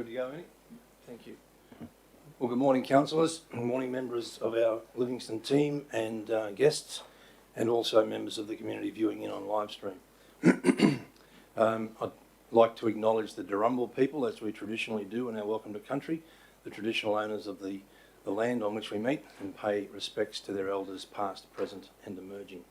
to go, Annie? Thank you. Well, good morning, councillors. Good morning, members of our Livingstone team and guests, and also members of the community viewing in on live stream. I'd like to acknowledge the Durrumbal people, as we traditionally do in our Welcome to Country, the traditional owners of the land on which we meet, and pay respects to their elders past, present and emerging.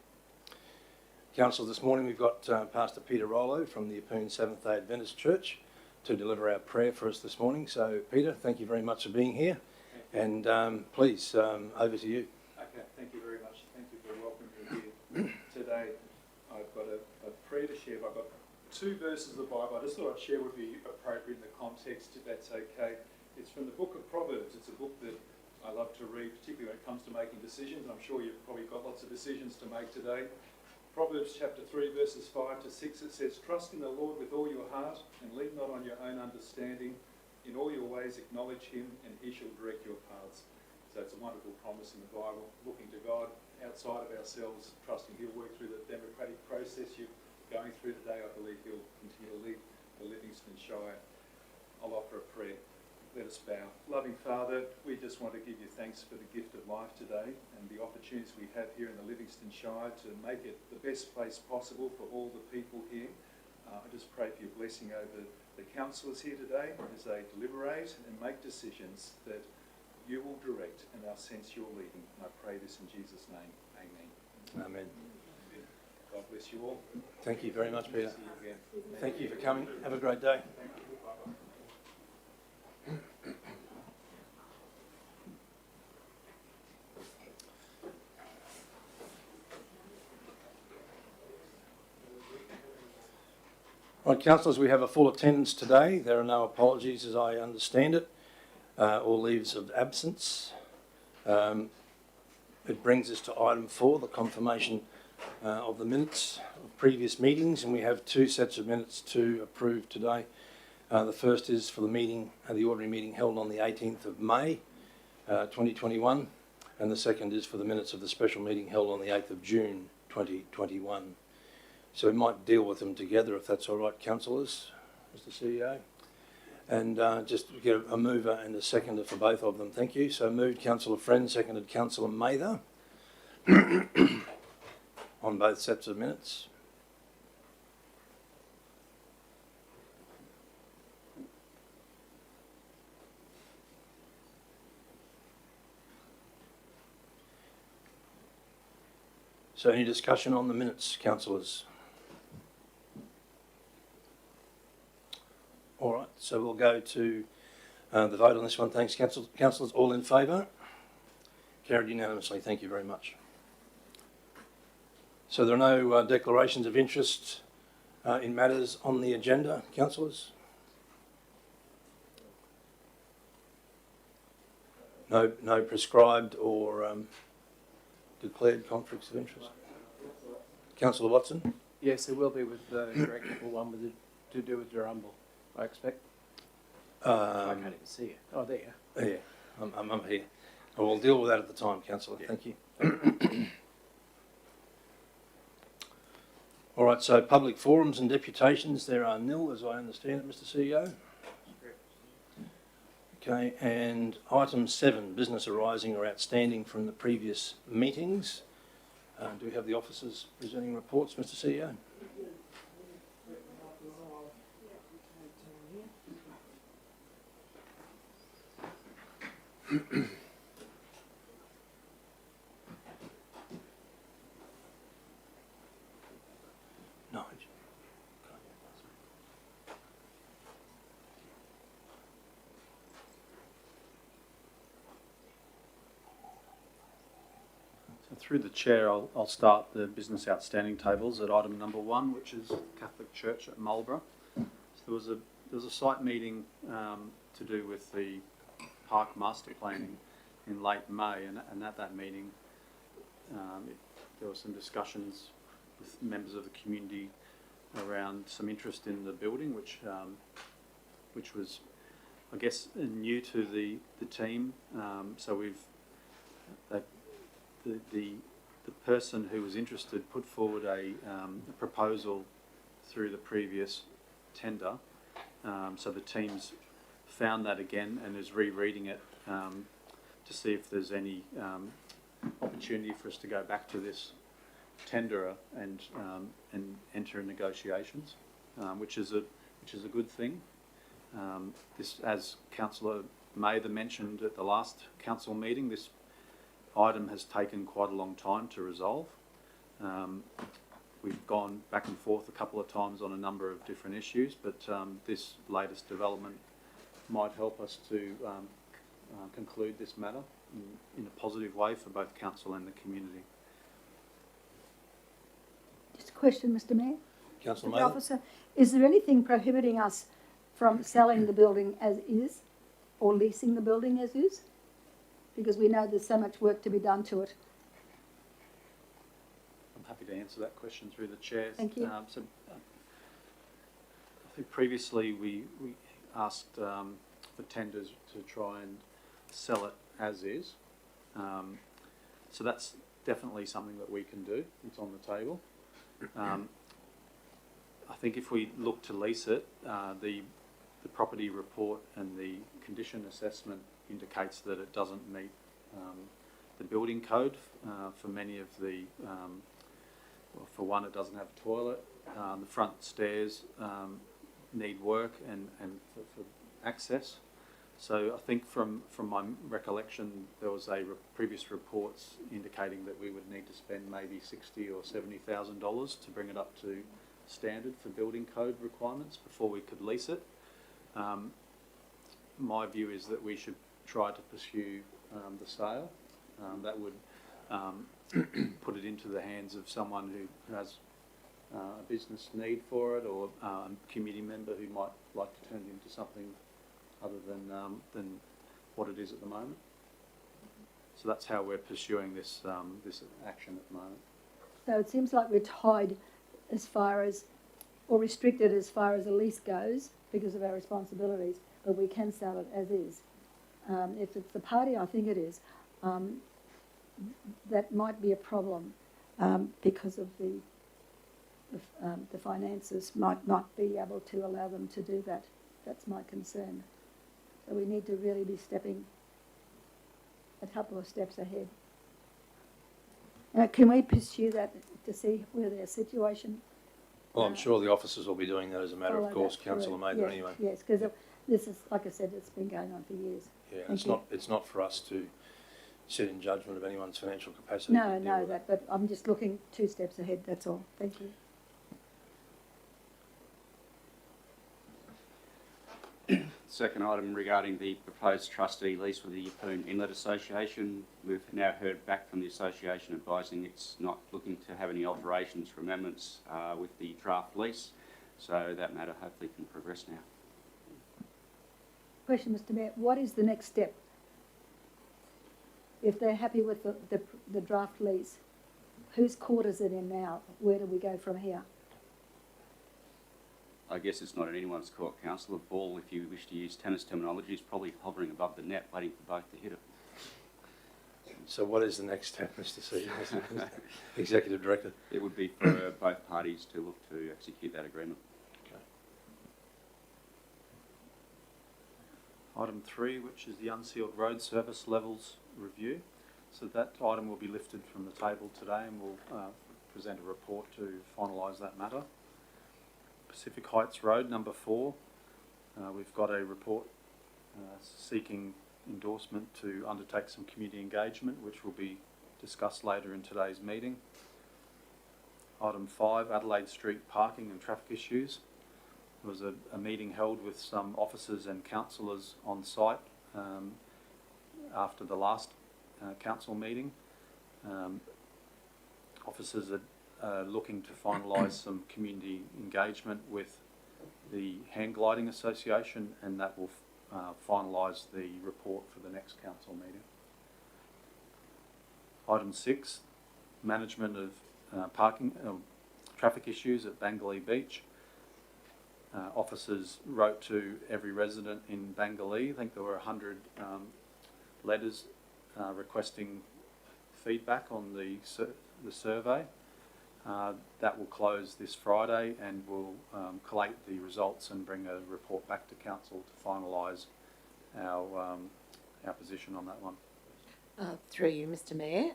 Council, this morning we've got Pastor Peter Rollo from the Appoon Seventh-day Adventist Church to deliver our prayer for us this morning. So, Peter, thank you very much for being here. And please, over to you. Okay, thank you very much. Thank you for welcoming me here today. I've got a prayer to share. I've got two verses of the Bible I just thought I'd share would be appropriate in the context, if that's okay. It's from the book of Proverbs. It's a book that I love to read, particularly when it comes to making decisions. I'm sure you've probably got lots of decisions to make today. Proverbs chapter 3 verses 5 to 6, it says, "Trust in the Lord with all your heart and lean not on your own understanding. In all your ways acknowledge him and he shall direct your paths." So it's a wonderful promise in the Bible, looking to God outside of ourselves, trusting he'll work through the democratic process you're going through today. I believe he'll continue to lead the Livingstone Shire. I'll offer a prayer. Let us bow. Loving Father, we just want to give you thanks for the gift of life today and the opportunities we have here in the Livingstone Shire to make it the best place possible for all the people here. I just pray for your blessing over the councillors here today as they deliberate and make decisions that you will direct and they'll sense your leading. And I pray this in Jesus' name. Amen. Amen. God bless you all. Thank you very much, Peter. Thank you for coming. Have a great day. Right, councillors, we have a full attendance today. There are no apologies as I understand it, or leaves of absence. It brings us to item 4, the confirmation of the minutes of previous meetings, and we have 2 sets of minutes to approve today. The first is for the meeting, the ordinary meeting held on the 18th of May 2021, and the second is for the minutes of the special meeting held on the 8th of June 2021. So we might deal with them together if that's all right, councillors, Mr CEO. And just get a mover and a seconder for both of them. Thank you. So moved Councillor Friend, seconded Councillor Mather on both sets of minutes. So any discussion on the minutes, councillors? All right, so we'll go to the vote on this one. Thanks, councillors. All in favour? Carried unanimously. Thank you very much. So there are no declarations of interest in matters on the agenda, councillors? No prescribed or declared conflicts of interest? Councillor Watson? Yes, there will be with the directable one to do with Durrumbal, I expect. I can't even see it. Oh, there you are. Yeah, I'm here. I will deal with that at the time, councillor. Yeah. Thank you. All right, so public forums and deputations, there are nil, as I understand it, Mr CEO. Okay, and item 7, business arising or outstanding from the previous meetings. Do we have the officers presenting reports, Mr CEO? No. So through the chair, I'll start the business outstanding tables at item number 1, which is Catholic Church at Marlborough. So there was a site meeting to do with the park master planning in late May, and at that meeting there were some discussions with members of the community around some interest in the building, which was, I guess, new to the team. So the person who was interested put forward a proposal through the previous tender. So the team's found that again and is rereading it to see if there's any opportunity for us to go back to this tenderer and enter negotiations, which is a good thing. This, as Councillor Mather mentioned at the last council meeting, this item has taken quite a long time to resolve. We've gone back and forth a couple of times on a number of different issues, but this latest development might help us to conclude this matter in a positive way for both council and the community. Just a question, Mr Mayor. Councillor Mr Mather? Officer, is there anything prohibiting us from selling the building as is or leasing the building as is? Because we know there's so much work to be done to it. I'm happy to answer that question through the chair. Thank you. I think previously we asked for tenders to try and sell it as is. So that's definitely something that we can do. It's on the table. I think if we look to lease it, the property report and the condition assessment indicates that it doesn't meet the building code for many of the, well, for one, it doesn't have a toilet. The front stairs need work and for access. So I think from my recollection, there was previous reports indicating that we would need to spend maybe $60,000 or $70,000 to bring it up to standard for building code requirements before we could lease it. My view is that we should try to pursue the sale. That would put it into the hands of someone who has a business need for it, or a community member who might like to turn it into something other than what it is at the moment. So that's how we're pursuing this this action at the moment. So it seems like we're tied as far as, or restricted as far as a lease goes because of our responsibilities, but we can sell it as is. If it's the party, I think it is, that might be a problem because of the finances might not be able to allow them to do that. That's my concern. So we need to really be stepping a couple of steps ahead. Can we pursue that to see where their situation? Well, I'm sure the officers will be doing that as a matter follow of course, that through? Councillor Mather, Yes, anyway. yes, because this is, like I said, it's been going on for years. Yeah, Thank it's not for us to sit in judgment of anyone's financial capacity. No, to deal no, with that, but I'm just looking 2 steps ahead, that's all. Thank you. Second item regarding the proposed trustee lease with the Yeppoon Inlet Association. We've now heard back from the association advising it's not looking to have any alterations or amendments with the draft lease, so that matter hopefully can progress now. Question, Mr Mayor, what is the next step? If they're happy with the draft lease, whose court is it in now? Where do we go from here? I guess it's not in anyone's court, Councillor. The ball, if you wish to use tennis terminology, is probably hovering above the net, waiting for both to hit it. So what is the next step, Mr. C, Executive Director? It would be for both parties to look to execute that agreement. Item 3, which is the unsealed road service levels review. So that item will be lifted from the table today, and we'll present a report to finalise that matter. Pacific Heights Road, number 4. We've got a report seeking endorsement to undertake some community engagement, which will be discussed later in today's meeting. Item 5, Adelaide Street parking and traffic issues. There was a meeting held with some officers and councillors on site after the last council meeting. Officers are looking to finalise some community engagement with the Hang Gliding Association, and that will finalise the report for the next council meeting. Item 6, management of traffic issues at Bangalee Beach. Officers wrote to every resident in Bangalee. I think there were 100 letters requesting feedback on the survey. That will close this Friday, and we'll collate the results and bring a report back to council to finalise our position on that one. Through you, Mr. Mayor,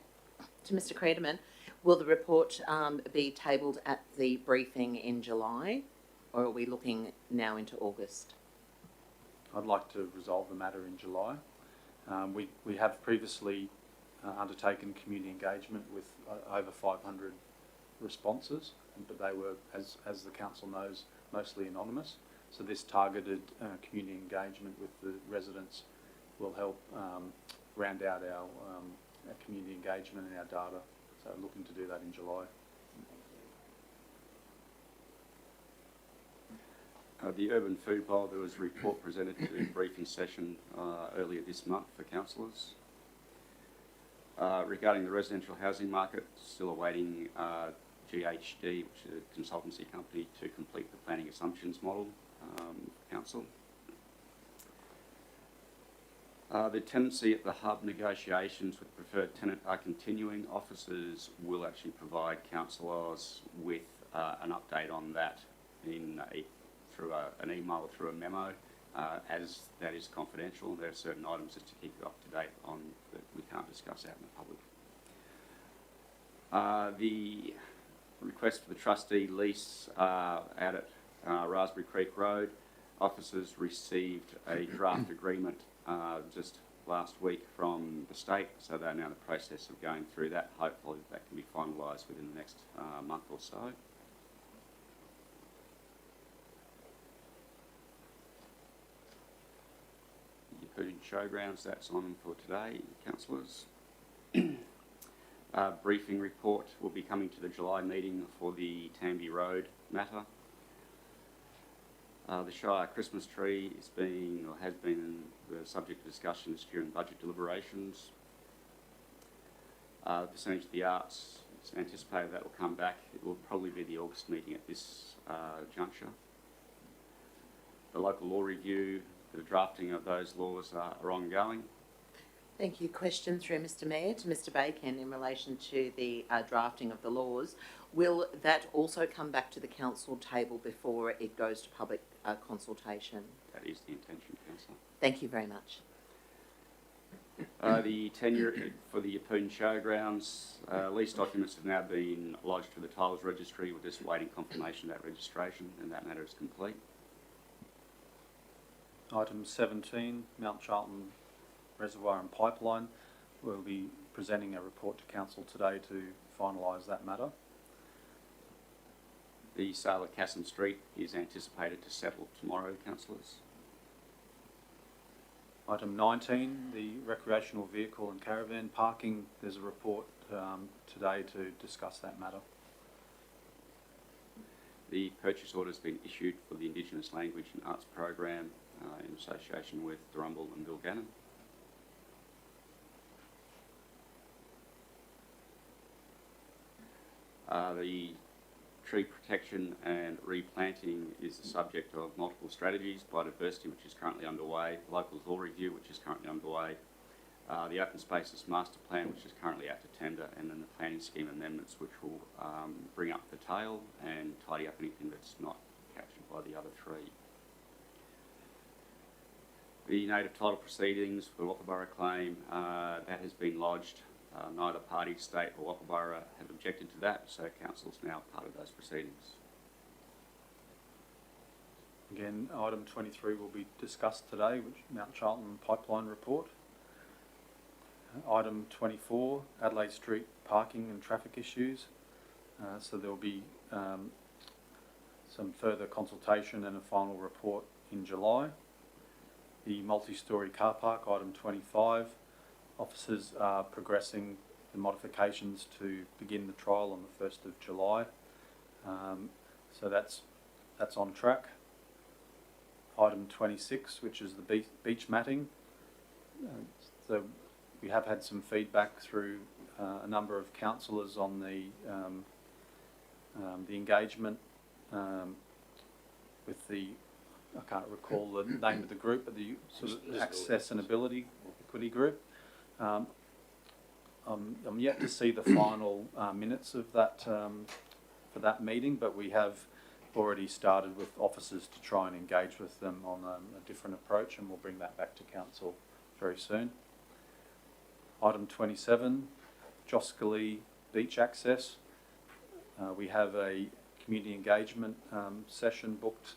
to Mr. Crederman, will the report be tabled at the briefing in July, or are we looking now into August? I'd like to resolve the matter in July. We have previously undertaken community engagement with over 500 responses, but they were, as the council knows, mostly anonymous. So this targeted community engagement with the residents will help round out our community engagement and our data. So looking to do that in July. The Urban Food Bowl, there was a report presented to the briefing session earlier this month for councillors. Regarding the residential housing market, still awaiting GHD, which is a consultancy company, to complete the planning assumptions model for council. The tenancy at the hub negotiations with preferred tenant are continuing. Officers will actually provide councillors with an update on that through an email or through a memo, as that is confidential. There are certain items that to keep you up to date on that we can't discuss out in the public. The request for the trustee lease out at Raspberry Creek Road, officers received a draft agreement just last week from the state, so they're now in the process of going through that. Hopefully that can be finalised within the next month or so. Yeppoon Showgrounds, that's on for today, councillors. Briefing report will be coming to the July meeting for the Tamby Road matter. The Shire Christmas tree is has been the subject of discussions during budget deliberations. The percentage of the arts, it's anticipated that will come back. It will probably be the August meeting at this juncture. The local law review, the drafting of those laws are ongoing. Thank you. Question through Mr. Mayor to Mr. Bacon in relation to the drafting of the laws. Will that also come back to the council table before it goes to public consultation? That is the intention, Councillor. Thank you very much. The tenure for the Yeppoon Showgrounds, lease documents have now been lodged to the Tiles Registry. We're just waiting confirmation of that registration, and that matter is complete. Item 17, Mount Charlton Reservoir and Pipeline. We'll be presenting a report to council today to finalise that matter. The sale of Casson Street is anticipated to settle tomorrow, councillors. Item 19, the recreational vehicle and caravan parking. There's a report today to discuss that matter. The purchase order has been issued for the Indigenous Language and Arts Program in association with Durumble and Bilgannon. The tree protection and replanting is the subject of multiple strategies, biodiversity, which is currently underway, local law review, which is currently underway, the open spaces master plan, which is currently out to tender, and then the planning scheme amendments, which will bring up the tail and tidy up anything that's not captured by the other three. The native title proceedings for Walkerborough claim, that has been lodged. Neither party, state or Walkerborough, have objected to that, so council's now part of those proceedings. Again, item 23 will be discussed today, which Mount Charlton Pipeline Report. Item 24, Adelaide Street parking and traffic issues. So there will be some further consultation and a final report in July. The multi-storey car park, item 25. Officers are progressing the modifications to begin the trial on the 1st of July. So that's on track. Item 26, which is the beach matting. So we have had some feedback through a number of councillors on the engagement with the, I can't recall the name of the group, but the sort of access and ability equity group. I'm yet to see the final minutes of that for that meeting, but we have already started with officers to try and engage with them on a different approach, and we'll bring that back to council very soon. Item 27, Joscally Beach access. We have a community engagement session booked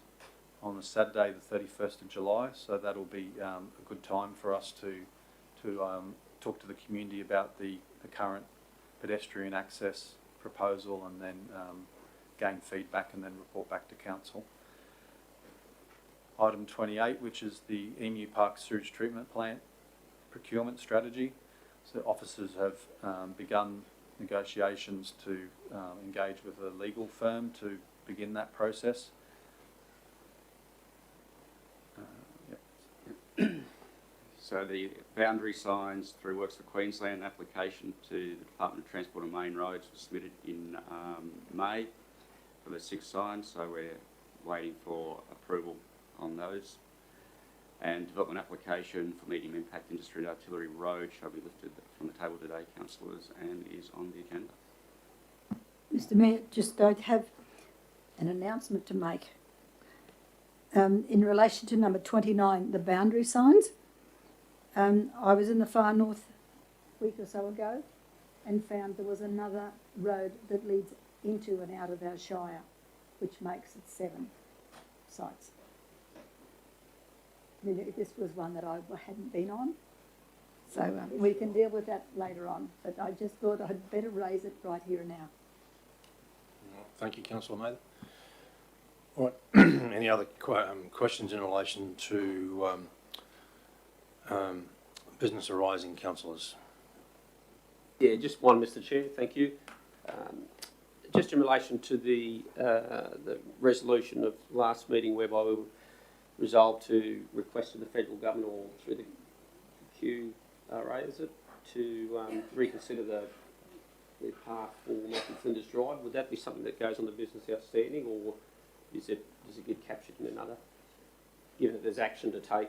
on the Saturday the 31st of July, so that'll be a good time for us to talk to the community about the current pedestrian access proposal, and then gain feedback and then report back to council. Item 28, which is the Emu Park sewage treatment plant procurement strategy. So officers have begun negotiations to engage with a legal firm to begin that process. So the boundary signs through Works for Queensland application to the Department of Transport and Main Roads was submitted in May for the 6 signs, so we're waiting for approval on those. And development application for medium impact industry and artillery road shall be lifted from the table today, councillors, and is on the agenda. Mr Mayor, just I have an announcement to make. In relation to number 29, the boundary signs, I was in the far north a week or so ago and found there was another road that leads into and out of our shire, which makes it 7 sites. I mean, this was one that I hadn't been on, so we can deal with that later on, but I just thought I'd better raise it right here and now. Thank you, Councillor Mather. All right, any other questions in relation to business arising, councillors? Yeah, just one, Mr Chair, thank you. Just in relation to the resolution of last meeting whereby we resolved to request to the federal government or through the QRA, is it, to reconsider the path for Matthew Flinders Drive. Would that be something that goes on the business outstanding, or does it get captured in another, given that there's action to take?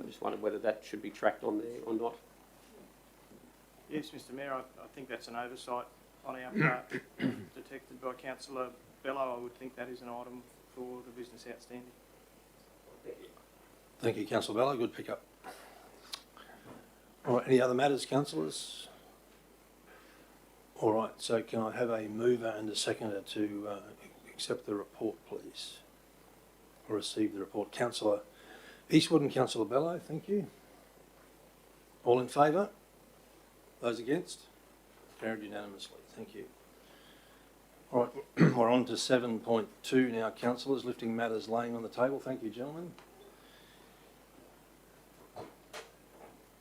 I just wondered whether that should be tracked on there or not. Yes, Mr Mayor, I think that's an oversight on our part detected by Councillor Bello. I would think that is an item for the business outstanding. Thank you, Councillor Bello. Good pick up. All right, any other matters, councillors? All right, so can I have a mover and a seconder to accept the report, please? Or receive the report. Councillor Eastwood and Councillor Bello, thank you. All in favour? Those against? Carried unanimously, thank you. All right, we're on to 7.2 now, councillors, lifting matters laying on the table. Thank you, gentlemen.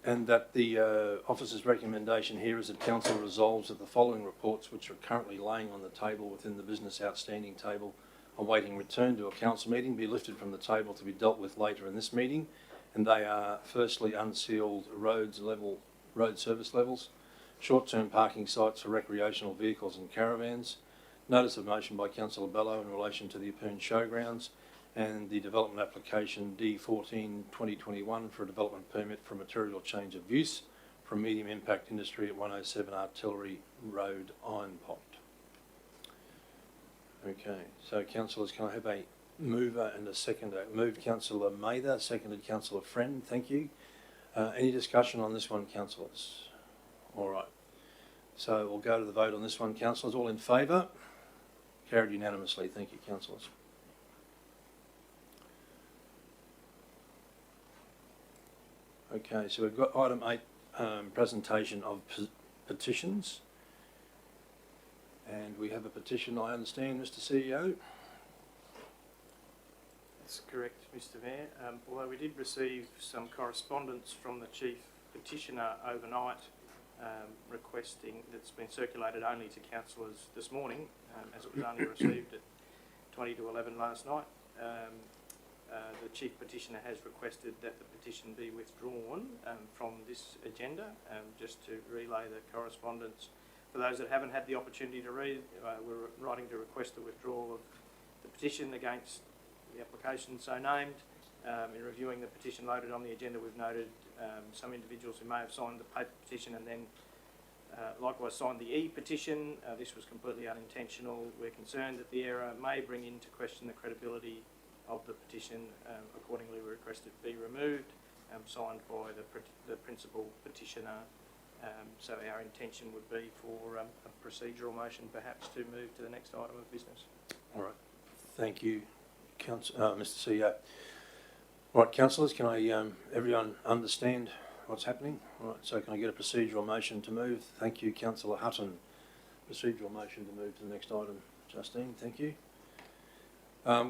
And that the officer's recommendation here is that council resolves that the following reports, which are currently laying on the table within the business outstanding table, awaiting return to a council meeting, be lifted from the table to be dealt with later in this meeting. And they are, firstly, unsealed road service levels, short-term parking sites for recreational vehicles and caravans, notice of motion by Councillor Bello in relation to the Yeppoon Showgrounds, and the development application D14-2021 for a development permit for material change of use from medium impact industry at 107 Artillery Road, Iron Pot. Okay, so councillors, can I have a mover and a seconder? Moved Councillor Mather, seconded Councillor Friend, thank you. Any discussion on this one, councillors? All right, so we'll go to the vote on this one, councillors. All in favour? Carried unanimously, thank you, councillors. Okay, so we've got item 8, presentation of petitions. And we have a petition, I understand, Mr CEO. That's correct, Mr Mayor. Although we did receive some correspondence from the Chief Petitioner overnight requesting, that's been circulated only to councillors this morning, as it was only received at 20 to 11 last night. The Chief Petitioner has requested that the petition be withdrawn from this agenda. Just to relay the correspondence, for those that haven't had the opportunity to read, we're writing to request the withdrawal of the petition against the application so named. In reviewing the petition loaded on the agenda, we've noted some individuals who may have signed the paper petition and then likewise signed the e-petition. This was completely unintentional. We're concerned that the error may bring into question the credibility of the petition. Accordingly, we request it be removed, signed by the principal petitioner. So our intention would be for a procedural motion perhaps to move to the next item of business. All right. Thank you, Mr. CEO. All right, councillors, can everyone understand what's happening? All right, so can I get a procedural motion to move? Thank you, Councillor Hutton. Procedural motion to move to the next item. Justine, thank you.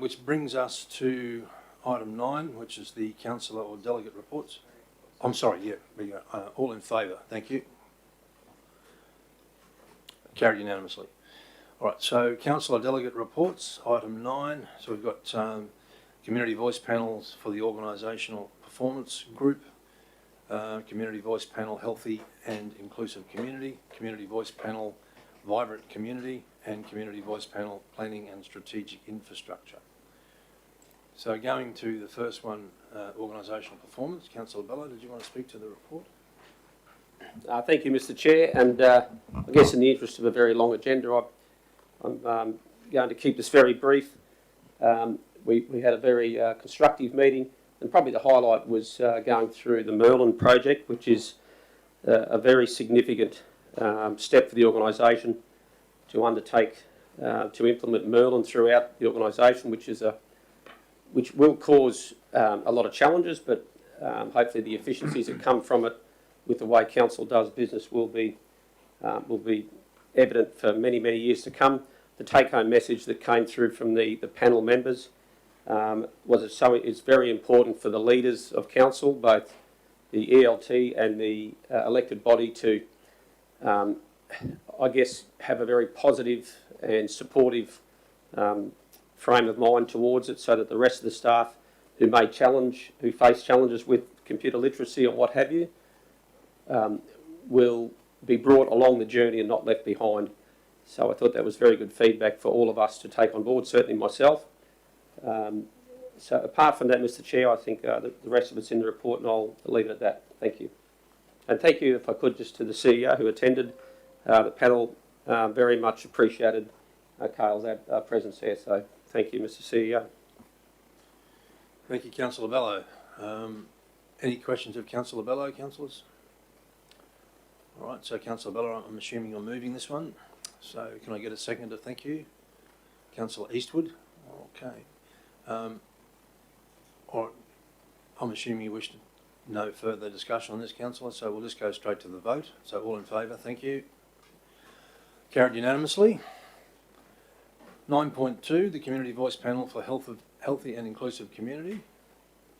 Which brings us to item 9, which is the councillor or delegate reports. I'm sorry, yeah, we go. All in favour, thank you. Carried unanimously. All right, so councillor delegate reports, item 9. So we've got community voice panels for the organisational performance group, community voice panel healthy and inclusive community, community voice panel vibrant community, and community voice panel planning and strategic infrastructure. So going to the first one, organisational performance. Councillor Bello, did you want to speak to the report? Thank you, Mr. Chair, and I guess in the interest of a very long agenda, I'm going to keep this very brief. We had a very constructive meeting, and probably the highlight was going through the Merlin project, which is a very significant step for the organisation to undertake to implement Merlin throughout the organisation, which will cause a lot of challenges, but hopefully the efficiencies that come from it with the way council does business will be evident for many, many years to come. The take-home message that came through from the panel members was it's very important for the leaders of council, both the ELT and the elected body, to, I guess, have a very positive and supportive frame of mind towards it, so that the rest of the staff who face challenges with computer literacy or what have you, will be brought along the journey and not left behind. So I thought that was very good feedback for all of us to take on board, certainly myself. So apart from that, Mr. Chair, I think the rest of it's in the report, and I'll leave it at that. Thank you. And thank you, if I could, just to the CEO who attended the panel. Very much appreciated Cale's presence here. So thank you, Mr. CEO. Thank you, Councillor Bello. Any questions of Councillor Bello, councillors? All right, so Councillor Bello, I'm assuming you're moving this one. So can I get a seconder? Thank you. Councillor Eastwood. Okay. All right. I'm assuming you wish no further discussion on this, councillor, so we'll just go straight to the vote. So all in favour, thank you. Carried unanimously. 9.2, the Community Voice Panel for Healthy and Inclusive Community.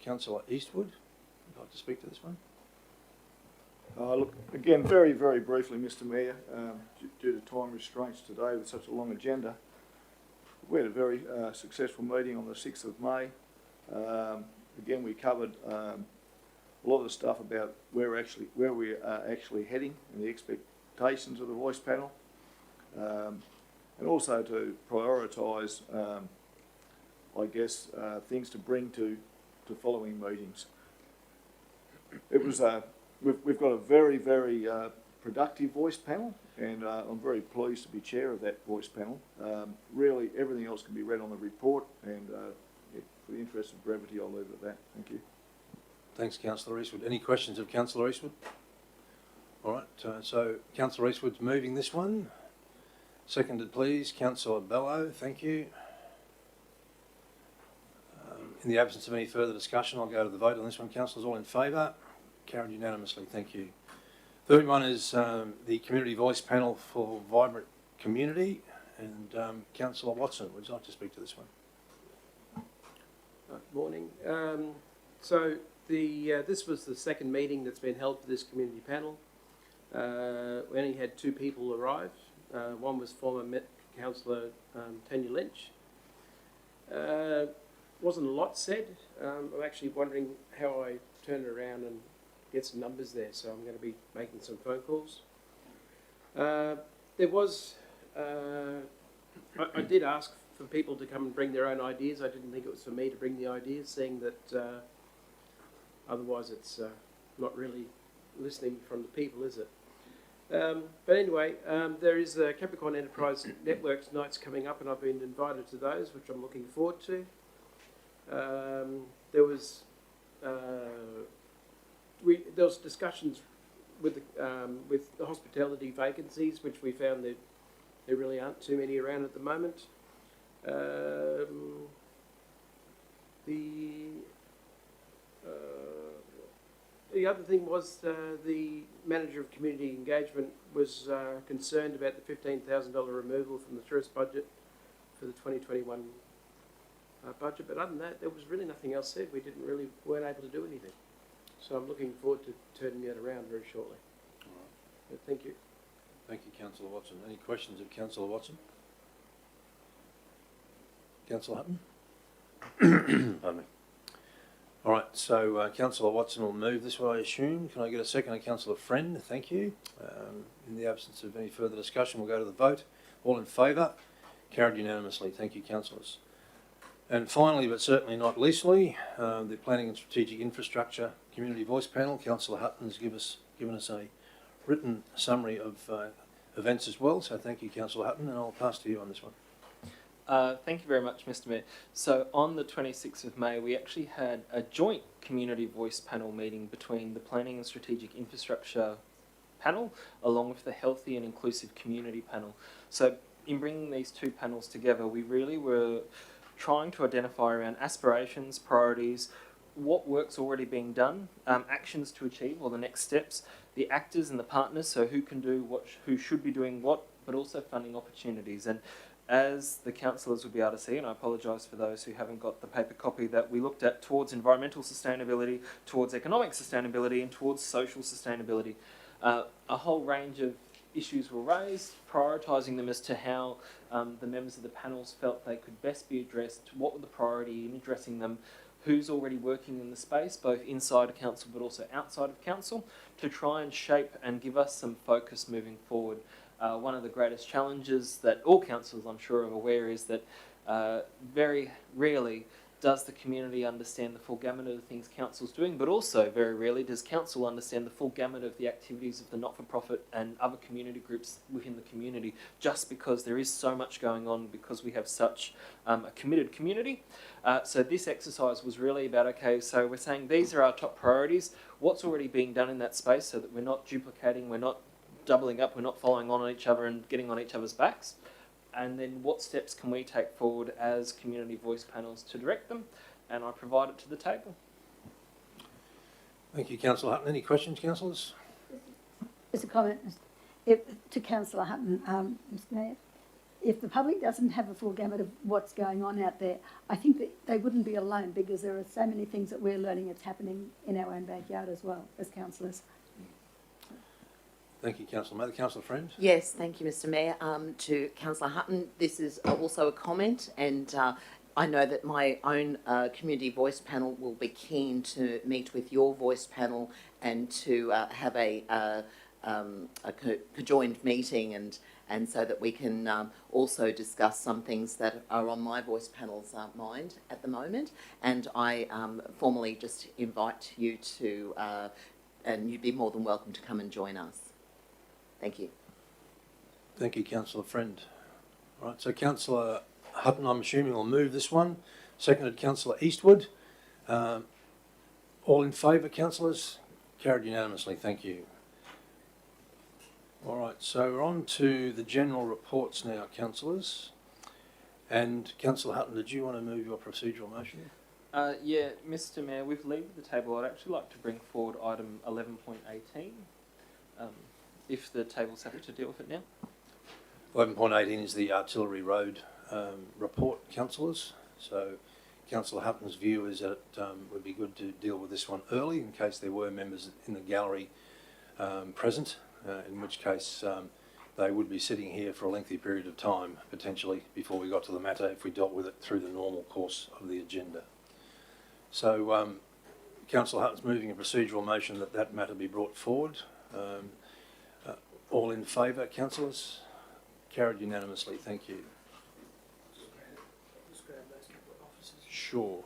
Councillor Eastwood, would you like to speak to this one? Look, again, very, very briefly, Mr. Mayor, due to time restraints today with such a long agenda, we had a very successful meeting on the 6th of May. Again, we covered a lot of the stuff about where we are actually heading and the expectations of the voice panel, and also to prioritise, I guess, things to bring to following meetings. It was we've got a very, very productive voice panel, and I'm very pleased to be chair of that voice panel. Really, everything else can be read on the report, and for the interest of brevity, I'll leave it at that. Thank you. Thanks, Councillor Eastwood. Any questions of Councillor Eastwood? All right, so Councillor Eastwood's moving this one. Seconded, please, Councillor Bello. Thank you. In the absence of any further discussion, I'll go to the vote on this one. Councillors, all in favour? Carried unanimously. Thank you. Third one is the Community Voice Panel for Vibrant Community, and Councillor Watson, would you like to speak to this one? Morning. So this was the second meeting that's been held for this community panel. We only had 2 people arrive. One was former Councillor Tanya Lynch. Wasn't a lot said. I'm actually wondering how I turn it around and get some numbers there, so I'm going to be making some phone calls. There was, I did ask for people to come and bring their own ideas. I didn't think it was for me to bring the ideas, seeing that otherwise it's not really listening from the people, is it? But anyway, there is a Capricorn Enterprise Networks nights coming up, and I've been invited to those, which I'm looking forward to. There was discussions with the hospitality vacancies, which we found that there really aren't too many around at the moment. The other thing was the manager of community engagement was concerned about the $15,000 removal from the tourist budget for the 2021 budget. But other than that, there was really nothing else said. We weren't able to do anything. So I'm looking forward to turning that around very shortly. All right. But thank you. Thank you, Councillor Watson. Any questions of Councillor Watson? Councillor Hutton? Pardon me. All right, so Councillor Watson will move this way, I assume. Can I get a second? Councillor Friend, thank you. In the absence of any further discussion, we'll go to the vote. All in favour? Carried unanimously. Thank you, councillors. And finally, but certainly not leastly, the Planning and Strategic Infrastructure Community Voice Panel. Councillor Hutton has given us a written summary of events as well. So thank you, Councillor Hutton, and I'll pass to you on this one. Thank you very much, Mr. Mayor. So on the 26th of May, we actually had a joint community voice panel meeting between the Planning and Strategic Infrastructure panel along with the Healthy and Inclusive Community panel. So in bringing these two panels together, we really were trying to identify around aspirations, priorities, what work's already being done, actions to achieve or the next steps, the actors and the partners, so who can do what, who should be doing what, but also funding opportunities. And as the councillors will be able to see, and I apologise for those who haven't got the paper copy, that we looked at towards environmental sustainability, towards economic sustainability and towards social sustainability. A whole range of issues were raised, prioritising them as to how the members of the panels felt they could best be addressed, what were the priority in addressing them, who's already working in the space, both inside of council but also outside of council, to try and shape and give us some focus moving forward. One of the greatest challenges that all councillors, I'm sure, are aware is that very rarely does the community understand the full gamut of the things council's doing, but also very rarely does council understand the full gamut of the activities of the not-for-profit and other community groups within the community, just because there is so much going on, because we have such a committed community. So this exercise was really about, okay, so we're saying these are our top priorities, what's already being done in that space so that we're not duplicating, we're not doubling up, we're not following on each other and getting on each other's backs. And then what steps can we take forward as community voice panels to direct them? And I provide it to the table. Thank you, Councillor Hutton. Any questions, councillors? Just a comment to Councillor Hutton, Mr. Mayor. If the public doesn't have a full gamut of what's going on out there, I think that they wouldn't be alone, because there are so many things that we're learning that's happening in our own backyard as well as councillors. Thank you, Councillor Mather. Councillor Friend? Yes, thank you, Mr. Mayor. To Councillor Hutton, this is also a comment, and I know that my own community voice panel will be keen to meet with your voice panel and to have a conjoined meeting, and so that we can also discuss some things that are on my voice panel's mind at the moment. And I formally just invite you to, and you'd be more than welcome to come and join us. Thank you. Thank you, Councillor Friend. All right, so Councillor Hutton, I'm assuming, will move this one. Seconded Councillor Eastwood. All in favour, councillors? Carried unanimously. Thank you. All right, so we're on to the general reports now, councillors. And Councillor Hutton, did you want to move your procedural motion? Yeah, Mr. Mayor, with leave of the table, I'd actually like to bring forward item 11.18. If the table's happy to deal with it now. 11.18 is the Artillery Road report, councillors. So Councillor Hutton's view is that it would be good to deal with this one early in case there were members in the gallery present, in which case they would be sitting here for a lengthy period of time, potentially, before we got to the matter if we dealt with it through the normal course of the agenda. So Councillor Hutton's moving a procedural motion that that matter be brought forward. All in favour, councillors? Carried unanimously. Thank you. Just grab those couple of officers. Sure.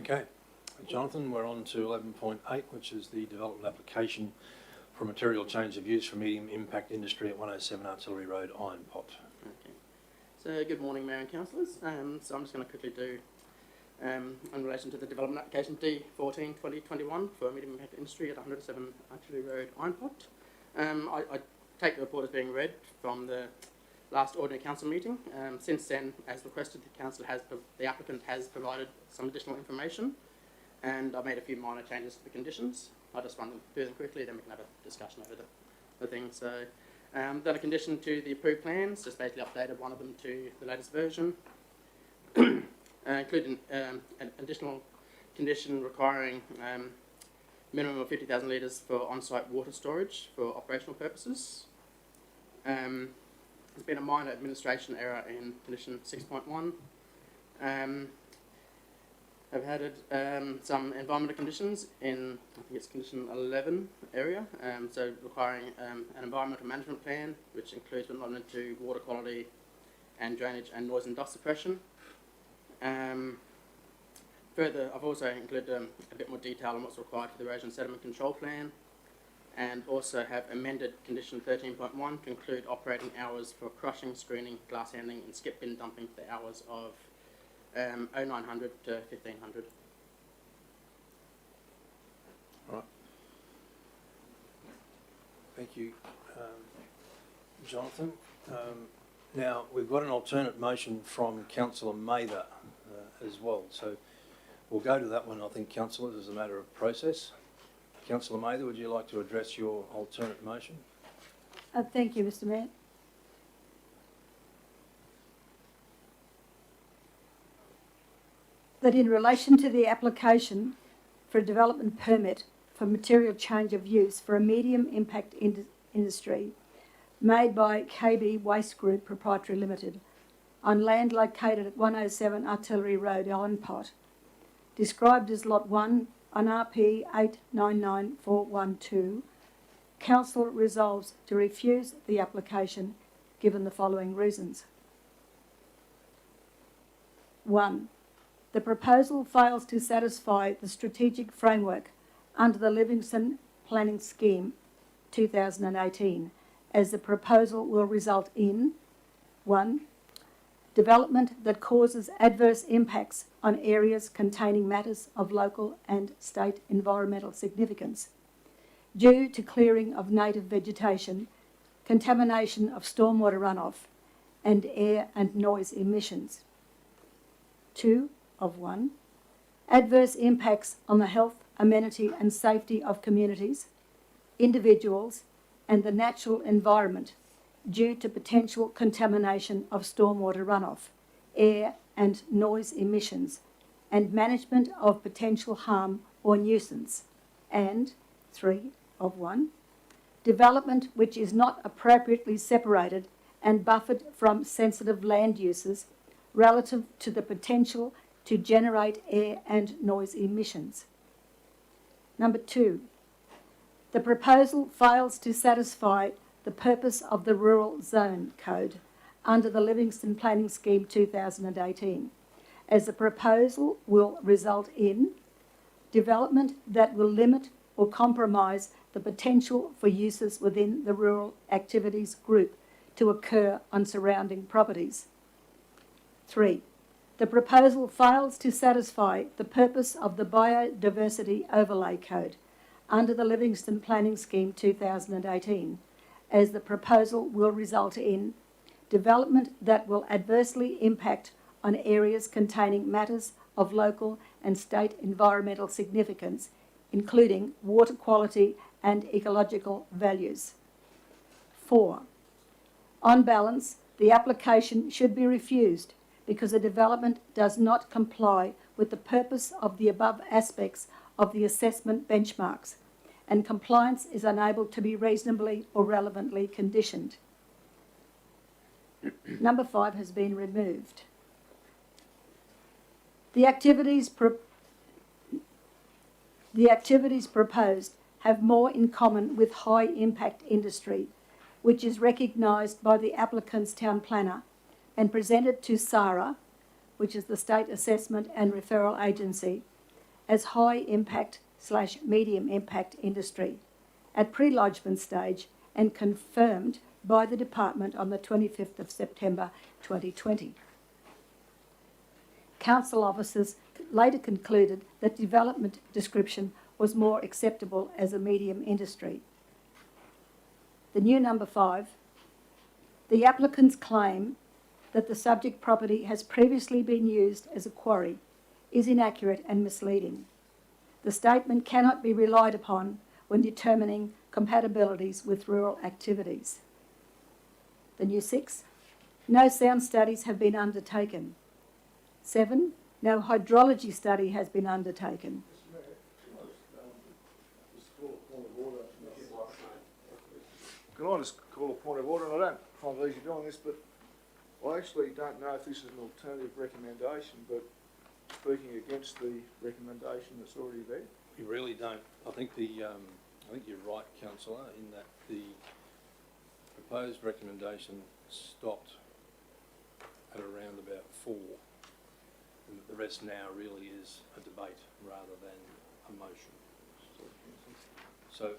Okay. Jonathan, we're on to 11.8, which is the development application for material change of use for medium impact industry at 107 Artillery Road, Iron Pot. Okay. So good morning, Mayor and Councillors. So I'm just going to quickly do in relation to the development application D14/2021 for medium impact industry at 107 Artillery Road, Iron Pot. I take the report as being read from the last ordinary council meeting. Since then, as requested, the applicant has provided some additional information, and I've made a few minor changes to the conditions. I'll just run them through them quickly, then we can have a discussion over the thing. So, done a condition to the approved plans, just basically updated one of them to the latest version, including an additional condition requiring minimum of 50,000 litres for on-site water storage for operational purposes. There's been a minor administration error in condition 6.1. I've added some environmental conditions in, I think it's condition 11 area, so requiring an environmental management plan, which includes but not limited to water quality and drainage and noise and dust suppression. Further, I've also included a bit more detail on what's required for the erosion sediment control plan, and also have amended condition 13.1 to include operating hours for crushing, screening, glass handling and skip bin dumping for the hours of 0900 to 1500. All right. Thank you, Jonathan. Now, we've got an alternate motion from Councillor Mather as well, so we'll go to that one, I think, councillors, as a matter of process. Councillor Mather, would you like to address your alternate motion? Thank you, Mr. Mayor. That in relation to the application for a development permit for material change of use for a medium impact industry made by KB Waste Group Proprietary Limited on land located at 107 Artillery Road, Iron Pot, described as Lot 1 on RP 899412, Council resolves to refuse the application given the following reasons. 1. The proposal fails to satisfy the strategic framework under the Livingstone Planning Scheme 2018, as the proposal will result in 1. Development that causes adverse impacts on areas containing matters of local and state environmental significance due to clearing of native vegetation, contamination of stormwater runoff, and air and noise emissions. 2. Of 1. Adverse impacts on the health, amenity and safety of communities, individuals and the natural environment due to potential contamination of stormwater runoff, air and noise emissions, and management of potential harm or nuisance. And 3. Of 1. Development which is not appropriately separated and buffered from sensitive land uses relative to the potential to generate air and noise emissions. Number 2. The proposal fails to satisfy the purpose of the Rural Zone Code under the Livingstone Planning Scheme 2018, as the proposal will result in development that will limit or compromise the potential for uses within the rural activities group to occur on surrounding properties. 3. The proposal fails to satisfy the purpose of the Biodiversity Overlay Code under the Livingstone Planning Scheme 2018, as the proposal will result in development that will adversely impact on areas containing matters of local and state environmental significance, including water quality and ecological values. 4. On balance, the application should be refused because the development does not comply with the purpose of the above aspects of the assessment benchmarks, and compliance is unable to be reasonably or relevantly conditioned. Number 5 has been removed. The activities proposed have more in common with high impact industry, which is recognised by the applicant's town planner and presented to SARA, which is the State Assessment and Referral Agency, as high impact/medium impact industry at pre-lodgement stage and confirmed by the department on the 25th of September 2020. Council officers later concluded that development description was more acceptable as a medium industry. The new number 5, the applicant's claim that the subject property has previously been used as a quarry is inaccurate and misleading. The statement cannot be relied upon when determining compatibilities with rural activities. The new 6, no sound studies have been undertaken. 7, no hydrology study has been undertaken. Can I just call a point of order? And I don't find it easy doing this, but I actually don't know if this is an alternative recommendation, but speaking against the recommendation that's already there. You really don't. I think you're right, councillor, in that the proposed recommendation stopped at around about 4. And the rest now really is a debate rather than a motion. So,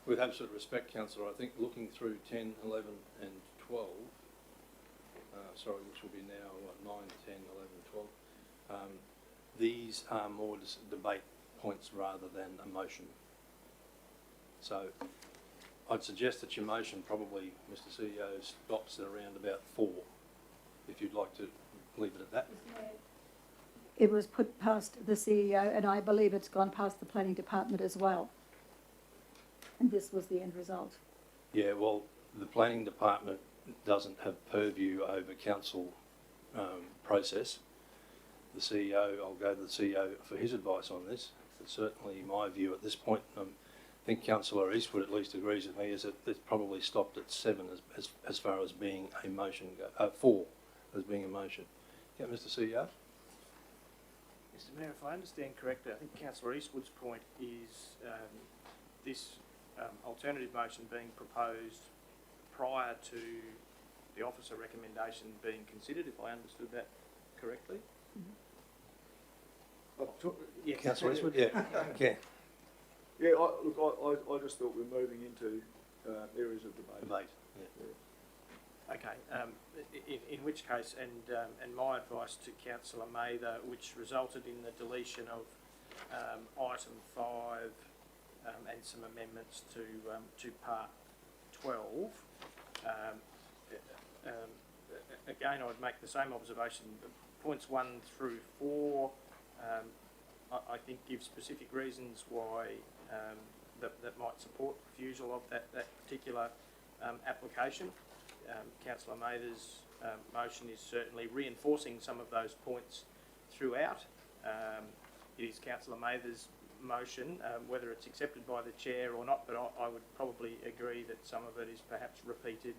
with absolute respect, councillor, I think looking through 10, 11 and 12, which will be now, 9, 10, 11, 12, these are more debate points rather than a motion. So, I'd suggest that your motion probably, Mr CEO, stops at around about 4, if you'd like to leave it at that. It was put past the CEO and I believe it's gone past the planning department as well. And this was the end result. Yeah, well, the planning department doesn't have purview over council process. The CEO, I'll go to the CEO for his advice on this, but certainly my view at this point, I think Councillor Eastwood at least agrees with me, is that it's probably stopped at 7 as far as being a motion, 4 as being a motion. Yeah, Mr CEO? Mr Mayor, if I understand correctly, I think Councillor Eastwood's point is this alternative motion being proposed prior to the officer recommendation being considered, if I understood that correctly. Yeah, Councillor Eastwood, yeah. Okay. Yeah, I just thought we're moving into areas of debate. Yeah. Okay, in which case, and my advice to Councillor Mather, which resulted in the deletion of item 5 and some amendments to part 12. Again, I would make the same observation. Points 1 through 4, I think, give specific reasons why that might support refusal of that particular application. Councillor Mather's motion is certainly reinforcing some of those points throughout. It is Councillor Mather's motion, whether it's accepted by the chair or not, but I would probably agree that some of it is perhaps repeated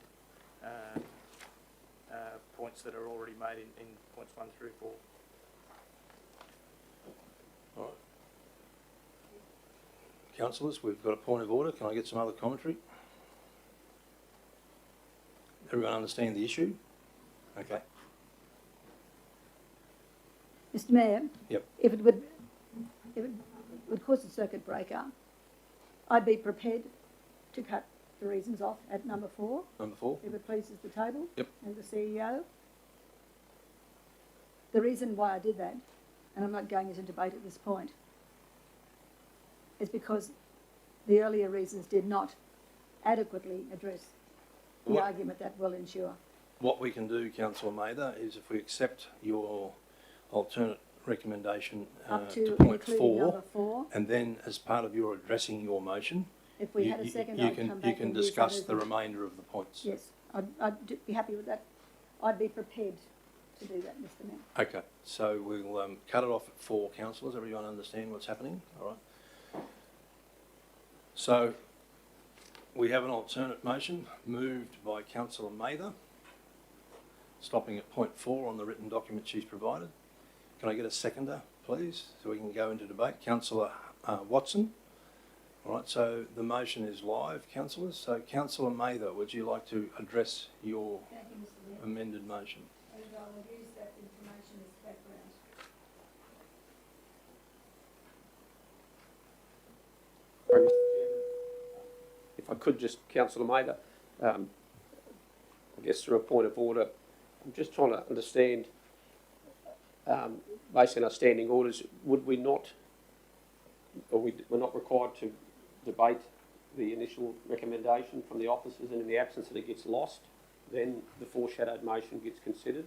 points that are already made in points 1 through 4. All right. Councillors, we've got a point of order. Can I get some other commentary? Everyone understand the issue? Okay. Mr Mayor? Yep. If it would cause a circuit breaker, I'd be prepared to cut the reasons off at number 4. Number 4? If it pleases the table. Yep. And the CEO. The reason why I did that, and I'm not going into debate at this point, is because the earlier reasons did not adequately address the argument that will ensure. What we can do, Councillor Mather, is if we accept your alternate recommendation Up to to point including 4, number 4. and then as part of your addressing your motion, If we had a second, you I'd come can back and use that discuss as the remainder of the points. Yes, I'd be happy with that. I'd be prepared to do that, Mr Mayor. Okay, so we'll cut it off at 4, councillors. Everyone understand what's happening? All right. So we have an alternate motion moved by Councillor Mather, stopping at point 4 on the written document she's provided. Can I get a seconder, please, so we can go into debate? Councillor Watson. All right, so the motion is live, councillors. So Councillor Mather, would you like to address your amended motion? And I will use that information as background. Sorry, Mr. Chairman. If I could just, Councillor Mather, I guess through a point of order, I'm just trying to understand, based on our standing orders, would we not, or we're not required to debate the initial recommendation from the officers, and in the absence that it gets lost, then the foreshadowed motion gets considered?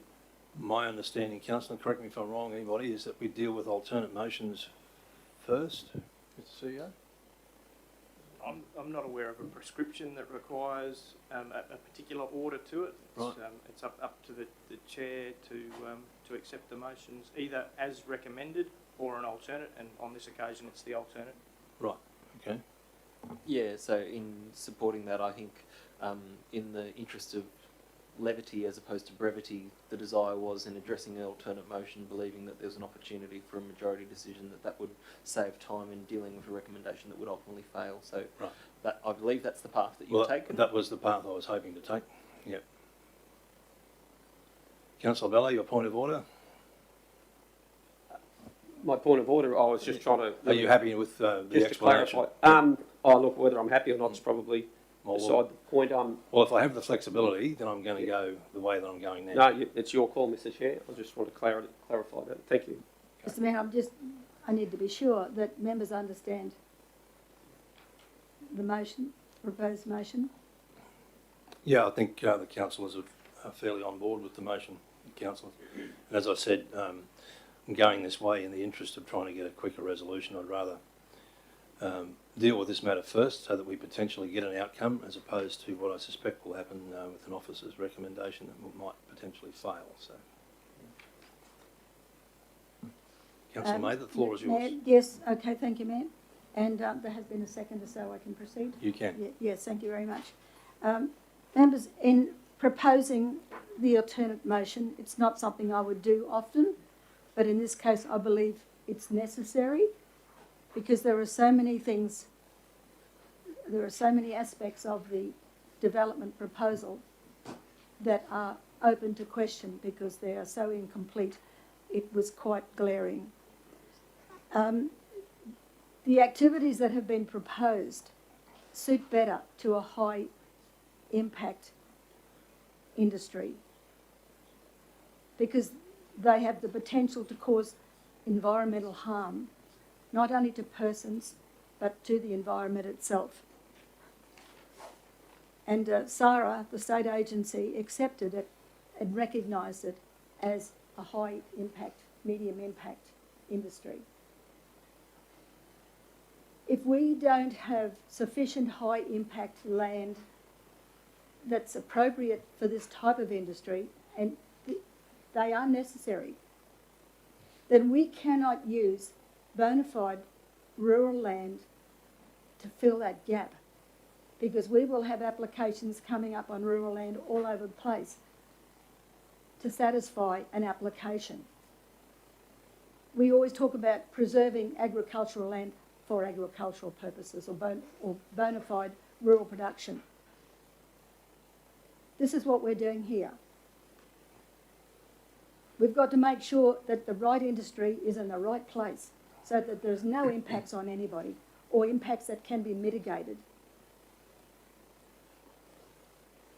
My understanding, Councillor, correct me if I'm wrong, anybody, is that we deal with alternate motions first, Mr CEO? I'm not aware of a prescription that requires a particular order to it. Right. It's up to the chair to accept the motions either as recommended or an alternate, and on this occasion it's the alternate. Right, okay. Yeah, so in supporting that, I think in the interest of levity as opposed to brevity, the desire was in addressing an alternate motion, believing that there's an opportunity for a majority decision that would save time in dealing with a recommendation that would ultimately fail. So Right. that, I believe that's the path that you've taken. That was the path I was hoping to take, yep. Councillor Bella, your point of order? My point of order, I was just trying to... Are you happy with the just explanation? to clarify, look, whether I'm happy or not is probably Well, beside the point. Well, if I have the flexibility, then I'm going to go the way that I'm going now. No, it's your call, Mr. Chair. I just want to clarify that. Thank you. Mr Mayor, I need to be sure that members understand the motion, proposed motion. Yeah, I think the councillors are fairly on board with the motion, councillors. And as I said, going this way in the interest of trying to get a quicker resolution, I'd rather deal with this matter first so that we potentially get an outcome, as opposed to what I suspect will happen with an officer's recommendation that might potentially fail. So, Councillor May, the floor is yours. Mayor, yes, okay, thank you, Mayor. And there has been a second, so I can proceed. You can. Yes, thank you very much. Members, in proposing the alternate motion, it's not something I would do often, but in this case I believe it's necessary, because there are so many things, there are so many aspects of the development proposal that are open to question because they are so incomplete. It was quite glaring. The activities that have been proposed suit better to a high impact industry because they have the potential to cause environmental harm, not only to persons but to the environment itself. And SARA, the state agency, accepted it and recognised it as a high impact, medium impact industry. If we don't have sufficient high impact land that's appropriate for this type of industry, and they are necessary, then we cannot use bona fide rural land to fill that gap, because we will have applications coming up on rural land all over the place to satisfy an application. We always talk about preserving agricultural land for agricultural purposes or bona fide rural production. This is what we're doing here. We've got to make sure that the right industry is in the right place so that there's no impacts on anybody or impacts that can be mitigated.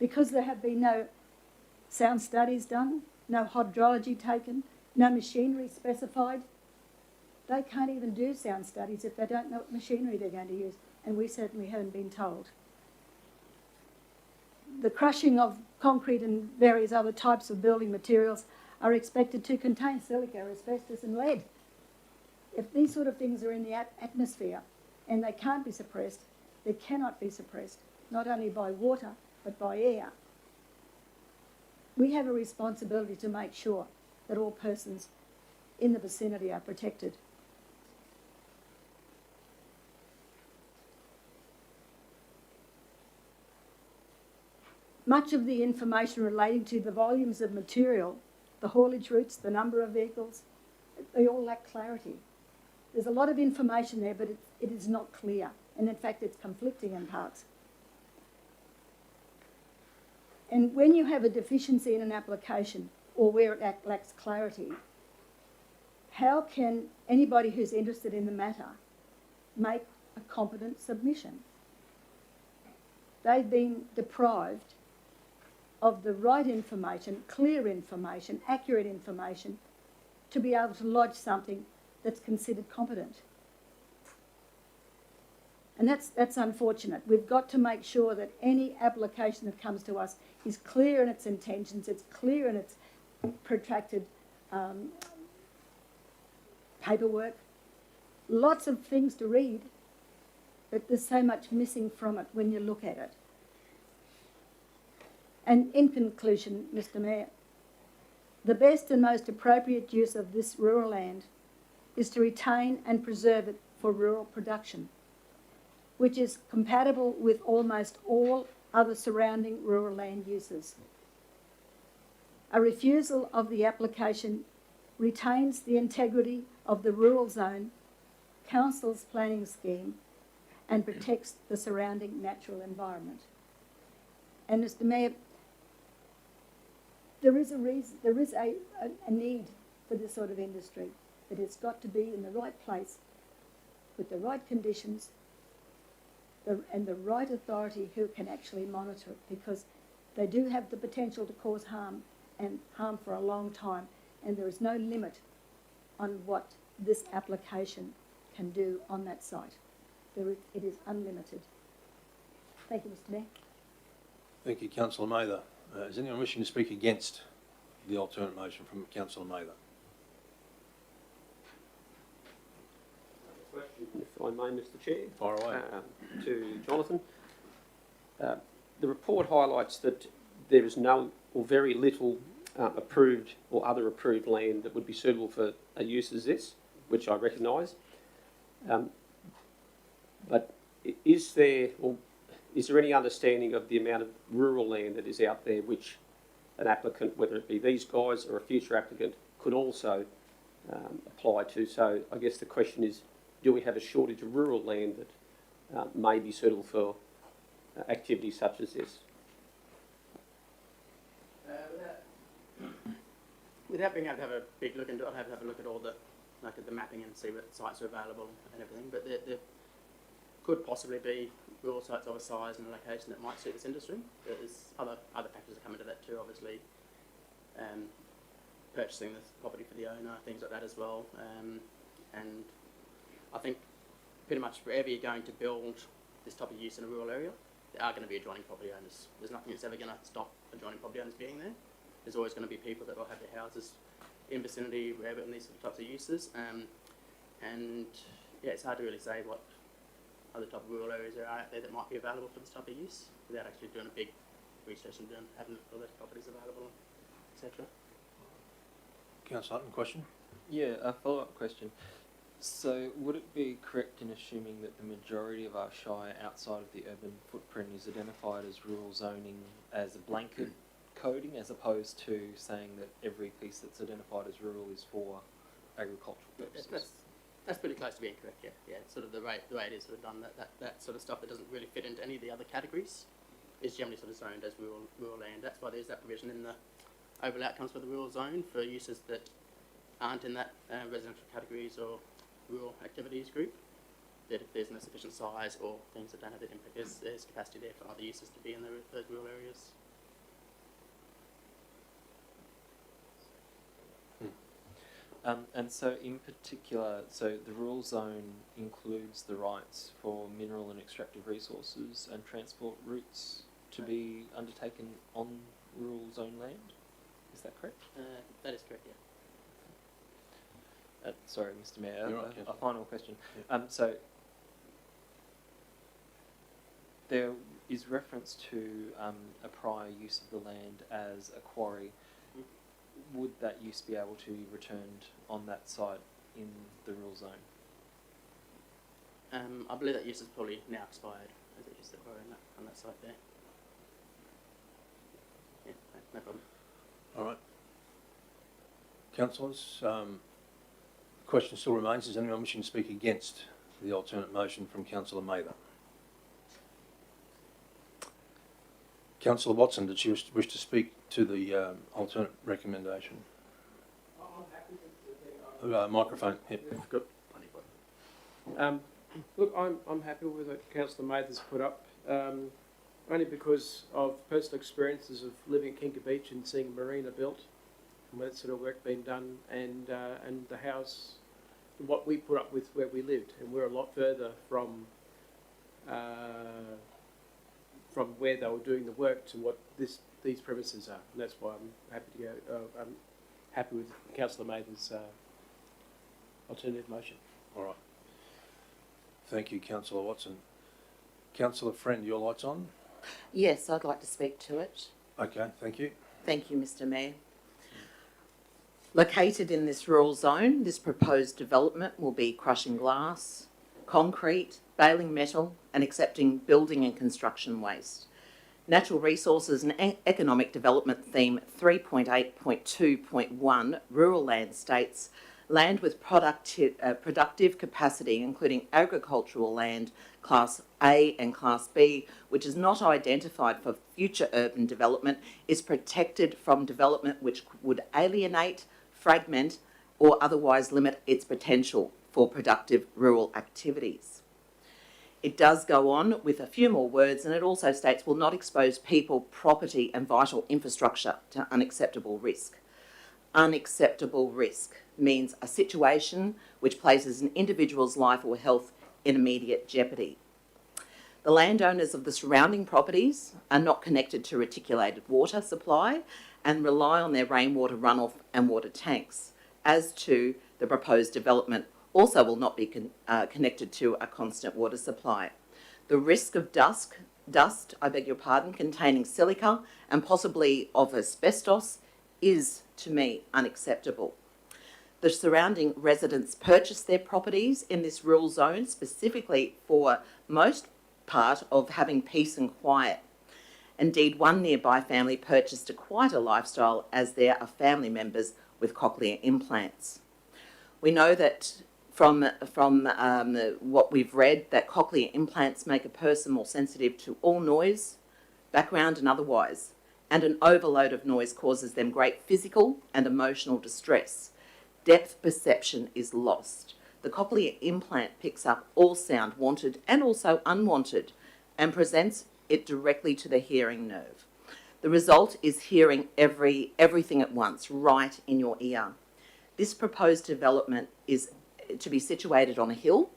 Because there have been no sound studies done, no hydrology taken, no machinery specified, they can't even do sound studies if they don't know what machinery they're going to use, and we certainly haven't been told. The crushing of concrete and various other types of building materials are expected to contain silica, asbestos and lead. If these sort of things are in the atmosphere and they can't be suppressed, they cannot be suppressed, not only by water but by air. We have a responsibility to make sure that all persons in the vicinity are protected. Much of the information relating to the volumes of material, the haulage routes, the number of vehicles, they all lack clarity. There's a lot of information there, but it is not clear. And in fact, it's conflicting in parts. And when you have a deficiency in an application or where it lacks clarity, how can anybody who's interested in the matter make a competent submission. They've been deprived of the right information, clear information, accurate information to be able to lodge something that's considered competent. And that's unfortunate. We've got to make sure that any application that comes to us is clear in its intentions, it's clear in its protracted paperwork. Lots of things to read, but there's so much missing from it when you look at it. And in conclusion, Mr. Mayor, the best and most appropriate use of this rural land is to retain and preserve it for rural production, which is compatible with almost all other surrounding rural land uses. A refusal of the application retains the integrity of the rural zone, council's planning scheme, and protects the surrounding natural environment. And Mr. Mayor, there is a need for this sort of industry, but it's got to be in the right place with the right conditions and the right authority who can actually monitor it, because they do have the potential to cause harm, and harm for a long time, and there is no limit on what this application can do on that site. It is unlimited. Thank you, Mr. Mayor. Thank you, Councillor Mather. Is anyone wishing to speak against the alternate motion from Councillor Mather? If I may, Mr. Chair. Fire away. To Jonathan. The report highlights that there is no or very little approved or other approved land that would be suitable for a use as this, which I recognise. But is there any understanding of the amount of rural land that is out there which an applicant, whether it be these guys or a future applicant, could also apply to? So I guess the question is, do we have a shortage of rural land that may be suitable for activities such as this? Without being able to have a big look into it, I'd have to have a look at all the mapping and see what sites are available and everything. But there could possibly be rural sites of a size and a location that might suit this industry. There's other factors that come into that too, obviously. Purchasing the property for the owner, things like that as well. And I think pretty much wherever you're going to build this type of use in a rural area, there are going to be adjoining property owners. There's nothing that's ever going to stop adjoining property owners being there. There's always going to be people that will have their houses in vicinity, wherever, in these types of uses. And yeah, it's hard to really say what other type of rural areas there are out there that might be available for this type of use without actually doing a big research and having all those properties available, etc. Councillor Hutton, question? Yeah, a follow-up question. So would it be correct in assuming that the majority of our shire outside of the urban footprint is identified as rural zoning as a blanket coding, as opposed to saying that every piece that's identified as rural is for agricultural purposes? That's pretty close to being correct, yeah. Yeah, it's sort of the way it is sort of done, that sort of stuff that doesn't really fit into any of the other categories is generally sort of zoned as rural land. That's why there's that provision in the overall outcomes for the rural zone for uses that aren't in that residential categories or rural activities group, that if there's no sufficient size or things that don't have that impact, there's capacity there for other uses to be in those rural areas. And so in particular, so the rural zone includes the rights for mineral and extractive resources and transport routes to be undertaken on rural zone land? Is that correct? That is correct, yeah. Sorry, Mr. Mayor, You're right, a final question. Yeah. So there is reference to a prior use of the land as a quarry. Would that use be able to be returned on that site in the rural zone? I believe that use is probably now expired, as it used to grow on that site there. Yeah, no problem. All right. Councillors, question still remains. Is anyone wishing to speak against the alternate motion from Councillor Mather? Councillor Watson, did you wish to speak to the alternate recommendation? I'm happy to. Microphone. Yep. Good. Look, I'm happy with what Councillor Mather's put up, only because of personal experiences of living at Kinka Beach and seeing Marina built, and that sort of work being done, and the house, what we put up with where we lived, and we're a lot further from where they were doing the work to what these premises are, and that's why I'm happy to go. I'm happy with Councillor Mather's alternative motion. All right. Thank you, Councillor Watson. Councillor Friend, your light's on? Yes, I'd like to speak to it. Okay, thank you. Thank you, Mr Mayor. Located in this rural zone, this proposed development will be crushing glass, concrete, baling metal and accepting building and construction waste. Natural Resources and Economic Development Theme 3.8.2.1 Rural Land states land with productive capacity, including agricultural land, Class A and Class B, which is not identified for future urban development, is protected from development which would alienate, fragment, or otherwise limit its potential for productive rural activities. It does go on with a few more words, and it also states will not expose people, property and vital infrastructure to unacceptable risk. Unacceptable risk means a situation which places an individual's life or health in immediate jeopardy. The landowners of the surrounding properties are not connected to reticulated water supply and rely on their rainwater runoff and water tanks, as to the proposed development also will not be connected to a constant water supply. The risk of dust, containing silica and possibly of asbestos is, to me, unacceptable. The surrounding residents purchased their properties in this rural zone specifically for most part of having peace and quiet. Indeed, one nearby family purchased quite a lifestyle as there are family members with cochlear implants. We know that from what we've read that cochlear implants make a person more sensitive to all noise, background and otherwise, and an overload of noise causes them great physical and emotional distress. Depth perception is lost. The cochlear implant picks up all sound, wanted and also unwanted, and presents it directly to the hearing nerve. The result is hearing everything at once, right in your ear. This proposed development is to be situated on a hill,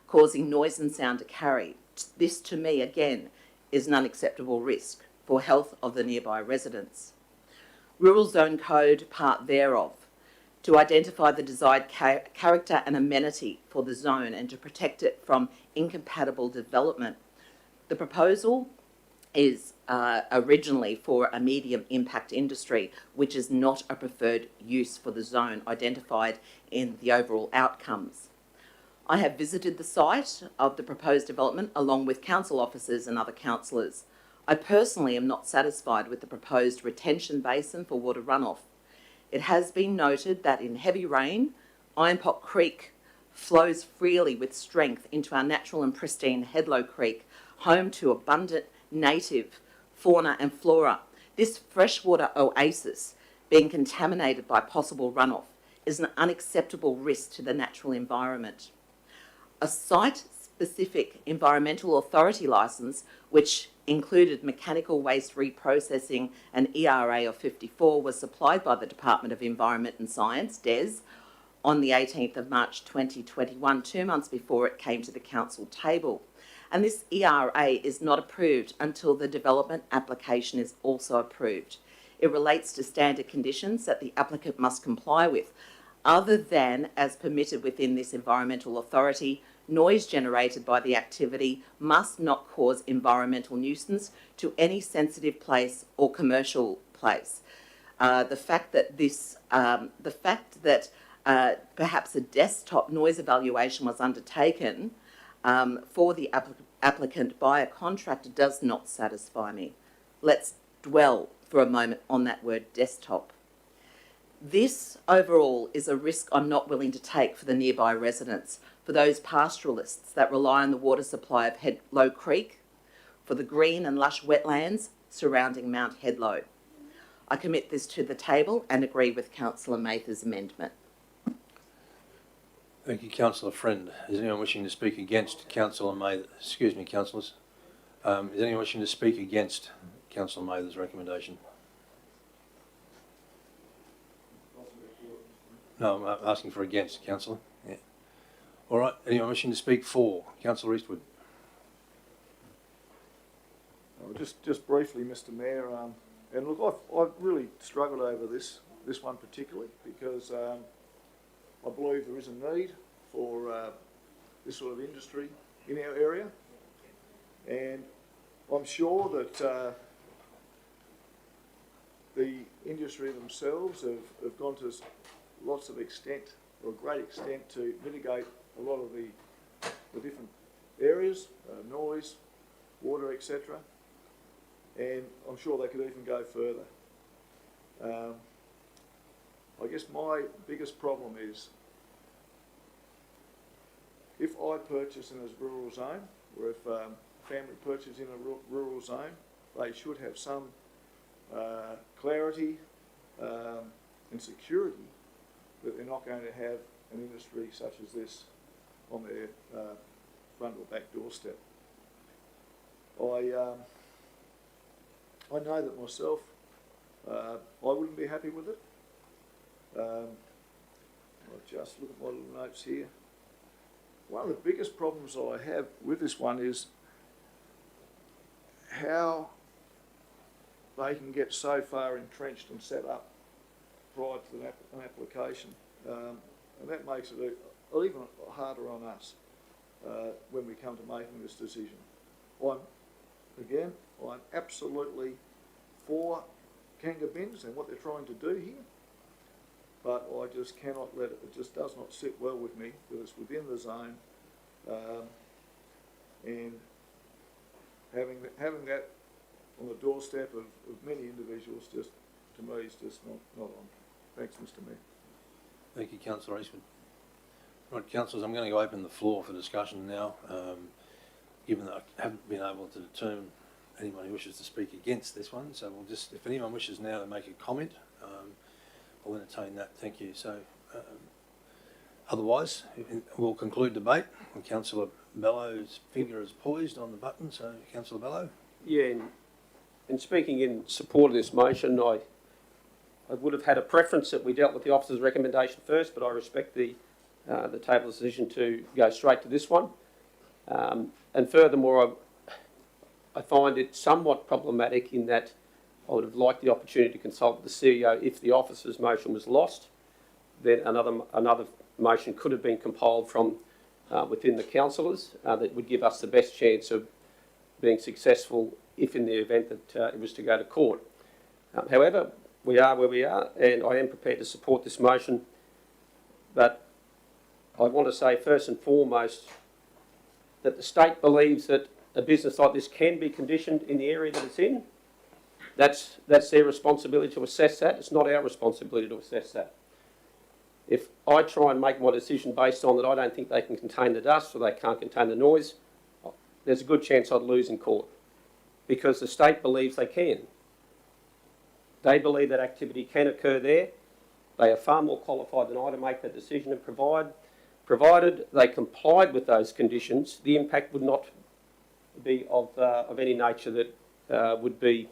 causing noise and sound to carry. This, to me, again, is an unacceptable risk for health of the nearby residents. Rural Zone Code, part thereof, to identify the desired character and amenity for the zone and to protect it from incompatible development. The proposal is originally for a medium impact industry, which is not a preferred use for the zone identified in the overall outcomes. I have visited the site of the proposed development along with council officers and other councillors. I personally am not satisfied with the proposed retention basin for water runoff. It has been noted that in heavy rain, Ironpot Creek flows freely with strength into our natural and pristine Headlow Creek, home to abundant native fauna and flora. This freshwater oasis being contaminated by possible runoff is an unacceptable risk to the natural environment. A site-specific environmental authority licence, which included mechanical waste reprocessing and ERA of 54, was supplied by the Department of Environment and Science, DES, on the 18th of March 2021, 2 months before it came to the council table. And this ERA is not approved until the development application is also approved. It relates to standard conditions that the applicant must comply with, other than as permitted within this environmental authority. Noise generated by the activity must not cause environmental nuisance to any sensitive place or commercial place. The fact that perhaps a desktop noise evaluation was undertaken for the applicant by a contractor does not satisfy me. Let's dwell for a moment on that word desktop. This overall is a risk I'm not willing to take for the nearby residents, for those pastoralists that rely on the water supply of Headlow Creek, for the green and lush wetlands surrounding Mount Headlow. I commit this to the table and agree with Councillor Mather's amendment. Thank you, Councillor Friend. Is anyone wishing to speak against Councillor Mather? Excuse me, councillors. Is anyone wishing to speak against Councillor Mather's recommendation? No, I'm asking for against, councillor. Yeah. All right. Anyone wishing to speak for? Councillor Eastwood. Just briefly, Mr. Mayor, and look, I've really struggled over this one particularly because I believe there is a need for this sort of industry in our area, and I'm sure that the industry themselves have gone to lots of extent, or a great extent, to mitigate a lot of the different areas, noise, water, etc. And I'm sure they could even go further. I guess my biggest problem is if I purchase in a rural zone, or if family purchase in a rural zone, they should have some clarity and security that they're not going to have an industry such as this on their front or back doorstep. I know that myself, I wouldn't be happy with it. I'll just look at my little notes here. One of the biggest problems I have with this one is how they can get so far entrenched and set up prior to an application. And that makes it even harder on us when we come to making this decision. I'm absolutely for Kanga bins and what they're trying to do here, but I just cannot let it. It just does not sit well with me that it's within the zone, and having that on the doorstep of many individuals, just to me, is just not on. Thanks, Mr. Mayor. Thank you, Councillor Eastwood. Right, councillors, I'm going to open the floor for discussion now. Given that I haven't been able to determine anyone who wishes to speak against this one, so we'll just, if anyone wishes now to make a comment, I'll entertain that. Thank you. So, otherwise, we'll conclude debate. And Councillor Bellow's finger is poised on the button. So, Councillor Bellow. Yeah, in speaking in support of this motion, I would have had a preference that we dealt with the officer's recommendation first, but I respect the table decision to go straight to this one. And furthermore, I find it somewhat problematic in that I would have liked the opportunity to consult with the CEO if the officer's motion was lost. Then another motion could have been compiled from within the councillors that would give us the best chance of being successful if in the event that it was to go to court. However, we are where we are, and I am prepared to support this motion, but I want to say first and foremost that the state believes that a business like this can be conditioned in the area that it's in. That's their responsibility to assess that. It's not our responsibility to assess that. If I try and make my decision based on that I don't think they can contain the dust or they can't contain the noise, there's a good chance I'd lose in court, because the state believes they can. They believe that activity can occur there. They are far more qualified than I to make that decision, and provided they complied with those conditions, the impact would not be of any nature that would be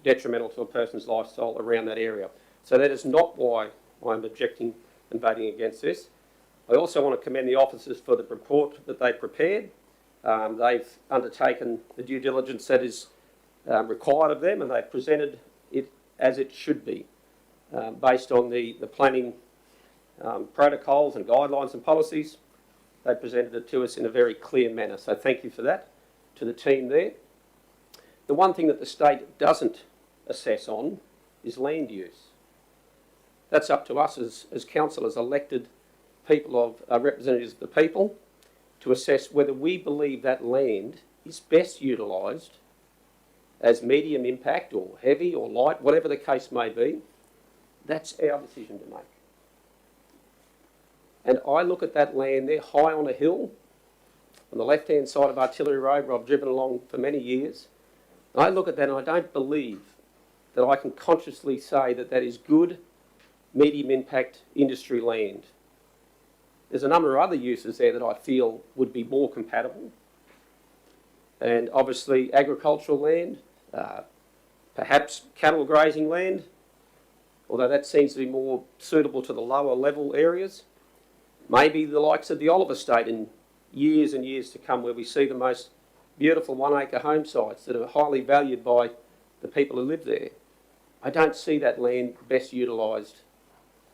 detrimental to a person's lifestyle around that area. So that is not why I'm objecting and voting against this. I also want to commend the officers for the report that they prepared. They've undertaken the due diligence that is required of them, and they've presented it as it should be, based on the planning protocols and guidelines and policies. They presented it to us in a very clear manner. So thank you for that to the team there. The one thing that the state doesn't assess on is land use. That's up to us as councillors, elected people of representatives of the people, to assess whether we believe that land is best utilised as medium impact or heavy or light, whatever the case may be. That's our decision to make. And I look at that land there high on a hill on the left-hand side of Artillery Road, where I've driven along for many years. I look at that and I don't believe that I can consciously say that that is good medium impact industry land. there's a number of other uses there that I feel would be more compatible. And obviously agricultural land, perhaps cattle grazing land, although that seems to be more suitable to the lower level areas. Maybe the likes of the Olive Estate in years and years to come, where we see the most beautiful 1 acre home sites that are highly valued by the people who live there. I don't see that land best utilised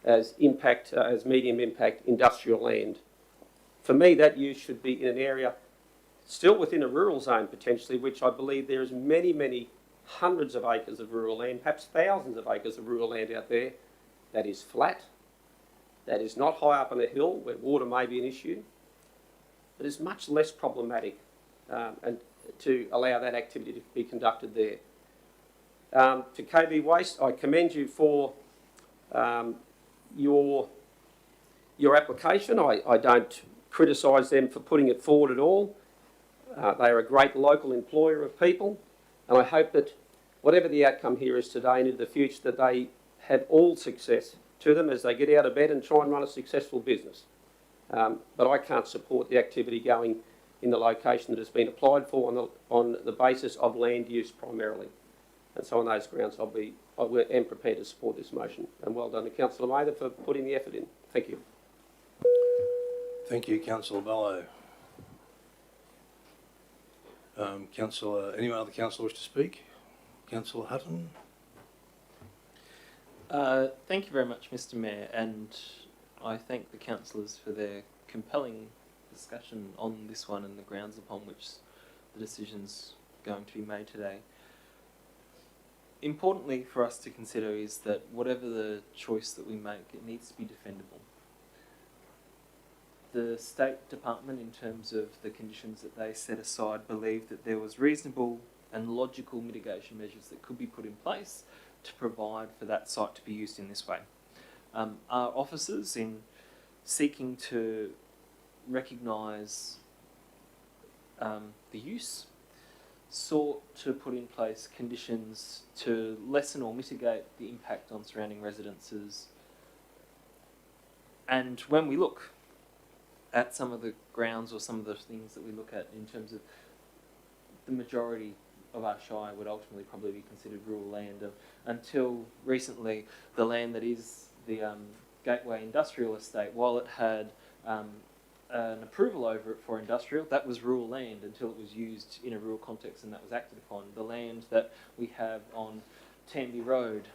as medium impact industrial land. For me, that use should be in an area still within a rural zone potentially, which I believe there is many, many hundreds of acres of rural land, perhaps thousands of acres of rural land out there that is flat, that is not high up on a hill where water may be an issue, but is much less problematic and to allow that activity to be conducted there. To KB Waste, I commend you for your application. I don't criticise them for putting it forward at all. They are a great local employer of people, and I hope that whatever the outcome here is today and into the future, that they have all success to them as they get out of bed and try and run a successful business. But I can't support the activity going in the location that has been applied for on the basis of land use primarily. And so on those grounds, I am prepared to support this motion. And well done to Councillor Mather for putting the effort in. Thank you. Thank you, Councillor Bello. Anyone other councillor wish to speak? Councillor Hutton? Thank you very much, Mr. Mayor, and I thank the councillors for their compelling discussion on this one and the grounds upon which the decision's going to be made today. Importantly for us to consider is that whatever the choice that we make, it needs to be defendable. The State Department, in terms of the conditions that they set aside, believed that there was reasonable and logical mitigation measures that could be put in place to provide for that site to be used in this way. Our officers, in seeking to recognise the use, sought to put in place conditions to lessen or mitigate the impact on surrounding residences. And when we look at some of the grounds or some of the things that we look at in terms of the majority of our shire would ultimately probably be considered rural land. Until recently, the land that is the Gateway Industrial Estate, while it had an approval over it for industrial, that was rural land until it was used in a rural context and that was acted upon. The land that we have on Tamby Road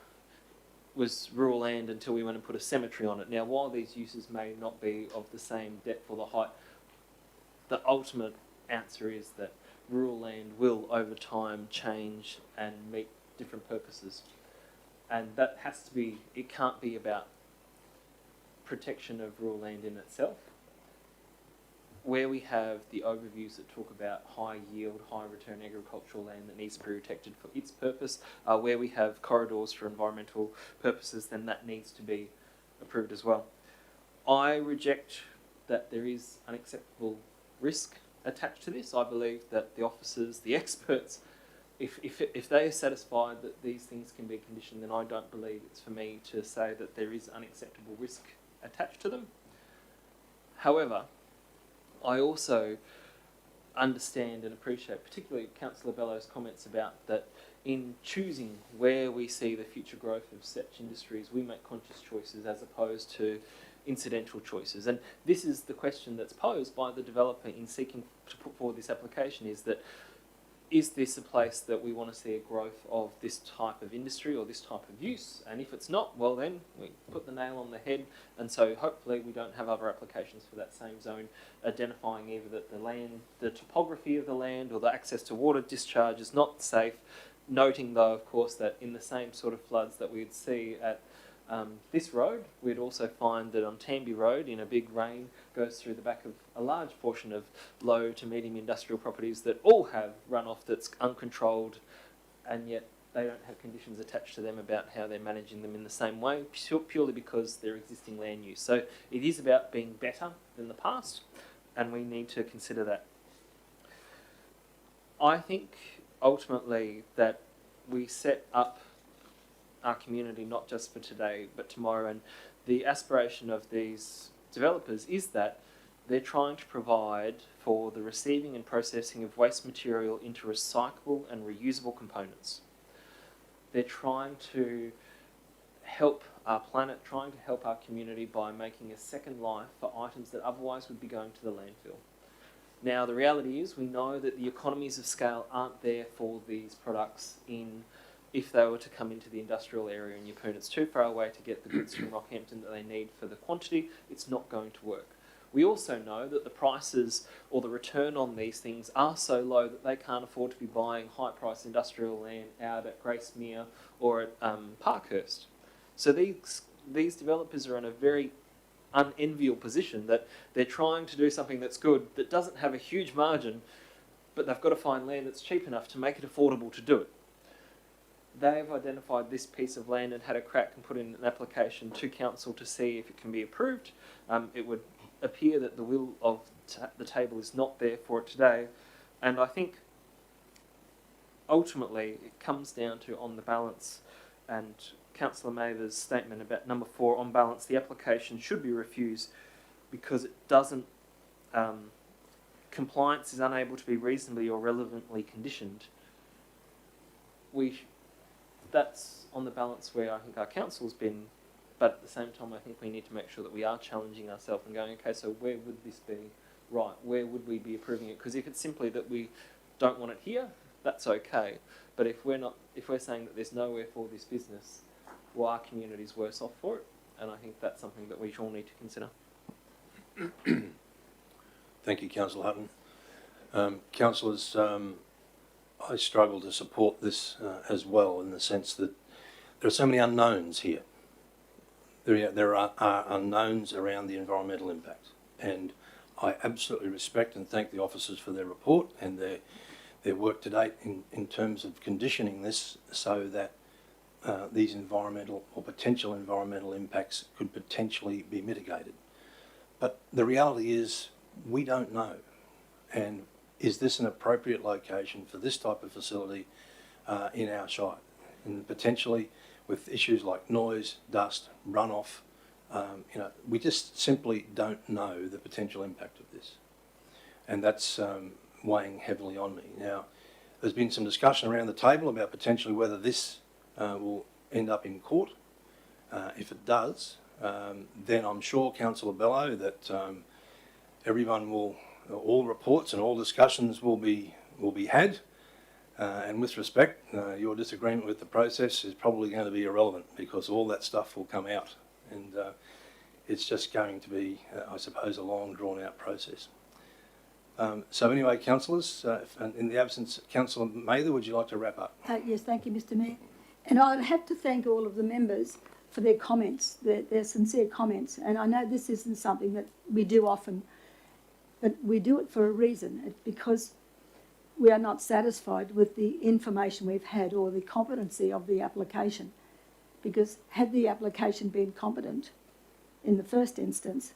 was rural land until we went and put a cemetery on it. Now, while these uses may not be of the same depth or the height, the ultimate answer is that rural land will over time change and meet different purposes. And that has to be, it can't be about protection of rural land in itself. Where we have the overviews that talk about high yield, high return agricultural land that needs to be protected for its purpose, where we have corridors for environmental purposes, then that needs to be approved as well. I reject that there is unacceptable risk attached to this. I believe that the officers, the experts, if they are satisfied that these things can be conditioned, then I don't believe it's for me to say that there is unacceptable risk attached to them. However, I also understand and appreciate, particularly Councillor Bello's comments about that in choosing where we see the future growth of such industries, we make conscious choices as opposed to incidental choices. And this is the question that's posed by the developer in seeking to put forward this application, is that is this a place that we want to see a growth of this type of industry or this type of use? And if it's not, well then we put the nail on the head, and so hopefully we don't have other applications for that same zone identifying either that the land, the topography of the land or the access to water discharge is not safe, noting though of course that in the same sort of floods that we'd see at this road, we'd also find that on Tamby Road, in a big rain, goes through the back of a large portion of low to medium industrial properties that all have runoff that's uncontrolled, and yet they don't have conditions attached to them about how they're managing them in the same way, purely because they're existing land use. So it is about being better than the past, and we need to consider that. I think ultimately that we set up our community not just for today but tomorrow, and the aspiration of these developers is that they're trying to provide for the receiving and processing of waste material into recyclable and reusable components. They're trying to help our planet, trying to help our community by making a second life for items that otherwise would be going to the landfill. Now, the reality is we know that the economies of scale aren't there for these products if they were to come into the industrial area in Yeppoon. It's too far away to get the goods from Rockhampton that they need for the quantity. It's not going to work. We also know that the prices or the return on these things are so low that they can't afford to be buying high-priced industrial land out at Gracemere or at Parkhurst. So these developers are in a very unenviable position that they're trying to do something that's good, that doesn't have a huge margin, but they've got to find land that's cheap enough to make it affordable to do it. They've identified this piece of land and had a crack and put in an application to council to see if it can be approved. It would appear that the will of the table is not there for it today, and I think ultimately it comes down to on the balance, and Councillor Mather's statement about number 4, on balance, the application should be refused because it doesn't, compliance is unable to be reasonably or relevantly conditioned. That's on the balance where I think our council's been, but at the same time I think we need to make sure that we are challenging ourselves and going, okay, so where would this be right? Where would we be approving it? Because if it's simply that we don't want it here, that's okay. But if we're saying that there's nowhere for this business, well, our community's worse off for it, and I think that's something that we all need to consider. Thank you, Councillor Hutton. Councillors, I struggle to support this as well, in the sense that there are so many unknowns here. There are unknowns around the environmental impact, and I absolutely respect and thank the officers for their report and their work to date in terms of conditioning this so that these environmental or potential environmental impacts could potentially be mitigated. But the reality is we don't know. And is this an appropriate location for this type of facility in our shire? And potentially with issues like noise, dust, runoff, we just simply don't know the potential impact of this. And that's weighing heavily on me. Now, there's been some discussion around the table about potentially whether this will end up in court. If it does, then I'm sure, Councillor Bello, that all reports and all discussions will be had. And with respect, your disagreement with the process is probably going to be irrelevant because all that stuff will come out, and it's just going to be, I suppose, a long, drawn-out process. So anyway, councillors, in the absence, Councillor Mather, would you like to wrap up? Yes, thank you, Mr Mayor. And I'd have to thank all of the members for their comments, their sincere comments. And I know this isn't something that we do often, but we do it for a reason. It's because we are not satisfied with the information we've had or the competency of the application. Because had the application been competent in the first instance,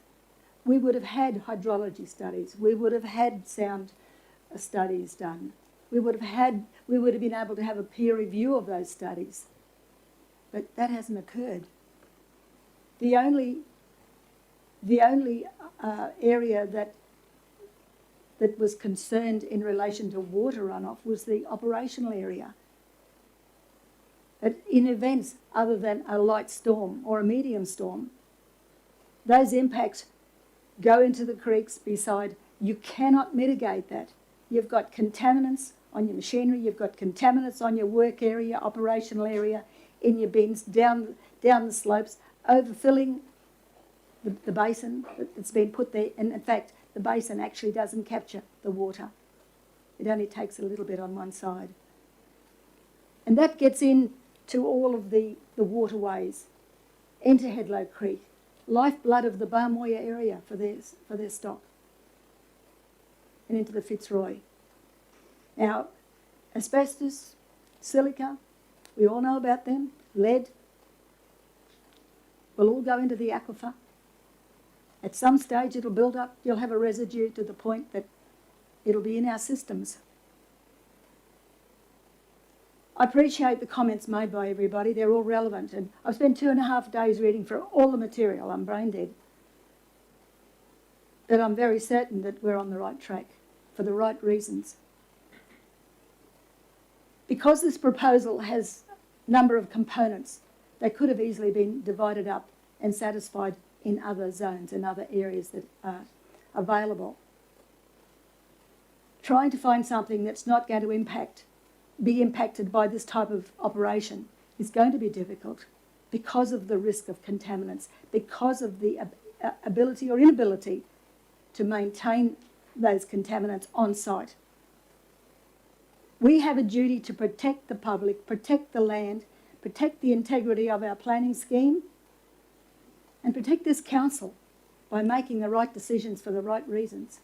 we would have had hydrology studies, we would have had sound studies done, we would have been able to have a peer review of those studies. But that hasn't occurred. The only area that was concerned in relation to water runoff was the operational area. But in events other than a light storm or a medium storm, those impacts go into the creeks beside. You cannot mitigate that. You've got contaminants on your machinery, you've got contaminants on your work area, operational area, in your bins, down the slopes, overfilling the basin that's been put there. And in fact, the basin actually doesn't capture the water. It only takes a little bit on one side. And that gets into all of the waterways, into Headlow Creek, lifeblood of the Barmoya area for their stock, and into the Fitzroy. Now, asbestos, silica, we all know about them, lead, will all go into the aquifer. At some stage it'll build up, you'll have a residue to the point that it'll be in our systems. I appreciate the comments made by everybody, they're all relevant, and I've spent 2.5 days reading for all the material, I'm brain dead. that I'm very certain that we're on the right track for the right reasons. Because this proposal has a number of components, they could have easily been divided up and satisfied in other zones and other areas that are available. Trying to find something that's not going to be impacted by this type of operation is going to be difficult because of the risk of contaminants, because of the ability or inability to maintain those contaminants on site. We have a duty to protect the public, protect the land, protect the integrity of our planning scheme, and protect this council by making the right decisions for the right reasons.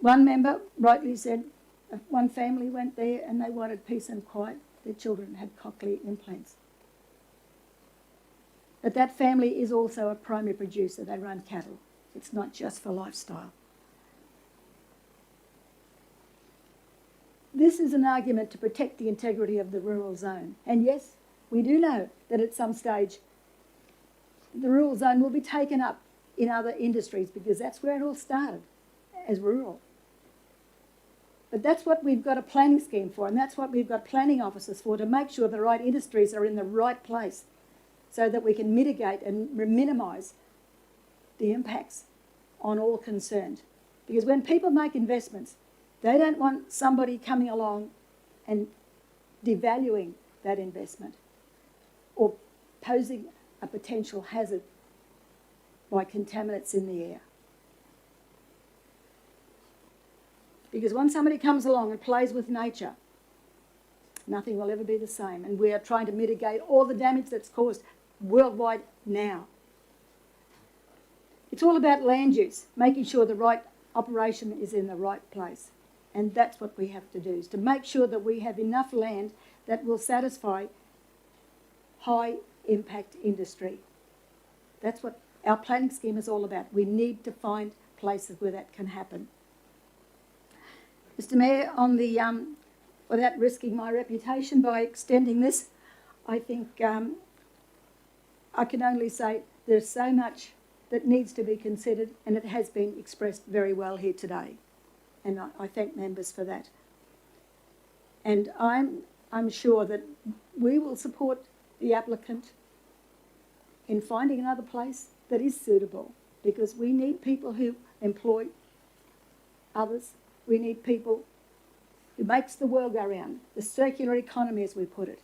One member rightly said one family went there and they wanted peace and quiet. Their children had cochlear implants. But that family is also a primary producer. They run cattle. It's not just for lifestyle. This is an argument to protect the integrity of the rural zone. And yes, we do know that at some stage the rural zone will be taken up in other industries because that's where it all started, as rural. But that's what we've got a planning scheme for, and that's what we've got planning officers for, to make sure the right industries are in the right place so that we can mitigate and minimise the impacts on all concerned. Because when people make investments, they don't want somebody coming along and devaluing that investment or posing a potential hazard by contaminants in the air. Because once somebody comes along and plays with nature, nothing will ever be the same. And we are trying to mitigate all the damage that's caused worldwide now. It's all about land use, making sure the right operation is in the right place. And that's what we have to do, is to make sure that we have enough land that will satisfy high impact industry. That's what our planning scheme is all about. We need to find places where that can happen. Mr. Mayor, on the, without risking my reputation by extending this, I think I can only say there's so much that needs to be considered, and it has been expressed very well here today. And I thank members for that. And I'm sure that we will support the applicant in finding another place that is suitable, because we need people who employ others. We need people who makes the world go round, the circular economy as we put it.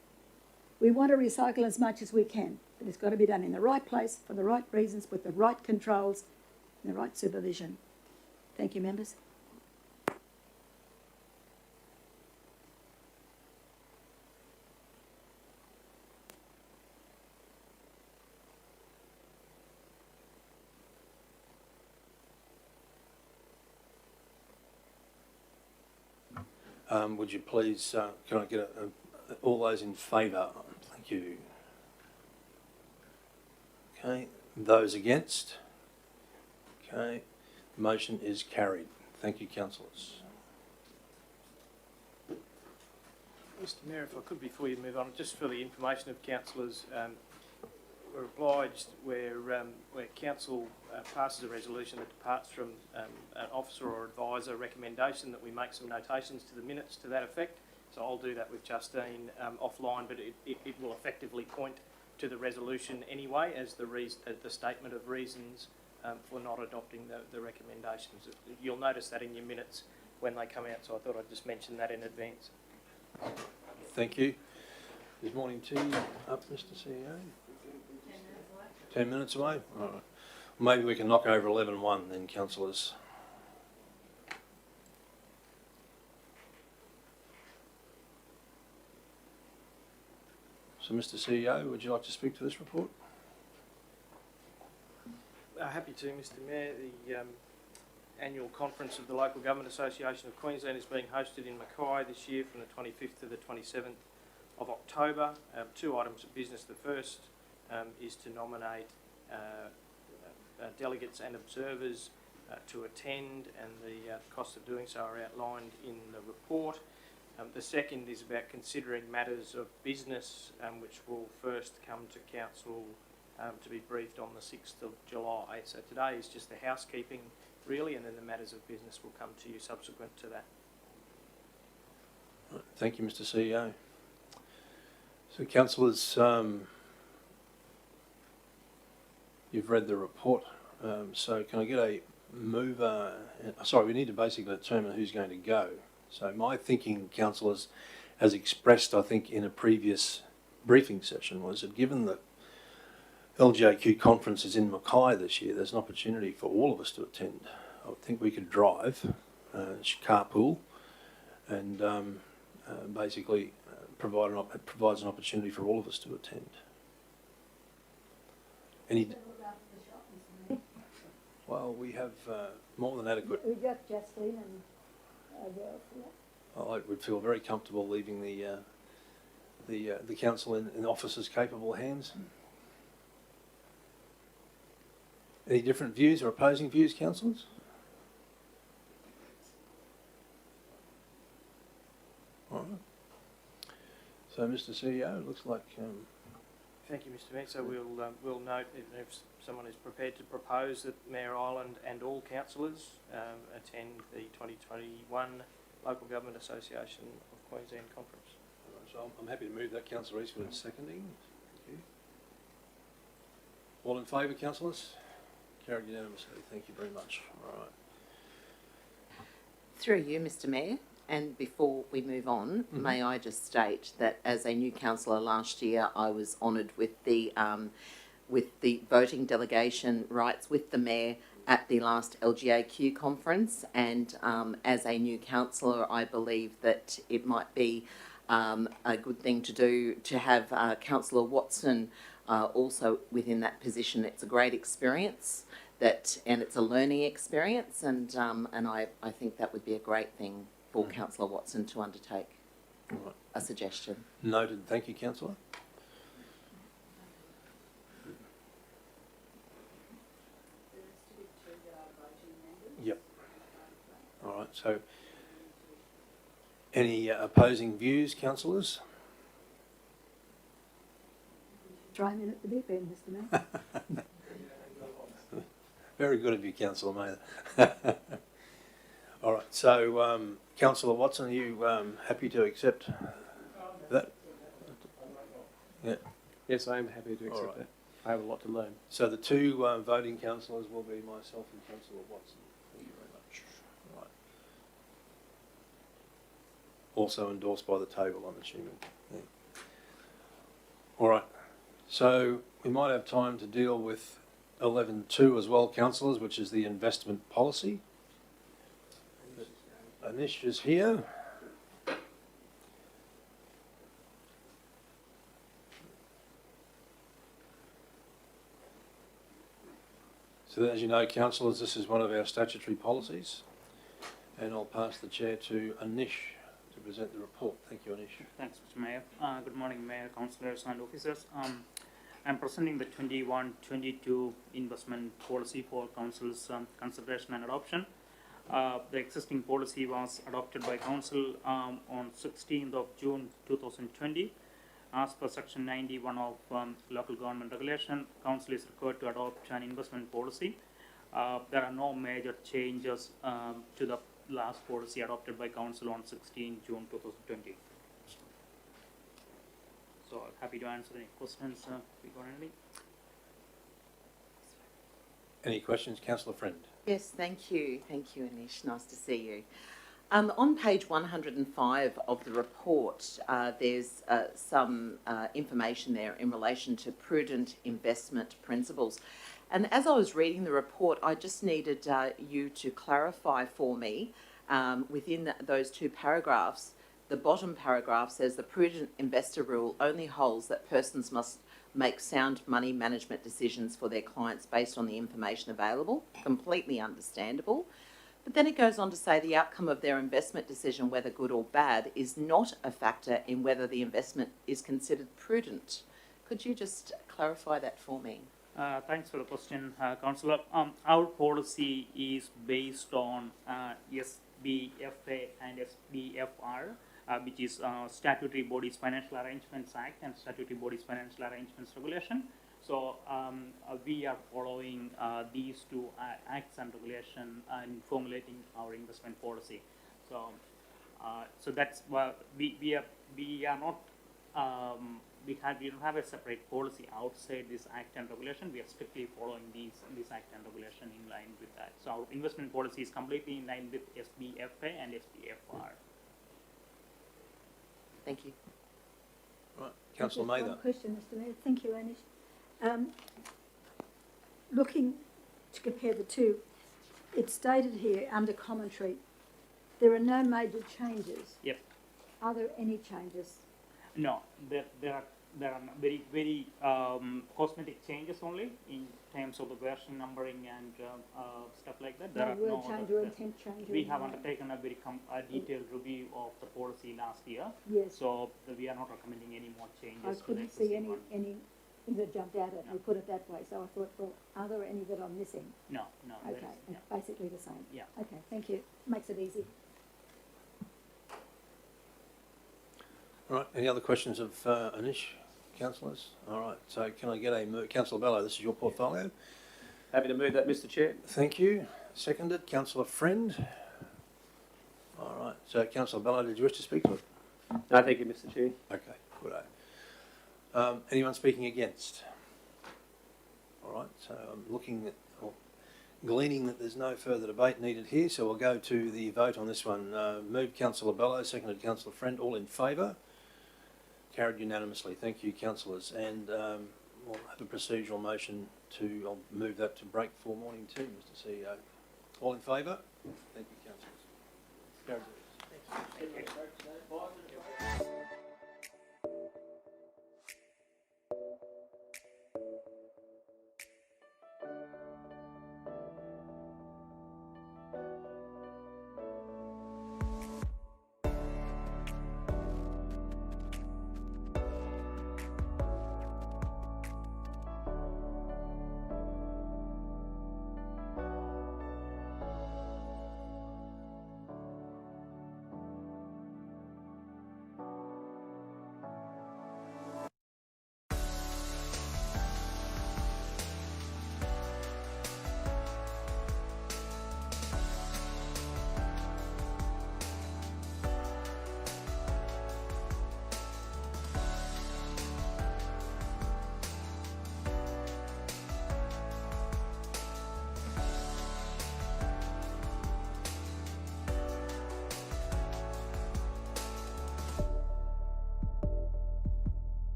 We want to recycle as much as we can, but it's got to be done in the right place, for the right reasons, with the right controls and the right supervision. Thank you, members. Would you please, can I get all those in favour? Thank you. Okay, those against? Okay, the motion is carried. Thank you, councillors. Mr Mayor, if I could, before you move on, just for the information of councillors, we're obliged where council passes a resolution that departs from an officer or advisor recommendation, that we make some notations to the minutes to that effect. So I'll do that with Justine offline, but it will effectively point to the resolution anyway as the statement of reasons for not adopting the recommendations. You'll notice that in your minutes when they come out, so I thought I'd just mention that in advance. Thank you. Is morning tea up, Mr CEO? 10 minutes away? All right. Maybe we can knock over 11:1 then, councillors. So, Mr CEO, would you like to speak to this report? Happy to, Mr Mayor. The annual conference of the Local Government Association of Queensland is being hosted in Mackay this year from the 25th to the 27th of October. 2 items of business. The first is to nominate delegates and observers to attend, and the cost of doing so are outlined in the report. The second is about considering matters of business, which will first come to council to be briefed on the 6th of July. So today is just the housekeeping, really, and then the matters of business will come to you subsequent to that. Thank you, Mr. CEO. So, councillors, you've read the report. So can I get a mover? Sorry, we need to basically determine who's going to go. So my thinking, councillors, as expressed, I think, in a previous briefing session, was that given that LGAQ conference is in Mackay this year, there's an opportunity for all of us to attend. I would think we could drive, carpool, and basically it provides an opportunity for all of us to attend. Any? Well, we have more than adequate. We got Justine and girls, yeah. I would feel very comfortable leaving the council in officers' capable hands. Any different views or opposing views, councillors? All right. So, Mr. CEO, it looks like. Thank you, Mr. Mayor. So we'll note if someone is prepared to propose that Mayor Ireland and all councillors attend the 2021 Local Government Association of Queensland Conference. So I'm happy to move that, Councillor Eastwood, seconding. Thank you. All in favour, councillors? Carried unanimously. Thank you very much. All right. Through you, Mr. Mayor, and before we move on, may I just state that as a new councillor last year, I was honoured with the voting delegation rights with the Mayor at the last LGAQ conference, and as a new councillor, I believe that it might be a good thing to do to have Councillor Watson also within that position. It's a great experience, and it's a learning experience, and I think that would be a great thing for Councillor Watson to undertake. Right. A suggestion. Noted. Thank you, councillor. Yep. All right. So, any opposing views, councillors? Try him in at the deep end, Mr. Mayor. Very good of you, Councillor Mather. All right. So, Councillor Watson, are you happy to accept that? Yeah. Yes, I am happy to accept that. I have a lot to learn. So the two voting councillors will be myself and Councillor Watson. Thank you very much. Right. Also endorsed by the table, I'm assuming. Yeah. All right. So we might have time to deal with 11.2 as well, councillors, which is the investment policy. Anish is here. So as you know, councillors, this is one of our statutory policies, and I'll pass the chair to Anish to present the report. Thank you, Anish. Thanks, Mr. Mayor. Good morning, Mayor, councillors and officers. I'm presenting the 21-22 investment policy for council's consideration and adoption. The existing policy was adopted by council on 16th of June 2020. As per section 91 of local government regulation, council is required to adopt an investment policy. There are no major changes to the last policy adopted by council on 16 June 2020. So I'm happy to answer any questions if you got any. Any questions, Councillor Friend? Yes, thank you. Thank you, Anish. Nice to see you. On page 105 of the report, there's some information there in relation to prudent investment principles. And as I was reading the report, I just needed you to clarify for me within those two paragraphs. The bottom paragraph says the prudent investor rule only holds that persons must make sound money management decisions for their clients based on the information available. Completely understandable. But then it goes on to say the outcome of their investment decision, whether good or bad, is not a factor in whether the investment is considered prudent. Could you just clarify that for me? Thanks for the question, Councillor. Our policy is based on SBFA and SBFR, which is Statutory Bodies Financial Arrangements Act and Statutory Bodies Financial Arrangements Regulation. So we are following these two acts and regulation in formulating our investment policy. So so that's why we are not we don't have a separate policy outside this act and regulation. We are strictly following this act and regulation in line with that. So our investment policy is completely in line with SBFA and SBFR. Thank you. Right, Councillor Just Mather. one question, Mr Mayor. Thank you, Anish. Looking to compare the two, it's stated here under commentary, there are no major changes. Yep. Are there any changes? No, there are very cosmetic changes only in terms of the version numbering and stuff like that. There No are word no change other- or intent change? or We have anything? undertaken a very detailed review of the policy last year, Yes, so we are not recommending any more changes. I to the couldn't see existing one. anything that jumped out at me, No. put it that way, so I thought, well, are there any that I'm missing? No, there Okay, is- it's basically the same. yeah. Okay, thank you. Makes it easy. All right, any other questions of Anish, councillors? All right, so can I get a Councillor Bello, this is your portfolio. Happy to move that, Mr Chair. Thank you. Seconded, Councillor Friend. All right, so Councillor Bello, did you wish to speak to it? No, thank you, Mr Chair. Okay, good. Anyone speaking against? All right, so I'm looking at, or gleaning that there's no further debate needed here, so we'll go to the vote on this one. Moved Councillor Bello, seconded Councillor Friend, all in favour? Carried unanimously. Thank you, councillors. And we'll have a procedural motion to, I'll move that to break for morning tea, Mr CEO. All in favour? Thank you, councillors. Carried.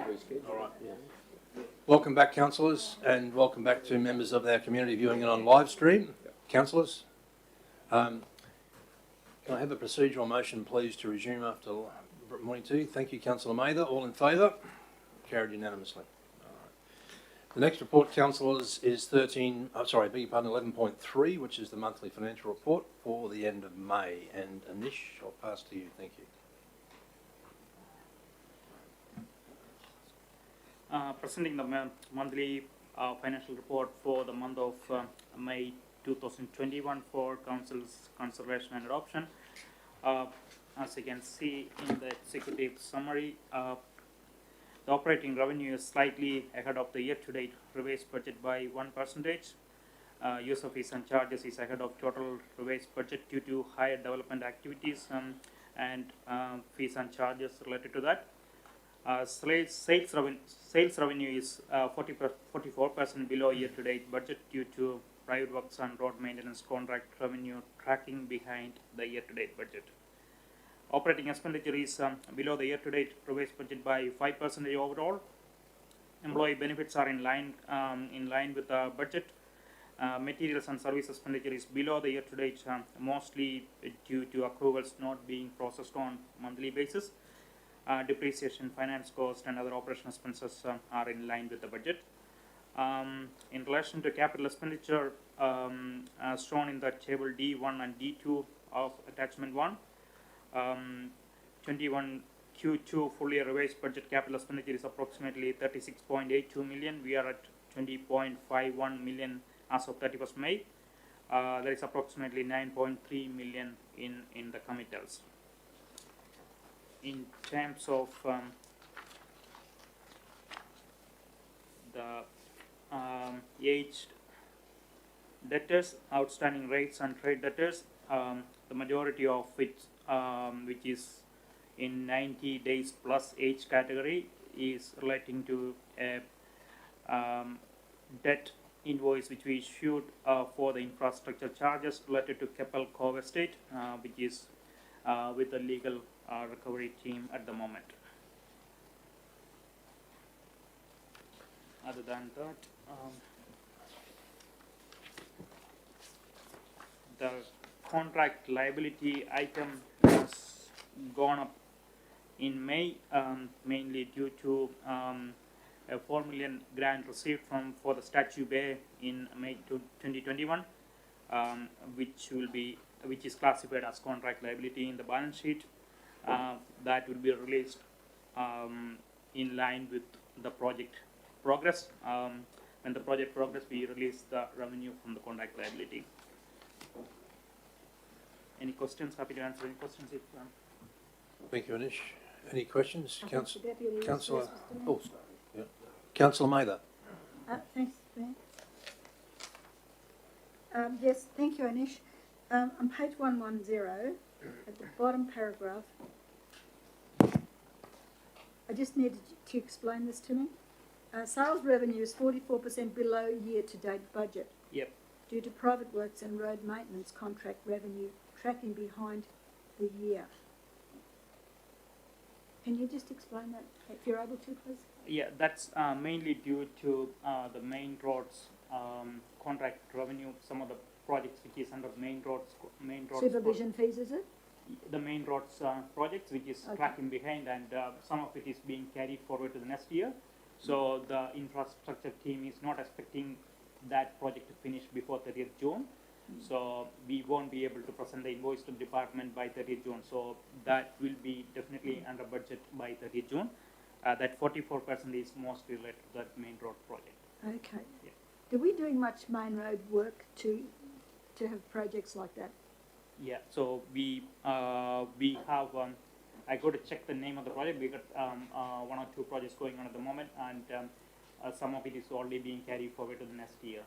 reschedule. All right. Yeah. Welcome back, councillors, and welcome back to members of our community viewing it on live stream. Councillors, can I have a procedural motion, please, to resume after morning tea? Thank you, Councillor Mather. All in favour? Carried unanimously. All right. The next report, councillors, is 11.3, which is the monthly financial report for the end of May. And Anish, I'll pass to you. Thank you. Presenting the monthly financial report for the month of May 2021 for Council's consideration and adoption. As you can see in the executive summary, the operating revenue is slightly ahead of the year-to-date revised budget by 1%. Use of fees and charges is ahead of total revised budget due to higher development activities and fees and charges related to that. Sales revenue is 44% below year-to-date budget due to private works and road maintenance contract revenue tracking behind the year-to-date budget. Operating expenditure is below the year-to-date revised budget by 5% overall. Employee benefits are in line with the budget. Materials and service expenditure is below the year-to-date, mostly due to accruals not being processed on monthly basis. Depreciation, finance cost, and other operational expenses are in line with the budget. In relation to capital expenditure, as shown in the table D1 and D2 of attachment 1, 21 Q2 fully revised budget capital expenditure is approximately 36.82 million. We are at 20.51 million as of 31st May. There is approximately 9.3 million in the committals. In terms of the aged debtors, outstanding rates and trade debtors, the majority of it, which is in 90 days plus age category, is relating to a debt invoice which we issued for the infrastructure charges related to Keppel Cove Estate, which is with the legal recovery team at the moment. Other than that, the contract liability item has gone up in May, mainly due to a 4 million grant received for the Statue Bay in May 2021, which is classified as contract liability in the balance sheet. That will be released in line with the project progress. When the project progress, we release the revenue from the contract liability. Any questions? Happy to answer any questions if. Thank you, Anish. Any questions, Councillor? Councillor. Oh, sorry. Yeah. Councillor Mather. Thanks, Mayor. Yes, thank you, Anish. On page 110, at the bottom paragraph, I just needed to explain this to me. Sales revenue is 44% below year-to-date budget. Yep. Due to private works and road maintenance contract revenue tracking behind the year. Can you just explain that, if you're able to, please? Yeah, that's mainly due to the main roads contract revenue. Some of the projects which is under main roads. Supervision fees, is it? The main roads projects which is tracking behind, and some of it is being carried forward to the next year. So the infrastructure team is not expecting that project to finish before 30th June. So we won't be able to present the invoice to the department by 30th June. So that will be definitely under budget by 30th June. That 44% is mostly related to that main road project. Okay. Yeah. Are we doing much main road work to have projects like that? Yeah. So we have. I go to check the name of the project. We got 1 or 2 projects going on at the moment, and some of it is already being carried forward to the next year.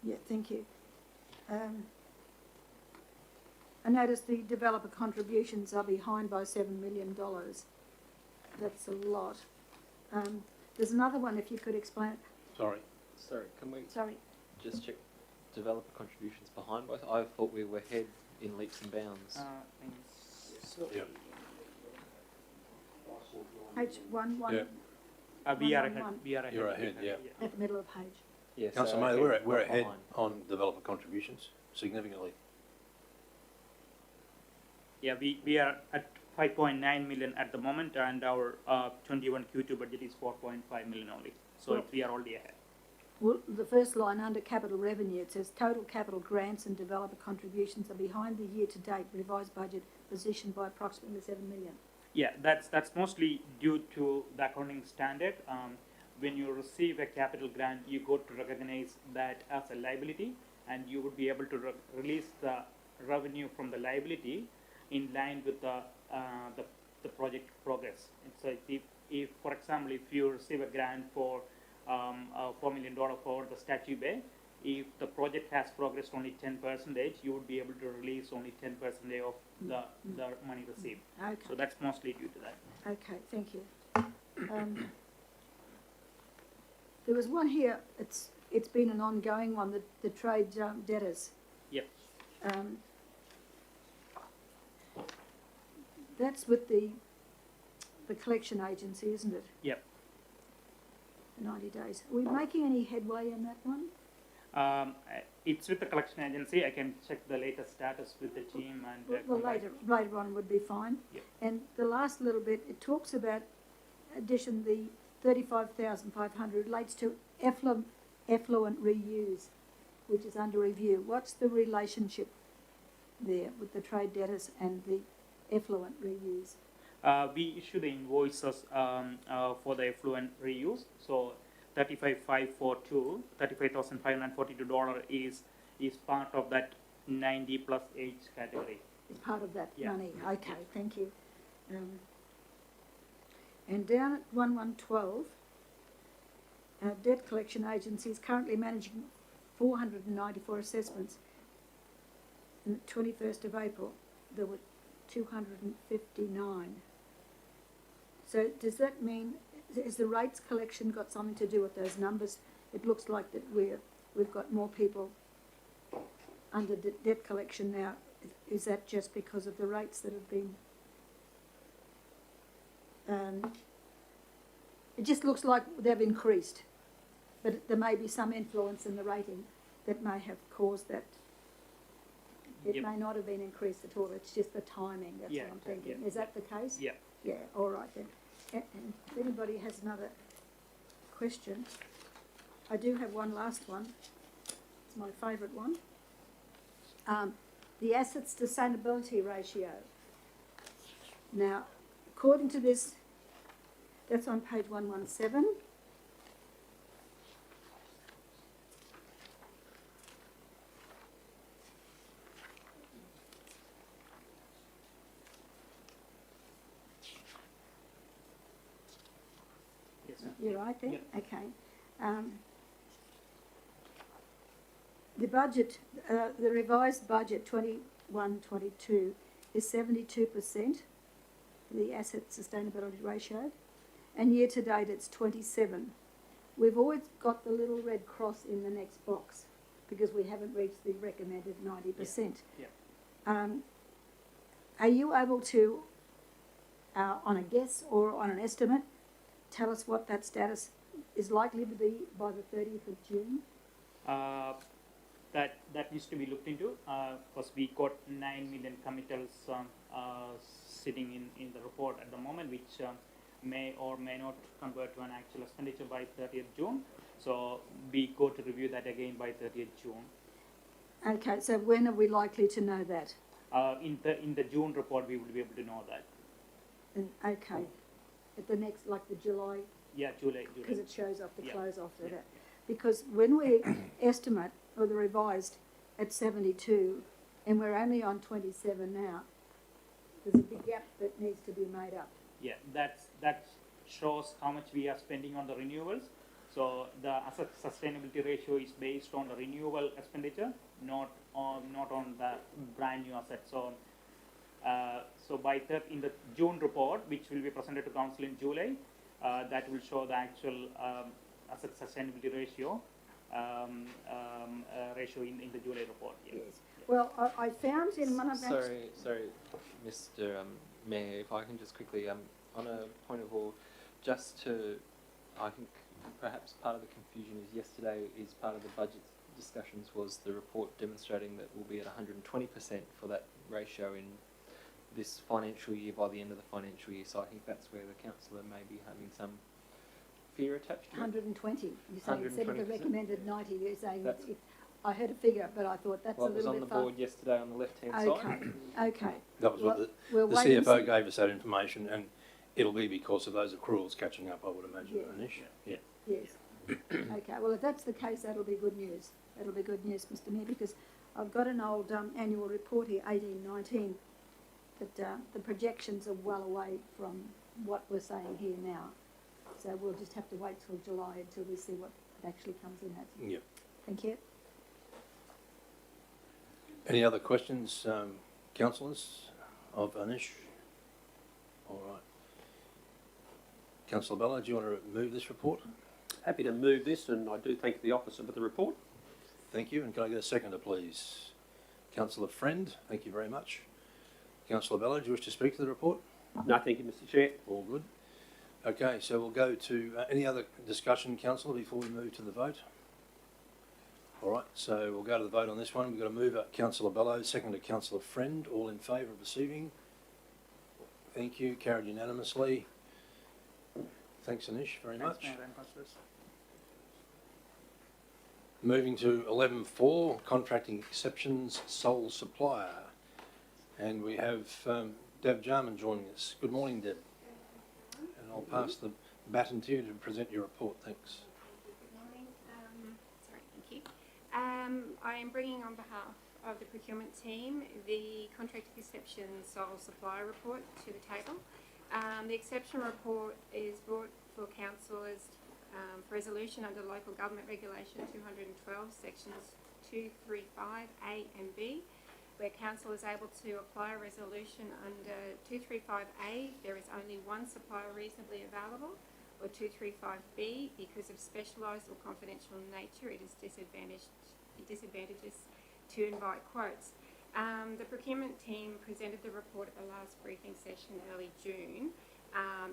Yeah, thank you. I noticed the developer contributions are behind by $7 million. That's a lot. There's another one, if you could explain it. Sorry. Sorry, can we Sorry. just check developer contributions behind both? I thought we were ahead in leaps and bounds. Yeah. Page 1. Yeah. We are 111. ahead. We are ahead. You're ahead, yeah. At the middle of the page. Yes. Councillor May, we're ahead on developer contributions significantly. Yeah, we are at 5.9 million at the moment, and our 21 Q2 budget is 4.5 million only. So Well- we are already ahead. Well, the first line under capital revenue, it says total capital grants and developer contributions are behind the year-to-date revised budget position by approximately 7 million. Yeah, that's mostly due to the accounting standard. When you receive a capital grant, you go to recognize that as a liability, and you would be able to release the revenue from the liability in line with the project progress. And so if for example, if you receive a grant for $4 million for the Statue Bay, if the project has progressed only 10%, you would be able to release only 10% of the money received. Okay. So that's mostly due to that. Okay, thank you. There was one here, it's been an ongoing one, the trade debtors. Yep. That's with the collection agency, isn't it? Yep. 90 days. Are we making any headway in that one? It's with the collection agency. I can check the latest status with the team and. Well, later on would be fine. Yep. And the last little bit, it talks about addition, the 35,500 relates to effluent reuse, which is under review. What's the relationship there with the trade debtors and the effluent reuse? We issue the invoices for the effluent reuse. So $35,542 is part of that 90 plus age category. It's part of that Yeah. money. Okay, thank you. And down at 1112, our debt collection agency is currently managing 494 assessments. And the 21st of April, there were 259. So does that mean, has the rates collection got something to do with those numbers? It looks like that we've got more people under debt collection now. Is that just because of the rates that have been? It just looks like they've increased, but there may be some influence in the rating that may have caused that. It Yep. may not have been increased at all, it's just the timing, that's Yeah, what I'm thinking. yeah, Is that the case? Yeah. Yeah, all right then. And if anybody has another question, I do have one last one. It's my favourite one. The assets sustainability ratio. Now, according to this, that's on page 117. Yes. You're right there? Yep. Okay. The budget, the revised budget 21-22 is 72%, the asset sustainability ratio, and year to date it's 27. We've always got the little red cross in the next box because we haven't reached the recommended 90%. Yeah. Are you able to, on a guess or on an estimate, tell us what that status is likely to be by the 30th of June? That needs to be looked into because we got 9 million committals sitting in the report at the moment, which may or may not convert to an actual expenditure by 30th June. So we go to review that again by 30th June. Okay, so when are we likely to know that? In the June report, we will be able to know that. Okay, at the next, like the July, Yeah, July. because it shows up the Yeah. close off of Yeah. that. Because when we estimate, or the revised, at 72, and we're only on 27 now, there's a big gap that needs to be made up. Yeah, that shows how much we are spending on the renewals. So the asset sustainability ratio is based on the renewal expenditure, not on the brand new assets. So by in the June report, which will be presented to council in July, that will show the actual asset sustainability ratio in the July report. Yeah. Yes. Well, I found in one of that. Sorry, Mr. Mayor, if I can just quickly, on a point of order, just to I think perhaps part of the confusion is yesterday is part of the budget discussions was the report demonstrating that we'll be at 120% for that ratio in this financial year by the end of the financial year. So I think that's where the councillor may be having some fear attached to it. 120. You're saying instead of the 120%. recommended 90, you're saying That's- I heard a figure, but I thought that's Well, a it was little on the bit far. board yesterday on the left-hand Okay, side. okay. That was what We'll the wait and CFO see. gave us that information, and it'll be because of those accruals catching up, I would imagine, Yeah. Anish. Yeah. Yes. Okay, well, if that's the case, that'll be good news. That'll be good news, Mr Mayor, because I've got an old annual report here, 1819, that the projections are well away from what we're saying here now. So we'll just have to wait till July until we see what it actually comes in at. Yeah. Thank you. Any other questions, councillors of Anish? All right. Councillor Bello, do you want to move this report? Happy to move this, and I do thank the officer for the report. Thank you, and can I get a seconder, please? Councillor Friend, thank you very much. Councillor Bello, do you wish to speak to the report? No, thank you, Mr Chair. All good. Okay, so we'll go to any other discussion, councillor, before we move to the vote? All right, so we'll go to the vote on this one. We've got a mover, Councillor Bello, seconder, Councillor Friend. All in favour of receiving? Thank you. Carried unanimously. Thanks, Anish, very much. Thanks, Mayor and councillors. Moving to 11.4, contracting exceptions, sole supplier. And we have Deb Jarman joining us. Good morning, Deb. And I'll pass the baton to you to present your report. Thanks. Good morning. Thank you. I am bringing on behalf of the procurement team the contract exception sole supplier report to the table. The exception report is brought for councillors for resolution under Local Government Regulation 212, sections 235A and B, where council is able to apply a resolution under 235A. There is only one supplier reasonably available, or 235B, because of specialised or confidential nature, it is disadvantageous to invite quotes. The procurement team presented the report at the last briefing session early June,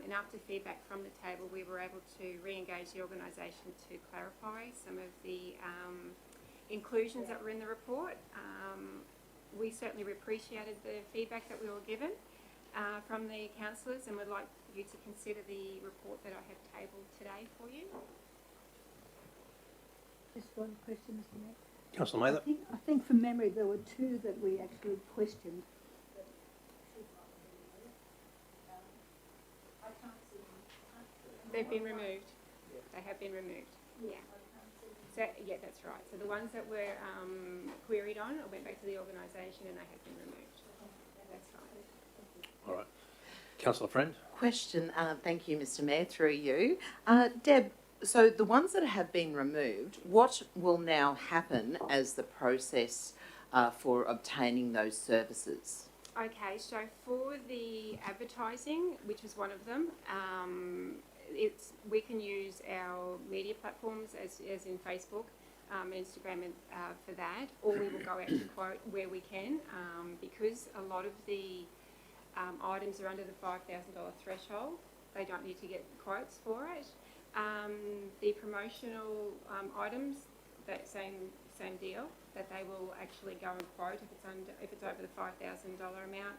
and after feedback from the table, we were able to re-engage the organisation to clarify some of the inclusions that were in the report. We certainly appreciated the feedback that we were given from the councillors, and would like you to consider the report that I have tabled today for you. Just one question, Mr Mayor. Councillor Mather. I think from memory there were two that we actually questioned. They've been removed. They have been removed. Yeah. So yeah, that's right. So the ones that were queried on, I went back to the organisation and they have been removed. That's right. All right. Councillor Friend. Question, thank you, Mr Mayor, through you. Deb, so the ones that have been removed, what will now happen as the process for obtaining those services? Okay, so for the advertising, which was one of them, we can use our media platforms as in Facebook, Instagram, and for that, or we will go out to quote where we can, because a lot of the items are under the $5,000 threshold. They don't need to get quotes for it. The promotional items, that same deal, that they will actually go and quote if it's over the $5,000 amount.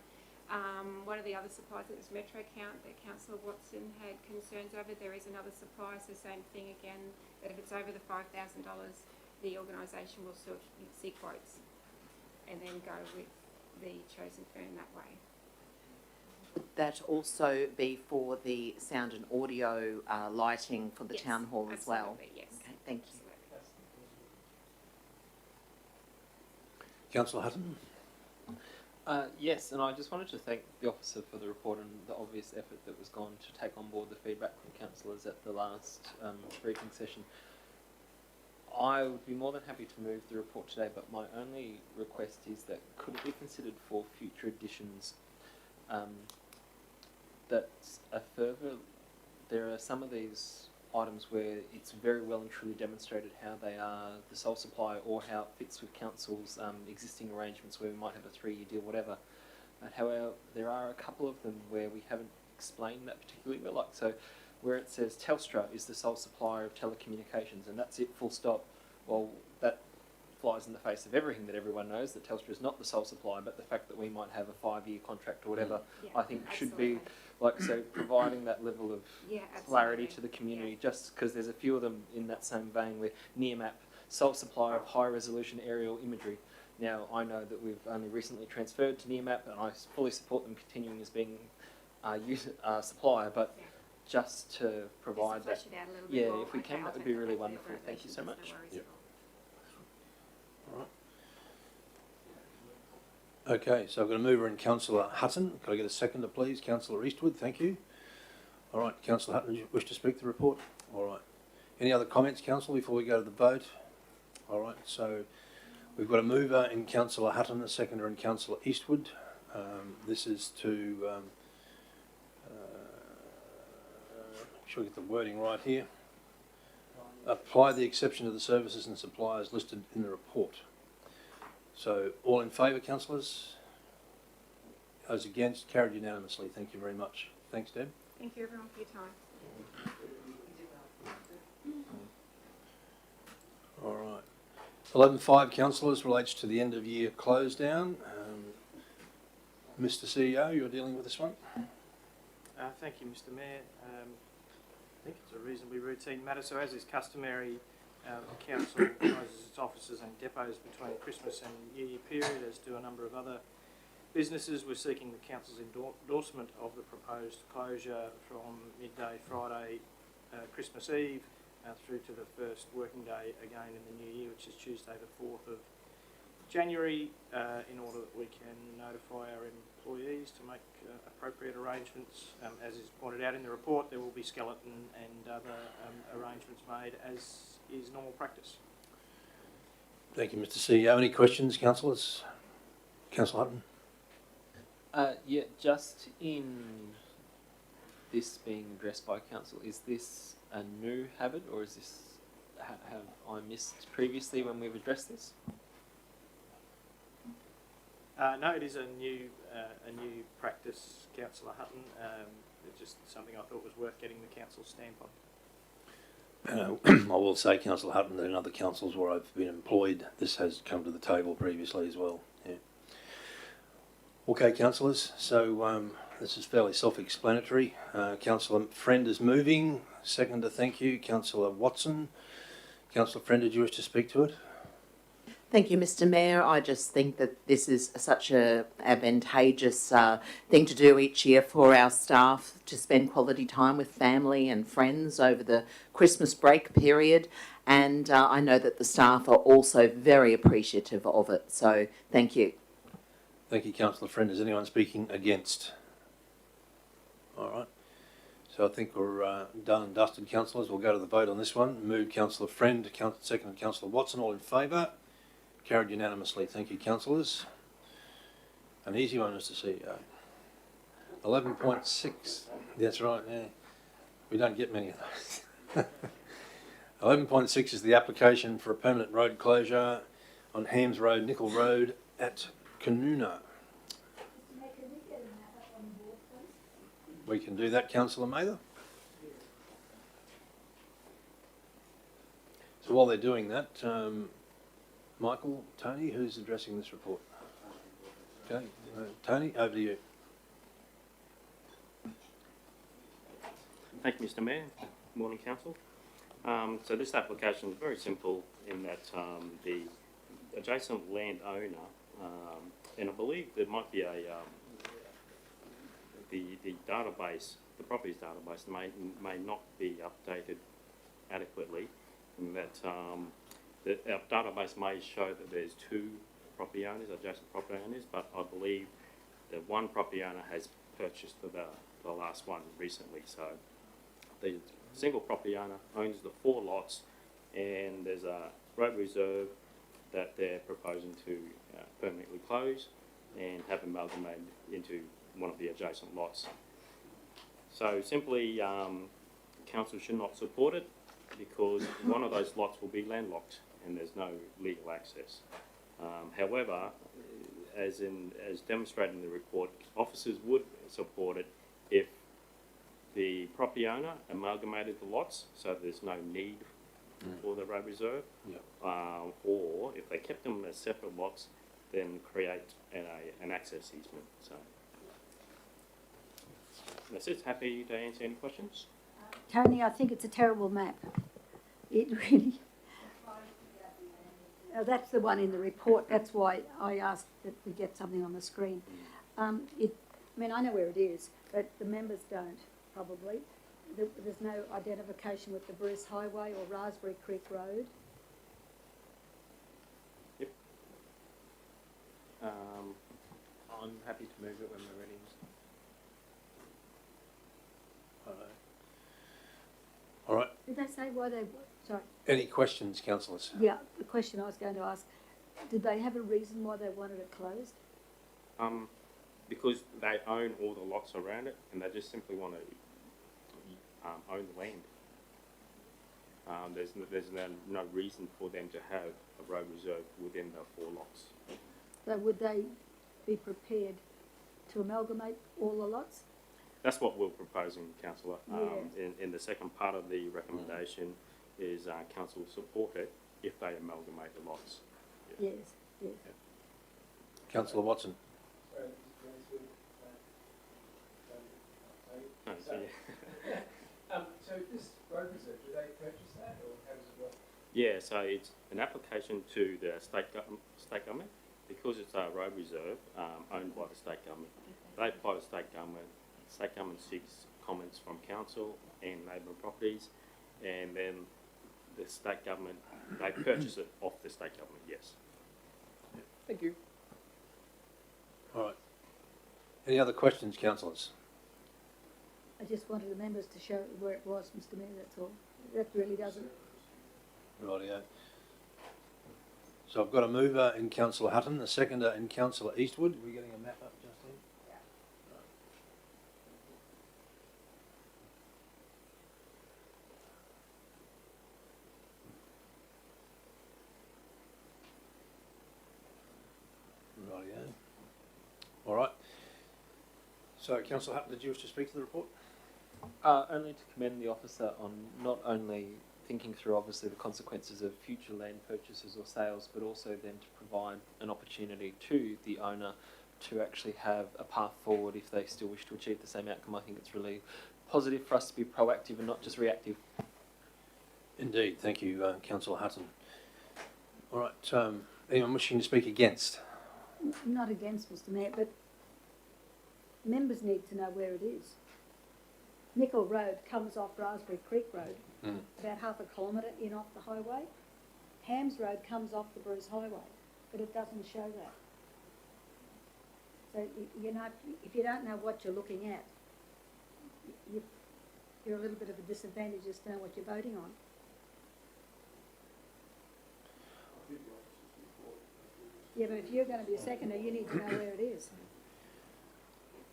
One of the other suppliers, it was Metro Count, that Councillor Watson had concerns over. There is another supplier, so same thing again, that if it's over the $5,000, the organisation will still see quotes and then go with the chosen firm that way. Would that also be for the sound and audio lighting for the Yes, town hall as well? absolutely, yes. Okay, thank you. Councillor Hutton. Yes, and I just wanted to thank the officer for the report and the obvious effort that was gone to take on board the feedback from councillors at the last briefing session. I would be more than happy to move the report today, but my only request is that could it be considered for future editions that there are some of these items where it's very well and truly demonstrated how they are the sole supplier or how it fits with council's existing arrangements where we might have a 3-year deal, whatever. However, there are a couple of them where we haven't explained that particularly well. Like, so where it says Telstra is the sole supplier of telecommunications, and that's it, full stop. Well, that flies in the face of everything that everyone knows, that Telstra is not the sole supplier, but the fact that we might have a 5-year contract or whatever, Yeah, I think should be, absolutely. like, so providing that level of Yeah, clarity absolutely. to the community, just because there's a few of them in that same vein where Nearmap, sole supplier of high resolution aerial imagery. Now, I know that we've only recently transferred to Nearmap, and I fully support them continuing as being supplier, but Yeah. just to provide Just that. to flesh it out a little bit Yeah, more. if we Okay, can, I'll that would take be that really back for wonderful. Thank you so clarification, much. there's no worries Yep. at all. All right. Okay, so I've got a mover in Councillor Hutton. Could I get a seconder, please? Councillor Eastwood, thank you. All right, Councillor Hutton, do you wish to speak to the report? All right. Any other comments, Council, before we go to the vote? All right, so we've got a mover in Councillor Hutton, a seconder in Councillor Eastwood. This is to, make sure I get the wording right here. Apply the exception to the services and suppliers listed in the report. So, all in favour, councillors? Those against? Carried unanimously. Thank you very much. Thanks, Deb. Thank you everyone for your time. All right. 11.5, councillors, relates to the end of year close down. Mr CEO, you're dealing with this one? Thank you, Mr Mayor. I think it's a reasonably routine matter. So as is customary, the council closes its offices and depots between Christmas and New Year period, as do a number of other businesses. We're seeking the council's endorsement of the proposed closure from midday Friday, Christmas Eve, through to the first working day again in the new year, which is Tuesday the 4th of January, in order that we can notify our employees to make appropriate arrangements. As is pointed out in the report, there will be skeleton and other arrangements made, as is normal practice. Thank you, Mr CEO. Any questions, councillors? Councillor Hutton? Yeah, just in this being addressed by council, is this a new habit, or is this have I missed previously when we've addressed this? No, it is a new practice, Councillor Hutton. It's just something I thought was worth getting the council's stamp on. I will say, Councillor Hutton, that in other councils where I've been employed, this has come to the table previously as well. Yeah. Okay, councillors, so this is fairly self-explanatory. Councillor Friend is moving. Seconder, thank you. Councillor Watson. Councillor Friend, did you wish to speak to it? Thank you, Mr Mayor. I just think that this is such a advantageous thing to do each year for our staff, to spend quality time with family and friends over the Christmas break period. And I know that the staff are also very appreciative of it. So thank you. Thank you, Councillor Friend. Is anyone speaking against? All right. So I think we're done and dusted, councillors. We'll go to the vote on this one. Move Councillor Friend, second Councillor Watson. All in favour? Carried unanimously. Thank you, councillors. An easy one, Mr CEO. 11.6. That's right, yeah. We don't get many of those. 11.6 is the application for a permanent road closure on Hams Road, Nickel Road at Canoona. We can do that, Councillor Mather. So while they're doing that, Michael, Tony, who's addressing this report? Okay, Tony, over to you. Thank you, Mr Mayor. Good morning, Council. So this application is very simple in that the adjacent landowner, and I believe there might be a the database, the properties database may not be updated adequately, in that our database may show that there's two property owners, adjacent property owners, but I believe that one property owner has purchased the last one recently. So the single property owner owns the 4 lots, and there's a road reserve that they're proposing to permanently close and have amalgamated into one of the adjacent lots. So simply, council should not support it because one of those lots will be landlocked and there's no legal access. However, as demonstrated in the report, officers would support it if the property owner amalgamated the lots, so there's no need for the road reserve. Yeah. Or if they kept them as separate lots, then create an access easement. So that's it. Happy to answer any questions. Tony, I think it's a terrible map. It really. That's the one in the report. That's why I asked that we get something on the screen. I mean, I know where it is, but the members don't, probably. There's no identification with the Bruce Highway or Raspberry Creek Road. Yep. I'm happy to move it when we're ready. All right. Did they say why they, sorry? Any questions, councillors? Yeah, the question I was going to ask, did they have a reason why they wanted it closed? Because they own all the lots around it, and they just simply want to own the land. There's no reason for them to have a road reserve within the 4 lots. So would they be prepared to amalgamate all the lots? That's what we're proposing, councillor. Yeah. In the second part of the recommendation is council will support it if they amalgamate the lots. Yes, yes. Councillor Watson. No, so, yeah. So this road reserve, do they purchase that, or how does it work? Yeah, so it's an application to the state government because it's a road reserve owned by the state government. They apply to state government. State government seeks comments from council and neighbouring properties, and then the state government, they purchase it off the state government. Yes. Thank you. All right. Any other questions, councillors? I just wanted the members to show where it was, Mr Mayor, that's all. That really doesn't. Rightio. So I've got a mover in Councillor Hutton, a seconder in Councillor Eastwood. Are we getting a map up, Justine? Rightio. All right. So, Councillor Hutton, did you wish to speak to the report? Only to commend the officer on not only thinking through obviously the consequences of future land purchases or sales, but also then to provide an opportunity to the owner to actually have a path forward if they still wish to achieve the same outcome. I think it's really positive for us to be proactive and not just reactive. Indeed, thank you, Councillor Hutton. All right, anyone wishing to speak against? Not against, Mr Mayor, but members need to know where it is. Nickel Road comes off Raspberry Creek Road, about half a kilometre in off the highway. Hams Road comes off the Bruce Highway, but it doesn't show that. So, you know, if you don't know what you're looking at, you're a little bit of a disadvantage as to know what you're voting on. Yeah, but if you're going to be a seconder, you need to know where it is.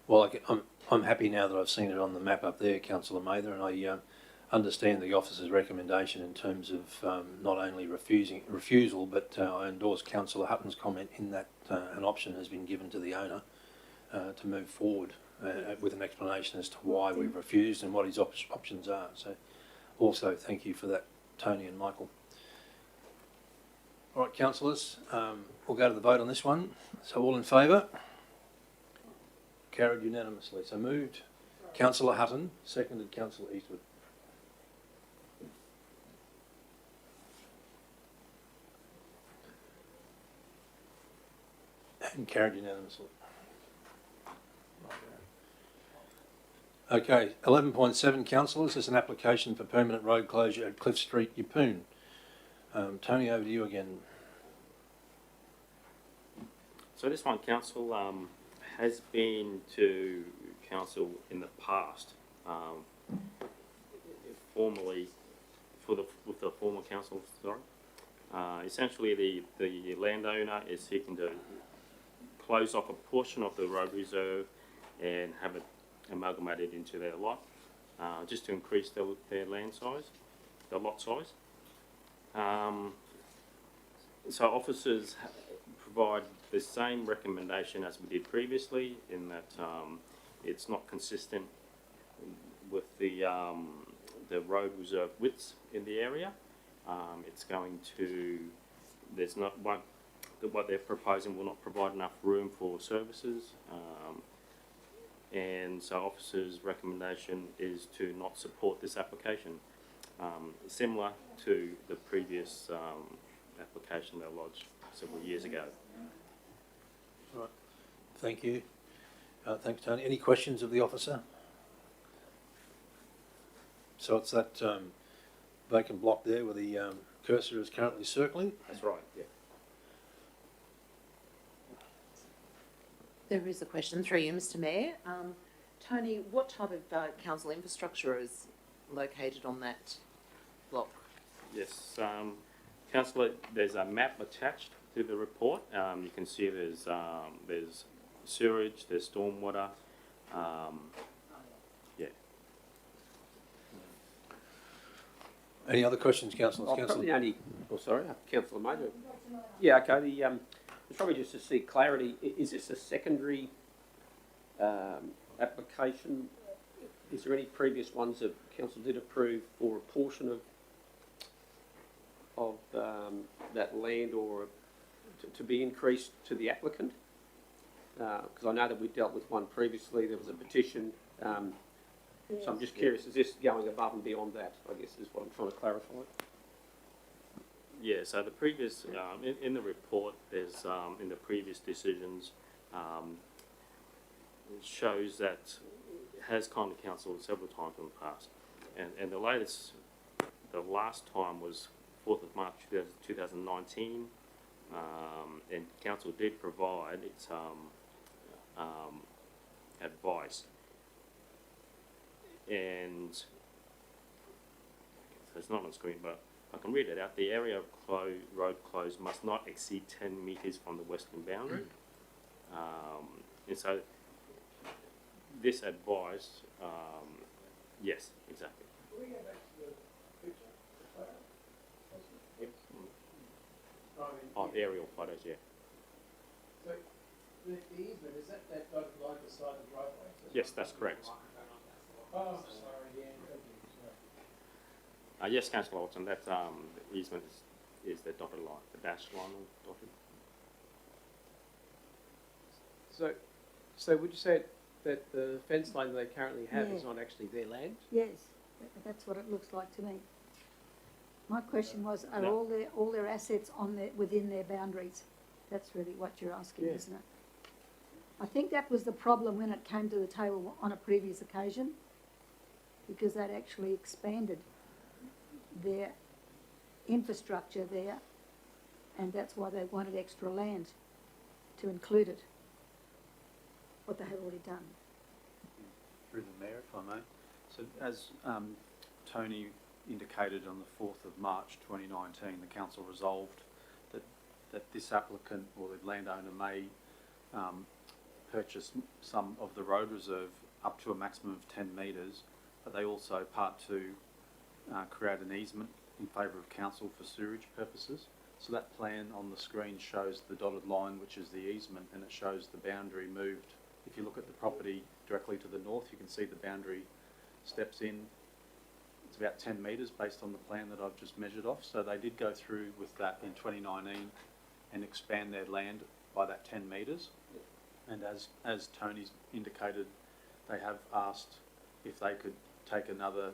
Well, I'm happy now that I've seen it on the map up there, Councillor Mather, and I understand the officer's recommendation in terms of not only refusal, but I endorse Councillor Hutton's comment in that an option has been given to the owner to move forward with an explanation as to why we've refused and what his options are. So also thank you for that, Tony and Michael. All right, councillors, we'll go to the vote on this one. So all in favour? Carried unanimously. So moved. Councillor Hutton, seconded Councillor Eastwood. And carried unanimously. Okay, 11.7 councillors is an application for permanent road closure at Cliff Street, Yeppoon. Tony, over to you again. So this one, council, has been to council in the past, formally with the former council. Sorry, essentially the landowner is seeking to close off a portion of the road reserve and have it amalgamated into their lot, just to increase their land size, the lot size. So officers provide the same recommendation as we did previously, in that it's not consistent with the road reserve widths in the area. It's going to, there's not one, what they're proposing will not provide enough room for services. And so officers' recommendation is to not support this application. Similar to the previous application they lodged several years ago. Right. Thank you. Thanks, Tony. Any questions of the officer? So it's that vacant block there where the cursor is currently circling? That's right, yeah. There is a question through you, Mr Mayor. Tony, what type of council infrastructure is located on that block? Yes, Councillor, there's a map attached to the report. You can see there's sewerage, there's stormwater, yeah. Any other questions, councillors? I'll probably only, oh sorry, Councillor Major. Yeah, okay, it's probably just to see clarity, is this a secondary application? Is there any previous ones that council did approve for a portion of that land or to be increased to the applicant? Because I know that we dealt with one previously, there was a petition, so I'm just curious, is this going above and beyond that, I guess is what I'm trying to clarify. Yeah, so the previous, in the report, there's, in the previous decisions, it shows that it has gone to council several times in the past. And the latest, the last time was 4th of March 2019, and council did provide its advice. And so it's not on screen, but I can read it out. The area of road closed must not exceed 10 metres from the western boundary. And so this advice, yes, exactly. Can we go back to the picture? Yep. Oh, aerial photos, yeah. So the easement, is that dotted line beside the driveway? Yes, that's correct. Oh, sorry, yeah, sorry. Yes, Councillor Watson, that the easement is the dotted line, the dashed line dotted. So would you say that the fence line they currently have is Yeah. not actually their land? Yes, that's what it looks like to me. My question was, are No. all their assets within their boundaries? That's really what you're asking, Yeah. isn't it? I think that was the problem when it came to the table on a previous occasion, because that actually expanded their infrastructure there, and that's why they wanted extra land to include it, what they had already done. Through the Mayor, if I may. So as Tony indicated on the 4th of March 2019, the council resolved that this applicant or the landowner may purchase some of the road reserve up to a maximum of 10 metres, but they also, part 2, create an easement in favour of council for sewerage purposes. So that plan on the screen shows the dotted line, which is the easement, and it shows the boundary moved. If you look at the property directly to the north, you can see the boundary steps in. It's about 10 metres based on the plan that I've just measured off. So they did go through with that in 2019 and expand their land by that 10 metres. And as Tony's indicated, they have asked if they could take another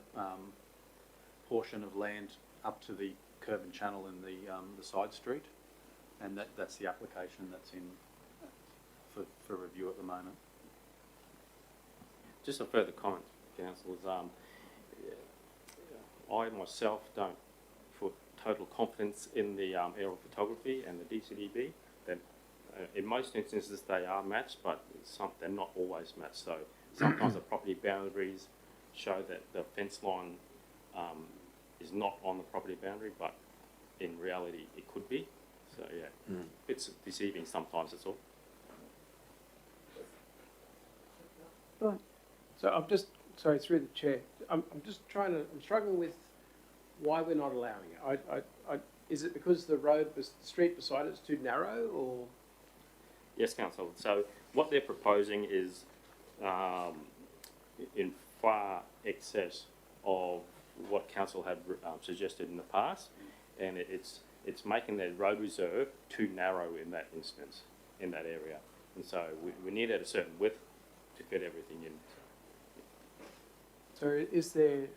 portion of land up to the curb and channel in the side street, and that's the application that's in for review at the moment. Just a further comment, councillors. I myself don't put total confidence in the aerial photography and the DCDB. That in most instances they are matched, but they're not always matched. So sometimes the property boundaries show that the fence line is not on the property boundary, but in reality it could be. So yeah, it's deceiving sometimes, that's all. Right. So I'm just, sorry, through the chair, I'm struggling with why we're not allowing it. Is it because the street beside it is too narrow, or? Yes, councillor. So what they're proposing is in far excess of what council had suggested in the past, and it's making the road reserve too narrow in that instance, in that area. And so we needed a certain width to fit everything in. So is there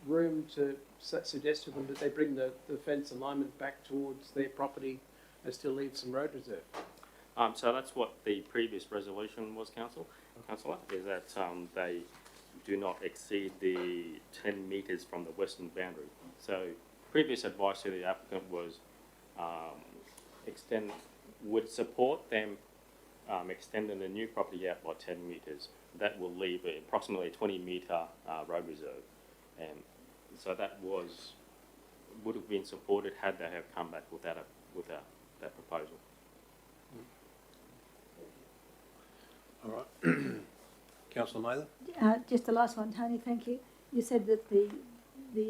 room to suggest to them that they bring the fence alignment back towards their property and still leave some road reserve? So that's what the previous resolution was, councillor, is that they do not exceed the 10 metres from the western boundary. So previous advice to the applicant was would support them extending the new property out by 10 metres. That will leave approximately a 20 metre road reserve. And so that would have been supported had they have come back with that proposal. All right. Councillor Mather? Just the last one, Tony, thank you. You said that the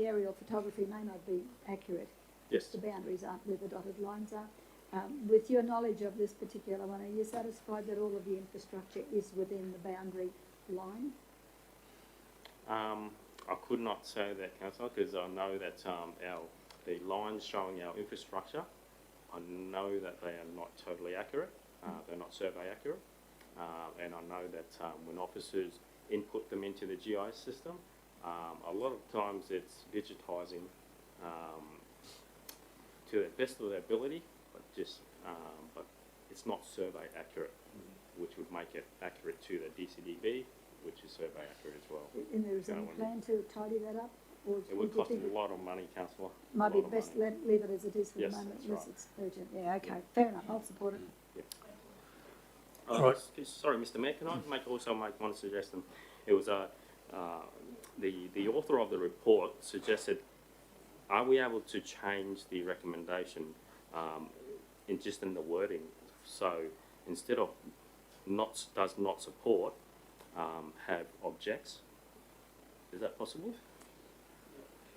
aerial photography may not be accurate. Yes. The boundaries aren't where the dotted lines are. With your knowledge of this particular one, are you satisfied that all of the infrastructure is within the boundary line? I could not say that, councillor, because I know that the lines showing our infrastructure, I know that they are not totally accurate. They're not survey accurate. And I know that when officers input them into the GIS system, a lot of times it's digitising to the best of their ability, but it's not survey accurate, which would make it accurate to the DCDB, which is survey accurate as well. And there is any plan to tidy that up? Or it would cost a lot of money, councillor. Might be best leave it as it is for yes, the moment, unless it's urgent. Yeah, okay, fair enough, I'll support it. Yeah. Right. Sorry, Mr. Mayor, can I also make one suggestion? It was the author of the report suggested, are we able to change the recommendation in the wording? So instead of does not support, have objects. Is that possible?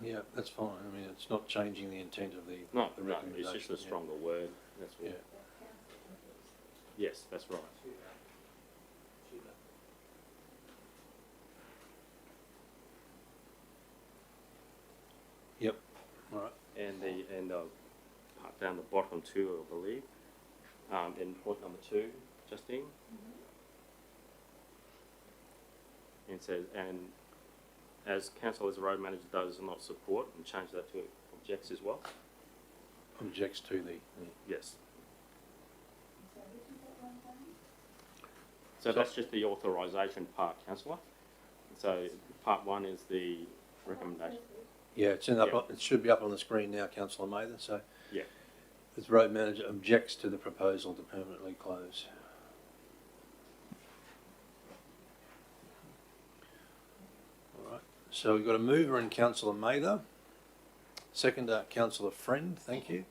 Yeah, that's fine. I mean, it's not changing the intent of the No, recommendation. it's just a stronger word. That's all. Yeah. Yes, that's right. Yep. All right. And part down the bottom too, I believe. In point number 2, Justine. And says, and as council as a road manager does not support, and change that to objects as well. Objects to the. Yes. So that's just the authorisation part, councillor. So part 1 is the recommendation. Yeah, it's in up. It should be up on the screen now, Councillor Mather. So yeah, the road manager objects to the proposal to permanently close. All right. So we've got a mover in Councillor Mather. Seconder, Councillor Friend. Thank you.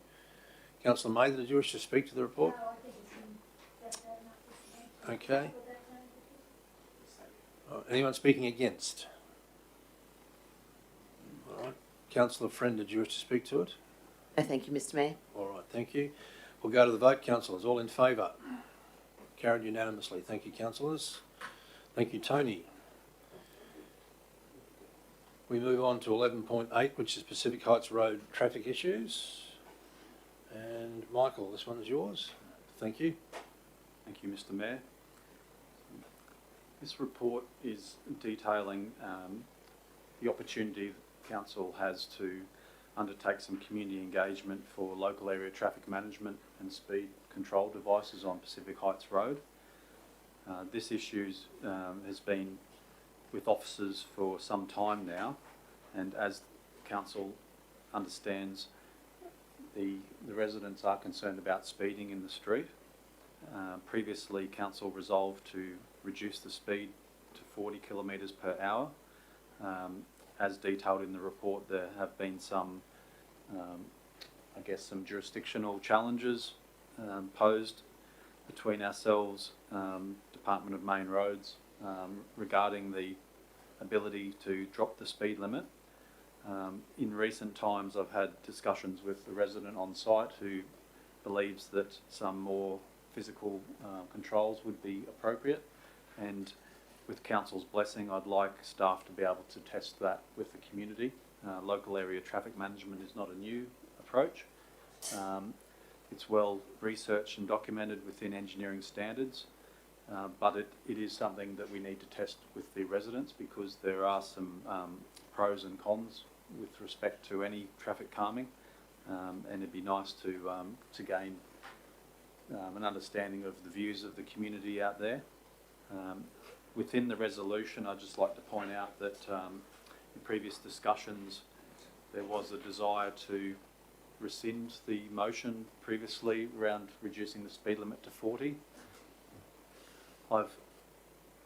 Councillor Mather, did you wish to speak to the report? Okay. Anyone speaking against? All right. Councillor Friend, did you wish to speak to it? Thank you, Mr. Mayor. All right, thank you. We'll go to the vote, councillors. All in favour? Carried unanimously. Thank you, councillors. Thank you, Tony. We move on to 11.8, which is Pacific Heights Road traffic issues. And Michael, this one is yours. Thank you. Thank you, Mr. Mayor. This report is detailing the opportunity the council has to undertake some community engagement for local area traffic management and speed control devices on Pacific Heights Road. This issue has been with officers for some time now, and as council understands, the residents are concerned about speeding in the street. Previously, council resolved to reduce the speed to 40 kilometres per hour. As detailed in the report, there have been some, I guess, some jurisdictional challenges posed between ourselves, Department of Main Roads, regarding the ability to drop the speed limit. In recent times, I've had discussions with the resident on site who believes that some more physical controls would be appropriate, and with council's blessing, I'd like staff to be able to test that with the community. Local area traffic management is not a new approach. It's well researched and documented within engineering standards, but it is something that we need to test with the residents, because there are some pros and cons with respect to any traffic calming, and it'd be nice to gain an understanding of the views of the community out there. Within the resolution, I'd just like to point out that in previous discussions there was a desire to rescind the motion previously around reducing the speed limit to 40.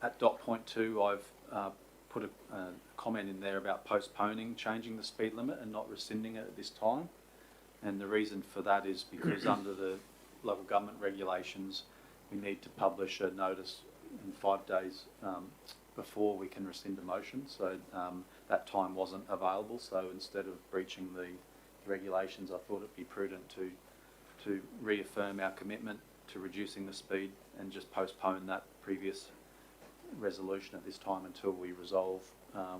At dot point 2, I've put a comment in there about postponing changing the speed limit and not rescinding it at this time. And the reason for that is because under the local government regulations, we need to publish a notice in 5 days before we can rescind a motion. So that time wasn't available. So instead of breaching the regulations, I thought it'd be prudent to reaffirm our commitment to reducing the speed and just postpone that previous resolution at this time until we resolve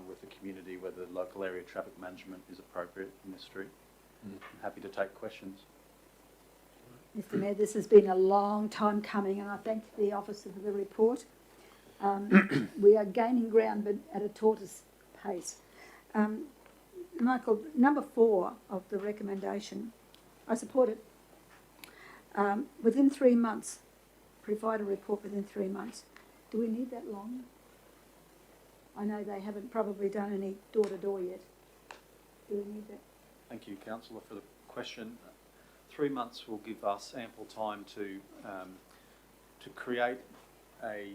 with the community whether local area traffic management is appropriate in this street. Happy to take questions. Mr Mayor, this has been a long time coming, and I thank the officer for the report. We are gaining ground, but at a tortoise pace. Michael, number 4 of the recommendation, I support it. Within 3 months, provide a report within 3 months. Do we need that long? I know they haven't probably done any door-to-door yet. Do we need that? Thank you, Councillor, for the question. 3 months will give us ample time to create a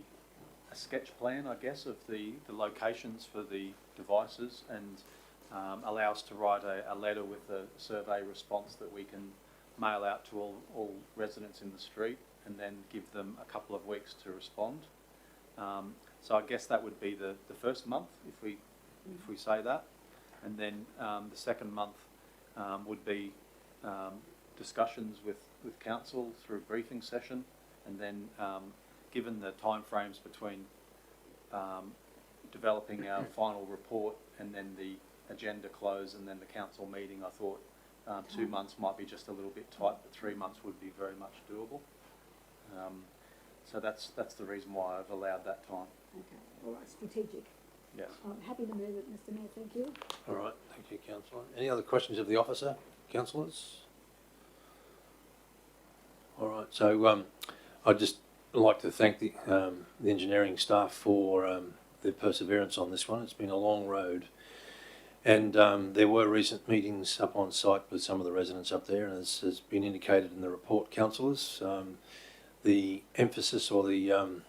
sketch plan, I guess, of the locations for the devices, and allow us to write a letter with a survey response that we can mail out to all residents in the street, and then give them a couple of weeks to respond. So I guess that would be the first month, if we say that, and then the second month would be discussions with council through a briefing session, and then given the timeframes between developing our final report and then the agenda close and then the council meeting, I thought 2 months might be just a little bit tight, but 3 months would be very much doable. So that's the reason why I've allowed that time. Okay, all right, strategic. Yes. I'm happy to move it, Mr Mayor, thank you. All right, thank you, Councillor. Any other questions of the officer, councillors? All right, so I'd just like to thank the engineering staff for their perseverance on this one. It's been a long road, and there were recent meetings up on site with some of the residents up there, and as has been indicated in the report, councillors, the emphasis, or the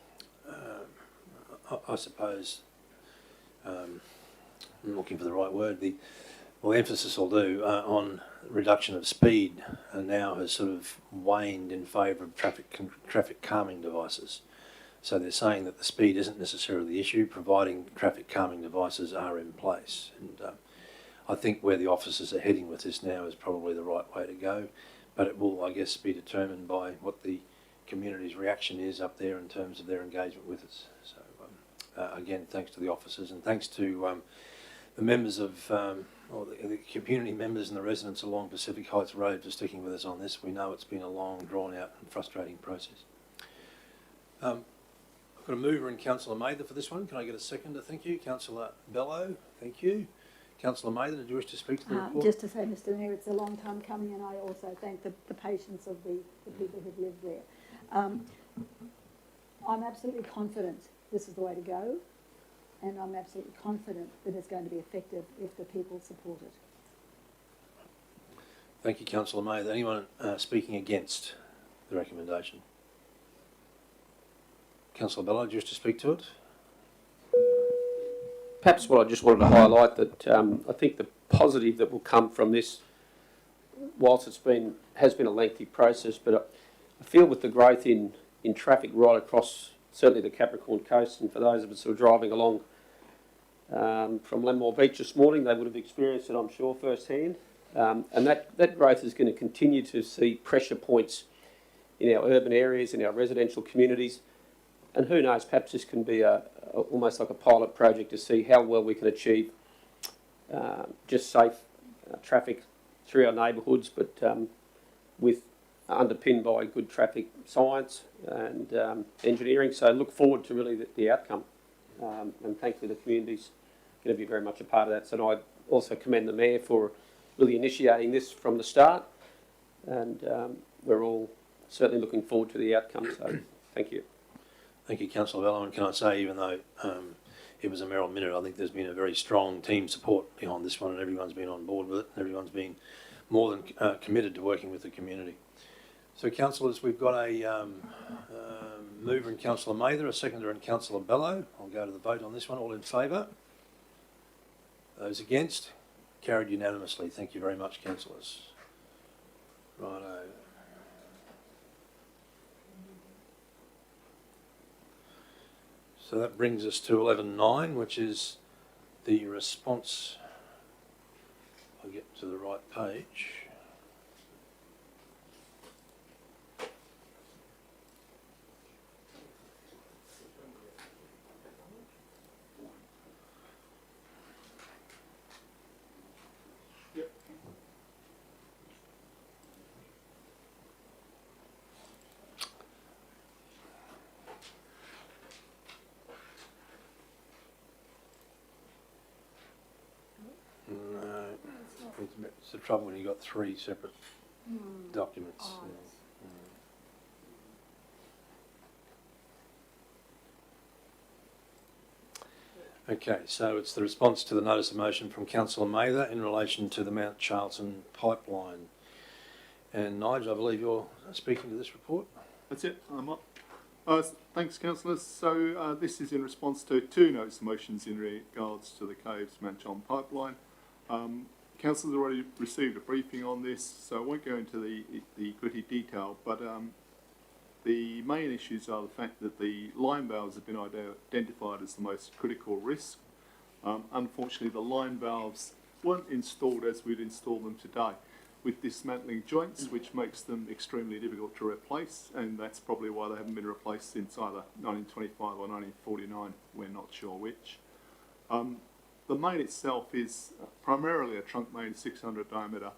I suppose, I'm looking for the right word, the emphasis will do on reduction of speed now has sort of waned in favour of traffic calming devices. So they're saying that the speed isn't necessarily the issue, providing traffic calming devices are in place. And I think where the officers are heading with this now is probably the right way to go, but it will, I guess, be determined by what the community's reaction is up there in terms of their engagement with us. So again, thanks to the officers, and thanks to the members of, or the community members and the residents along Pacific Heights Road for sticking with us on this. We know it's been a long, drawn-out and frustrating process. I've got a mover in Councillor Mather for this one. Can I get a seconder? Thank you. Councillor Bello, thank you. Councillor Mather, did you wish to speak to the report? Just to say, Mr Mayor, it's a long time coming, and I also thank the patience of the people who've lived there. I'm absolutely confident this is the way to go, and I'm absolutely confident that it's going to be effective if the people support it. Thank you, Councillor Mather. Anyone speaking against the recommendation? Councillor Bello, do you wish to speak to it? Perhaps what I just wanted to highlight that I think the positive that will come from this, whilst has been a lengthy process, but I feel with the growth in traffic right across certainly the Capricorn Coast, and for those of us who are driving along from Lenmore Beach this morning, they would have experienced it, I'm sure, firsthand. And that growth is going to continue to see pressure points in our urban areas, in our residential communities. And who knows, perhaps this can be almost like a pilot project to see how well we can achieve just safe traffic through our neighbourhoods, but with underpinned by good traffic science and engineering. So look forward to really the outcome. And thankfully the community's going to be very much a part of that. So I also commend the Mayor for really initiating this from the start. And we're all certainly looking forward to the outcome. So thank you. Thank you, Councillor Vella. And can I say, even though it was a Merrill minute, I think there's been a very strong team support behind this one, and everyone's been on board with it. Everyone's been more than committed to working with the community. So, councillors, we've got a mover in Councillor Mather, a seconder in Councillor Bello. I'll go to the vote on this one. All in favour? Those against? Carried unanimously. Thank you very much, councillors. Righto. So that brings us to 11.9, which is the response. I'll get to the right page. No, it's the trouble when you've got three separate documents. Oh, Okay, so it's the response to the notice of motion from Councillor Mather in relation to the Mount Charlton pipeline. And Nigel, I believe you're speaking to this report. That's it, I'm up. Thanks, councillors. So this is in response to two notice of motions in regards to the Caves Mount Charlton pipeline. Councillors already received a briefing on this, so I won't go into the gritty detail, but the main issues are the fact that the line valves have been identified as the most critical risk. Unfortunately, the line valves weren't installed as we'd install them today, with dismantling joints, which makes them extremely difficult to replace, and that's probably why they haven't been replaced since either 1925 or 1949, we're not sure which. The main itself is primarily a trunk main 600 diameter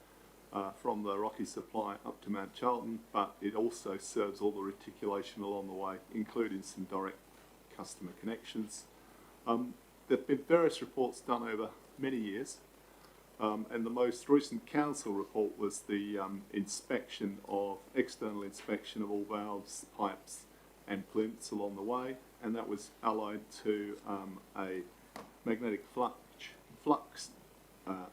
from the Rocky Supply up to Mount Charlton, but it also serves all the reticulation along the way, including some direct customer connections. There have been various reports done over many years, and the most recent council report was the external inspection of all valves, pipes and plinths along the way, and that was allied to a magnetic flux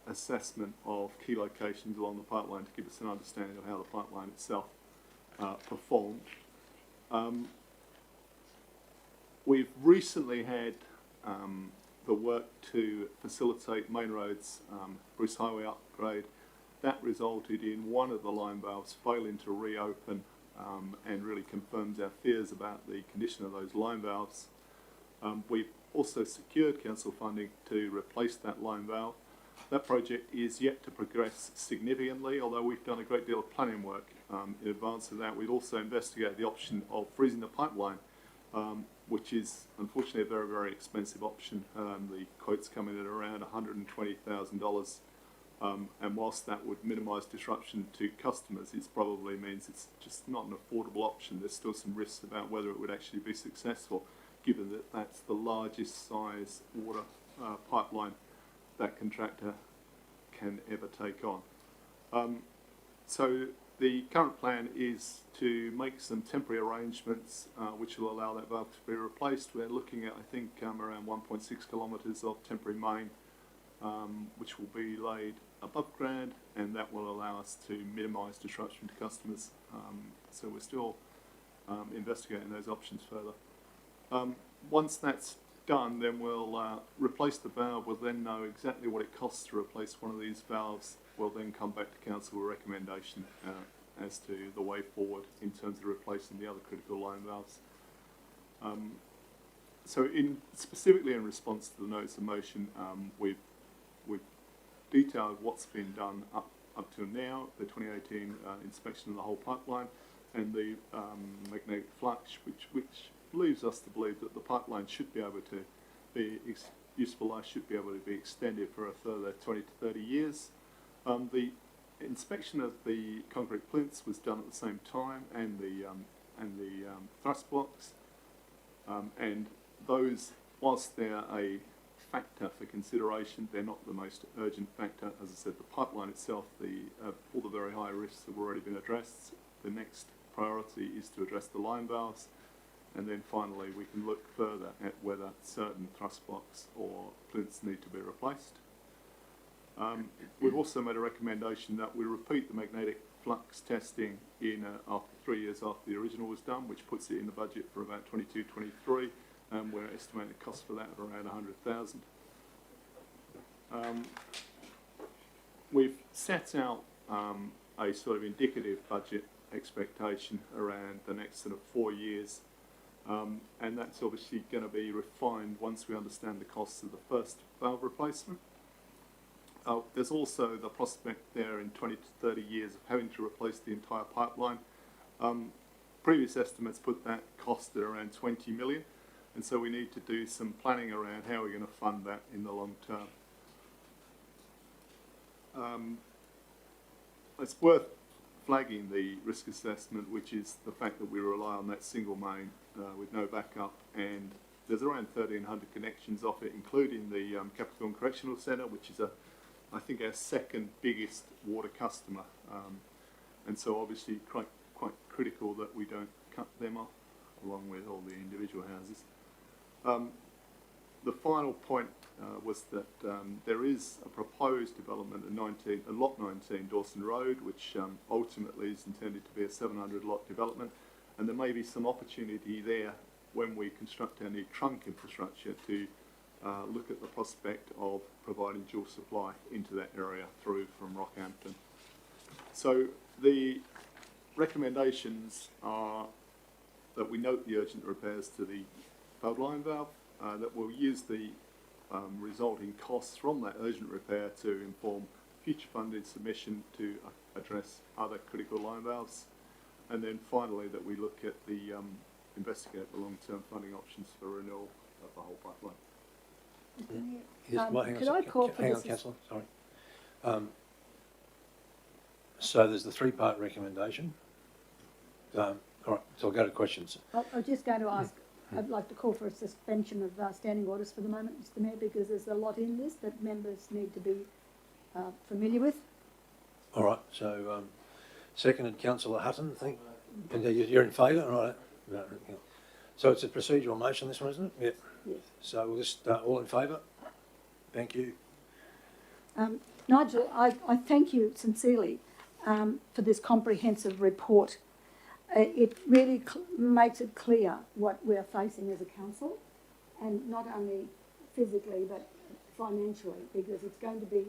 assessment of key locations along the pipeline to give us an understanding of how the pipeline itself performed. We've recently had the work to facilitate Main Road's Bruce Highway upgrade. That resulted in one of the line valves failing to reopen and really confirms our fears about the condition of those line valves. We've also secured council funding to replace that line valve. That project is yet to progress significantly, although we've done a great deal of planning work in advance of that. We've also investigated the option of freezing the pipeline, which is unfortunately a very, very expensive option. The quote's coming at around $120,000, and whilst that would minimise disruption to customers, it probably means it's just not an affordable option. There's still some risks about whether it would actually be successful, given that that's the largest size water pipeline that contractor can ever take on. So the current plan is to make some temporary arrangements which will allow that valve to be replaced. We're looking at, I think, around 1.6 kilometres of temporary main, which will be laid above ground, and that will allow us to minimise disruption to customers. So we're still investigating those options further. Once that's done, then we'll replace the valve. We'll then know exactly what it costs to replace one of these valves. We'll then come back to council with a recommendation as to the way forward in terms of replacing the other critical line valves. So specifically in response to the notice of motion, we've detailed what's been done up to now, the 2018 inspection of the whole pipeline, and the magnetic flux, which leaves us to believe that the pipeline should be able to be, useful life should be able to be extended for a further 20 to 30 years. The inspection of the concrete plinths was done at the same time, and the thrust blocks, and those, whilst they're a factor for consideration, they're not the most urgent factor. As I said, the pipeline itself, all the very high risks have already been addressed. The next priority is to address the line valves, and then finally we can look further at whether certain thrust blocks or plinths need to be replaced. We've also made a recommendation that we repeat the magnetic flux testing in after 3 years after the original was done, which puts it in the budget for about 22-23, and we're estimating the cost for that of around 100,000. We've set out a sort of indicative budget expectation around the next sort of 4 years, and that's obviously going to be refined once we understand the costs of the first valve replacement. There's also the prospect there in 20 to 30 years of having to replace the entire pipeline. Previous estimates put that cost at around 20 million, and so we need to do some planning around how we're going to fund that in the long term. It's worth flagging the risk assessment, which is the fact that we rely on that single main with no backup, and there's around 1,300 connections off it, including the Capricorn Correctional Centre, which is I think our second biggest water customer, and so obviously quite critical that we don't cut them off, along with all the individual houses. The final point was that there is a proposed development at lot 19 Dawson Road, which ultimately is intended to be a 700 lot development, and there may be some opportunity there when we construct our new trunk infrastructure to look at the prospect of providing dual supply into that area through from Rockhampton. So the recommendations are that we note the urgent repairs to the failed line valve, that we'll use the resulting costs from that urgent repair to inform future funding submission to address other critical line valves, and then finally that we look at the investigate the long-term funding options for renewal of the whole pipeline. Could I call for hang this? on, Councillor, sorry. So there's the three-part recommendation. All right, so I'll go to questions. I was just going to ask, I'd like to call for a suspension of standing orders for the moment, Mr Mayor, because there's a lot in this that members need to be familiar with. All right, so seconded Councillor Hutton, I think. And you're in favour, all right? No, so it's a procedural motion, this one, isn't it? Yep. Yes. So we'll just all in favour? Thank you. Nigel, I thank you sincerely for this comprehensive report. It really makes it clear what we're facing as a council, and not only physically but financially, because it's going to be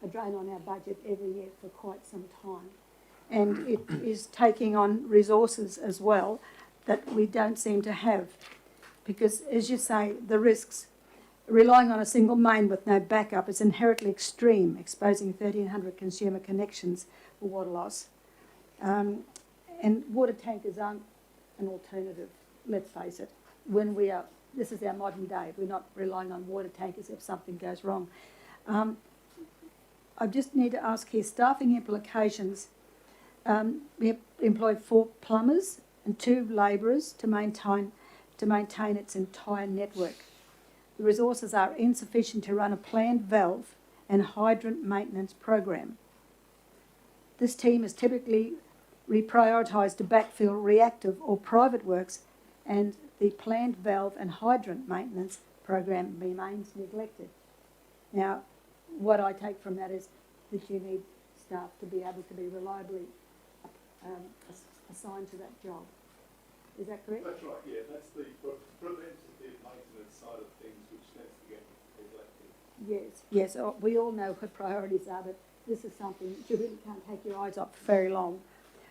a drain on our budget every year for quite some time. And it is taking on resources as well that we don't seem to have, because, as you say, the risks, relying on a single main with no backup is inherently extreme, exposing 1,300 consumer connections for water loss. And water tankers aren't an alternative, let's face it. This is our modern day, we're not relying on water tankers if something goes wrong. I just need to ask here, staffing implications. We employed 4 plumbers and 2 labourers to maintain its entire network. The resources are insufficient to run a planned valve and hydrant maintenance program. This team is typically reprioritised to backfill reactive or private works, and the planned valve and hydrant maintenance program remains neglected. Now, what I take from that is that you need staff to be able to be reliably assigned to that job. Is that correct? That's right, yeah. That's the preventative maintenance side of things which tends to get neglected. Yes. We all know what priorities are, but this is something that you really can't take your eyes off for very long.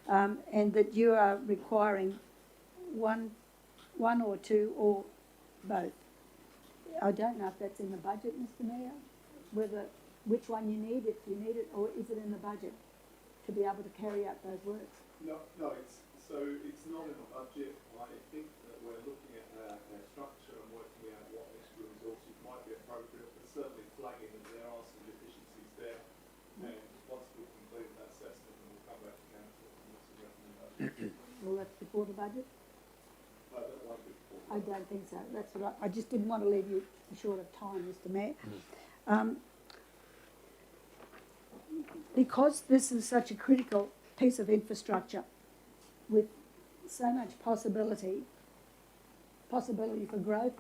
And that you are requiring one or 2 or both. I don't know if that's in the budget, Mr Mayor, which one you need, if you need it, or is it in the budget to be able to carry out those works? No, it's not in the budget. I think that we're looking at before the budget? I don't think so. That's what I just didn't want to leave you short of time, Mr. Mayor. Because this is such a critical piece of infrastructure with so much possibility for growth,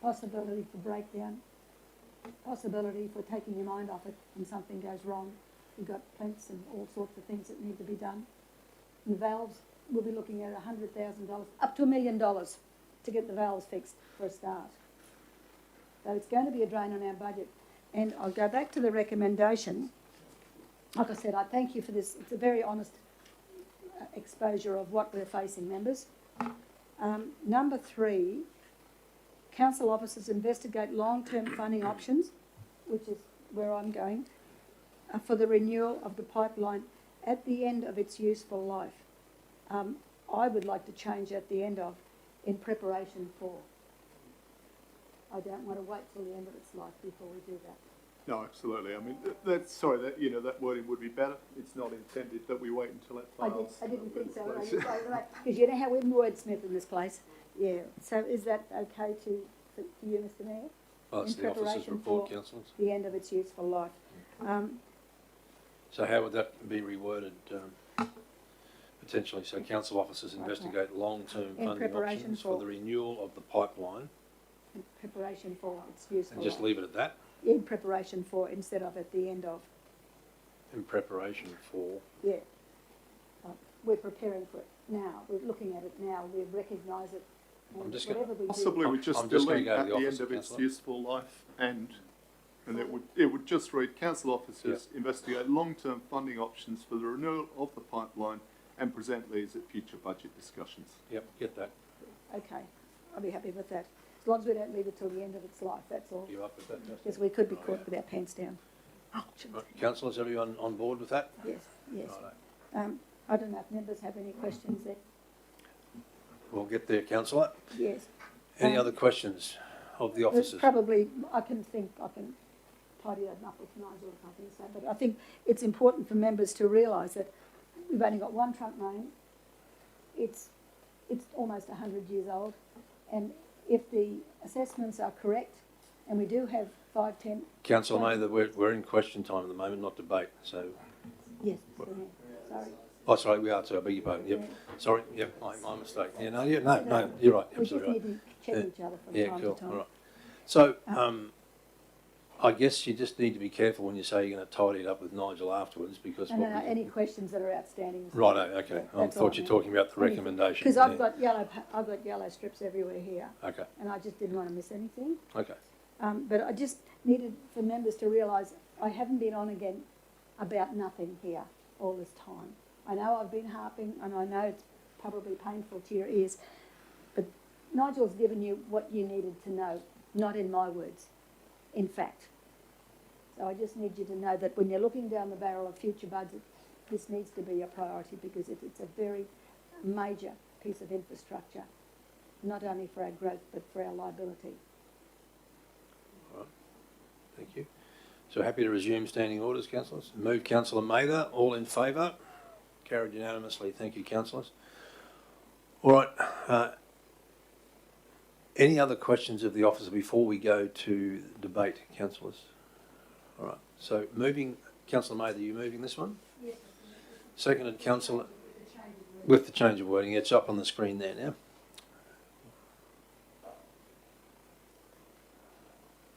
possibility for breakdown, possibility for taking your mind off it when something goes wrong. You've got plinths and all sorts of things that need to be done. The valves, we'll be looking at $100,000, up to $1 million to get the valves fixed for a start. So it's going to be a drain on our budget. And I'll go back to the recommendation. Like I said, I thank you for this. It's a very honest exposure of what we're facing, members. Number 3, council officers investigate long-term funding options, which is where I'm going, for the renewal of the pipeline at the end of its useful life. I would like to change at the end of, in preparation for. I don't want to wait till the end of its life before we do that. No, absolutely. I mean, that wording would be better. It's not intended that we wait until it fails. I didn't think so. Because you know how we're wordsmith in this place. Yeah. So is that okay for you, Mr. Mayor? Well, it's the officer's report, councillors. The end of its useful life. So how would that be reworded, potentially? So council officers investigate long-term funding options for the renewal of the pipeline. In preparation for its useful and just life. leave it at that? In preparation for, instead of at the end of. In preparation for? Yeah. We're preparing for it now. We're looking at it now. We recognise it. I'm just possibly we just delete at the end of its useful life, and it would just read: council officers investigate long-term funding options for the renewal of the pipeline and present these at future budget discussions. Yep, get that. Okay, I'll be happy with that. As long as we don't leave it till the end of its life, that's all. You up with that, Justin? Because we could be caught with our pants down. Right. Councillors, everyone on board with that? Yes, yes. I don't know if members have any questions there. We'll get there, councillor. Yes. Any other questions of the officers? Probably, I can tidy that up with Nigel if I think so, but I think it's important for members to realise that we've only got one trunk main. It's almost 100 years old, and if the assessments are correct, and we do have 5, 10... Councillor May, we're in question time at the moment, not debate, so... Yes, sorry. Oh, sorry, we are too, I beg your pardon, yep. Yeah. Sorry, yep, my mistake. Yeah, no, you're right, We absolutely just right. need to check each other from time cool, to time. all right. So, I guess you just need to be careful when you say you're going to tidy it up with Nigel afterwards, because... No, any questions that are outstanding. Right, okay. I thought you were talking about the recommendation. Because I've got yellow strips everywhere here. Okay. And I just didn't want to miss anything. Okay. But I just needed for members to realise I haven't been on again about nothing here all this time. I know I've been harping, and I know it's probably painful to your ears, but Nigel's given you what you needed to know, not in my words, in fact. So I just need you to know that when you're looking down the barrel of future budget, this needs to be a priority, because it's a very major piece of infrastructure, not only for our growth but for our liability. All right. Thank you. So happy to resume standing orders, councillors. Move Councillor Mather. All in favour? Carried unanimously. Thank you, councillors. All right. Any other questions of the officer before we go to debate, councillors? All right. So moving, Councillor Mather, are you moving this one? Yes. Seconded, Councillor, with the change of wording. It's up on the screen there now.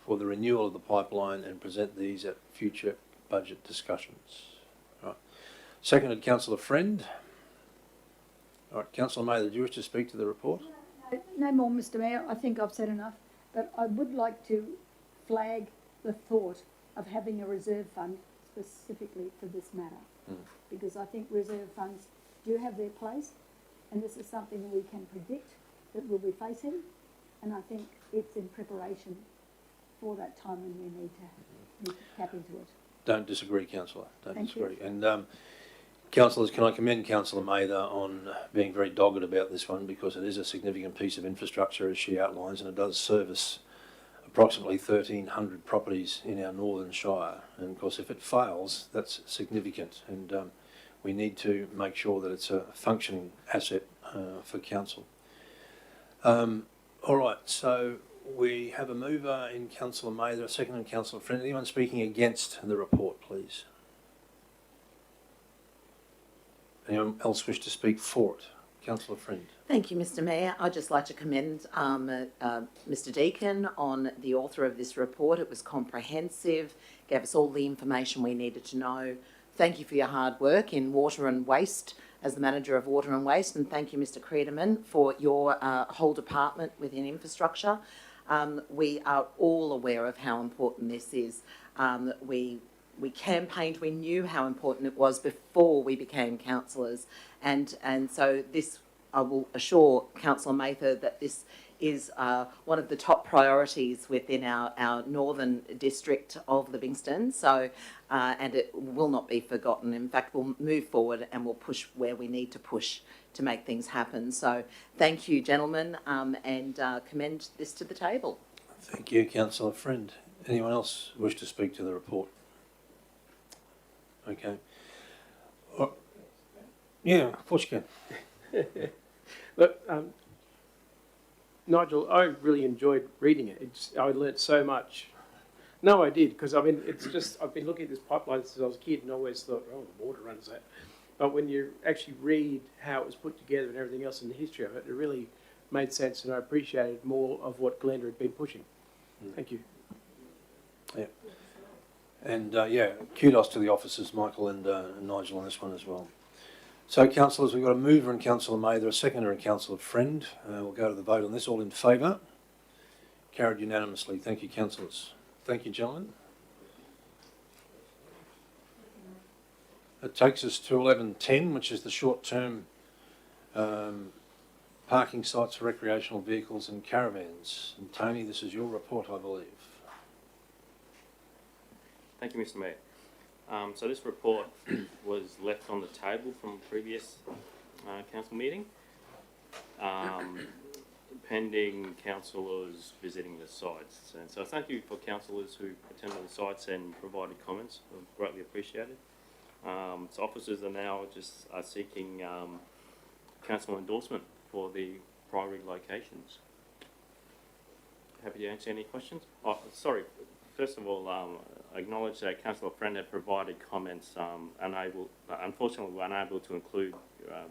For the renewal of the pipeline and present these at future budget discussions. All right. Seconded, Councillor Friend. All right, Councillor Mather, do you wish to speak to the report? No more, Mr. Mayor. I think I've said enough. But I would like to flag the thought of having a reserve fund specifically for this matter. Because I think reserve funds do have their place, and this is something we can predict that we'll be facing, and I think it's in preparation for that time when we need to tap into it. Don't disagree, councillor. Thank disagree. You. And councillors, can I commend Councillor Mather on being very dogged about this one, because it is a significant piece of infrastructure, as she outlines, and it does service approximately 1,300 properties in our northern shire. And of course, if it fails, that's significant, and we need to make sure that it's a functioning asset for council. All right, so we have a mover in Councillor Mather, a second in Councillor Friend. Anyone speaking against the report, please? Anyone else wish to speak for it? Councillor Friend. Thank you, Mr. Mayor. I'd just like to commend Mr. Deakin on the author of this report. It was comprehensive, gave us all the information we needed to know. Thank you for your hard work in water and waste as the manager of water and waste, and thank you, Mr. Creederman, for your whole department within infrastructure. We are all aware of how important this is. We campaigned, we knew how important it was before we became councillors, and so this, I will assure Councillor Mather that this is one of the top priorities within our northern district of Livingstone. So, and it will not be forgotten. In fact, we'll move forward and we'll push where we need to push to make things happen. So, thank you, gentlemen, and commend this to the table. Thank you, Councillor Friend. Anyone else wish to speak to the report? Okay. Yeah, of course you can. Look, Nigel, I really enjoyed reading it. I learnt so much. No, I did, because I mean, it's just, I've been looking at this pipeline since I was a kid and always thought, oh, the water runs that. But when you actually read how it was put together and everything else in the history of it, it really made sense, and I appreciated more of what Glenda had been pushing. Thank you. Yeah. And yeah, kudos to the officers, Michael and Nigel, on this one as well. So, councillors, we've got a mover in Councillor Mather, a seconder in Councillor Friend. We'll go to the vote on this. All in favour? Carried unanimously. Thank you, councillors. Thank you, gentlemen. It takes us to 11:10, which is the short-term parking sites for recreational vehicles and caravans. And Tony, this is your report, I believe. Thank you, Mr. Mayor. So this report was left on the table from a previous council meeting, pending councillors visiting the sites. And so thank you for councillors who attended the sites and provided comments. Greatly appreciated. So officers are now just seeking council endorsement for the priority locations. Happy to answer any questions. Oh, sorry. First of all, I acknowledge that Councillor Friend had provided comments, unfortunately we're unable to include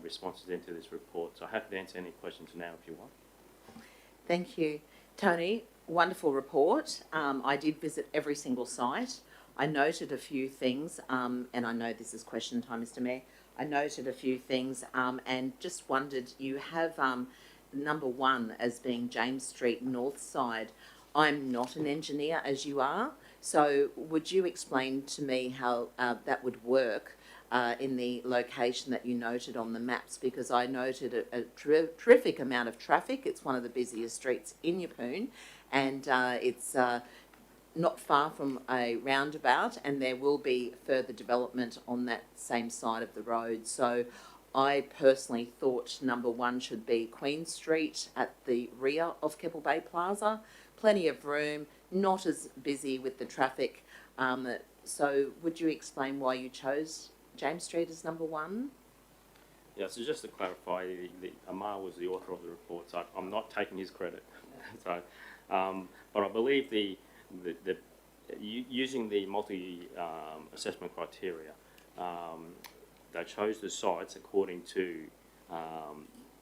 responses into this report, so I have to answer any questions now if you want. Thank you. Tony, wonderful report. I did visit every single site. I noted a few things, and I know this is question time, Mr. Mayor. I noted a few things and just wondered, you have number 1 as being James Street North Side. I'm not an engineer as you are, so would you explain to me how that would work in the location that you noted on the maps? Because I noted a terrific amount of traffic. It's one of the busiest streets in Yeppoon, and it's not far from a roundabout, and there will be further development on that same side of the road. So I personally thought number 1 should be Queen Street at the rear of Keppel Bay Plaza. Plenty of room, not as busy with the traffic. So would you explain why you chose James Street as number 1? Yeah, so just to clarify, Amar was the author of the report, so I'm not taking his credit. So, but I believe using the multi-assessment criteria, they chose the sites according to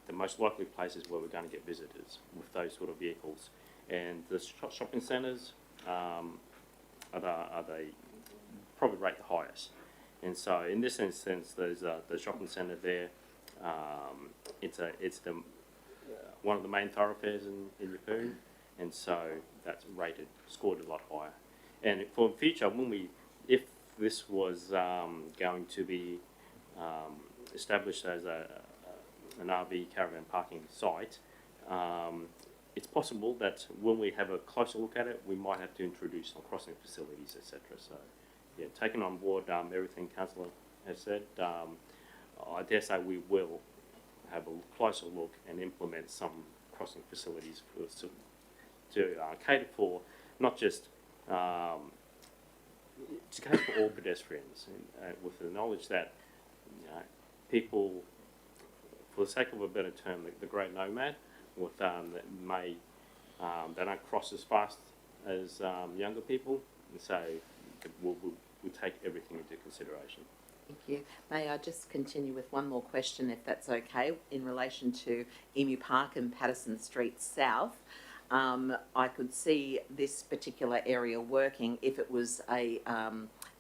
the most likely places where we're going to get visitors with those sort of vehicles. And the shopping centres are they probably rate the highest. And so in this instance, there's the shopping centre there. It's one of the main thoroughfares in Yeppoon, and so that's scored a lot higher. And for the future, if this was going to be established as an RV caravan parking site, it's possible that when we have a closer look at it, we might have to introduce some crossing facilities, etc. So, yeah, taking on board everything Councillor has said, I dare say we will have a closer look and implement some crossing facilities to cater for not just to cater for all pedestrians, with the knowledge that people for the sake of a better term, the great nomad, with that may they don't cross as fast as younger people, and so we'll take everything into consideration. Thank you. May I just continue with one more question, if that's okay, in relation to Emu Park and Patterson Street South. I could see this particular area working if it was a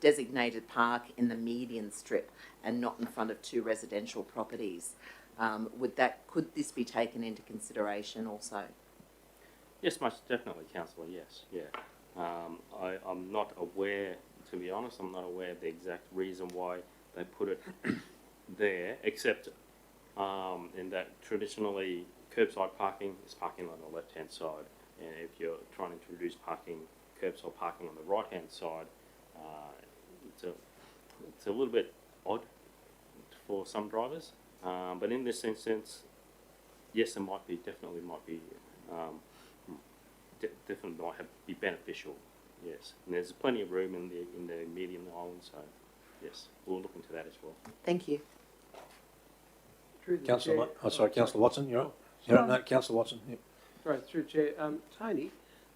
designated park in the median strip and not in front of two residential properties. Could this be taken into consideration also? Yes, most definitely, Councillor, yes, yeah. I'm not aware, to be honest, I'm not aware of the exact reason why they put it there, except in that traditionally curbside parking is parking on the left-hand side, and if you're trying to introduce curbside parking on the right-hand side, it's a little bit odd for some drivers. But in this instance, yes, it definitely might be beneficial. Yes, and there's plenty of room in the median island, so yes, we'll look into that as well. Thank you. Councillor, Councillor Watson, you're up. No, Councillor Watson. Yep. Sorry, through Chair. Tony,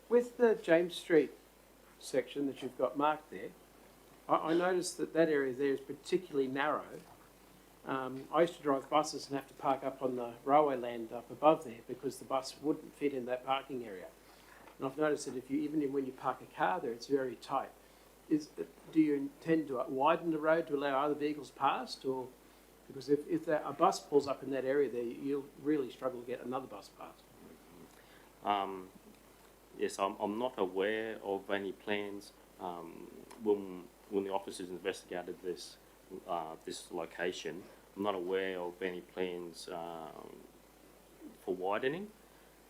with the James Street section that you've got marked there, I noticed that area there is particularly narrow. I used to drive buses and have to park up on the railway land up above there because the bus wouldn't fit in that parking area. And I've noticed that even when you park a car there, it's very tight. Do you intend to widen the road to allow other vehicles past, or because if a bus pulls up in that area there, you'll really struggle to get another bus past? Yes, I'm not aware of any plans. When the officers investigated this location, I'm not aware of any plans for widening,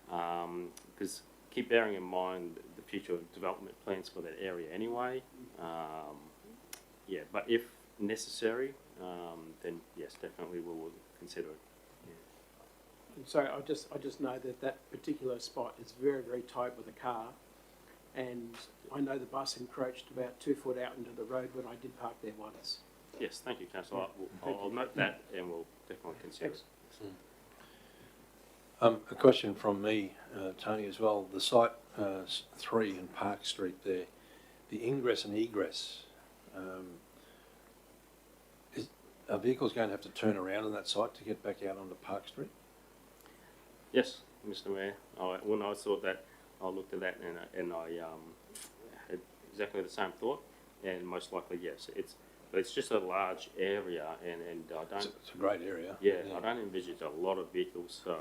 because keep bearing in mind the future development plans for that area anyway. Yeah, but if necessary, then yes, definitely we will consider it. Yeah. So I just know that particular spot is very, very tight with a car, and I know the bus encroached about 2 foot out into the road when I did park there once. Yes, thank you, Councillor. I'll note that and we'll definitely consider it. A question from me, Tony, as well. The site 3 in Park Street there, the ingress and egress, are vehicles going to have to turn around on that site to get back out onto Park Street? Yes, Mr. Mayor. When I saw that, I looked at that and I had exactly the same thought, and most likely yes. It's just a large area, and I don't. It's a great area. Yeah, I don't envisage a lot of vehicles, so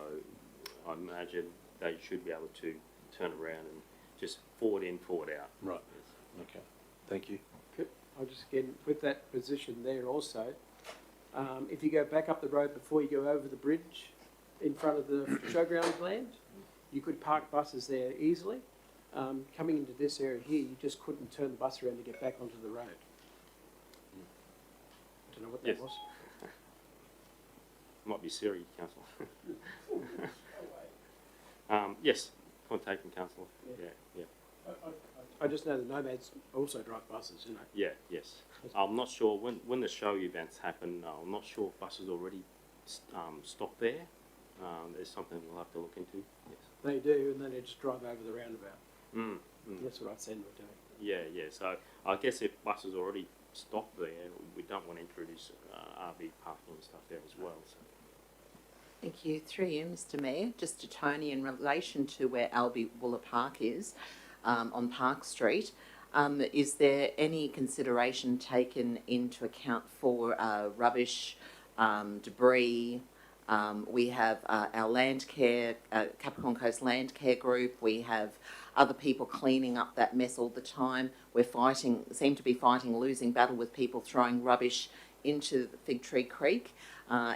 I imagine they should be able to turn around and just forward in, forward out. Right. Okay. Thank you. I'll just again with that position there also. If you go back up the road before you go over the bridge in front of the showground land, you could park buses there easily. Coming into this area here, you just couldn't turn the bus around to get back onto the road. I don't know what that was. Might be Siri, Councillor. Yes, point taken, Councillor. Yeah. I just know the nomads also drive buses, you know. Yeah, yes. I'm not sure when the show events happen. I'm not sure if buses already stop there. There's something we'll have to look into. Yes. They do, and then they just drive over the roundabout. That's what I've seen them doing. Yeah. So I guess if buses already stop there, we don't want to introduce RV parking and stuff there as well. So. Thank you. Through you, Mr. Mayor. Just to Tony, in relation to where Albie Wooler Park is, on Park Street, is there any consideration taken into account for rubbish, debris? We have our land care, Capricorn Coast Land Care Group. We have other people cleaning up that mess all the time. Seem to be fighting a losing battle with people throwing rubbish into Fig Tree Creek,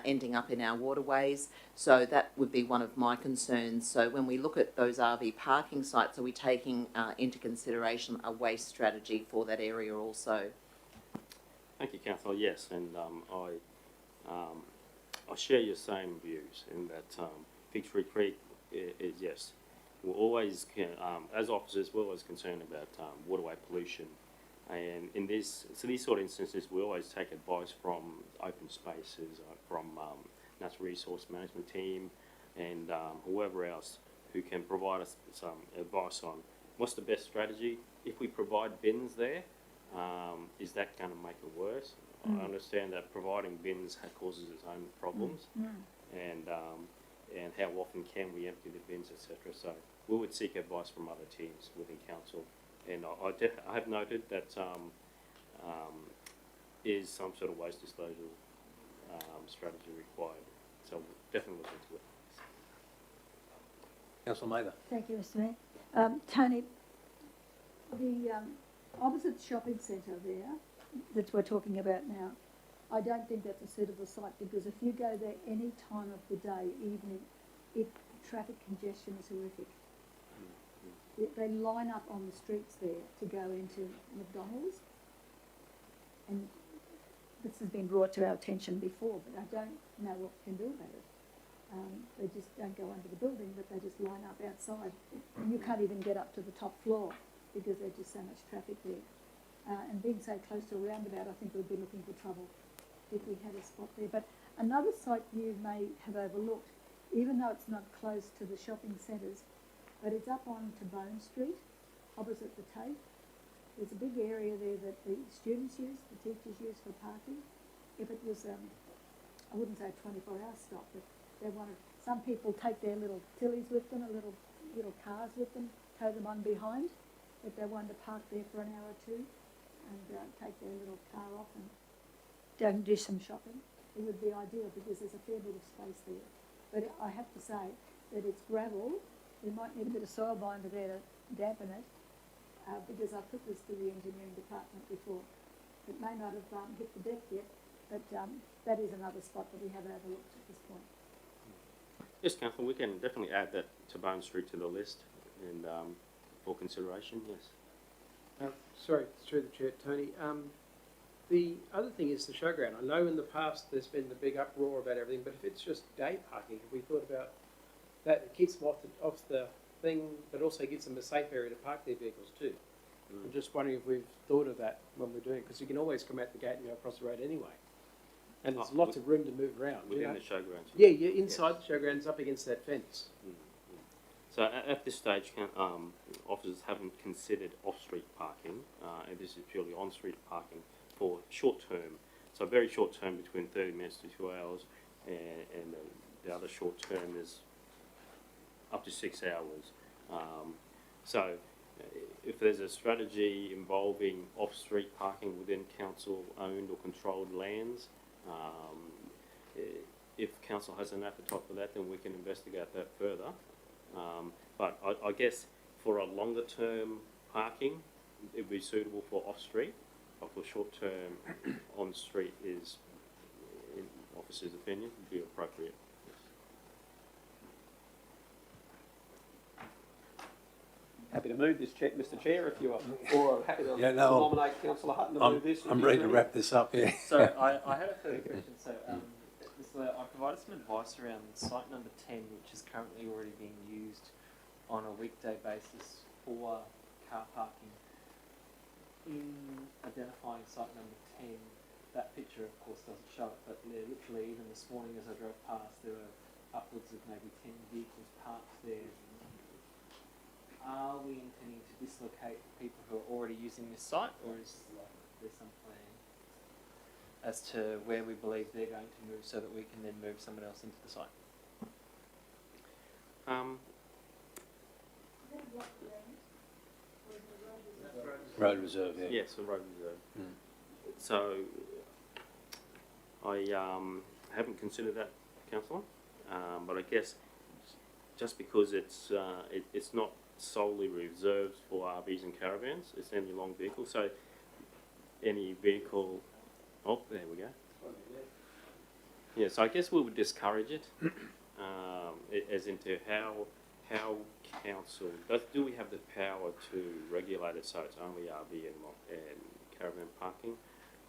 ending up in our waterways. So that would be one of my concerns. So when we look at those RV parking sites, are we taking into consideration a waste strategy for that area also? Thank you, Councillor. Yes, and I share your same views in that Fig Tree Creek is yes. We're always, as officers, we're always concerned about waterway pollution, and in these sort of instances, we always take advice from open spaces, from natural resource management team and whoever else who can provide us some advice on what's the best strategy. If we provide bins there, is that going to make it worse? I understand that providing bins causes its own problems, and how often can we empty the bins, etc. So we would seek advice from other teams within council, and I have noted that is some sort of waste disposal strategy required. So we'll definitely look into it. Councillor Mather. Thank you, Mr Mayor. Tony, the opposite shopping centre there that we're talking about now, I don't think that's a suitable site, because if you go there any time of the day, evening, traffic congestion is horrific. They line up on the streets there to go into McDonald's, and this has been brought to our attention before, but I don't know what we can do about it. They just don't go under the building, but they just line up outside, and you can't even get up to the top floor because there's just so much traffic there. And being so close to a roundabout, I think we'd be looking for trouble if we had a spot there. But another site you may have overlooked, even though it's not close to the shopping centres, but it's up onto Bone Street, opposite the TAFE. There's a big area there that the students use, the teachers use for parking. If it was, I wouldn't say a 24-hour stop, but they wanted, some people take their little tillies with them, little cars with them, tow them on behind, if they wanted to park there for an hour or two and take their little car off and go and do some shopping. It would be ideal because there's a fair bit of space there. But I have to say that it's gravel. We might need a bit of soil binder there to dampen it, because I put this to the engineering department before. It may not have hit the deck yet, but that is another spot that we have overlooked at this point. Yes, Councillor, we can definitely add that to Bone Street to the list and for consideration, yes. Sorry, through the chair, Tony. The other thing is the showground. I know in the past there's been the big uproar about everything, but if it's just day parking, have we thought about that? It keeps them off the thing, but also gives them a safe area to park their vehicles too. I'm just wondering if we've thought of that when we're doing it, because you can always come out the gate and go across the road anyway. And there's lots of room to move around. Within the showgrounds? Yeah, inside the showgrounds, up against that fence. So at this stage, officers haven't considered off-street parking, and this is purely on-street parking for short-term. So very short-term, between 30 minutes to 2 hours, and the other short-term is up to 6 hours. So if there's a strategy involving off-street parking within council-owned or controlled lands, if council has an appetite for that, then we can investigate that further. But I guess for a longer term parking, it would be suitable for off-street, but for short-term on-street is, in officers' opinion, would be appropriate. Happy to move this, Mr Chair, if you are, or happy to nominate Councillor Hutton to move this. I'm ready to wrap this up, yeah. So I had a further question. So I provided some advice around site number 10, which is currently already being used on a weekday basis for car parking. In identifying site number 10, that picture of course doesn't show it, but literally even this morning as I drove past, there were upwards of maybe 10 vehicles parked there. Are we intending to dislocate people who are already using this site, or is there some plan as to where we believe they're going to move so that we can then move someone else into the site? Road reserve, yeah. Yes, a road reserve. So I haven't considered that, Councillor, but I guess just because it's not solely reserved for RVs and caravans, it's any long vehicle. So any vehicle, oh, there we go. Yeah, so I guess we would discourage it, as into how council do we have the power to regulate it so it's only RV and caravan parking?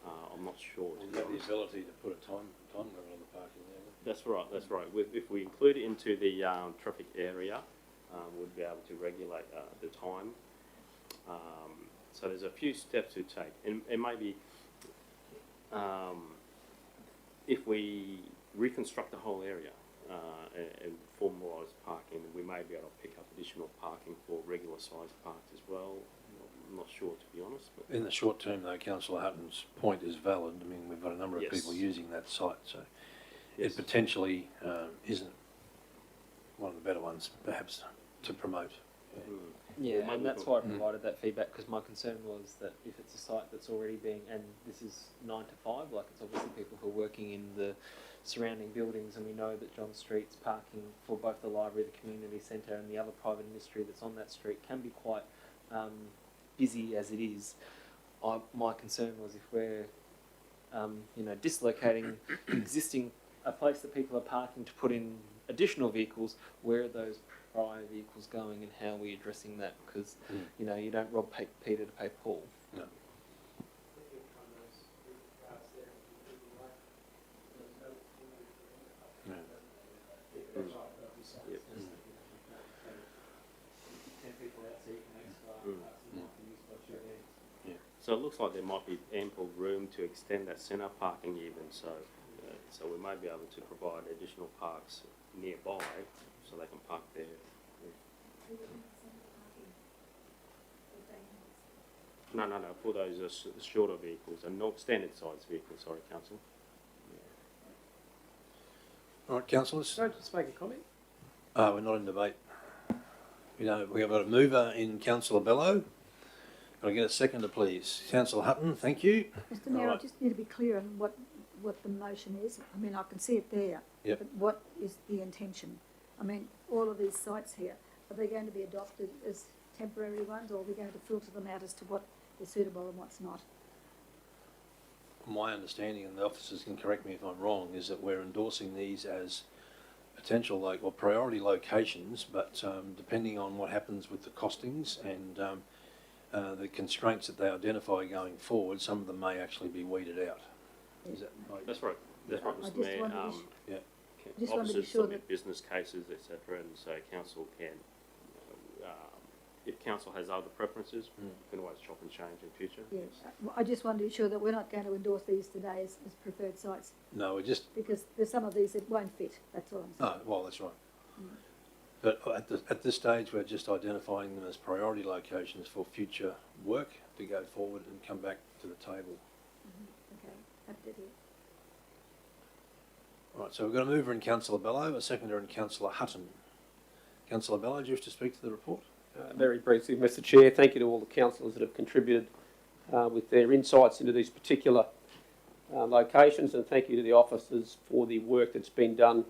I'm not sure. We have the ability to put a time limit on the parking there. That's right. That's right. If we include it into the traffic area, we'd be able to regulate the time. So there's a few steps to take, and maybe if we reconstruct the whole area and formalise parking. We may be able to pick up additional parking for regular sized parks as well. I'm not sure, to be honest. But In the short term, though, Councillor Hutton's point is valid. I mean, we've got a number of Yes. people using that site, so yes. it potentially isn't one of the better ones, perhaps, to promote. Mm. Yeah, Well, and maybe that's we'll- why I provided that feedback, because my concern was that if it's a site that's already being, and this is 9 to 5, like it's obviously people who are working in the surrounding buildings, and we know that John Street's parking for both the library, the community centre and the other private industry that's on that street can be quite busy as it is. My concern was if we're dislocating existing a place that people are parking to put in additional vehicles, where are those prior vehicles going and how are we addressing that? Because you don't rob Peter to pay Paul. No. So it looks like there might be ample room to extend that centre parking even, so we may be able to provide additional parks nearby so they can park there. No, for those shorter vehicles and not standard size vehicles, sorry, Council. All right, councillors. Can I just make a comment? We're not in debate. We have got a mover in Councillor Bello. Can I get a seconder, please? Councillor Hutton, thank you. Mr Mayor, I just need to be clear on what the motion is. I mean, I can see it there, Yep. but what is the intention? I mean, all of these sites here, are they going to be adopted as temporary ones, or are we going to filter them out as to what is suitable and what's not? My understanding, and the officers can correct me if I'm wrong, is that we're endorsing these as potential priority locations, but depending on what happens with the costings and the constraints that they identify going forward, some of them may actually be weeded out. Is that right? That's right. That's right, I Mr just Mayor. wanted to Yeah. just wanted to be Officers sure submit that- business cases, etc., and so council can, if council has other preferences, can always chop and change in future. Yes, I just wanted to be sure that we're not going to endorse these today as preferred sites, No, we're just... because there's some of these that won't fit, that's all I'm saying. Oh, well, that's right. But at this stage, we're just identifying them as priority locations for future work to go forward and come back to the table. Okay, happy to hear. Right, so we've got a mover in Councillor Bello, a seconder in Councillor Hutton. Councillor Bello, do you wish to speak to the report? Very briefly, Mr Chair, thank you to all the councillors that have contributed with their insights into these particular locations, and thank you to the officers for the work that's been done.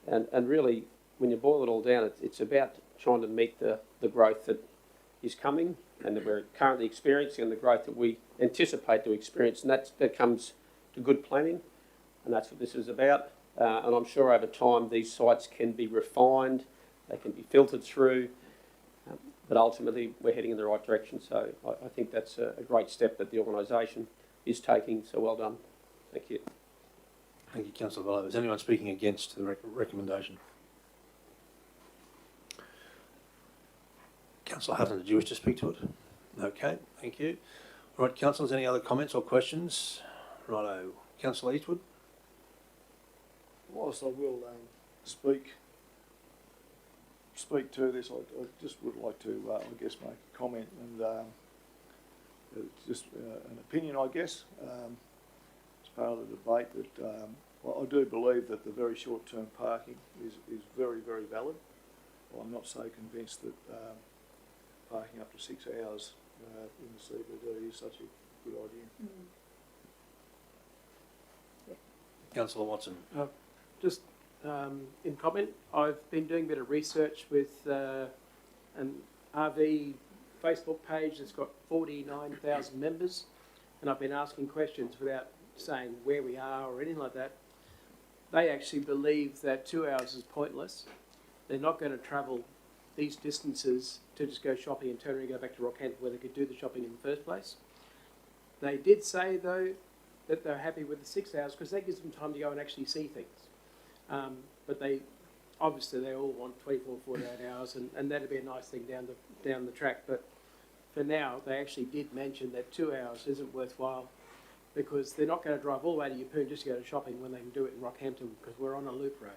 And really, when you boil it all down, it's about trying to meet the growth that is coming and that we're currently experiencing, and the growth that we anticipate to experience, and that comes to good planning, and that's what this is about. And I'm sure over time these sites can be refined, they can be filtered through, but ultimately we're heading in the right direction. So I think that's a great step that the organisation is taking, so well done. Thank you. Thank you, Councillor Bello. Is anyone speaking against the recommendation? Councillor Hutton, did you wish to speak to it? Okay, thank you. All right, councillors, any other comments or questions? Righto. Councillor Eastwood? Whilst I will speak to this, I just would like to, I guess, make a comment, and it's just an opinion, I guess, as part of the debate, that well, I do believe that the very short-term parking is very, very valid. Well, I'm not so convinced that parking up to 6 hours in the CBD is such a good idea. Councillor Watson? Just in comment, I've been doing a bit of research with an RV Facebook page that's got 49,000 members, and I've been asking questions without saying where we are or anything like that. They actually believe that 2 hours is pointless. They're not going to travel these distances to just go shopping and turn around and go back to Rockhampton where they could do the shopping in the first place. They did say, though, that they're happy with the 6 hours because that gives them time to go and actually see things. But they all want 24, 48 hours, and that'd be a nice thing down the track. But for now, they actually did mention that 2 hours isn't worthwhile because they're not going to drive all the way to Yeppoon just to go to shopping when they can do it in Rockhampton because we're on a loop road.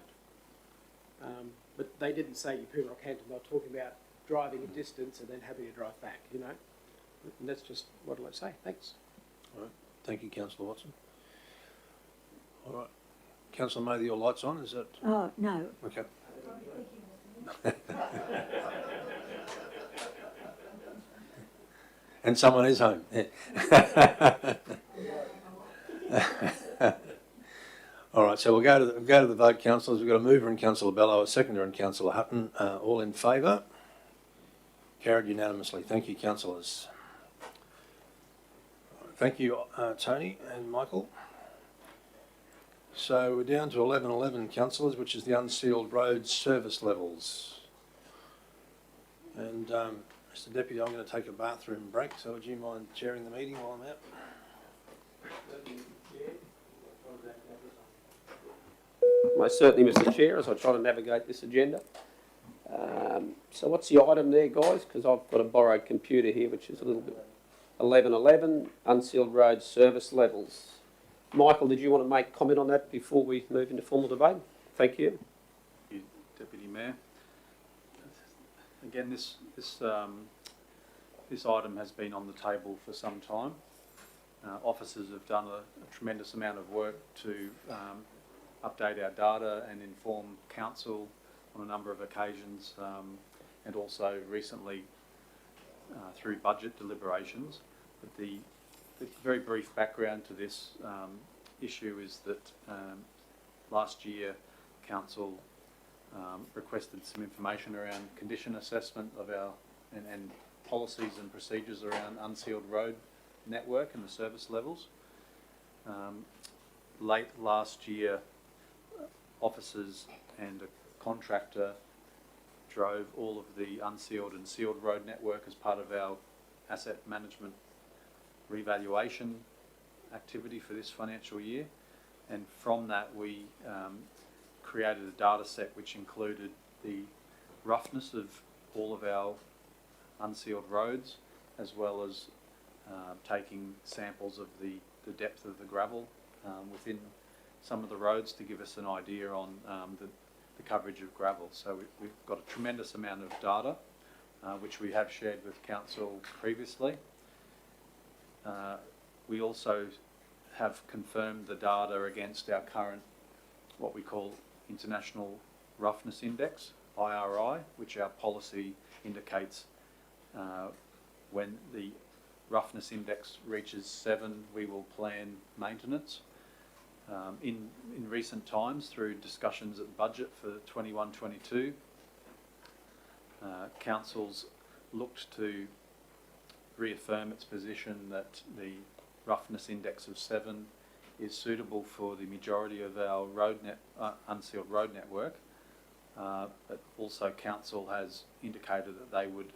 But they didn't say Yeppoon, Rockhampton. They were talking about driving a distance and then having to drive back, you know. And that's just what I'd like to say. Thanks. All right. Thank you, Councillor Watson. All right. Councillor Mather, your light's on, is that? Oh, no. Okay. And someone is home. Yeah. All right, so we'll go to the vote, councillors. We've got a mover in Councillor Bello, a seconder in Councillor Hutton. All in favour? Carried unanimously. Thank you, councillors. Thank you, Tony and Michael. So we're down to 1111, councillors, which is the unsealed road service levels. And Mr Deputy, I'm going to take a bathroom break, so would you mind chairing the meeting while I'm out? Most certainly, Mr Chair, as I try to navigate this agenda. So what's the item there, guys? Because I've got a borrowed computer here, which is a little bit... 1111, unsealed road service levels. Michael, did you want to make comment on that before we move into formal debate? Thank you. Thank you, Deputy Mayor. Again, this item has been on the table for some time. Officers have done a tremendous amount of work to update our data and inform council on a number of occasions, and also recently through budget deliberations. But the very brief background to this issue is that last year council requested some information around condition assessment of our and policies and procedures around unsealed road network and the service levels. Late last year, officers and a contractor drove all of the unsealed and sealed road network as part of our asset management revaluation activity for this financial year, and from that we created a data set which included the roughness of all of our unsealed roads, as well as taking samples of the depth of the gravel within some of the roads to give us an idea on the coverage of gravel. So we've got a tremendous amount of data which we have shared with council previously. We also have confirmed the data against our current, what we call International Roughness Index, IRI, which our policy indicates when the roughness index reaches 7, we will plan maintenance. In recent times, through discussions at budget for 21-22, council's looked to reaffirm its position that the roughness index of 7 is suitable for the majority of our unsealed road network, but also council has indicated that they would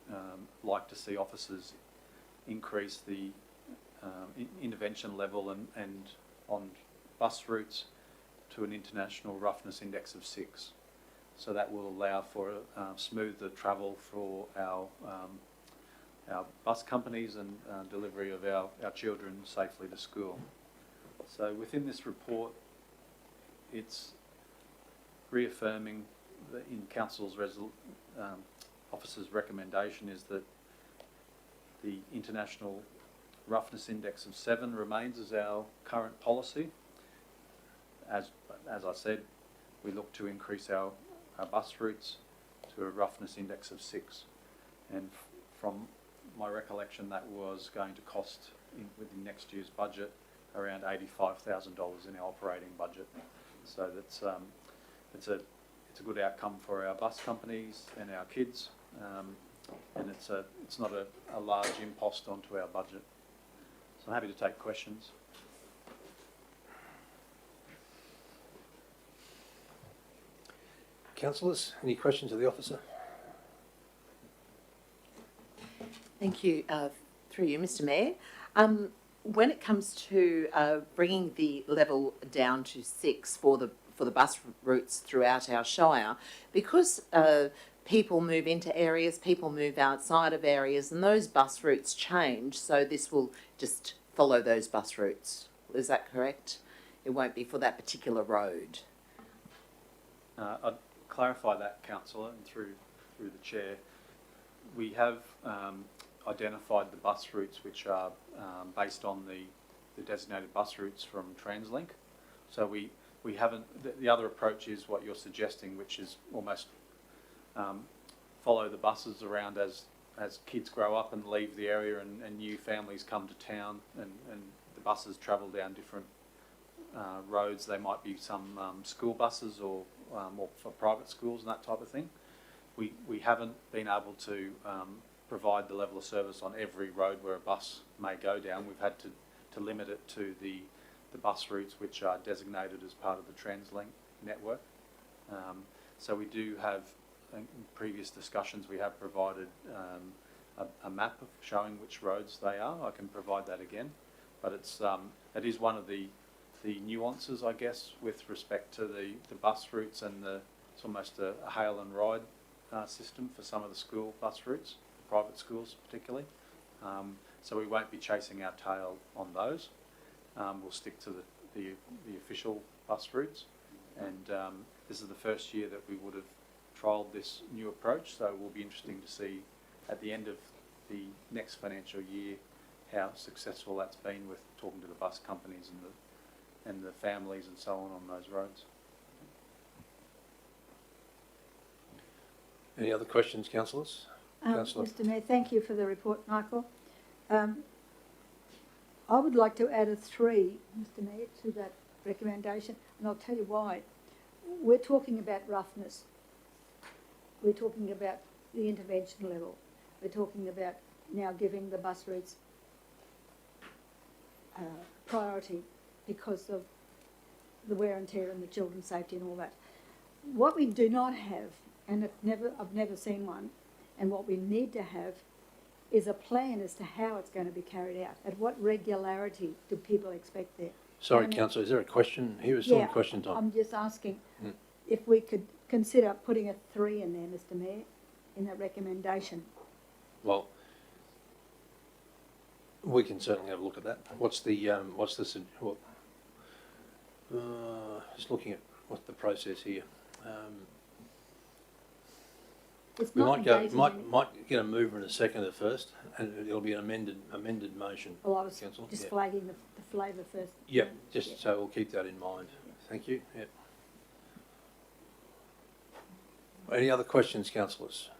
like to see officers increase the intervention level and on bus routes to an international roughness index of 6. So that will allow for smoother travel for our bus companies and delivery of our children safely to school. So within this report, it's reaffirming that in council's officer's recommendation is that the international roughness index of 7 remains as our current policy. As I said, we look to increase our bus routes to a roughness index of 6, and from my recollection that was going to cost within next year's budget around $85,000 in our operating budget. So that's it's a good outcome for our bus companies and our kids, and it's not a large impost onto our budget. So I'm happy to take questions. Councillors, any questions of the officer? Thank you. Through you, Mr Mayor. When it comes to bringing the level down to 6 for the bus routes throughout our shire, because people move into areas, people move outside of areas, and those bus routes change, so this will just follow those bus routes. is that correct? It won't be for that particular road. I'd clarify that, councillor, and through the chair. We have identified the bus routes which are based on the designated bus routes from TransLink. So we haven't, the other approach is what you're suggesting, which is almost follow the buses around as kids grow up and leave the area and new families come to town, and the buses travel down different roads. They might be some school buses or for private schools and that type of thing. We haven't been able to provide the level of service on every road where a bus may go down. We've had to limit it to the bus routes which are designated as part of the TransLink network. So we do have, in previous discussions, we have provided a map of showing which roads they are. I can provide that again, but it is one of the nuances, I guess, with respect to the bus routes, and it's almost a hail and ride system for some of the school bus routes, private schools particularly. So we won't be chasing our tail on those. We'll stick to the official bus routes, and this is the first year that we would have trialled this new approach, so it will be interesting to see at the end of the next financial year how successful that's been with talking to the bus companies and the families and so on those roads. Any other questions, councillors? Councillor. Mr Mayor, thank you for the report, Michael. I would like to add a 3, Mr Mayor, to that recommendation, and I'll tell you why. We're talking about roughness. We're talking about the intervention level. We're talking about now giving the bus routes priority because of the wear and tear and the children's safety and all that. What we do not have, and I've never seen one, and what we need to have is a plan as to how it's going to be carried out. At what regularity do people expect there? Sorry, councillor, is there a question? He was still in question time. I'm just asking if we could consider putting a 3 in there, Mr Mayor, in that recommendation. Well, we can certainly have a look at that. What's the just looking at what's the process here. We might get a mover and a seconder first, and it'll be an amended motion. Well, I was council. just flagging the flavour first. Yep, so we'll keep that in mind. Thank you. Yep. Any other questions, councillors?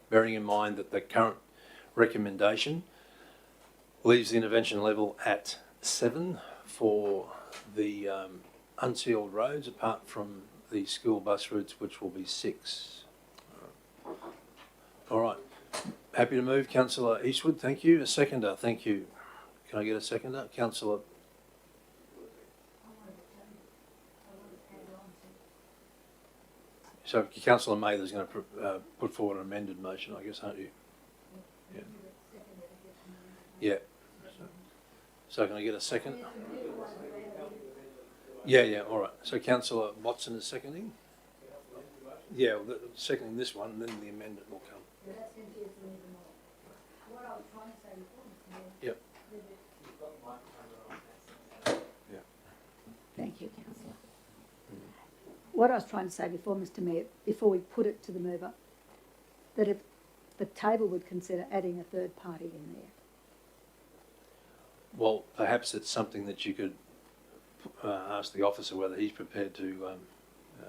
Bearing in mind that the current recommendation leaves the intervention level at 7 for the unsealed roads, apart from the school bus routes, which will be 6. All right. Happy to move, Councillor Eastwood. Thank you. A seconder. Thank you. Can I get a seconder? Councillor. So Councillor Mather's going to put forward an amended motion, I guess, aren't you? Yeah. Yeah. So can I get a second? Yeah, all right. So Councillor Watson is seconding? Yeah, well, seconding this one, and then the amendment will come. Yep. Yeah. Thank you, councillor. What I was trying to say before, Mr Mayor, before we put it to the mover, that if the table would consider adding a 3rd party in there. Well, perhaps it's something that you could ask the officer whether he's prepared to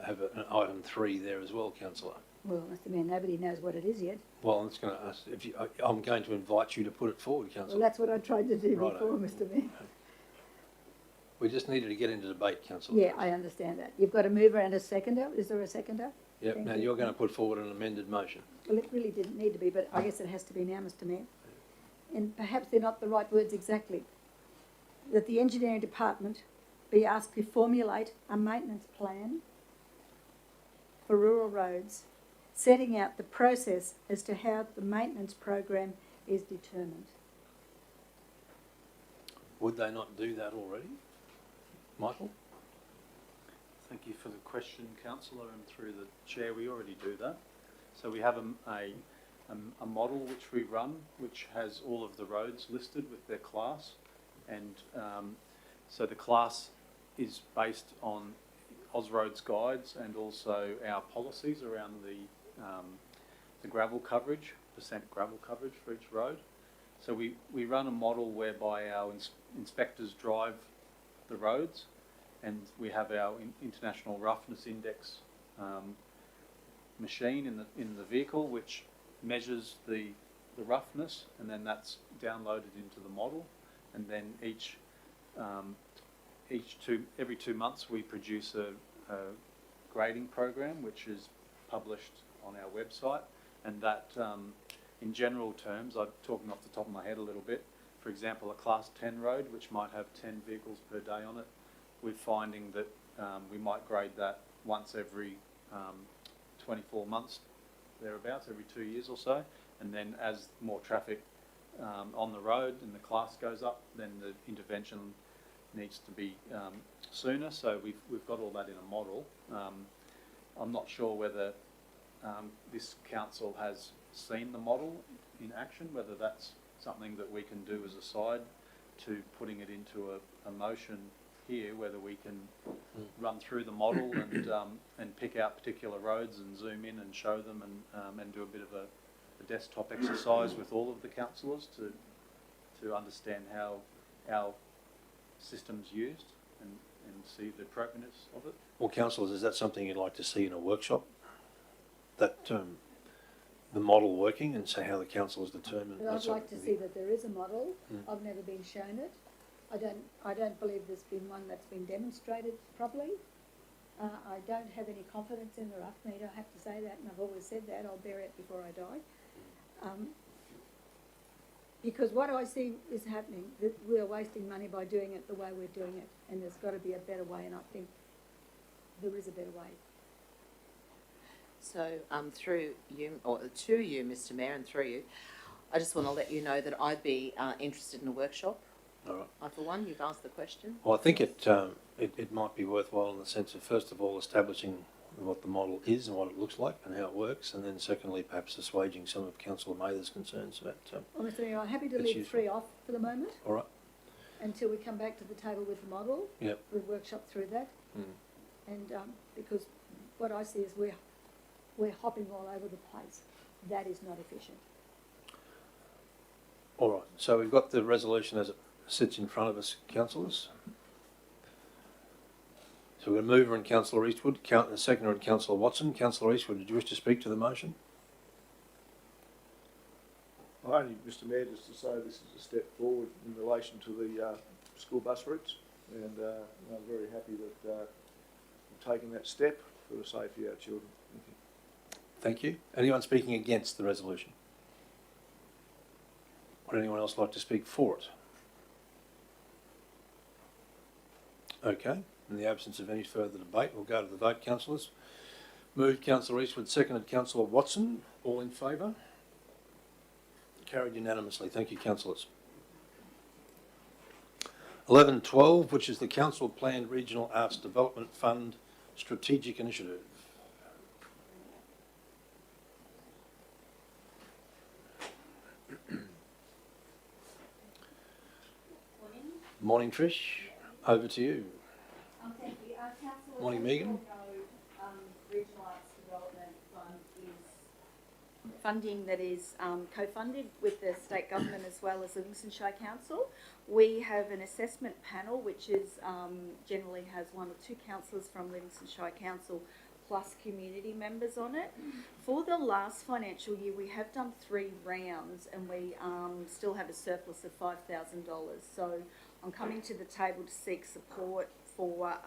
have an item 3 there as well, councillor. Well, Mr Mayor, nobody knows what it is yet. Well, it's going to ask I'm going to invite you to put it forward, councillor. Well, that's what I tried to do Righto. before, Mr Mayor. We just needed to get into debate, councillor. Yeah, I understand that. You've got a mover and a seconder. Is there a seconder? Yep. Thank Now you. you're going to put forward an amended motion. Well, it really didn't need to be, but I guess it has to be now, Mr Mayor. And perhaps they're not the right words exactly. That the engineering department be asked to formulate a maintenance plan for rural roads, setting out the process as to how the maintenance program is determined. Would they not do that already? Michael? Thank you for the question, councillor, and through the chair, we already do that. So we have a model which we run, which has all of the roads listed with their class, and So the class is based on Ausroads guides and also our policies around the gravel coverage, percent gravel coverage for each road. So we run a model whereby our inspectors drive the roads, and we have our International Roughness Index machine in the vehicle, which measures the roughness, and then that's downloaded into the model. And then every 2 months we produce a grading program, which is published on our website, and that in general terms, I'm talking off the top of my head a little bit, for example, a class 10 road which might have 10 vehicles per day on it, we're finding that we might grade that once every 24 months, thereabouts, every 2 years or so, and then as more traffic on the road and the class goes up, then the intervention needs to be sooner. So we've got all that in a model. I'm not sure whether this council has seen the model in action, whether that's something that we can do as a side to putting it into a motion here, whether we can run through the model and pick out particular roads and zoom in and show them and do a bit of a desktop exercise with all of the councillors to understand how our system's used and see the appropriateness of it. Well, councillors, is that something you'd like to see in a workshop? That the model working and so how the councillors determine. But I'd like to see that there is a model. Mm. I've never been shown it. I don't believe there's been one that's been demonstrated properly. I don't have any confidence in the rough meter, I have to say that, and I've always said that. I'll bury it before I die. Because what I see is happening, that we're wasting money by doing it the way we're doing it, and there's got to be a better way, and I think there is a better way. So through you, or to you, Mr. Mayor, and through you, I just want to let you know that I'd be interested in a workshop. All right. I, for one, you've asked the question. Well, I think it might be worthwhile in the sense of, first of all, establishing what the model is and what it looks like and how it works, and then secondly, perhaps assuaging some of Councillor Mather's concerns about Well, Mr. Mayor, I'm happy to it's leave useful. 3 off for the moment All right. until we come back to the table with the model. Yep. We'll workshop through that. Mm. And because what I see is we're hopping all over the place. That is not efficient. All right. So we've got the resolution as it sits in front of us, councillors. So we're going to move in Councillor Eastwood, seconder and Councillor Watson. Councillor Eastwood, did you wish to speak to the motion? Only, Mr. Mayor, just to say this is a step forward in relation to the school bus routes, and I'm very happy that we're taking that step for the safety of our children. Thank you. Thank you. Anyone speaking against the resolution? Would anyone else like to speak for it? Okay. In the absence of any further debate, we'll go to the vote, councillors. Moved Councillor Eastwood, seconded Councillor Watson. All in favour? Carried unanimously. Thank you, councillors. 11.12, which is the Council Planned Regional Arts Development Fund Strategic Initiative. Morning, Trish. Over to you. Thank you. Councillor, Morning, Megan. Regional Arts Development Fund is funding that is co-funded with the state government as well as Livingstone Shire Council. We have an assessment panel which is generally has 1 or 2 councillors from Livingstone Shire Council plus community members on it. For the last financial year, we have done 3 rounds and we still have a surplus of $5,000. So I'm coming to the table to seek support for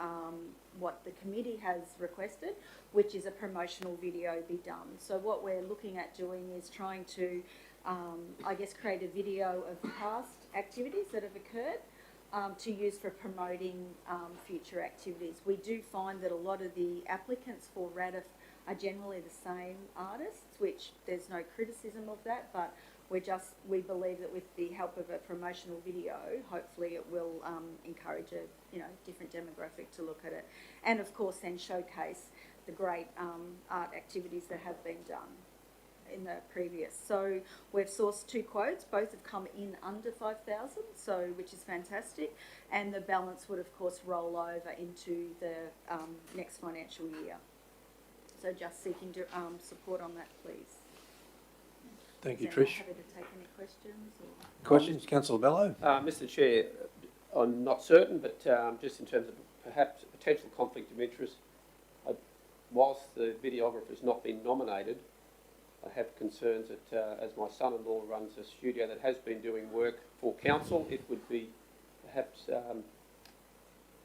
what the committee has requested, which is a promotional video be done. So what we're looking at doing is trying to, I guess, create a video of past activities that have occurred to use for promoting future activities. We do find that a lot of the applicants for RADIF are generally the same artists, which there's no criticism of that, but we believe that with the help of a promotional video, hopefully it will encourage a different demographic to look at it, and of course then showcase the great art activities that have been done. in the previous. So we've sourced 2 quotes, both have come in under 5,000, so which is fantastic, and the balance would of course roll over into the next financial year. So just seeking to, support on that, please. Thank you, Is anyone Trish. happy to take any questions? Or? Questions, Councillor Bello? Mr Chair, I'm not certain, but just in terms of perhaps a potential conflict of interest, whilst the videographer has not been nominated, I have concerns that as my son-in-law runs a studio that has been doing work for council, it would be perhaps the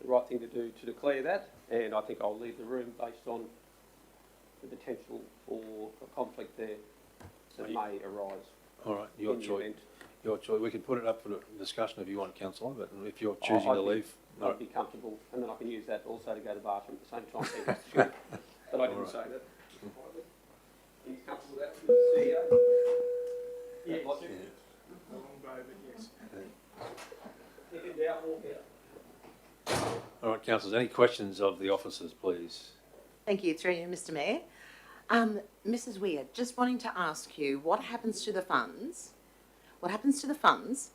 right thing to do to declare that, and I think I'll leave the room based on the potential for a conflict there that may arise. All right, your in the choice. event. Your choice. We can put it up for discussion if you want, Councillor, but if you're choosing to leave... I'd be comfortable, and then I can use that also to go to the bathroom at the same time. Thank you, Mr. Chair. But I didn't All right. say that. He's comfortable with that, Mr. CEO? Yes. Like- A long bow, but yes. If in doubt, walk out. All right, councillors, any questions of the officers, please? Thank you, through you, Mr Mayor. Mrs Weir, just wanting to ask you, what happens to the funds? What happens to the funds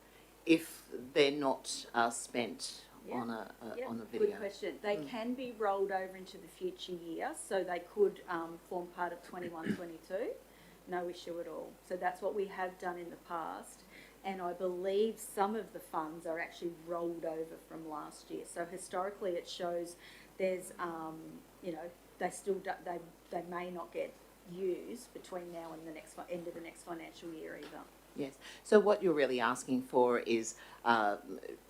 if they're not spent on a video? Good question. They can be rolled over into the future year, so they could form part of 21-22. No issue at all. So that's what we have done in the past, and I believe some of the funds are actually rolled over from last year. So historically, it shows there's you know, they still they may not get used between now and the next end of the next financial year either. Yes. So what you're really asking for is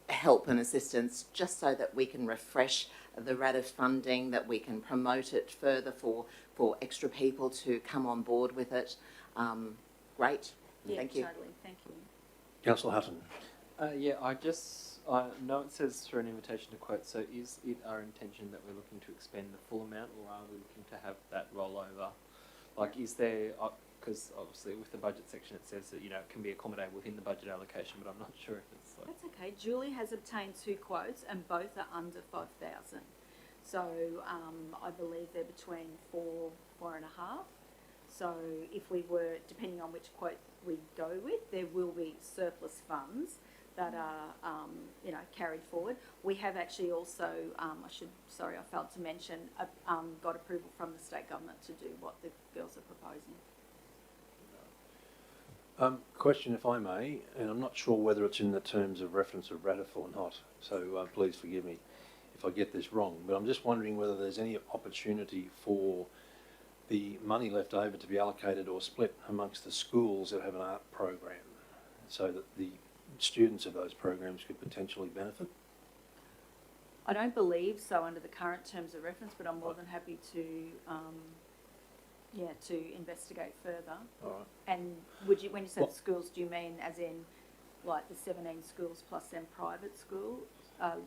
help and assistance, just so that we can refresh the RADF funding, that we can promote it further for extra people to come on board with it. Great. Yeah, Thank you. Totally. Thank you. Councillor Hutton. Yeah, I know it says through an invitation to quote, so is it our intention that we're looking to expend the full amount, or are we looking to have that rollover? Like, is there, because obviously with the budget section it says that, you know, it can be accommodated within the budget allocation, but I'm not sure if it's like... That's okay. Julie has obtained 2 quotes and both are under 5,000. So I believe they're between 4.5. So if we were, depending on which quote we go with, there will be surplus funds that are, you know, carried forward. We have actually also, I failed to mention, got approval from the state government to do what the girls are proposing. Question, if I may, and I'm not sure whether it's in the terms of reference of RADF or not, so please forgive me if I get this wrong, but I'm just wondering whether there's any opportunity for the money left over to be allocated or split amongst the schools that have an art program, so that the students of those programs could potentially benefit? I don't believe so under the current terms of reference, but I'm more than happy to, to investigate further. All right. And would you, when you said schools, do you mean as in like the 17 schools plus then private schools?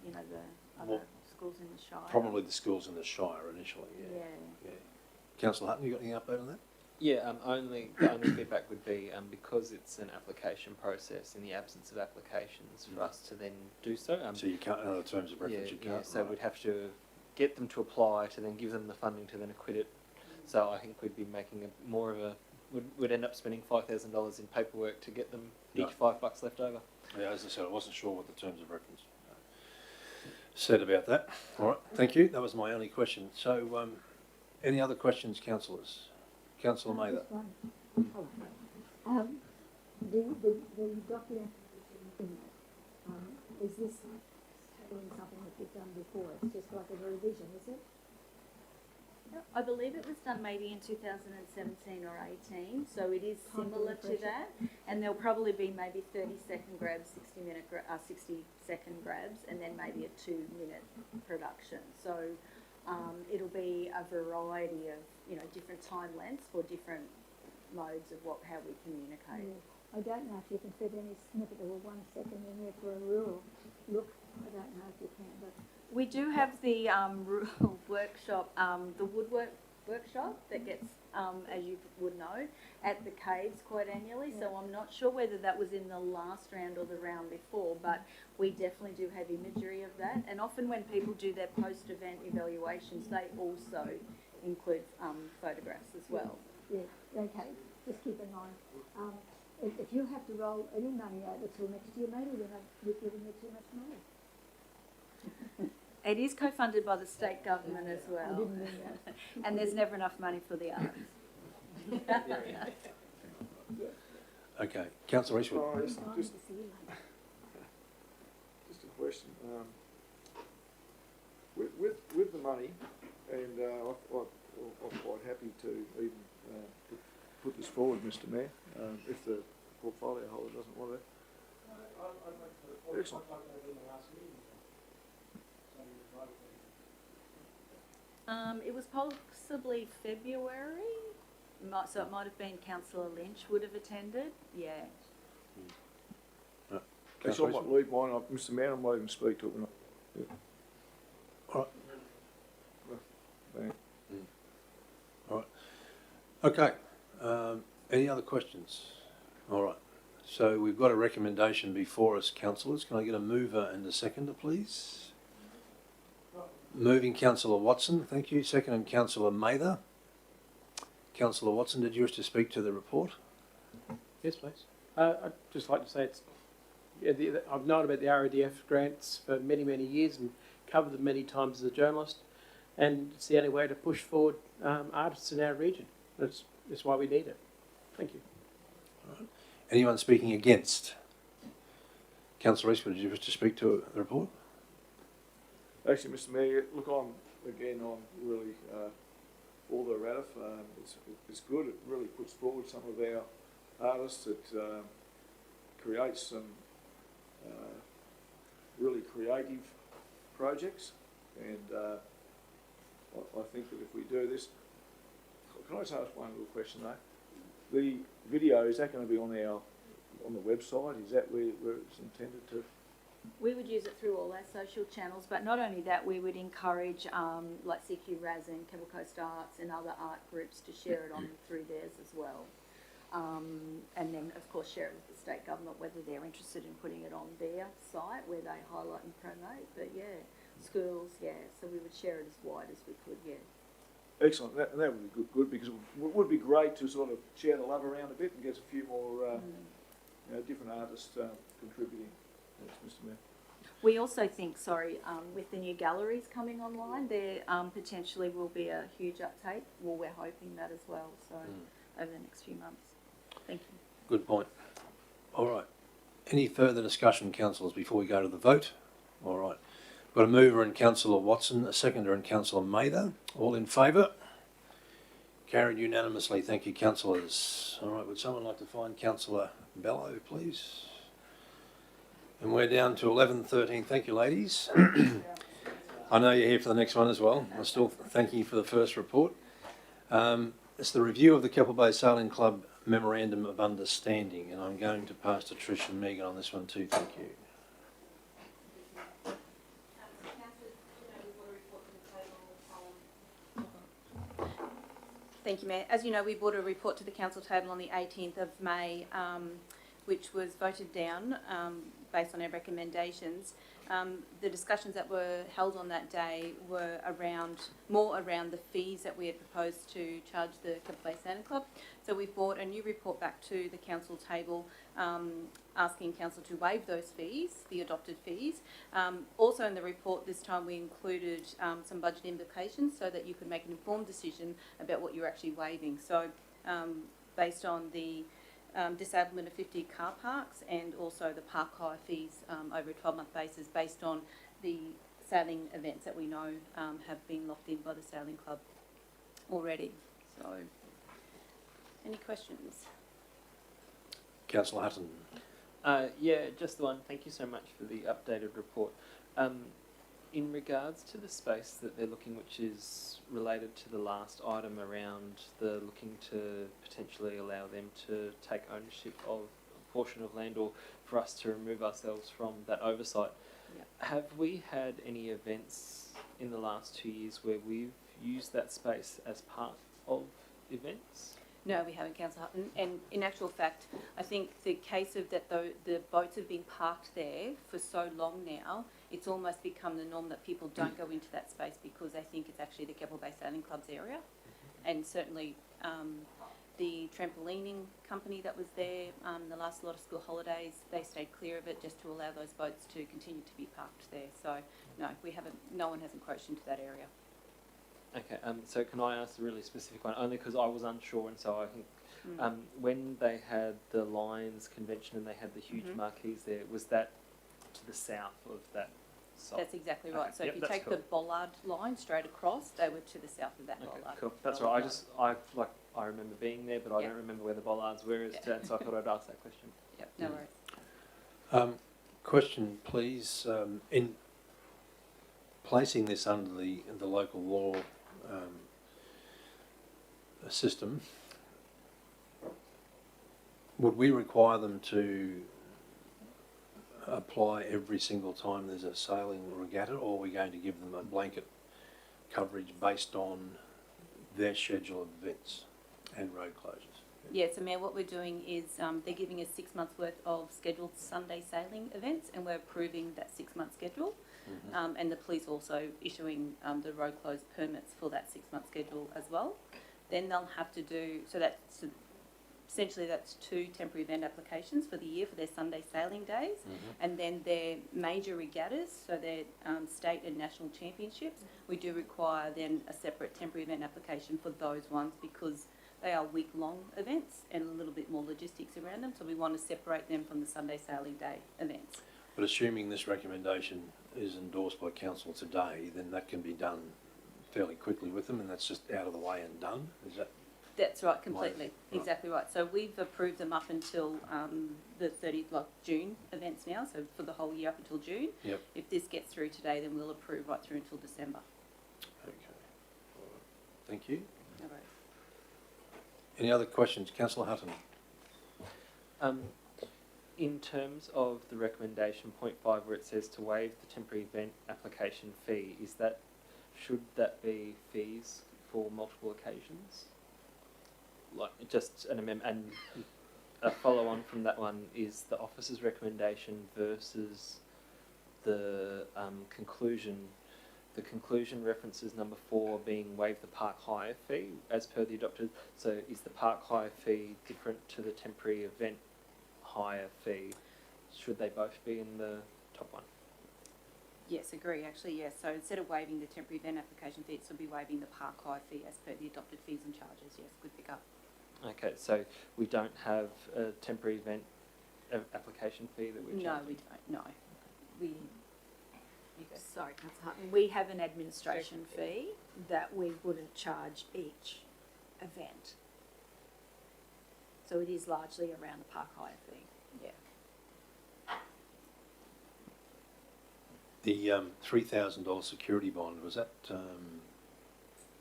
You know, the other schools in the Shire? Probably the schools in the Shire initially, yeah. Councillor Hutton, you got any update on that? Yeah, the only feedback would be because it's an application process, in the absence of applications, for us to then do so. So you can't, in other terms of reference, you can't. Yeah, so we'd have to get them to apply, to then give them the funding to then acquit it. So I think we'd be making more of a, would end up spending $5,000 in paperwork to get them each $5 left over. Yeah, as I said, I wasn't sure what the terms of reference said about that. All right, thank you. That was my only question. So, any other questions, councillors? Councillor Mather. Just one. The document is this doing something that you've done before? It's just like a revision, is it? I believe it was done maybe in 2017 or 18, so it is similar to that. And there'll probably be maybe 30-second grabs, 60-second grabs, and then maybe a 2-minute production. So it'll be a variety of, you know, different time lengths for different modes of how we communicate. Yeah. I don't know if you can fit any snippet of a 1 second in there for a rural look. I don't know if you can, but we do have the rural workshop, the woodwork workshop that gets, as you would know, at the caves quite annually. So I'm not sure whether that was in the last round or the round before, but we definitely do have imagery of that. And often when people do their post-event evaluations, they also include photographs as well. yeah, okay. just keep in mind, if you have to roll any money over till next year, maybe we're giving you too much money. It is co-funded by the state government as well. I didn't mean that. And there's never enough money for the arts. Okay, Councillor Eastwood. Oh, just a question. With the money, and I'm quite happy to even put this forward, Mr. Mayor, if the portfolio holder doesn't want to. Excellent. It was possibly February, so it might have been Councillor Lynch would have attended, yeah. Actually, I might leave mine up, Mr. Mayor, I might even speak to it when I... All Thanks. right. All right. Okay. Any other questions? All right. So we've got a recommendation before us, councillors. Can I get a mover and a seconder, please? Moving Councillor Watson, thank you. Second, Councillor Mather. Councillor Watson, did you wish to speak to the report? Yes, please. I'd just like to say I've known about the RADF grants for many, many years and covered them many times as a journalist, and it's the only way to push forward artists in our region. That's why we need it. Thank you. All right. Anyone speaking against? Councillor Eastwood, did you wish to speak to the report? Actually, Mr. Mayor, look, I'm really for the RADF. It's good. It really puts forward some of our artists. It creates some really creative projects, and I think that if we do this, can I just ask one little question though? The video, is that going to be on the website? Is that where it's intended to? We would use it through all our social channels, but not only that, we would encourage like CQ Raz and Kebble Coast Arts and other art groups to share it on through theirs as well. And then, of course, share it with the state government, whether they're interested in putting it on their site where they highlight and promote. But yeah, schools, yeah, so we would share it as wide as we could, yeah. Excellent, that would be good because it would be great to sort of share the love around a bit and get a few more different artists contributing. Thanks, Mr. Mayor. We also think, with the new galleries coming online, there potentially will be a huge uptake. Well, we're hoping that as well, so over the next few months. Thank you. Good point. All right. Any further discussion, councillors, before we go to the vote? All right. Got a mover in Councillor Watson, a seconder in Councillor Mather. All in favour? Carried unanimously. Thank you, councillors. All right. Would someone like to find Councillor Bello, please? And we're down to 11:13. Thank you, ladies. I know you're here for the next one as well. I'm still thanking you for the first report. It's the review of the Keppel Bay Sailing Club Memorandum of Understanding, and I'm going to pass to Trish and Megan on this one too. Thank you. Thank you, Mayor. As you know, we brought a report to the council table on the 18th of May, which was voted down based on our recommendations. The discussions that were held on that day were more around the fees that we had proposed to charge the Keppel Bay Sailing Club. So we brought a new report back to the council table asking council to waive those fees, the adopted fees. Also in the report this time we included some budget implications so that you could make an informed decision about what you're actually waiving. So based on the disablement of 50 car parks and also the park hire fees over a 12-month basis based on the sailing events that we know have been locked in by the Sailing Club already. So, any questions? Councillor Hutton. Yeah, just the one. Thank you so much for the updated report. In regards to the space that they're looking, which is related to the last item around the looking to potentially allow them to take ownership of a portion of land or for us to remove ourselves from that oversight, have we had any events in the last 2 years where we've used that space as part of events? No, we haven't, Councillor Hutton. And in actual fact, I think the case of that the boats have been parked there for so long now, it's almost become the norm that people don't go into that space because they think it's actually the Keppel Bay Sailing Club's area. And certainly the trampolining company that was there, the last lot of school holidays, they stayed clear of it just to allow those boats to continue to be parked there. So no, no one has encroached into that area. Okay, so can I ask a really specific one? Only because I was unsure, and so I think when they had the Lions convention and they had the huge marquees there, was that to the south of that site? That's exactly right. Okay. So Yep, if you take the bollard line straight across, they were to the south of that bollard. Cool. That's right. I remember being there, but I don't remember where the bollards were as to, so I thought I'd ask that question. Yep, no worries. Question, please. In placing this under the local law system, would we require them to apply every single time there's a sailing regatta, or are we going to give them a blanket coverage based on their schedule of events and road closures? Yeah, so Mayor, what we're doing is they're giving us 6 months worth of scheduled Sunday sailing events, and we're approving that 6 month schedule. And the police also issuing the road closed permits for that 6 month schedule as well. Then they'll have to do, essentially that's 2 temporary event applications for the year for their Sunday sailing days, and then their major regattas, so their state and national championships, we do require then a separate temporary event application for those ones because they are week-long events and a little bit more logistics around them, so we want to separate them from the Sunday sailing day events. But assuming this recommendation is endorsed by council today, then that can be done fairly quickly with them, and that's just out of the way and done. Is that? That's right, completely. Exactly right. So we've approved them up until the 30th of June events now, so for the whole year up until June. Yep. If this gets through today, then we'll approve right through until December. Okay. All right. Thank you. No worries. Any other questions? Councillor Hutton. In terms of the recommendation, point 5, where it says to waive the temporary event application fee, should that be fees for multiple occasions? Like just an amendment, and a follow on from that one is the officer's recommendation versus the conclusion. The conclusion references number 4 being waive the park hire fee as per the adopted. So is the park hire fee different to the temporary event hire fee? Should they both be in the top one? Yes, agree actually, yes. So instead of waiving the temporary event application fee, it should be waiving the park hire fee as per the adopted fees and charges. Yes, good pick up. Okay, so we don't have a temporary event application fee that we're charging? No, we don't, no. Sorry, Councillor Hutton, we have an administration fee that we wouldn't charge each event. So it is largely around the park hire fee. Yeah. The $3,000 security bond, was that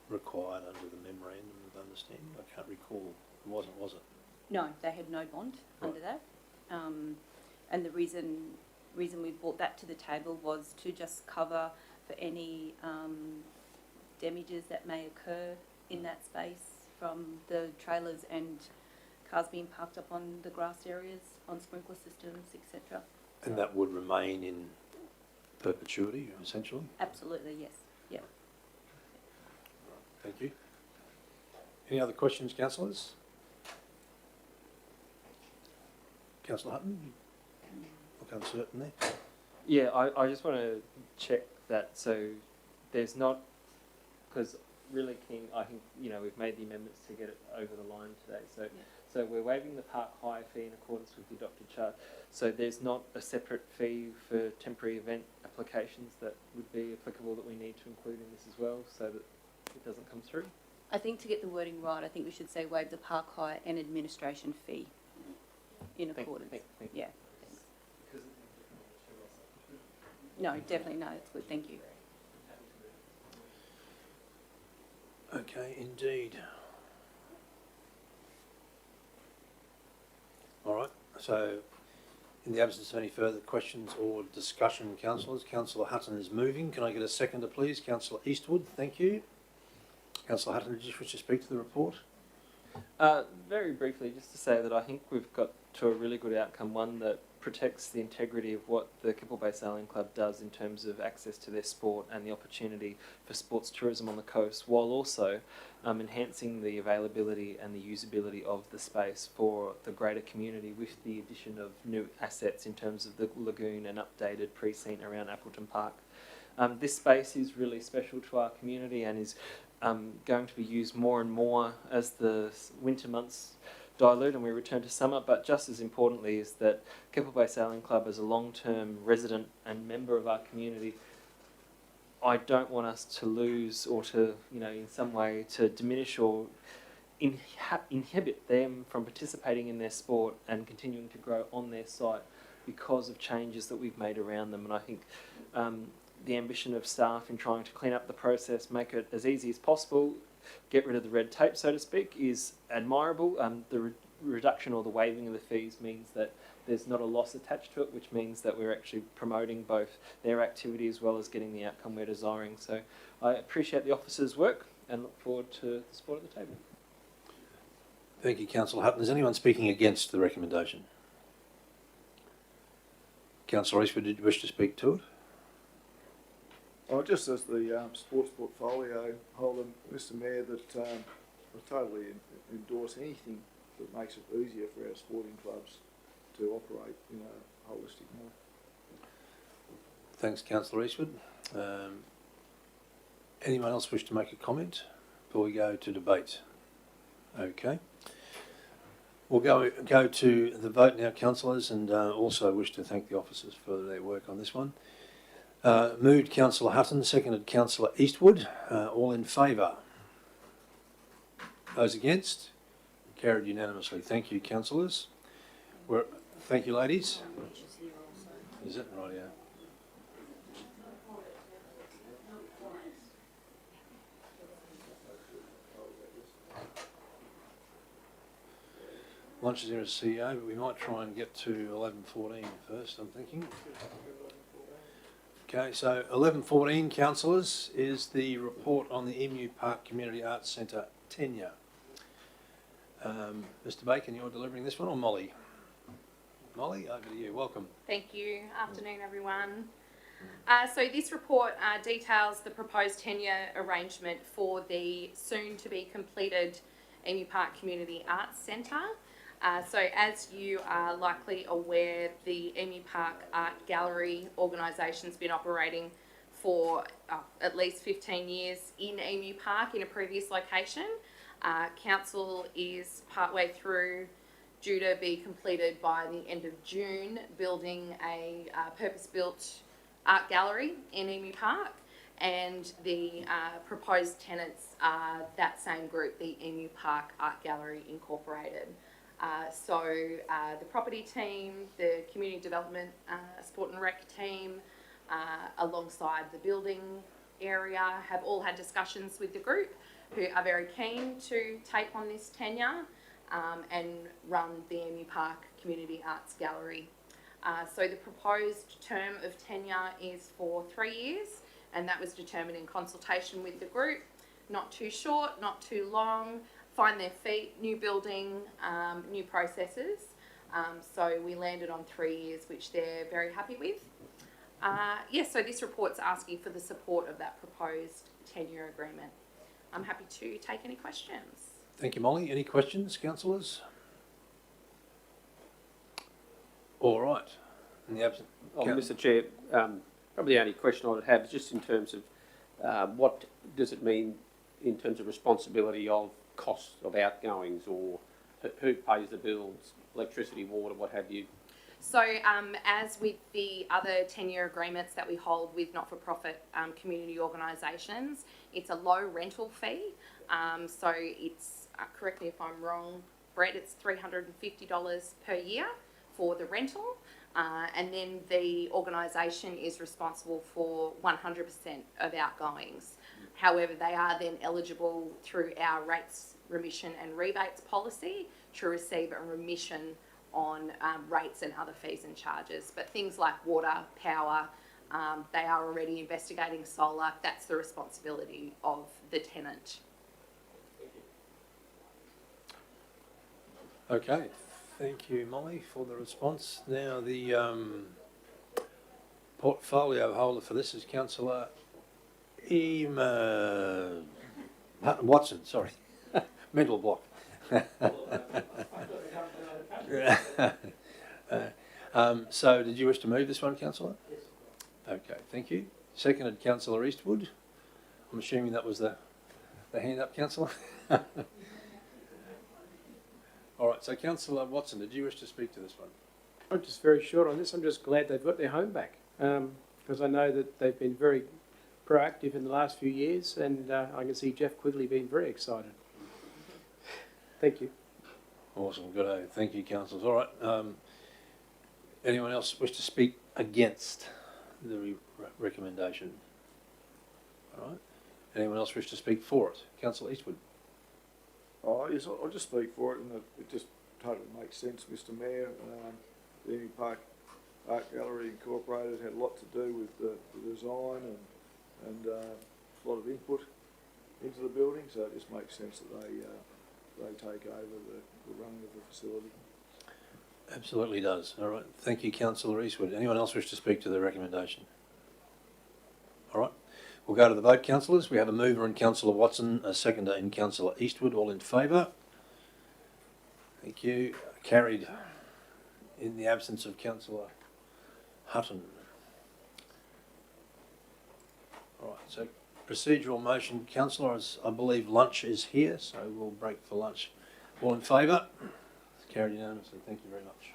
required under the memorandum of understanding? I can't recall. It wasn't, was it? No, they had no bond under that. And the reason we brought that to the table was to just cover for any damages that may occur in that space from the trailers and cars being parked up on the grass areas, on sprinkler systems, etc. And that would remain in perpetuity, essentially? Absolutely, yes. Yeah. Thank you. Any other questions, councillors? Councillor Hutton, you look uncertain there. Yeah, I just want to check that. So there's not, because really keen, I think, we've made the amendments to get it over the line today. So, so we're waiving the park hire fee in accordance with the adopted chart. So there's not a separate fee for temporary event applications that would be applicable that we need to include in this as well, so that it doesn't come through? I think to get the wording right, I think we should say waive the park hire and administration fee in accordance. Thank you. Yeah. No, definitely no. It's good. Thank you. Okay, indeed. All right, so in the absence of any further questions or discussion, councillors, Councillor Hutton is moving. Can I get a seconder, please? Councillor Eastwood, thank you. Councillor Hutton, did you wish to speak to the report? Very briefly, just to say that I think we've got to a really good outcome. One, that protects the integrity of what the Keppel Bay Sailing Club does in terms of access to their sport and the opportunity for sports tourism on the coast, while also enhancing the availability and the usability of the space for the greater community with the addition of new assets in terms of the lagoon and updated precinct around Appleton Park. This space is really special to our community and is going to be used more and more as the winter months dilute and we return to summer, but just as importantly is that Keppel Bay Sailing Club, as a long-term resident and member of our community, I don't want us to lose or to, in some way to diminish or inhibit them from participating in their sport and continuing to grow on their site because of changes that we've made around them. And I think the ambition of staff in trying to clean up the process, make it as easy as possible, get rid of the red tape, so to speak, is admirable. The reduction or the waiving of the fees means that there's not a loss attached to it, which means that we're actually promoting both their activity as well as getting the outcome we're desiring. So I appreciate the officers' work and look forward to the support at the table. Thank you, Councillor Hutton. Is anyone speaking against the recommendation? Councillor Eastwood, did you wish to speak to it? Well, just as the sports portfolio holder, Mr Mayor, that I totally endorse anything that makes it easier for our sporting clubs to operate in a holistic manner. Thanks, Councillor Eastwood. Anyone else wish to make a comment before we go to debate? Okay. We'll go to the vote now, councillors, and also wish to thank the officers for their work on this one. Moved Councillor Hutton, seconded Councillor Eastwood. All in favour? Those against? Carried unanimously. Thank you, councillors. Thank you, ladies. Is it right? Yeah. Lunch is here as CEO, but we might try and get to 11:14 first, I'm thinking. Okay, so 11:14, councillors, is the report on the Emu Park Community Arts Centre tenure. Mr Bacon, you're delivering this one, or Molly? Molly, over to you. Welcome. Thank you. Afternoon, everyone. So this report details the proposed tenure arrangement for the soon-to-be completed Emu Park Community Arts Centre. So as you are likely aware, the Emu Park Art Gallery organisation's been operating for at least 15 years in Emu Park in a previous location. Council is partway through, due to be completed by the end of June, building a purpose-built art gallery in Emu Park, and the proposed tenants are that same group, the Emu Park Art Gallery Incorporated. So the property team, the community development, sport and rec team, alongside the building area, have all had discussions with the group, who are very keen to take on this tenure and run the Emu Park Community Arts Gallery. So the proposed term of tenure is for 3 years, and that was determined in consultation with the group. Not too short, not too long, find their feet, new building, new processes. So we landed on 3 years, which they're very happy with. Yes, so this report's asking for the support of that proposed tenure agreement. I'm happy to take any questions. Thank you, Molly. Any questions, councillors? All right. In the absence, Mr Chair, probably the only question I would have is just in terms of what does it mean in terms of responsibility of costs of outgoings, or who pays the bills, electricity, water, what have you? So as with the other tenure agreements that we hold with not-for-profit community organisations, it's a low rental fee. So it's, correct me if I'm wrong, Brett, it's $350 per year for the rental. And then the organisation is responsible for 100% of outgoings. However, they are then eligible through our rates, remission and rebates policy to receive a remission on rates and other fees and charges. But things like water, power, they are already investigating solar. That's the responsibility of the tenant. okay. Thank you, Molly, for the response. Now, the portfolio holder for this is Councillor Watson, sorry. Mental block. So, did you wish to move this one, Councillor? Yes. Okay, thank you. Seconded, Councillor Eastwood. I'm assuming that was the hand up, Councillor? All right, so Councillor Watson, did you wish to speak to this one? I'm just very short on this. I'm just glad they've got their home back, because I know that they've been very proactive in the last few years, and I can see Jeff Quigley being very excited. Thank you. Awesome, good. Thank you, councillors. All right. Anyone else wish to speak against the recommendation? All right. Anyone else wish to speak for it? Councillor Eastwood. Oh, yes, I'll just speak for it, and it just totally makes sense, Mr Mayor. The Emu Park Art Gallery Incorporated had a lot to do with the design and a lot of input into the building, so it just makes sense that they take over the running of the facility. Absolutely does. All right. Thank you, Councillor Eastwood. Anyone else wish to speak to the recommendation? All right. We'll go to the vote, councillors. We have a mover in Councillor Watson, a seconder in Councillor Eastwood. All in favour? Thank you. Carried in the absence of Councillor Hutton. All right. So procedural motion, councillors. I believe lunch is here, so we'll break for lunch. All in favour? It's carried unanimously. Thank you very much.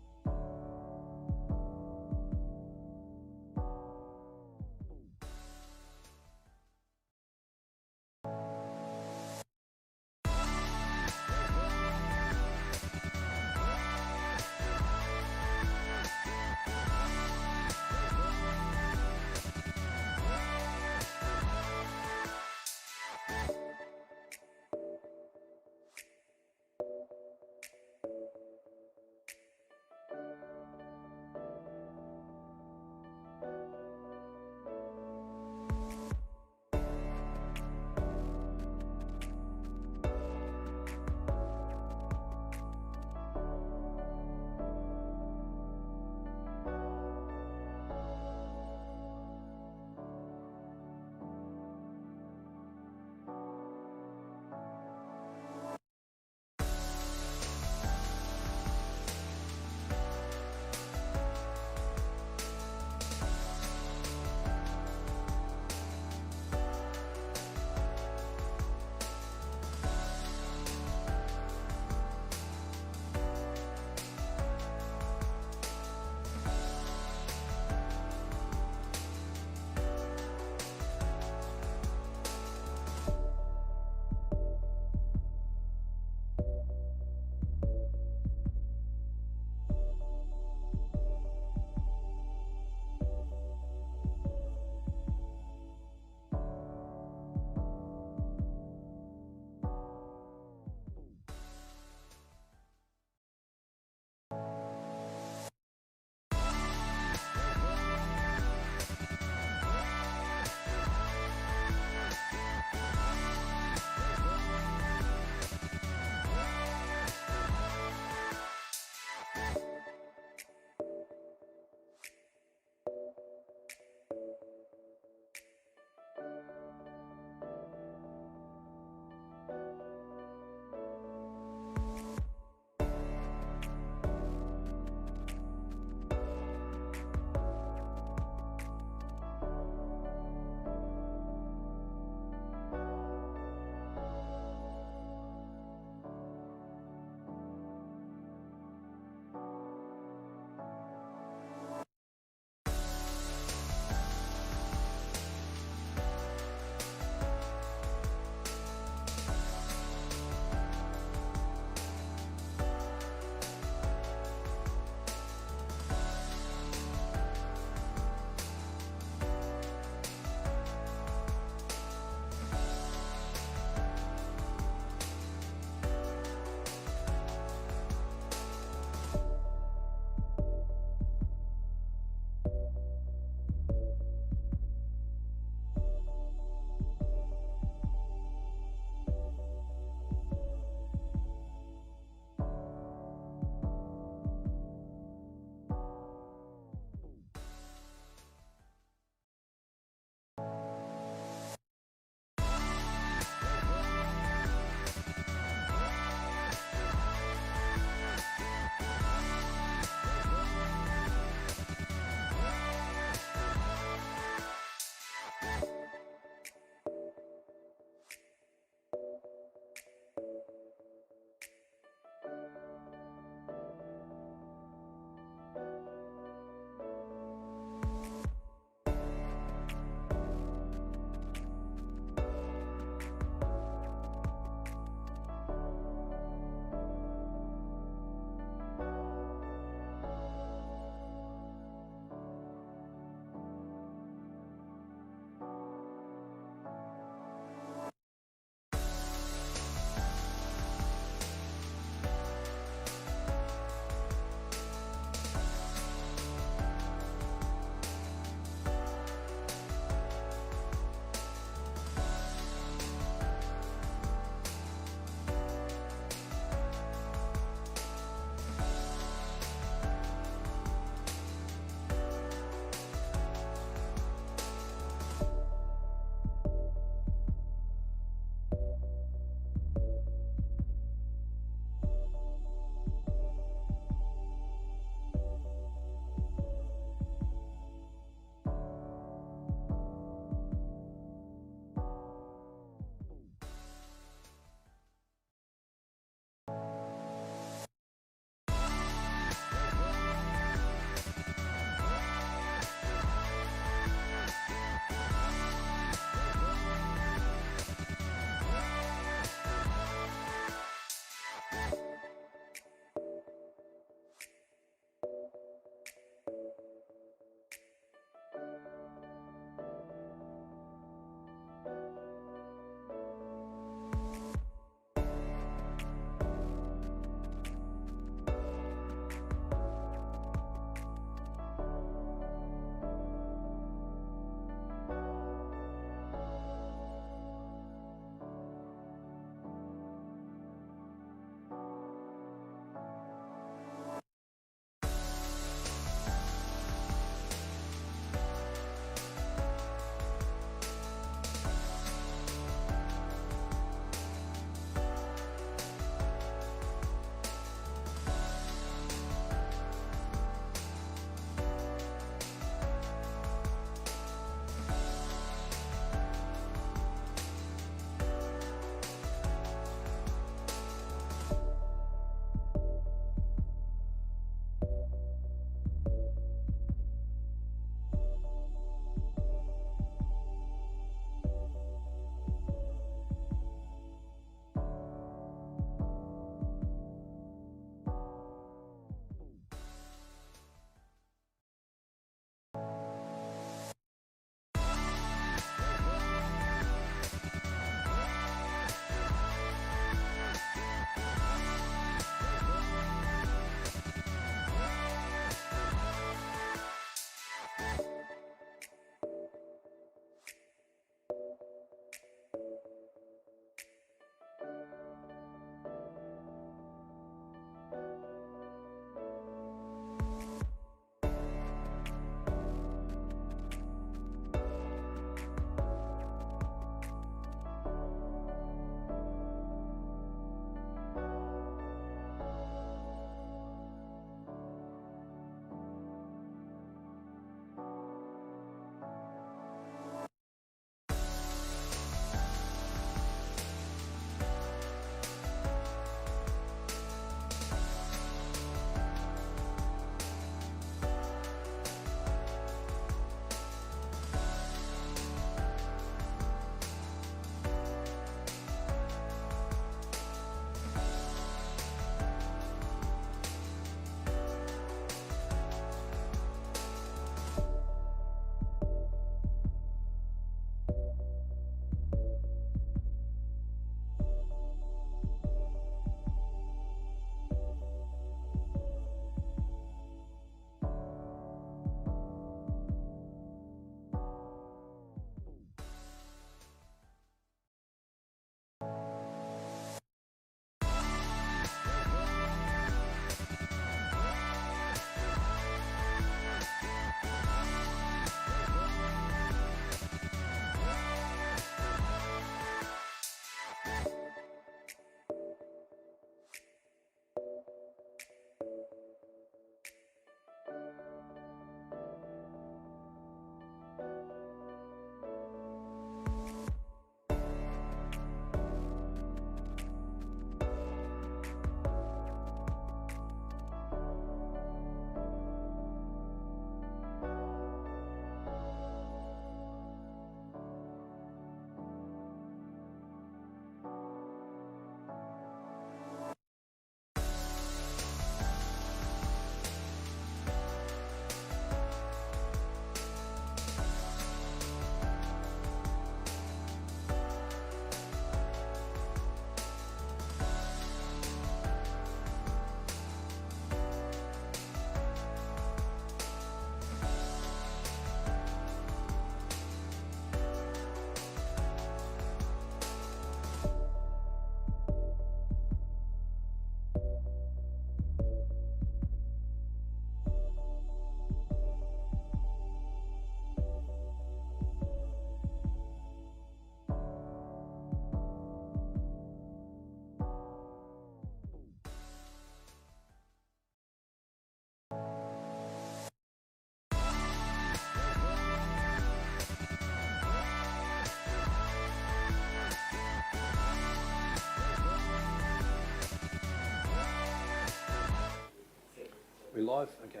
live? Okay.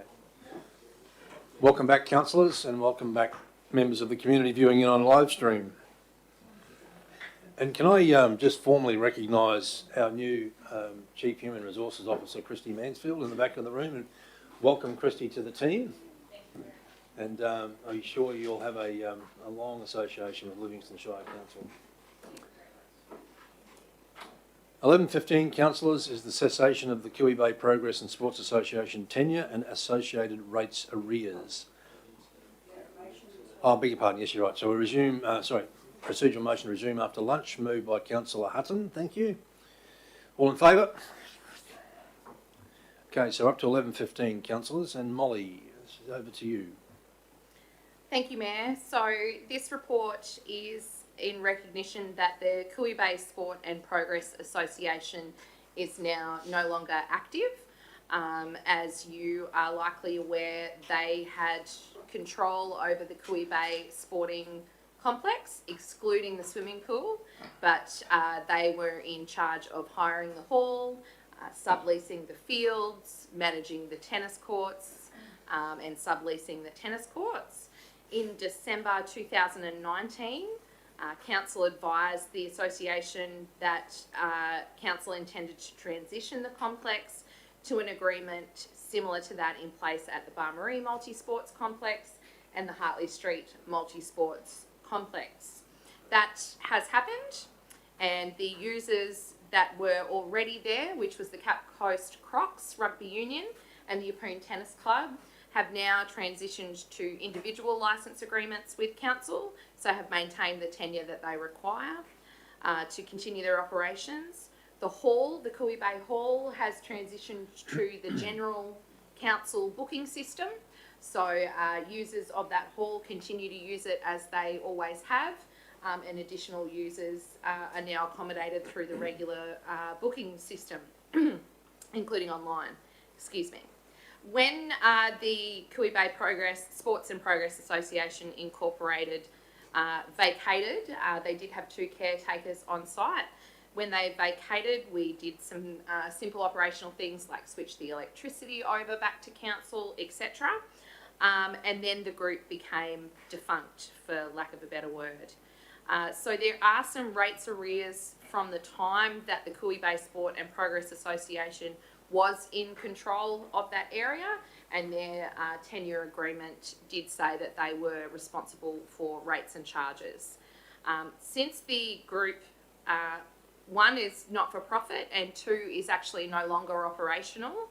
Welcome back, councillors, and welcome back, members of the community viewing in on live stream. And can I just formally recognise our new Chief Human Resources Officer, Christy Mansfield, in the back of the room, and welcome Christy to the team. And are you sure you'll have a long association with Livingstone Shire Council? 11:15, councillors, is the cessation of the Cooey Bay Progress and Sports Association tenure and associated rates arrears. Oh, I beg your pardon, yes, you're right. So we resume, procedural motion to resume after lunch, moved by Councillor Hutton, thank you. All in favour? Okay, so up to 11:15, councillors, and Molly, over to you. Thank you, Mayor. So this report is in recognition that the Cooey Bay Sport and Progress Association is now no longer active. As you are likely aware, they had control over the Cooey Bay Sporting Complex, excluding the swimming pool, but they were in charge of hiring the hall, subleasing the fields, managing the tennis courts, and subleasing the tennis courts. In December 2019, Council advised the association that Council intended to transition the complex to an agreement similar to that in place at the Bar-Marie Multi-Sports Complex and the Hartley Street Multi-Sports Complex. That has happened, and the users that were already there, which was the Cap Coast Crocs Rugby Union and the Yeppoon Tennis Club, have now transitioned to individual licence agreements with Council, so have maintained the tenure that they require to continue their operations. The hall, the Cooey Bay Hall, has transitioned to the general council booking system, so users of that hall continue to use it as they always have, and additional users are now accommodated through the regular booking system, including online. Excuse me. When the Cooey Bay Sports and Progress Association Incorporated vacated, they did have two caretakers on site. When they vacated, we did some simple operational things like switch the electricity over back to council, etc. And then the group became defunct, for lack of a better word. So there are some rates arrears from the time that the Cooey Bay Sport and Progress Association was in control of that area, and their tenure agreement did say that they were responsible for rates and charges. Since the group, one is not for profit and two is actually no longer operational,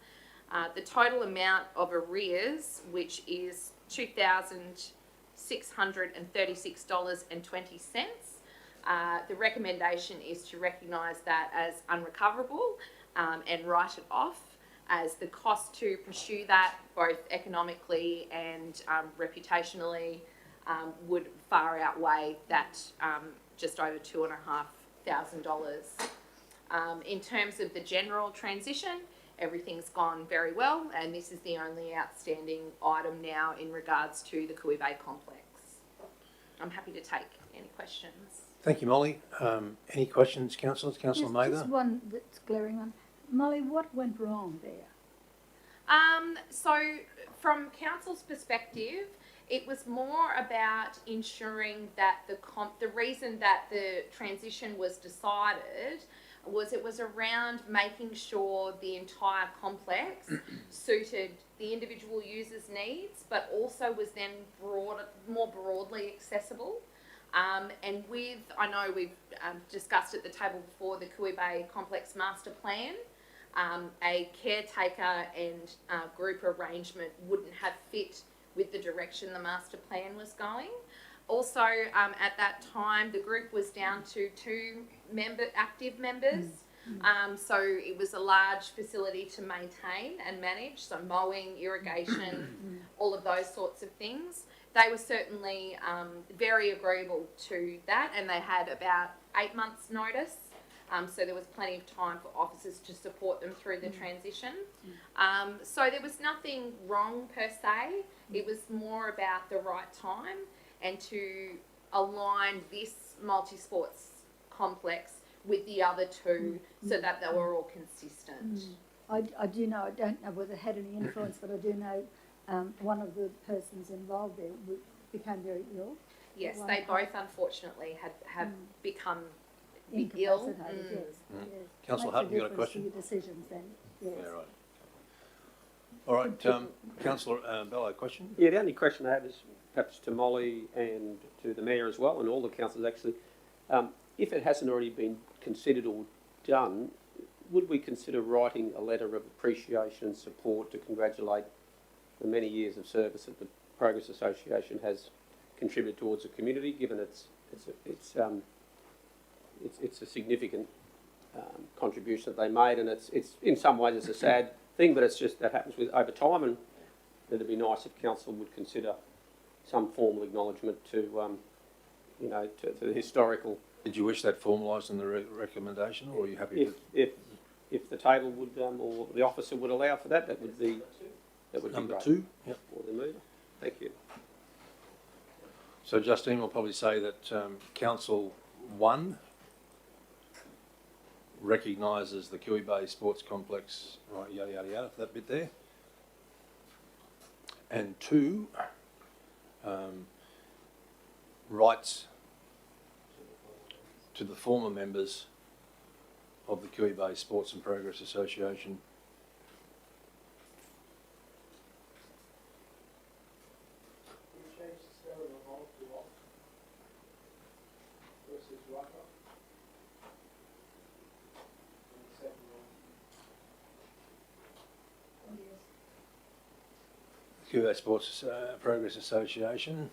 the total amount of arrears, which is $2,636.20, the recommendation is to recognise that as unrecoverable and write it off, as the cost to pursue that, both economically and reputationally, would far outweigh that just over $2,500. In terms of the general transition, everything's gone very well, and this is the only outstanding item now in regards to the Cooey Bay complex. I'm happy to take any questions. Thank you, Molly. Any questions, councillors? Councillor Mather? Just one that's glaring on. Molly, what went wrong there? So from council's perspective, it was more about ensuring that the reason that the transition was decided was it was around making sure the entire complex suited the individual users' needs, but also was then more broadly accessible. And with, I know we've discussed at the table before, the Cooey Bay Complex Master Plan, a caretaker and group arrangement wouldn't have fit with the direction the master plan was going. Also, at that time, the group was down to two active members. So it was a large facility to maintain and manage, so mowing, irrigation, all of those sorts of things. They were certainly very agreeable to that, and they had about 8 months' notice. So there was plenty of time for officers to support them through the transition. So there was nothing wrong per se. It was more about the right time and to align this multi-sports complex with the other two so that they were all consistent. I do know, I don't know whether it had any influence, but I do know one of the persons involved there became very ill. Yes, One they part- both unfortunately have become ill. Incapacitated, yes, yes. Councillor Makes Hutton, you got a difference question? to your decisions then, yes. Yeah, right. All right, Councillor Bello, question? Yeah, the only question I have is perhaps to Molly and to the Mayor as well, and all the councillors actually. If it hasn't already been considered or done, would we consider writing a letter of appreciation and support to congratulate the many years of service that the Progress Association has contributed towards the community, given it's a significant contribution that they made, and it's in some ways it's a sad thing, but it's just that happens with over time, and it'd be nice if council would consider some formal acknowledgement to to the historical. Did you wish that formalised in the recommendation, or are you happy If the table would or the officer would allow for that, that would be number great. 2? Yep. Or the mover. Thank you. So Justine will probably say that Council 1 recognises the Kiwi Bay Sports Complex, right, yada yada yada, that bit there. And 2 writes to the former members of the Kiwi Bay Sports and Progress Association Kiwi Bay Sports Progress Association.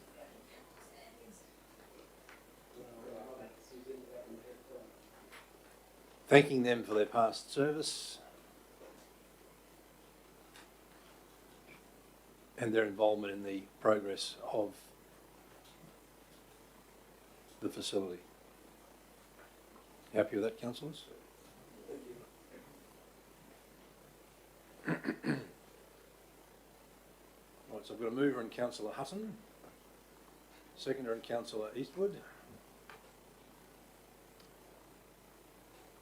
Thanking them for their past service and their involvement in the progress of the facility. Happy with that, councillors? Right, so I've got a mover in Councillor Hutton, seconder in Councillor Eastwood.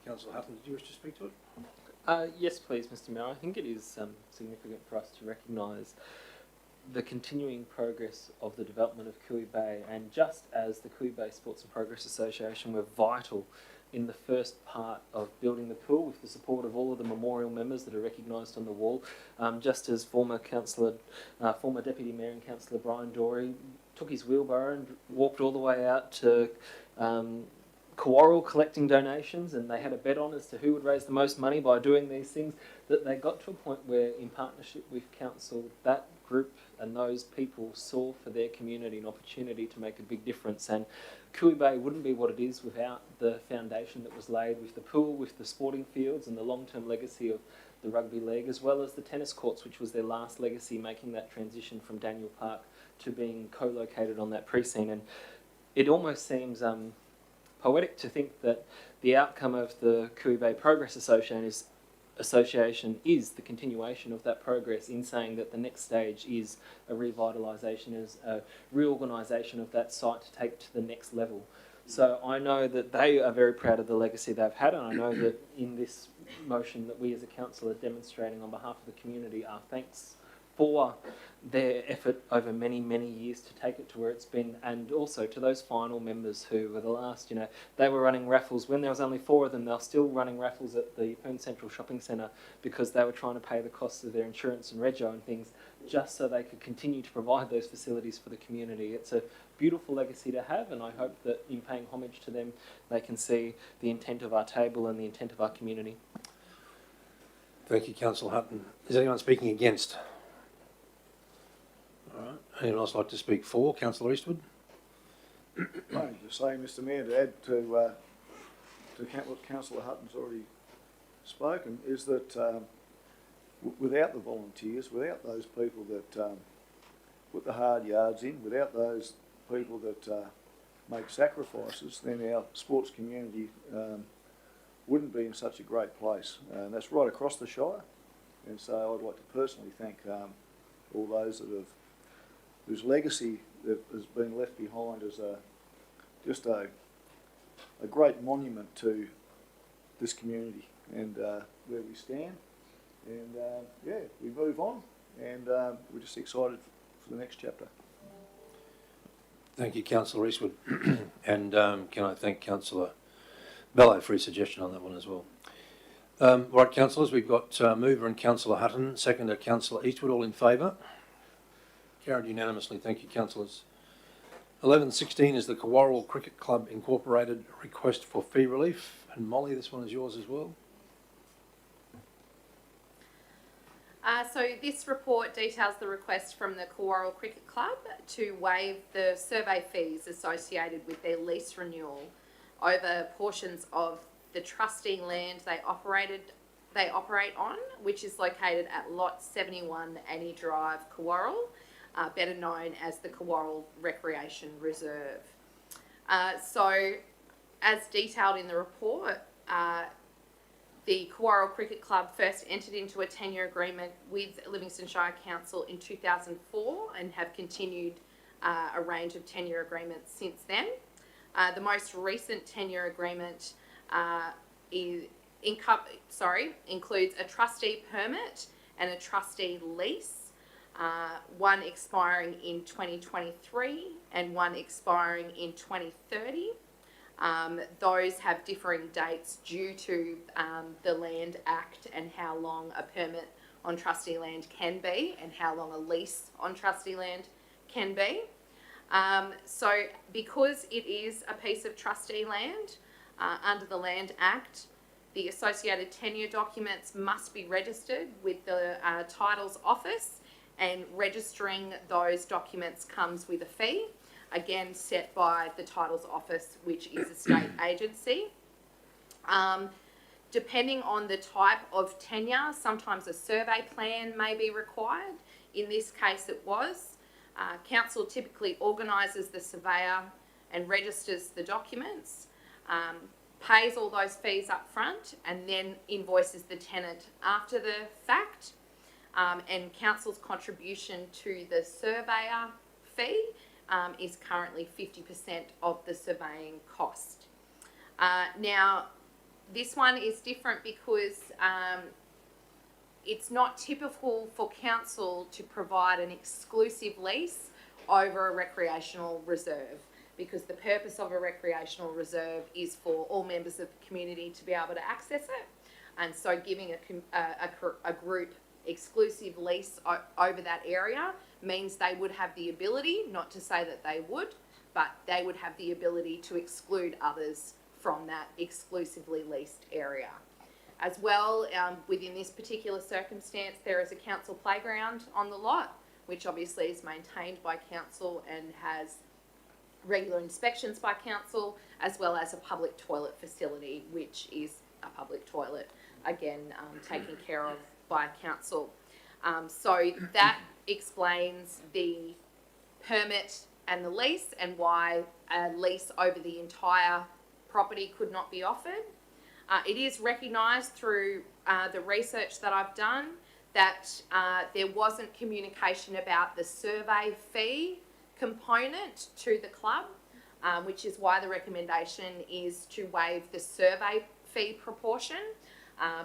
Councillor Hutton, did you wish to speak to it? Yes, please, Mr. Mayor. I think it is significant for us to recognise the continuing progress of the development of Kiwi Bay, and just as the Kiwi Bay Sports and Progress Association were vital in the first part of building the pool with the support of all of the memorial members that are recognised on the wall, just as former Deputy Mayor and Councillor Brian Dorey took his wheelbarrow and walked all the way out to Kawarrell collecting donations, and they had a bet on as to who would raise the most money by doing these things, that they got to a point where, in partnership with council, that group and those people saw for their community an opportunity to make a big difference. And Kiwi Bay wouldn't be what it is without the foundation that was laid with the pool, with the sporting fields, and the long-term legacy of the rugby league, as well as the tennis courts, which was their last legacy, making that transition from Daniel Park to being co-located on that precinct. And it almost seems poetic to think that the outcome of the Kiwi Bay Progress Association is the continuation of that progress, in saying that the next stage is a revitalisation, is a reorganisation of that site to take to the next level. So I know that they are very proud of the legacy they've had, and I know that in this motion that we as a council are demonstrating on behalf of the community our thanks for their effort over many, many years to take it to where it's been, and also to those final members who were the last, they were running raffles. When there was only 4 of them, they were still running raffles at the Yeppoon Central Shopping Centre because they were trying to pay the costs of their insurance and rego and things, just so they could continue to provide those facilities for the community. It's a beautiful legacy to have, and I hope that in paying homage to them, they can see the intent of our table and the intent of our community. Thank you, Councillor Hutton. Is anyone speaking against? All right. Anyone else like to speak for? Councillor Eastwood? Only to say, Mr Mayor, to add to what Councillor Hutton's already spoken, is that without the volunteers, without those people that put the hard yards in, without those people that make sacrifices, then our sports community wouldn't be in such a great place. And that's right across the Shire. And so I'd like to personally thank all those that have, whose legacy that has been left behind as just a great monument to this community and where we stand. And, yeah, we move on, and we're just excited for the next chapter. Thank you, Councillor Eastwood. And can I thank Councillor Bello for his suggestion on that one as well. Right, councillors, we've got mover and Councillor Hutton, seconder Councillor Eastwood, all in favour. Carried unanimously. Thank you, councillors. 11.16 is the Kawarral Cricket Club Incorporated request for fee relief. And Molly, this one is yours as well. So this report details the request from the Kawarral Cricket Club to waive the survey fees associated with their lease renewal over portions of the trustee land they operate on, which is located at Lot 71 Annie Drive, Kawarral, better known as the Kawarral Recreation Reserve. So, as detailed in the report, the Kawarral Cricket Club first entered into a 10-year agreement with Livingstone Shire Council in 2004 and have continued a range of 10-year agreements since then. The most recent 10-year agreement includes a trustee permit and a trustee lease, one expiring in 2023 and one expiring in 2030. Those have differing dates due to the Land Act and how long a permit on trustee land can be and how long a lease on trustee land can be. So because it is a piece of trustee land under the Land Act, the associated tenure documents must be registered with the Titles Office, and registering those documents comes with a fee, again set by the Titles Office, which is a state agency. Depending on the type of tenure, sometimes a survey plan may be required. In this case it was. Council typically organises the surveyor and registers the documents, pays all those fees up front and then invoices the tenant after the fact. And council's contribution to the surveyor fee is currently 50% of the surveying cost. Now, this one is different because it's not typical for council to provide an exclusive lease over a recreational reserve, because the purpose of a recreational reserve is for all members of the community to be able to access it. And so giving a group exclusive lease over that area means they would have the ability, not to say that they would, but they would have the ability to exclude others from that exclusively leased area. As well, within this particular circumstance, there is a council playground on the lot, which obviously is maintained by council and has regular inspections by council, as well as a public toilet facility, which is a public toilet, again, taken care of by council. So that explains the permit and the lease, and why a lease over the entire property could not be offered. It is recognised through the research that I've done that there wasn't communication about the survey fee component to the club, which is why the recommendation is to waive the survey fee proportion,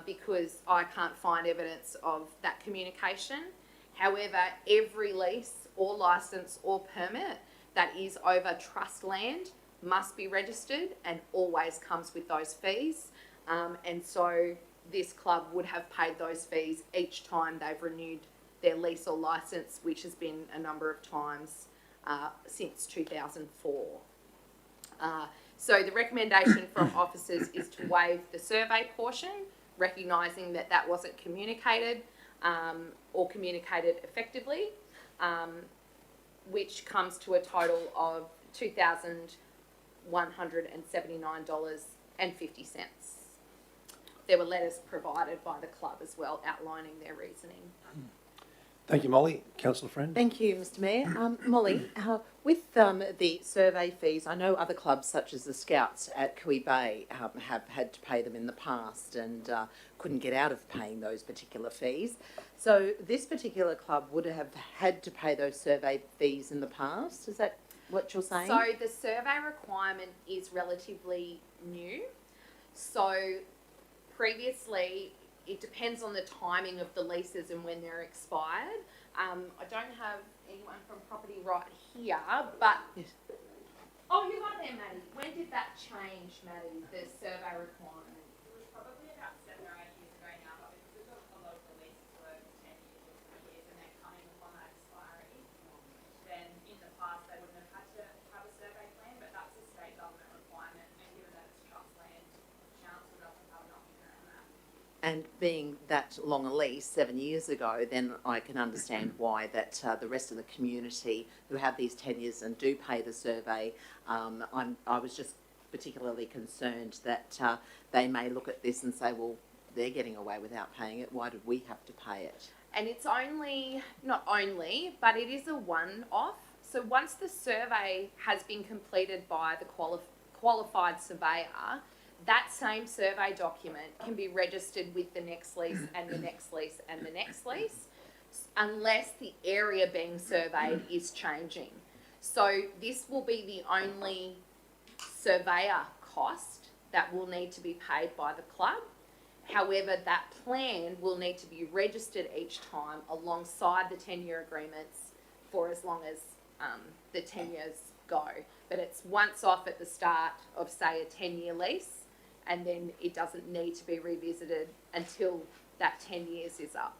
because I can't find evidence of that communication. However, every lease or licence or permit that is over trust land must be registered and always comes with those fees. And so this club would have paid those fees each time they've renewed their lease or licence, which has been a number of times since 2004. So the recommendation from officers is to waive the survey portion, recognising that that wasn't communicated or communicated effectively, which comes to a total of $2,179.50. There were letters provided by the club as well outlining their reasoning. Thank you, Molly. Councillor Friend. Thank you, Mr Mayor. Molly, with the survey fees, I know other clubs such as the Scouts at Cooey Bay have had to pay them in the past and couldn't get out of paying those particular fees. So this particular club would have had to pay those survey fees in the past. Is that what you're saying? So the survey requirement is relatively new. So previously, it depends on the timing of the leases and when they're expired. I don't have anyone from property right here, but oh, you got there, Maddie. When did that change, Maddie? The survey requirement. It was probably about 7 or 8 years ago now, but because a lot of the leases were 10 years or 20 years and they're coming upon that expiry, then in the past they wouldn't have had to have a survey plan, but that's a state government requirement, and given that it's trust land, council doesn't have an option around that. And being that long a lease 7 years ago, then I can understand why that the rest of the community who have these tenures and do pay the survey, I was just particularly concerned that they may look at this and say, well, they're getting away without paying it, why did we have to pay it? And it's only, not only, but it is a one-off. So once the survey has been completed by the qualified surveyor, that same survey document can be registered with the next lease and the next lease and the next lease, unless the area being surveyed is changing. So this will be the only surveyor cost that will need to be paid by the club. However, that plan will need to be registered each time alongside the tenure agreements for as long as the tenures go. But it's once off at the start of, say, a 10-year lease, and then it doesn't need to be revisited until that 10 years is up.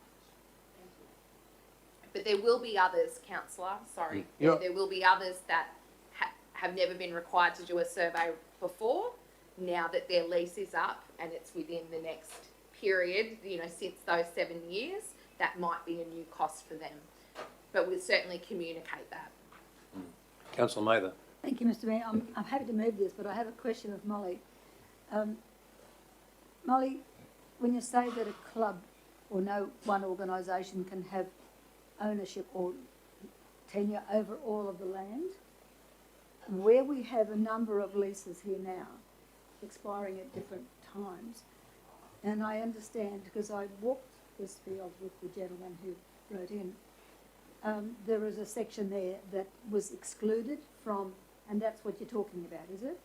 But there will be others, councillor, sorry. Yeah. There will be others that have never been required to do a survey before, now that their lease is up and it's within the next period, you know, since those 7 years, that might be a new cost for them. But we'll certainly communicate that. Councillor Mather. Thank you, Mr Mayor. I'm happy to move this, but I have a question of Molly. Molly, when you say that a club or no one organisation can have ownership or tenure over all of the land, where we have a number of leases here now, expiring at different times, and I understand, because I walked this field with the gentleman who wrote in, there is a section there that was excluded from, and that's what you're talking about, is it?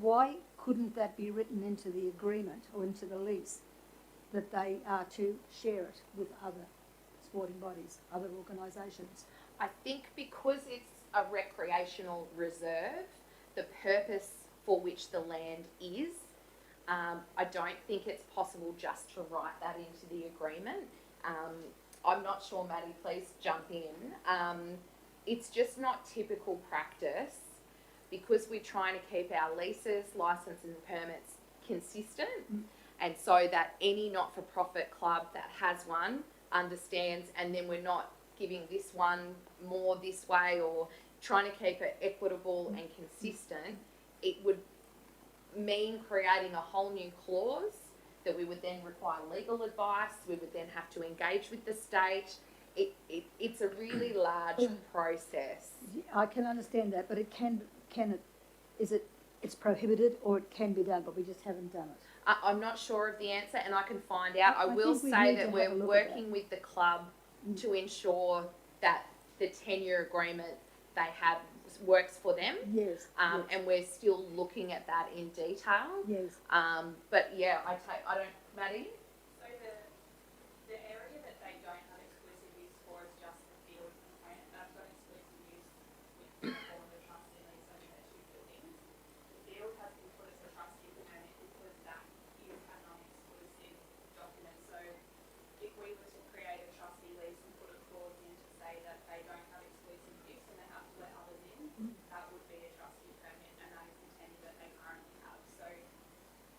Why couldn't that be written into the agreement or into the lease that they are to share it with other sporting bodies, other organisations? I think because it's a recreational reserve, the purpose for which the land is, I don't think it's possible just to write that into the agreement. I'm not sure, Maddie, please jump in. It's just not typical practice, because we're trying to keep our leases, licenses and permits consistent, and so that any not-for-profit club that has one understands, and then we're not giving this one more this way or trying to keep it equitable and consistent. It would mean creating a whole new clause that we would then require legal advice, we would then have to engage with the state. It's a really large process. I can understand that, but it's prohibited, or it can be done, but we just haven't done it. I'm not sure of the answer, and I can find out. I will think we say need that to we're have a look at working with the club to ensure that the tenure agreement they have works for them. Yes. And we're still looking at that in detail. Yes. But yeah, I don't, Maddie? So the area that they don't have exclusive use for is just the field component. They've got exclusive use with the form of the trustee lease over their two buildings. The field has been put as a trustee component because that is a non-exclusive document. So if we were to create a trustee lease and put a clause in to say that they don't have exclusive use and they have to let others in, that would be a trustee permit, and that is the tenure that they currently have. So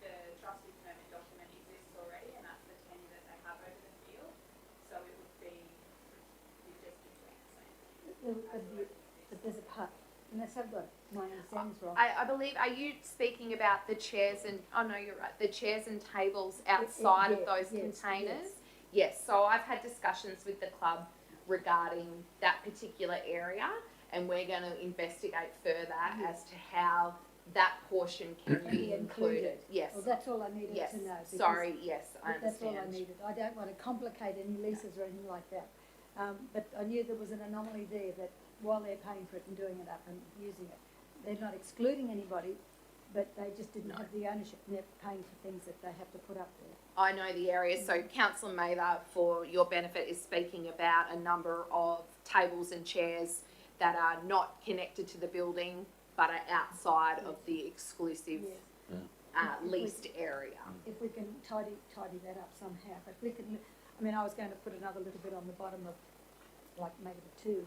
the trustee permit document exists already, and that's the tenure that they have over the field. So it would be, you'd just be doing the same thing. But there's a part, unless I've got my understandings wrong. I believe, are you speaking about the chairs and, oh no, you're right, the chairs and tables outside of those containers? Yes, so I've had discussions with the club regarding that particular area, and we're going to investigate further as to how that portion can be included. Yes. Well, that's all I needed Yes. to know. because Sorry, yes, I That's all I understand. needed. I don't want to complicate any leases or anything like that. But I knew there was an anomaly there, that while they're paying for it and doing it up and using it, they're not excluding anybody, but they just didn't have the ownership, and they're paying for things that they have to put up there. I know the area, so Councillor Mather, for your benefit, is speaking about a number of tables and chairs that are not connected to the building but are outside of the exclusive leased area. If we can tidy that up somehow, but we can, I mean, I was going to put another little bit on the bottom of, like, maybe the two.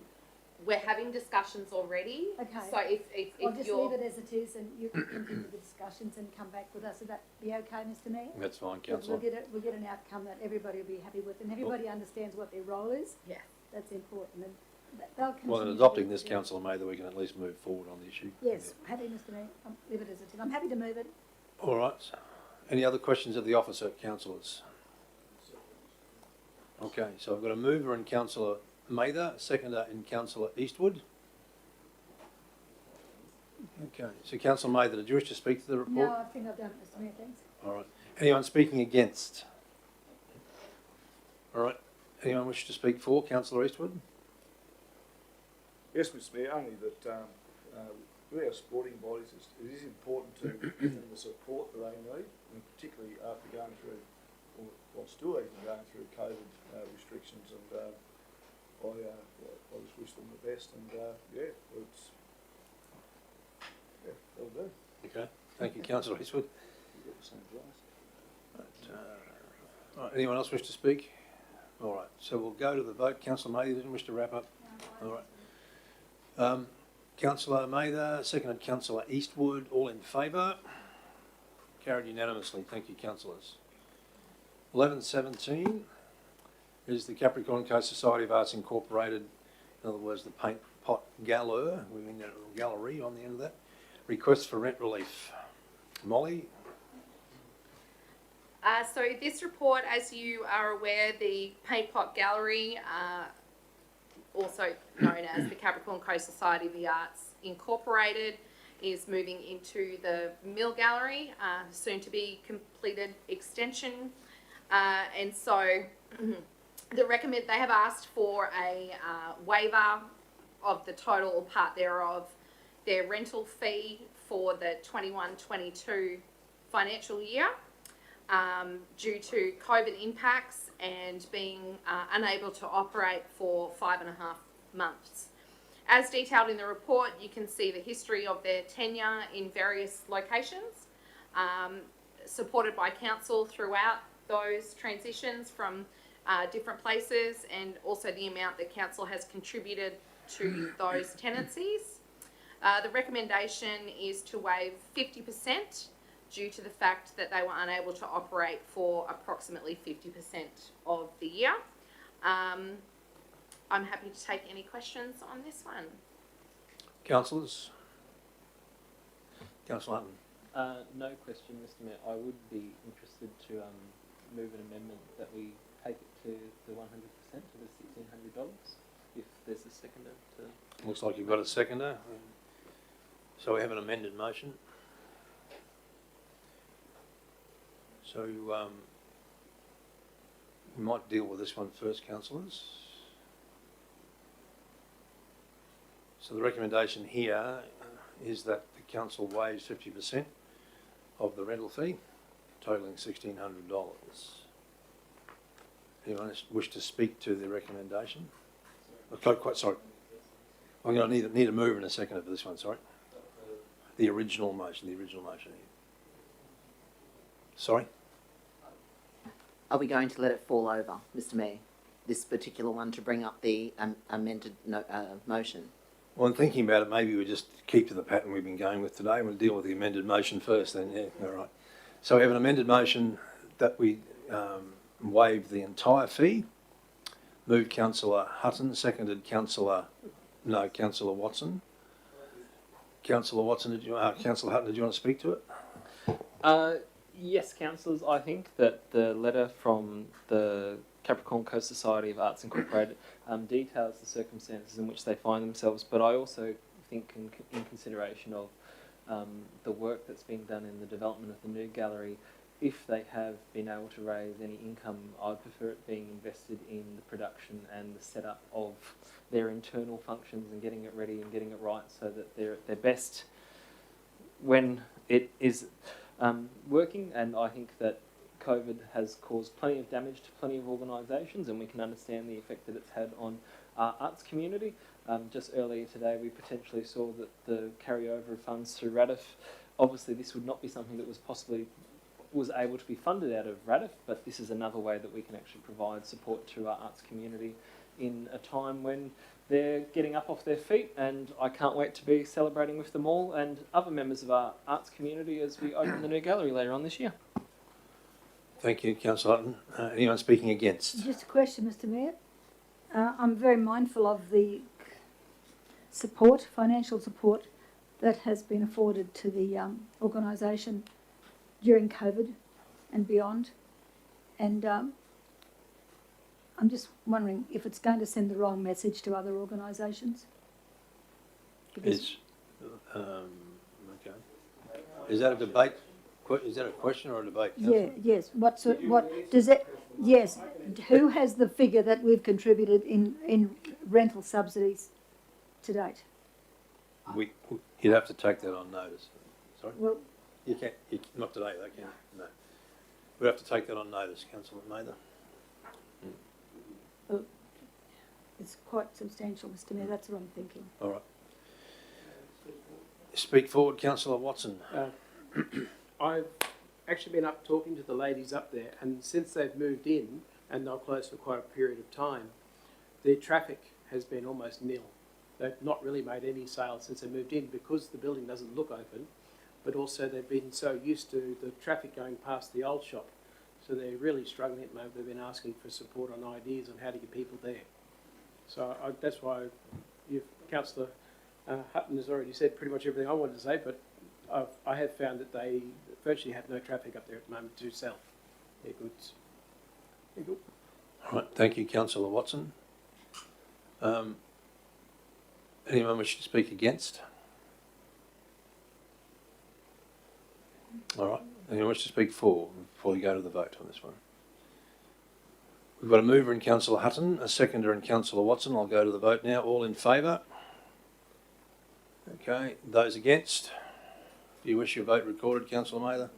We're having discussions already. Okay. So if I'll just you're... leave it as it is, and you can continue the discussions and come back with us. Would that be okay, Mr. Mayor? That's fine, councillor. We'll get an outcome that everybody will be happy with, and everybody understands what their role is. Yeah. That's important, and they'll continue. Well, in to adopting do this, it. councillor May, that we can at least move forward on the issue. Yes, happy, Mr. Mayor. Leave it as it is. I'm happy to move it. All right. Any other questions of the officer, councillors? Okay, so I've got a mover in councillor Mather, seconder in councillor Eastwood. Okay, so councillor Mather, did you wish to speak to the report? No, I think I've done it, Mr. Mayor, thanks. All right. Anyone speaking against? All right. Anyone wish to speak for councillor Eastwood? Yes, Mr. Mayor, only that with our sporting bodies, it is important to give them the support that they need, and particularly after going through, or still even going through COVID restrictions, and I just wish them the best, and that'll do. Okay. Thank you, councillor Eastwood. You've got the same glass. All right. Anyone else wish to speak? All right. So we'll go to the vote. Councillor Mather didn't wish to wrap up? All right. Councillor Mather, seconded councillor Eastwood, all in favour? Carried unanimously. Thank you, councillors. 11:17 is the Capricorn Coast Society of Arts Incorporated, in other words, the Paint Pot Gallery, we mean a little gallery on the end of that. Request for rent relief. Molly? So this report, as you are aware, the Paint Pot Gallery, also known as the Capricorn Coast Society of the Arts Incorporated, is moving into the Mill Gallery, soon to be completed extension. And so they have asked for a waiver of the total or part thereof, their rental fee for the 21-22 financial year, due to COVID impacts and being unable to operate for 5.5 months. As detailed in the report, you can see the history of their tenure in various locations, supported by council throughout those transitions from different places, and also the amount that council has contributed to those tenancies. The recommendation is to waive 50% due to the fact that they were unable to operate for approximately 50% of the year. I'm happy to take any questions on this one. Councillors? Councillor Hutton? No question, Mr. Mayor. I would be interested to move an amendment that we take it to the 100% of the $1,600, if there's a seconder to... Looks like you've got a seconder. So we have an amended motion. So we might deal with this one first, councillors. So the recommendation here is that the council waives 50% of the rental fee, totalling $1,600. Anyone wish to speak to the recommendation? Sorry. I'm going to need a mover and a seconder for this one, sorry. The original motion here. Sorry? Are we going to let it fall over, Mr. Mayor, this particular one, to bring up the amended motion? Well, in thinking about it, maybe we just keep to the pattern we've been going with today. We'll deal with the amended motion first then, yeah, all right. So we have an amended motion that we waive the entire fee. Moved councillor Hutton, seconded councillor Watson. Councillor Watson, Councillor Hutton, did you want to speak to it? Yes, councillors, I think that the letter from the Capricorn Coast Society of Arts Incorporated details the circumstances in which they find themselves, but I also think in consideration of the work that's being done in the development of the new gallery, if they have been able to raise any income, I'd prefer it being invested in the production and the setup of their internal functions and getting it ready and getting it right so that they're at their best when it is working, and I think that COVID has caused plenty of damage to plenty of organisations, and we can understand the effect that it's had on our arts community. Just earlier today, we potentially saw that the carryover of funds through RADIF, obviously this would not be something that was able to be funded out of RADIF, but this is another way that we can actually provide support to our arts community in a time when they're getting up off their feet, and I can't wait to be celebrating with them all and other members of our arts community as we open the new gallery later on this year. Thank you, Councillor Hutton. Anyone speaking against? Just a question, Mr Mayor. I'm very mindful of the support, financial support, that has been afforded to the organisation during COVID and beyond. And I'm just wondering if it's going to send the wrong message to other organisations. Okay. Is that a debate? Is that a question or a debate? Yeah, yes. What does it? Yes. Who has the figure that we've contributed in rental subsidies to date? You'd have to take that on notice. Sorry? Well, you can't. Not today, though, can you? No. We'd have to take that on notice, Councillor Mather. well, it's quite substantial, Mr Mayor. That's what I'm thinking. All right. Speak forward, Councillor Watson. I've actually been up talking to the ladies up there, and since they've moved in, and they're closed for quite a period of time, their traffic has been almost nil. They've not really made any sales since they moved in because the building doesn't look open, but also they've been so used to the traffic going past the old shop. So they're really struggling at the moment. They've been asking for support on ideas on how to get people there. So that's why Councillor Hutton has already said pretty much everything I wanted to say, but I have found that they virtually have no traffic up there at the moment to sell their goods. They're good. All right, thank you, Councillor Watson. Anyone wish to speak against? All right, anyone wish to speak for before we go to the vote on this one? We've got a mover in Councillor Hutton, a seconder in Councillor Watson. I'll go to the vote now. All in favour? Okay, those against? Do you wish your vote recorded, Councillor Mather?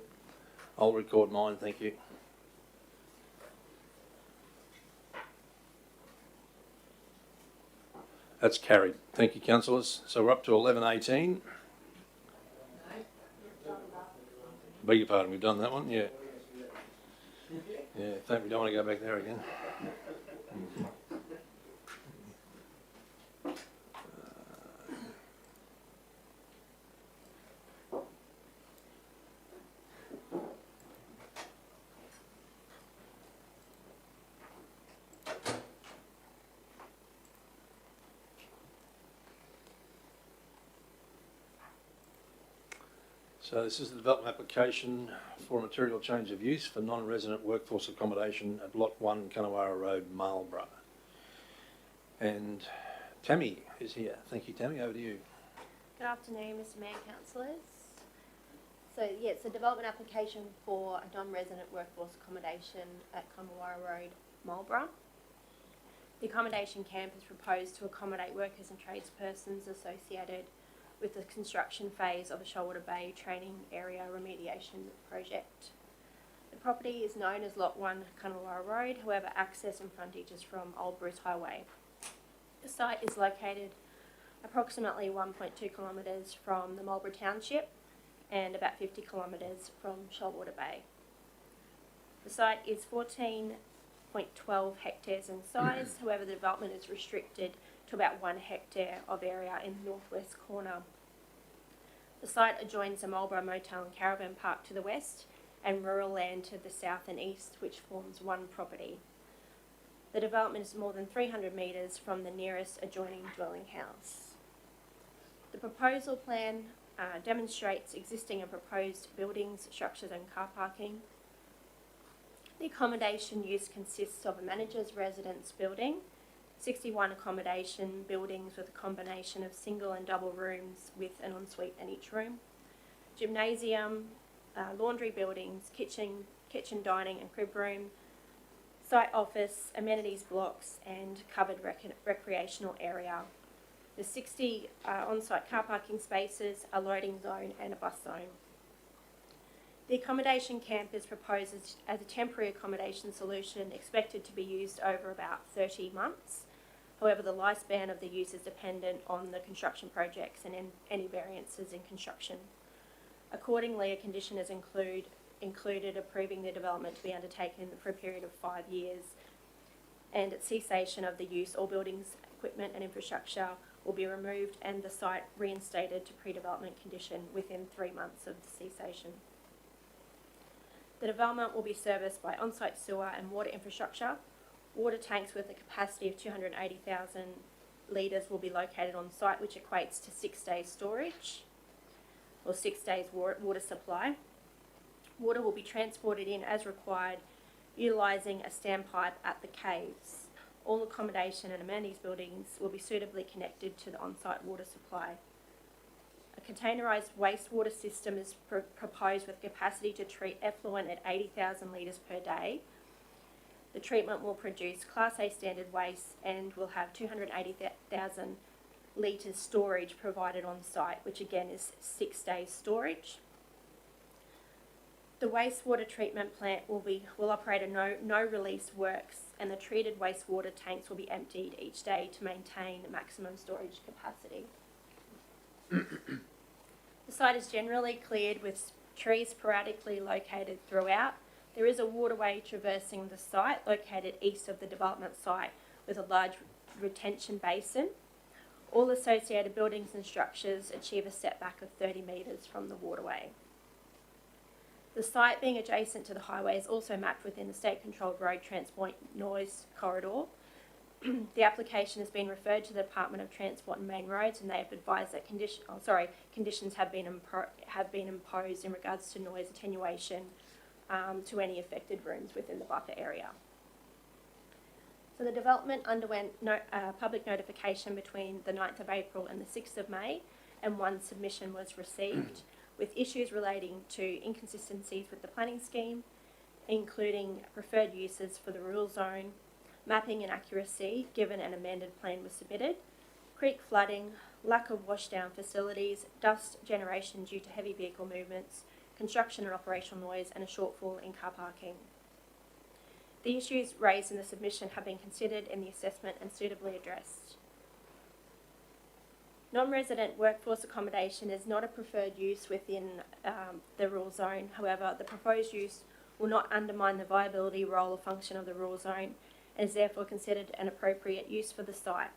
I'll record mine, thank you. That's carried. Thank you, councillors. So we're up to 11:18. Beg your pardon, we've done that one? Yeah. Yeah, I think we don't want to go back there again. So this is the development application for a material change of use for non-resident workforce accommodation at Lot 1, Kunnawarra Road, Marlborough. And Tammy is here. Thank you, Tammy. Over to you. Good afternoon, Mr Mayor, councillors. So, yeah, it's a development application for a non-resident workforce accommodation at Kunnawarra Road, Marlborough. The accommodation camp is proposed to accommodate workers and tradespersons associated with the construction phase of a Shoalwater Bay training area remediation project. The property is known as Lot 1 Kunnawarra Road, however access and frontage is from Old Bruce Highway. The site is located approximately 1.2 kilometres from the Marlborough Township and about 50 kilometres from Shoalwater Bay. The site is 14.12 hectares in size, however the development is restricted to about 1 hectare of area in the northwest corner. The site adjoins the Marlborough Motel and Caravan Park to the west and rural land to the south and east, which forms one property. The development is more than 300 metres from the nearest adjoining dwelling house. The proposal plan demonstrates existing and proposed buildings, structures and car parking. The accommodation use consists of a manager's residence building, 61 accommodation buildings with a combination of single and double rooms with an ensuite in each room, gymnasium, laundry buildings, kitchen, dining and crib room, site office, amenities blocks and covered recreational area. The 60 on-site car parking spaces, a loading zone and a bus zone. The accommodation camp is proposed as a temporary accommodation solution expected to be used over about 30 months. However, the lifespan of the use is dependent on the construction projects and any variances in construction. Accordingly, a condition is included approving the development to be undertaken for a period of 5 years, and at cessation of the use, all buildings, equipment and infrastructure will be removed and the site reinstated to pre-development condition within 3 months of the cessation. The development will be serviced by on-site sewer and water infrastructure. Water tanks with a capacity of 280,000 litres will be located on site, which equates to 6 days storage or 6 days water supply. Water will be transported in as required, utilising a standpipe at the caves. All accommodation and amenities buildings will be suitably connected to the on-site water supply. A containerised wastewater system is proposed with capacity to treat effluent at 80,000 litres per day. The treatment will produce Class A standard waste and will have 280,000 litres storage provided on site, which again is 6 days storage. The wastewater treatment plant will operate a no release works, and the treated wastewater tanks will be emptied each day to maintain maximum storage capacity. The site is generally cleared with trees sporadically located throughout. There is a waterway traversing the site located east of the development site with a large retention basin. All associated buildings and structures achieve a setback of 30 metres from the waterway. The site, being adjacent to the highway, is also mapped within the state-controlled road transport noise corridor. The application has been referred to the Department of Transport and Main Roads, and they have advised that conditions have been imposed in regards to noise attenuation to any affected rooms within the buffer area. So the development underwent public notification between the 9th of April and the 6th of May, and one submission was received with issues relating to inconsistencies with the planning scheme, including preferred uses for the rural zone, mapping inaccuracy given an amended plan was submitted, creek flooding, lack of washdown facilities, dust generation due to heavy vehicle movements, construction and operational noise, and a shortfall in car parking. The issues raised in the submission have been considered in the assessment and suitably addressed. Non-resident workforce accommodation is not a preferred use within the rural zone. However, the proposed use will not undermine the viability, role or function of the rural zone and is therefore considered an appropriate use for the site.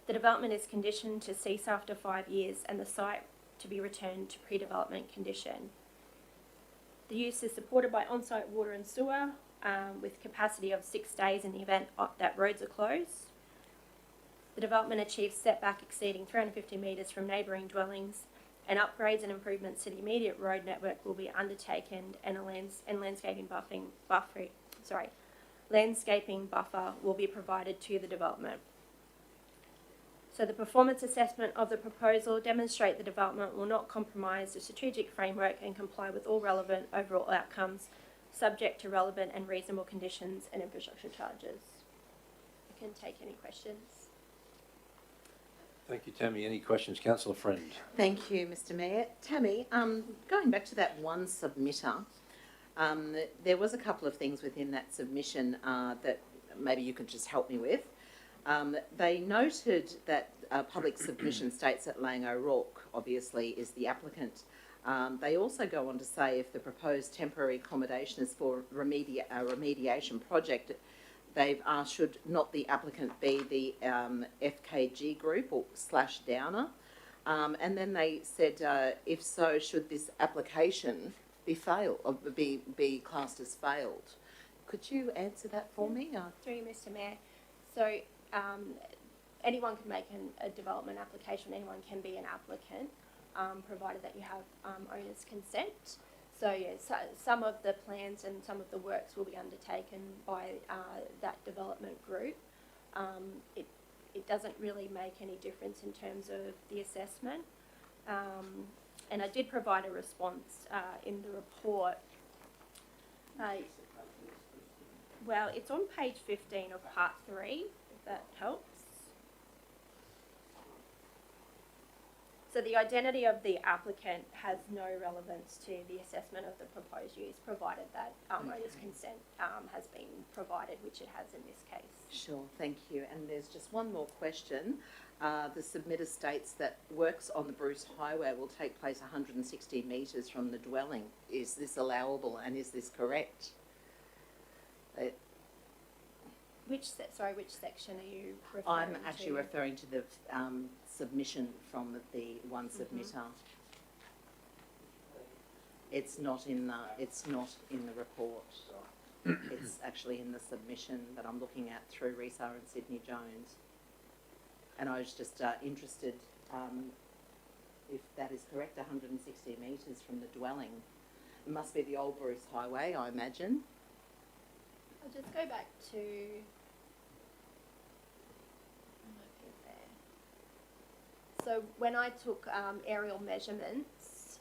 The development is conditioned to cease after 5 years and the site to be returned to pre-development condition. The use is supported by on-site water and sewer with capacity of 6 days in the event that roads are closed. The development achieves setback exceeding 350 metres from neighbouring dwellings, and upgrades and improvements to the immediate road network will be undertaken, and landscaping buffer will be provided to the development. So the performance assessment of the proposal demonstrate the development will not compromise the strategic framework and comply with all relevant overall outcomes, subject to relevant and reasonable conditions and infrastructure charges. I can take any questions. Thank you, Tammy. Any questions? Councillor Friend. Thank you, Mr. Mayor. Tammy, going back to that one submitter, there was a couple of things within that submission that maybe you could just help me with. They noted that public submission states that Lang O'Rourke obviously is the applicant. They also go on to say if the proposed temporary accommodation is for a remediation project, they've asked should not the applicant be the FKG group or / Downer. And then they said if so, should this application be classed as failed? Could you answer that for me? Through you, Mr. Mayor. So anyone can make a development application, anyone can be an applicant, provided that you have owner's consent. So yes, some of the plans and some of the works will be undertaken by that development group. It doesn't really make any difference in terms of the assessment. And I did provide a response in the report. Well, it's on page 15 of part 3, if that helps. So the identity of the applicant has no relevance to the assessment of the proposed use, provided that owner's consent has been provided, which it has in this case. Sure, thank you. And there's just one more question. The submitter states that works on the Bruce Highway will take place 160 metres from the dwelling. Is this allowable and is this correct? Which section are you referring to? I'm actually referring to the submission from the one submitter. It's not in the report. It's actually in the submission that I'm looking at through Risa and Sydney Jones. And I was just interested if that is correct, 160 metres from the dwelling. It must be the old Bruce Highway, I imagine. I'll just go back to so when I took aerial measurements,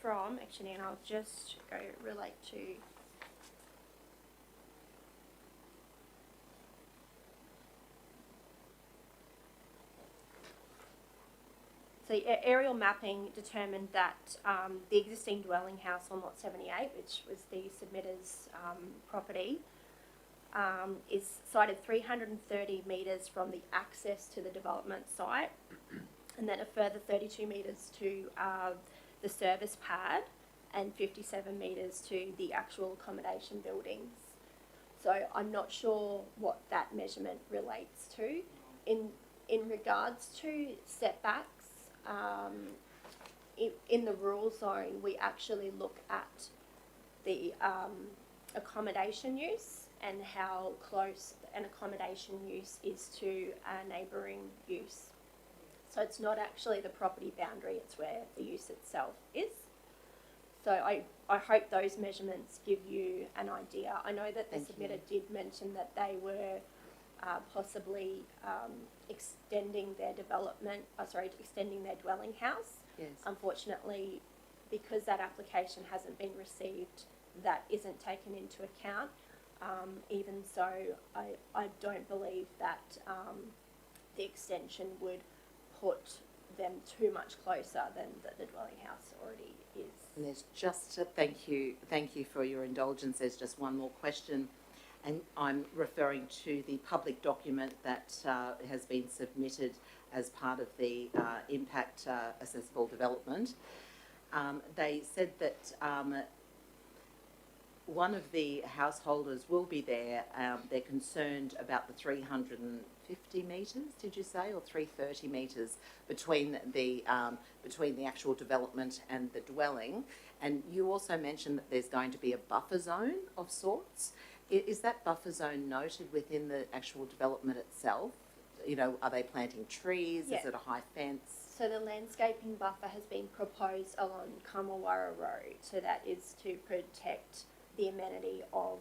from, actually, and I'll just go relate to so aerial mapping determined that the existing dwelling house on lot 78, which was the submitter's property, is sited 330 metres from the access to the development site, and then a further 32 metres to the service pad, and 57 metres to the actual accommodation buildings. So I'm not sure what that measurement relates to. In regards to setbacks, in the rural zone, we actually look at the accommodation use and how close an accommodation use is to a neighbouring use. So it's not actually the property boundary, it's where the use itself is. So I hope those measurements give you an idea. I know that the submitter did mention that they were possibly extending their extending their dwelling house. Yes. Unfortunately, because that application hasn't been received, that isn't taken into account. Even so, I don't believe that the extension would put them too much closer than the dwelling house already is. And there's just a thank you for your indulgence. There's just one more question, and I'm referring to the public document that has been submitted as part of the impact accessible development. They said that one of the householders will be there. They're concerned about the 350 metres, did you say, or 330 metres between the actual development and the dwelling. And you also mentioned that there's going to be a buffer zone of sorts. Is that buffer zone noted within the actual development itself? You know, are they planting trees? Yeah. Is it a high fence? So the landscaping buffer has been proposed along Kamawara Road. So that is to protect the amenity of,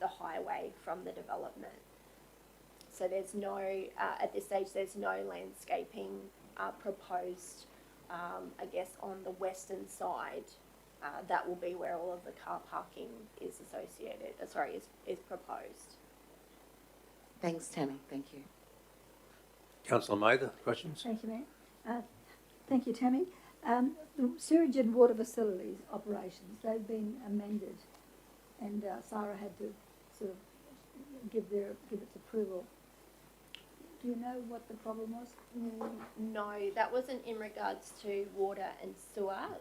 the highway from the development. So there's no, at this stage, there's no landscaping proposed, on the western side. That will be where all of the car parking is is proposed. Thanks, Tammy. Thank you. Councillor Mather, questions? Thank you, Mayor. Thank you, Tammy. The sewage and water facilities operations, they've been amended, and Sarah had to sort of give its approval. Do you know what the problem was? No, that wasn't in regards to water and sewer.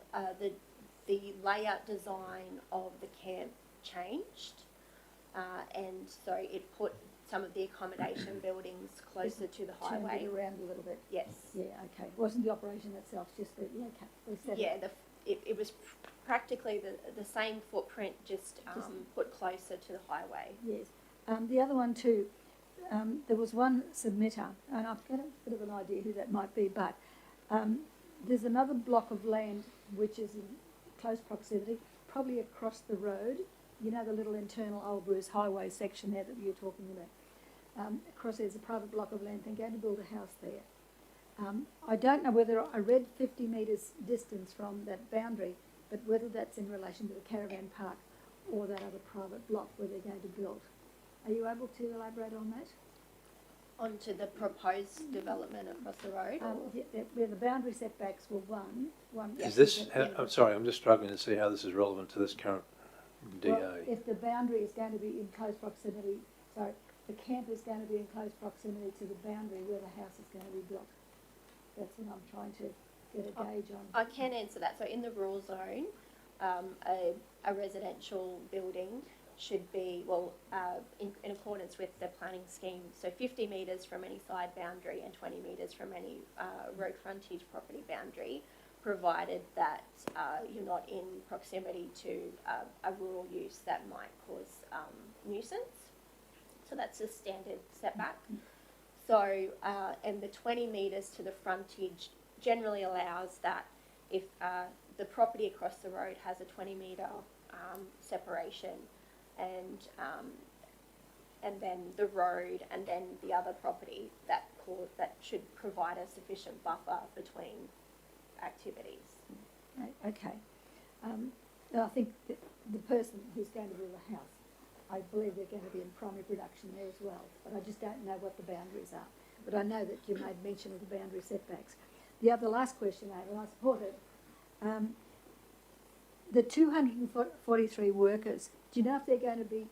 The layout design of the camp changed, and so it put some of the accommodation buildings closer to the highway. Turned it around a little bit. Yes. Yeah, okay. It wasn't the operation itself, just the setting. Yeah, it was practically the same footprint, just put closer to the highway. Yes. The other one too, there was one submitter, and I've got a bit of an idea who that might be, but there's another block of land which is in close proximity, probably across the road. You know the little internal Old Bruce Highway section there that you're talking about. Across there's a private block of land. They're going to build a house there. I don't know whether I read 50 metres distance from that boundary, but whether that's in relation to the caravan park or that other private block where they're going to build. Are you able to elaborate on that? onto the proposed development across the road? Where the boundary setbacks were one. Is this, I'm sorry, I'm just struggling to see how this is relevant to this current DA. Well, if the boundary is going to be in close proximity, sorry, the camp is going to be in close proximity to the boundary where the house is going to be built. That's what I'm trying to get a gauge on. I can answer that. So in the rural zone, a residential building should be, in accordance with the planning scheme, so 50 metres from any side boundary and 20 metres from any road frontage property boundary, provided that you're not in proximity to a rural use that might cause nuisance. So that's a standard setback. So, and the 20 metres to the frontage generally allows that if the property across the road has a 20 metre separation, and then the road and then the other property, that should provide a sufficient buffer between activities. Okay. I think the person who's going to build a house, I believe they're going to be in primary production there as well, but I just don't know what the boundaries are. But I know that you made mention of the boundary setbacks. The last question I have, and I support it, the 243 workers, do you know if they're going to be,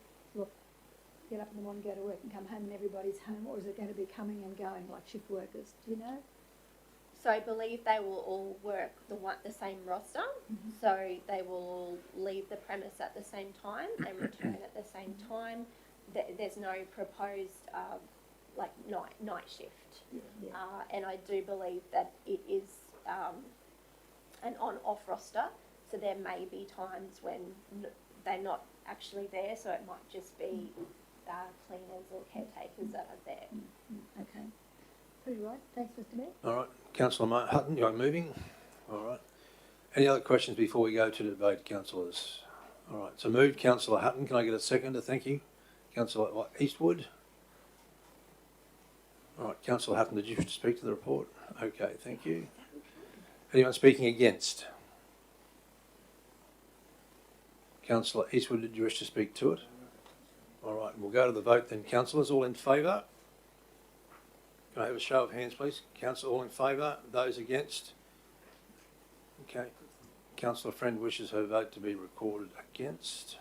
get up in the morning, go to work and come home and everybody's home, or is it going to be coming and going like shift workers? Do you know? So I believe they will all work the same roster. Mm-hmm. So they will all leave the premise at the same time and return at the same time. There's no proposed night shift. Yeah. And I do believe that it is an on-off roster. So there may be times when they're not actually there. So it might just be cleaners or caretakers that are there. Okay. Pretty right. Thanks, Mr. Mayor. All right. Councillor Hutton, you're moving. All right. Any other questions before we go to debate, councillors? All right. So moved, Councillor Hutton. Can I get a seconder? Thank you. Councillor Eastwood. All right. Councillor Hutton, did you wish to speak to the report? Okay. Thank you. Anyone speaking against? Councillor Eastwood, did you wish to speak to it? All right. We'll go to the vote then. Councillors, all in favour? Can I have a show of hands, please? Councillor, all in favour? Those against? Okay. Councillor Friend wishes her vote to be recorded against.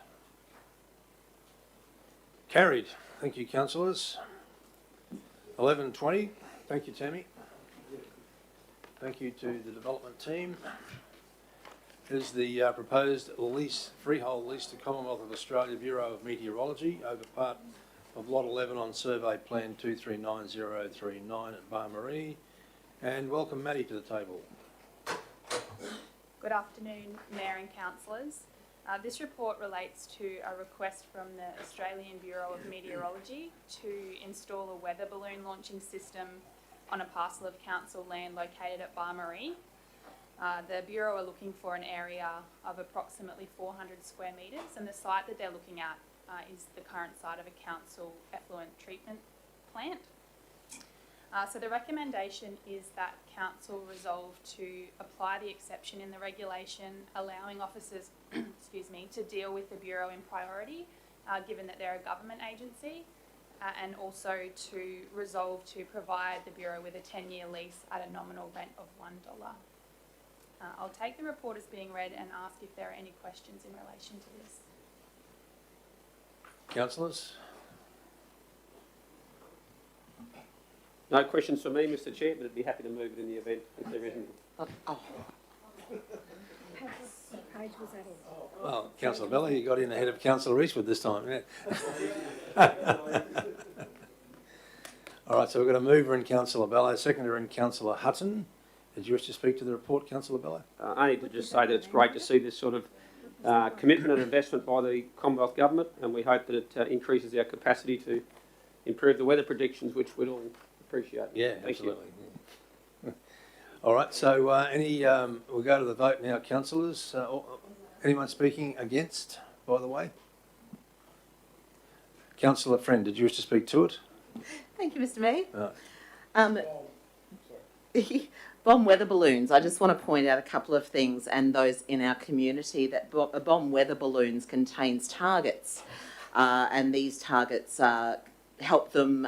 Carried. Thank you, councillors. 11:20. Thank you, Tammy. Thank you to the development team. Is the proposed freehold lease to Commonwealth of Australia Bureau of Meteorology over part of Lot 11 on Survey Plan 239039 at Barmarie. And welcome Maddie to the table. Good afternoon, Mayor and Councillors. This report relates to a request from the Australian Bureau of Meteorology to install a weather balloon launching system on a parcel of council land located at Barmarie. The Bureau are looking for an area of approximately 400 square metres, and the site that they're looking at is the current site of a council effluent treatment plant. So the recommendation is that council resolve to apply the exception in the regulation, allowing officers to deal with the Bureau in priority, given that they're a government agency, and also to resolve to provide the Bureau with a 10-year lease at a nominal rent of $1. I'll take the report as being read and ask if there are any questions in relation to this. Councillors? No questions from me, Mr. Chair, but I'd be happy to move it in the event if there isn't. What page was that on? Well, Councillor Bella, you got in ahead of Councillor Eastwood this time. Yeah. All right, so we've got a mover in Councillor Bella, a seconder in Councillor Hutton. Did you wish to speak to the report, Councillor Bella? I need to just say that it's great to see this sort of commitment and investment by the Commonwealth Government, and we hope that it increases our capacity to improve the weather predictions, which we'd all appreciate. Yeah, Thank absolutely. You. All right, so we'll go to the vote now, councillors. Anyone speaking against, by the way? Councillor Friend, did you wish to speak to it? Thank you, Mr. Mayor. Bomb weather balloons. I just want to point out a couple of things, and those in our community, that bomb weather balloons contains targets, and these targets help them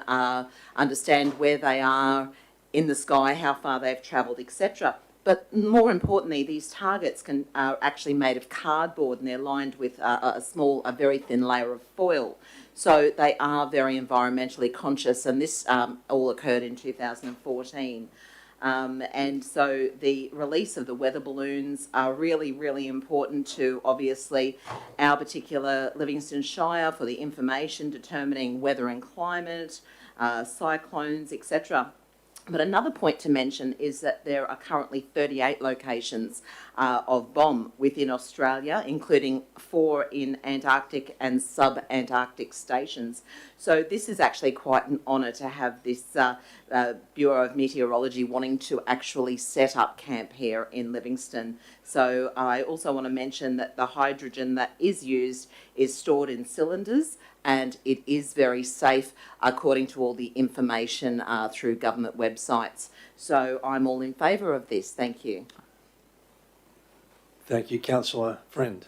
understand where they are in the sky, how far they've travelled, etc. But more importantly, these targets are actually made of cardboard and they're lined with a very thin layer of foil. So they are very environmentally conscious, and this all occurred in 2014. And so the release of the weather balloons are really, really important to, obviously, our particular Livingstone Shire for the information determining weather and climate, cyclones, etc. But another point to mention is that there are currently 38 locations of BOM within Australia, including 4 in Antarctic and sub-Antarctic stations. So this is actually quite an honour to have this Bureau of Meteorology wanting to actually set up camp here in Livingstone. So I also want to mention that the hydrogen that is used is stored in cylinders, and it is very safe according to all the information through government websites. So I'm all in favour of this. Thank you. Thank you, Councillor Friend.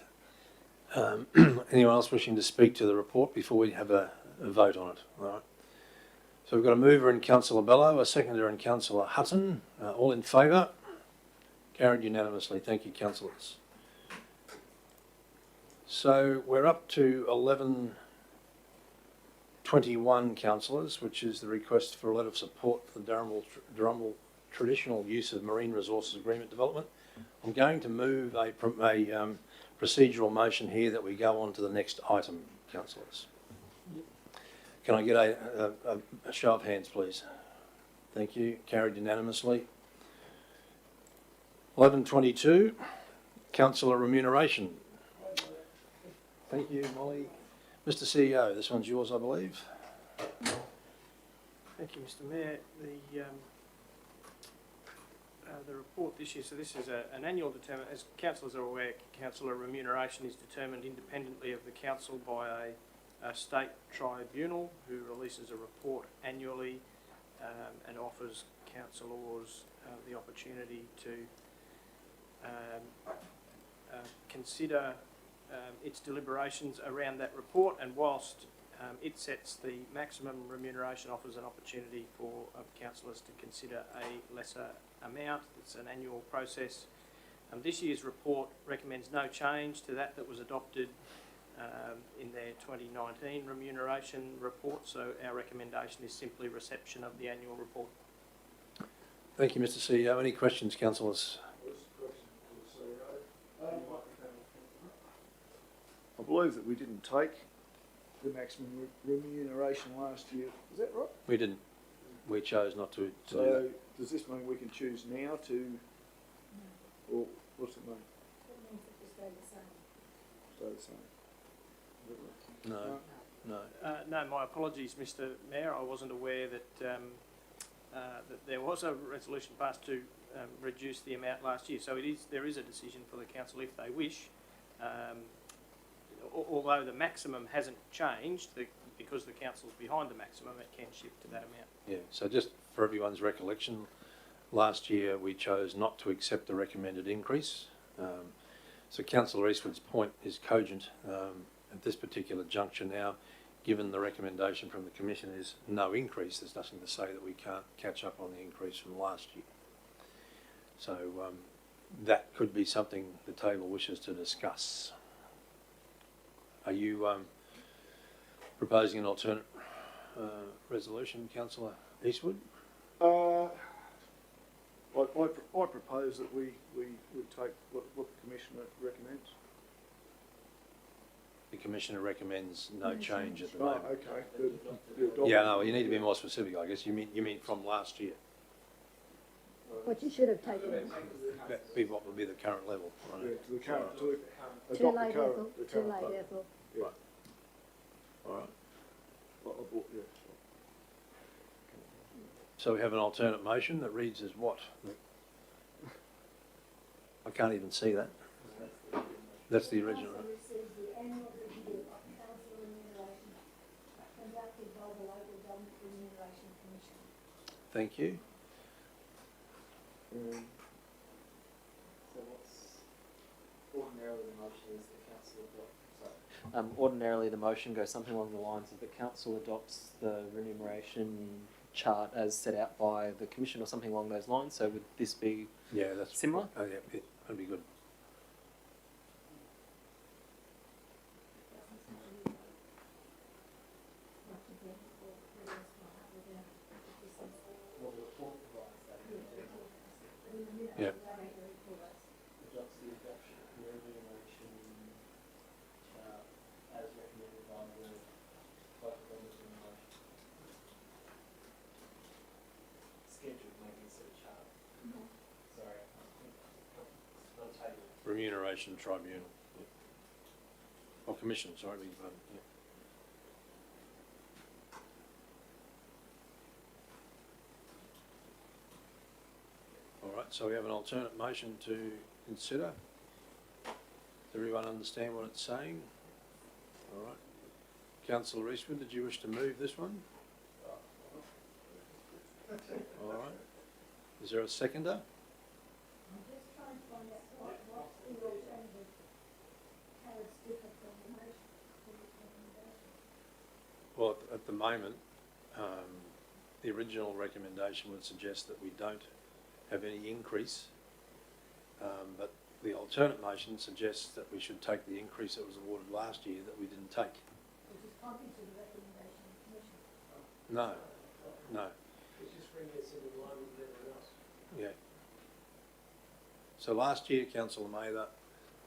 Anyone else wishing to speak to the report before we have a vote on it? All right. So we've got a mover in Councillor Bello, a seconder in Councillor Hutton. All in favour? Carried unanimously. Thank you, councillors. So we're up to 1121, councillors, which is the request for a letter of support for the Durrumbul traditional use of marine resources agreement development. I'm going to move a procedural motion here that we go on to the next item, councillors. Can I get a show of hands, please? Thank you. Carried unanimously. 1122, councillor remuneration. Thank you, Molly. Mr. CEO, this one's yours, I believe. Thank you, Mr. Mayor. The report this year, so this is an annual determination. As councillors are aware, councillor remuneration is determined independently of the council by a state tribunal who releases a report annually and offers councillors the opportunity to consider its deliberations around that report, and whilst it sets the maximum remuneration, offers an opportunity for councillors to consider a lesser amount. It's an annual process. This year's report recommends no change to that was adopted in their 2019 remuneration report, so our recommendation is simply reception of the annual report. Thank you, Mr. CEO. Any questions, councillors? I believe that we didn't take the maximum remuneration last year. Is that right? We didn't. We chose not to do So that. does this mean we can choose now to, or what's it mean? It means that you stay the same. Stay the same. No. No. No, my apologies, Mr. Mayor. I wasn't aware that that there was a resolution passed to reduce the amount last year. So there is a decision for the council if they wish. Although the maximum hasn't changed, because the council's behind the maximum, it can shift to that amount. Yeah, so just for everyone's recollection, last year we chose not to accept the recommended increase. So Councillor Eastwood's point is cogent at this particular juncture now. Given the recommendation from the Commission is no increase, there's nothing to say that we can't catch up on the increase from last year. So that could be something the table wishes to discuss. Are you proposing an alternate resolution, Councillor Eastwood? I propose that we take what the Commissioner recommends. The Commissioner recommends no change at the moment. Oh, okay. Yeah, no, you need to be more specific, I guess. You mean from last year? What you should have taken. That be what would be the current level, right? Yeah, to the current, to Too adopt late, the current. Ethel. The Too current late, budget. Ethel. Yeah. All right. Yeah. So we have an alternate motion that reads as what? I can't even see that. That's the original. Thank you. So what's ordinarily the motion is the council adopt? Ordinarily, the motion goes something along the lines of the council adopts the remuneration chart as set out by the commission or something along those lines. So would this be that's similar? Oh, yeah, that'd be good. Yeah. Remuneration Tribunal. Yeah. Or Commission, sorry, beg your pardon. Yeah. All right, so we have an alternate motion to consider. Does everyone understand what it's saying? All right. Councillor Eastwood, did you wish to move this one? All right. Is there a seconder? Well, at the moment, the original recommendation would suggest that we don't have any increase, but the alternate motion suggests that we should take the increase that was awarded last year that we didn't take. Which is contrary to the recommendation of the Commission. No, no. It's just bringing us into line with everyone else. Yeah. So last year, Councillor Mather,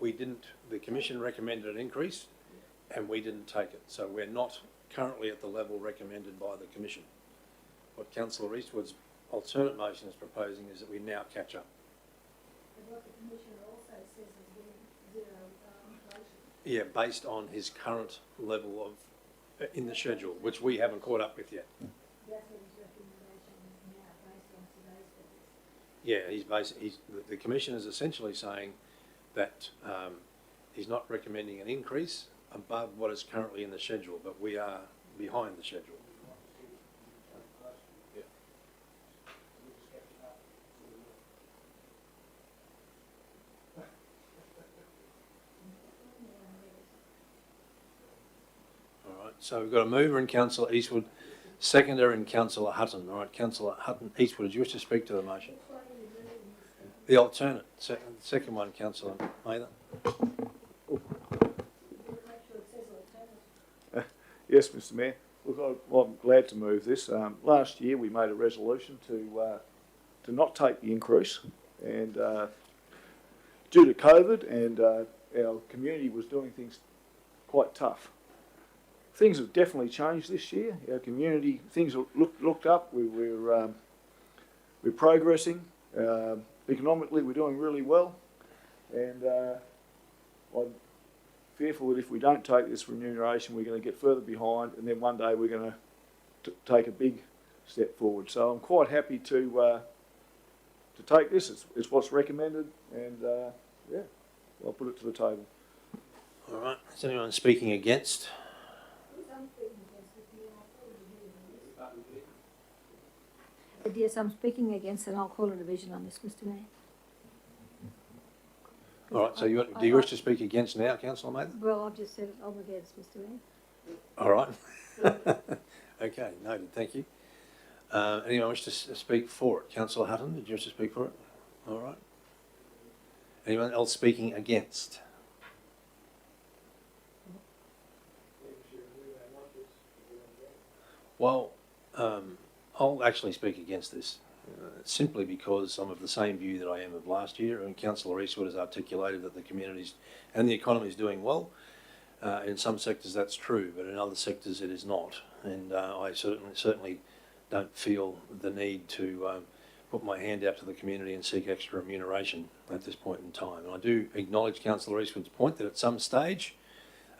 the Commission recommended an increase and we didn't take it. So we're not currently at the level recommended by the Commission. What Councillor Eastwood's alternate motion is proposing is that we now catch up. But what the Commissioner also says is zero inflation. Yeah, based on his current level of, in the schedule, which we haven't caught up with yet. That's what his recommendation is now, based on today's figures. Yeah, the Commission is essentially saying that he's not recommending an increase above what is currently in the schedule, but we are behind the schedule. Yeah. All right, so we've got a mover in Councillor Eastwood, seconder in Councillor Hutton. All right, Councillor Hutton, Eastwood, do you wish to speak to the motion? The alternate, second one, Councillor Mather. Yes, Mr Mayor. Look, I'm glad to move this. Last year we made a resolution to not take the increase, and due to COVID and our community was doing things quite tough. Things have definitely changed this year. Our community, things are looked up. We're progressing. Economically, we're doing really well, and I'm fearful that if we don't take this remuneration, we're going to get further behind, and then one day we're going to take a big step forward. So I'm quite happy to take this. It's what's recommended, and yeah, I'll put it to the table. All right. Is anyone speaking against? Yes, I'm speaking against, and I'll call a division on this, Mr Mayor. All right, so do you wish to speak against now, Councillor Mather? Well, I've just said it, I'm against, Mr Mayor. All right. Okay, noted, thank you. Anyone wish to speak for it? Councillor Hutton, did you wish to speak for it? All right. Anyone else speaking against? Well, I'll actually speak against this, simply because I'm of the same view that I am of last year, and Councillor Eastwood has articulated that the communities and the economy is doing well. In some sectors that's true, but in other sectors it is not, and I certainly don't feel the need to put my hand out to the community and seek extra remuneration at this point in time. And I do acknowledge Councillor Eastwood's point that at some stage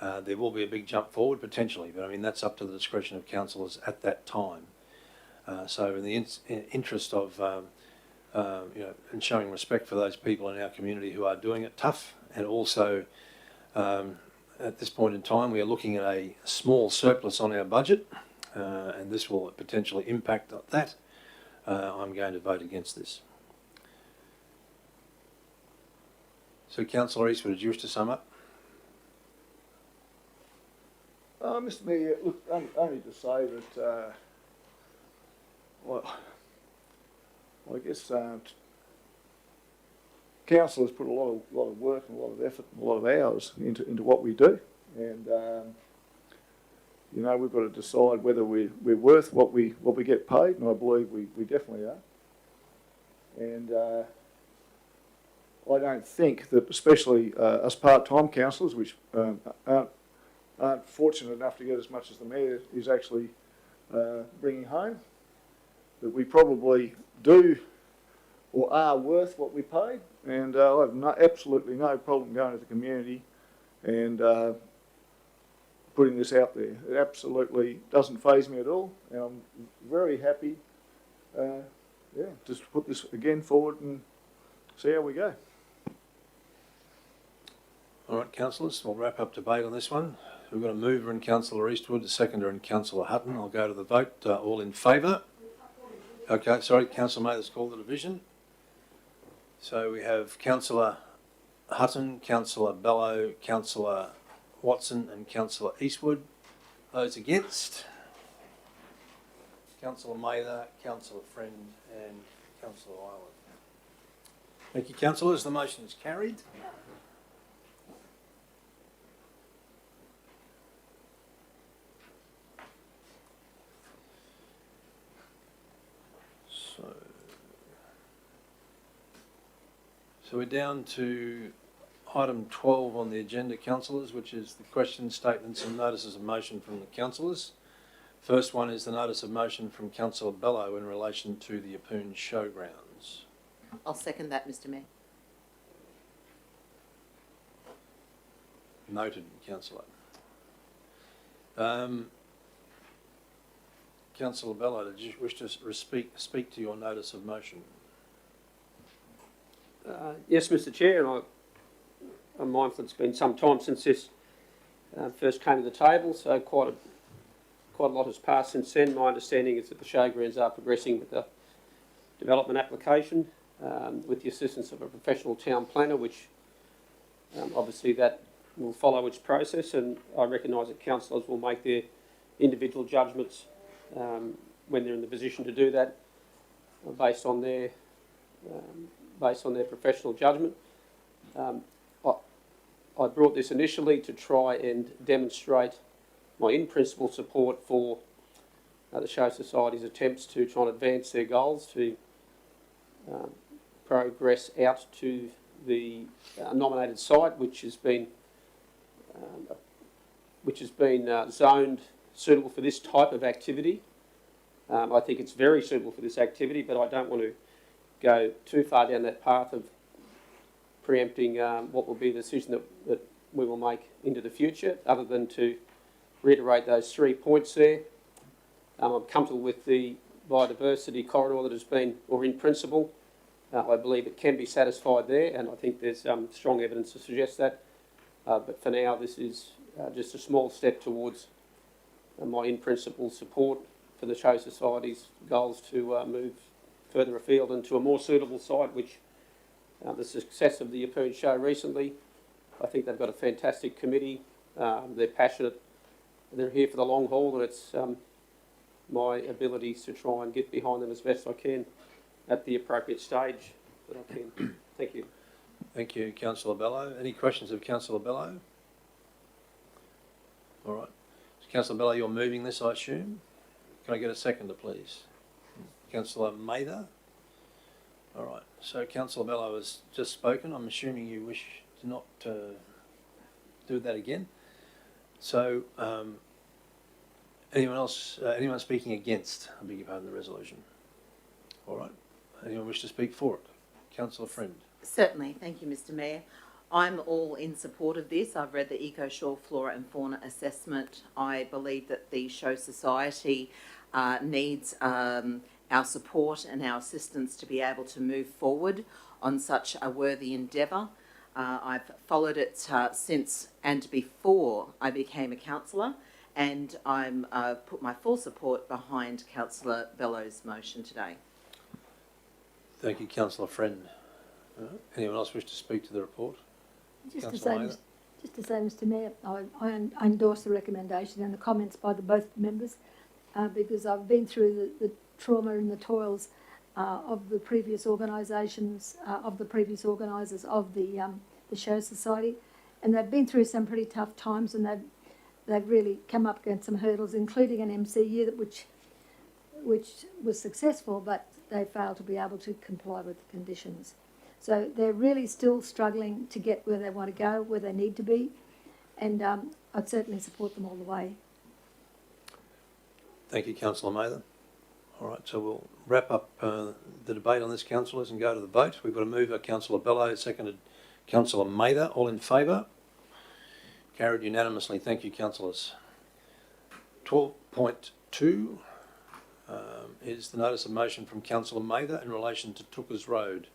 there will be a big jump forward potentially, but I mean that's up to the discretion of councillors at that time. So in the interest of and showing respect for those people in our community who are doing it tough, and also at this point in time we are looking at a small surplus on our budget, and this will potentially impact that. I'm going to vote against this. So Councillor Eastwood, did you wish to sum up? Mr Mayor, look, only to say that, well, I guess council has put a lot of work and a lot of effort and a lot of hours into what we do, and you know, we've got to decide whether we're worth what we get paid, and I believe we definitely are. And I don't think that, especially us part-time councillors, which aren't fortunate enough to get as much as the mayor is actually bringing home, that we probably do or are worth what we paid. And I have absolutely no problem going to the community and putting this out there. It absolutely doesn't faze me at all, and I'm very happy, just to put this again forward and see how we go. All right, councillors, we'll wrap up debate on this one. We've got a mover in Councillor Eastwood, a seconder in Councillor Hutton. I'll go to the vote. All in favour? Okay, sorry, Councillor Mather's called the division. So we have Councillor Hutton, Councillor Bello, Councillor Watson and Councillor Eastwood. Those against? Councillor Mather, Councillor Friend and Councillor Ireland. Thank you, councillors. The motion is carried. So we're down to item 12 on the agenda, councillors, which is the questions, statements and notices of motion from the councillors. First one is the notice of motion from Councillor Bello in relation to the Yeppoon Showgrounds. I'll second that, Mr Mayor. Noted, councillor. Councillor Bello, did you wish to speak to your notice of motion? Yes, Mr Chair, and I'm mindful it's been some time since this first came to the table, so quite a lot has passed since then. My understanding is that the showgrounds are progressing with the development application with the assistance of a professional town planner, which obviously that will follow its process, and I recognise that councillors will make their individual judgments when they're in the position to do that based on their professional judgment. I brought this initially to try and demonstrate my in-principle support for the Show Society's attempts to try and advance their goals to progress out to the nominated site, which has been zoned suitable for this type of activity. I think it's very suitable for this activity, but I don't want to go too far down that path of preempting what will be the decision that we will make into the future, other than to reiterate those 3 points there. I'm comfortable with the biodiversity corridor that has been, or in principle, I believe it can be satisfied there, and I think there's strong evidence to suggest that. But for now, this is just a small step towards my in-principle support for the Show Society's goals to move further afield and to a more suitable site, which the success of the Yeppoon Show recently, I think they've got a fantastic committee. They're passionate. They're here for the long haul, and it's my abilities to try and get behind them as best I can at the appropriate stage that I can. Thank you. Thank you, Councillor Bello. Any questions of Councillor Bello? All right. So Councillor Bello, you're moving this, I assume? Can I get a seconder, please? Councillor Mather? All right. So Councillor Bello has just spoken. I'm assuming you wish to not do that again. So anyone else, anyone speaking against, I beg your pardon, the resolution? All right. Anyone wish to speak for it? Councillor Friend. Certainly. Thank you, Mr Mayor. I'm all in support of this. I've read the Eco-Shore Flora and Fauna Assessment. I believe that the Show Society needs our support and our assistance to be able to move forward on such a worthy endeavour. I've followed it since and before I became a councillor, and I'm put my full support behind Councillor Bello's motion today. Thank you, Councillor Friend. Anyone else wish to speak to the report? Just Just to say, Mr Mayor, I endorse the recommendation and the comments by both members because I've been through the trauma and the toils of the previous organisations, of the previous organisers of the Show Society, and they've been through some pretty tough times, and they've really come up against some hurdles, including an MCU which was successful, but they failed to be able to comply with the conditions. So they're really still struggling to get where they want to go, where they need to be, and I'd certainly support them all the way. Thank you, Councillor Mather. All right, so we'll wrap up the debate on this, councillors, and go to the vote. We've got a mover, Councillor Bello, seconded Councillor Mather. All in favour? Carried unanimously. Thank you, councillors. 12.2 is the notice of motion from Councillor Mather in relation to Tookers Road.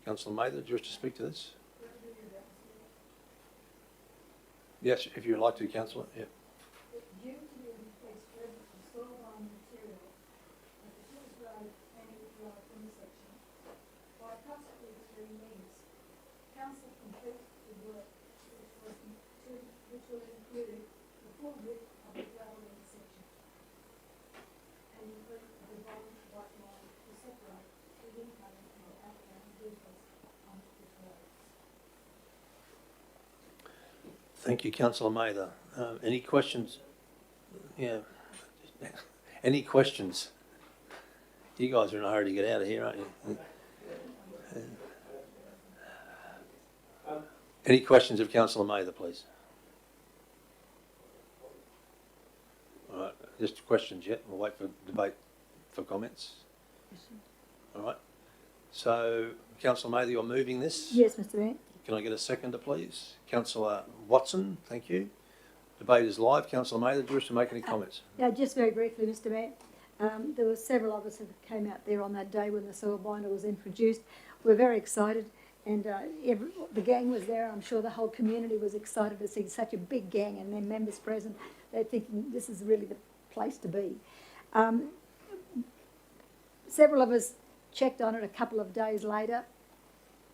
Councillor Mather, do you wish to speak to this? Yes, if you'd like to, Councillor. Yeah. Due to the increased presence of soil-bound material at the Tookers Road and Drive intersection, by approximately 3 metres, Council completed the work which will include the full width of the gravel intersection and include the bottom white line to separate the incoming and outgoing vehicles on this road. Thank you, Councillor Mather. Any questions? Yeah. Any questions? You guys are in a hurry to get out of here, aren't you? Any questions of Councillor Mather, please? All right, just questions yet. We'll wait for debate for comments. All right. So, Councillor Mather, you're moving this? Yes, Mr Mayor. Can I get a seconder, please? Councillor Watson, thank you. Debate is live. Councillor Mather, do you wish to make any comments? Yeah, just very briefly, Mr Mayor. There were several of us who came out there on that day when the soil binder was introduced. We're very excited, and the gang was there. I'm sure the whole community was excited to see such a big gang and their members present. They're thinking this is really the place to be. Several of us checked on it a couple of days later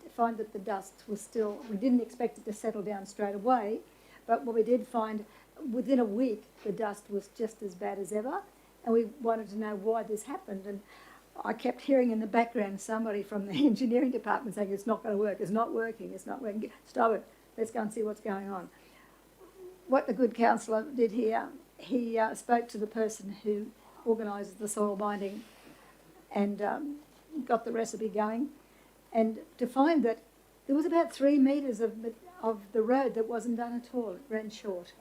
to find that the dust was still, we didn't expect it to settle down straight away, but what we did find, within a week, the dust was just as bad as ever, and we wanted to know why this happened. And I kept hearing in the background somebody from the engineering department saying, it's not going to work, it's not working, it's not working, stop it, let's go and see what's going on. What the good councillor did here, he spoke to the person who organises the soil binding and got the recipe going, and to find that there was about 3 metres of the road that wasn't done at all. It ran short.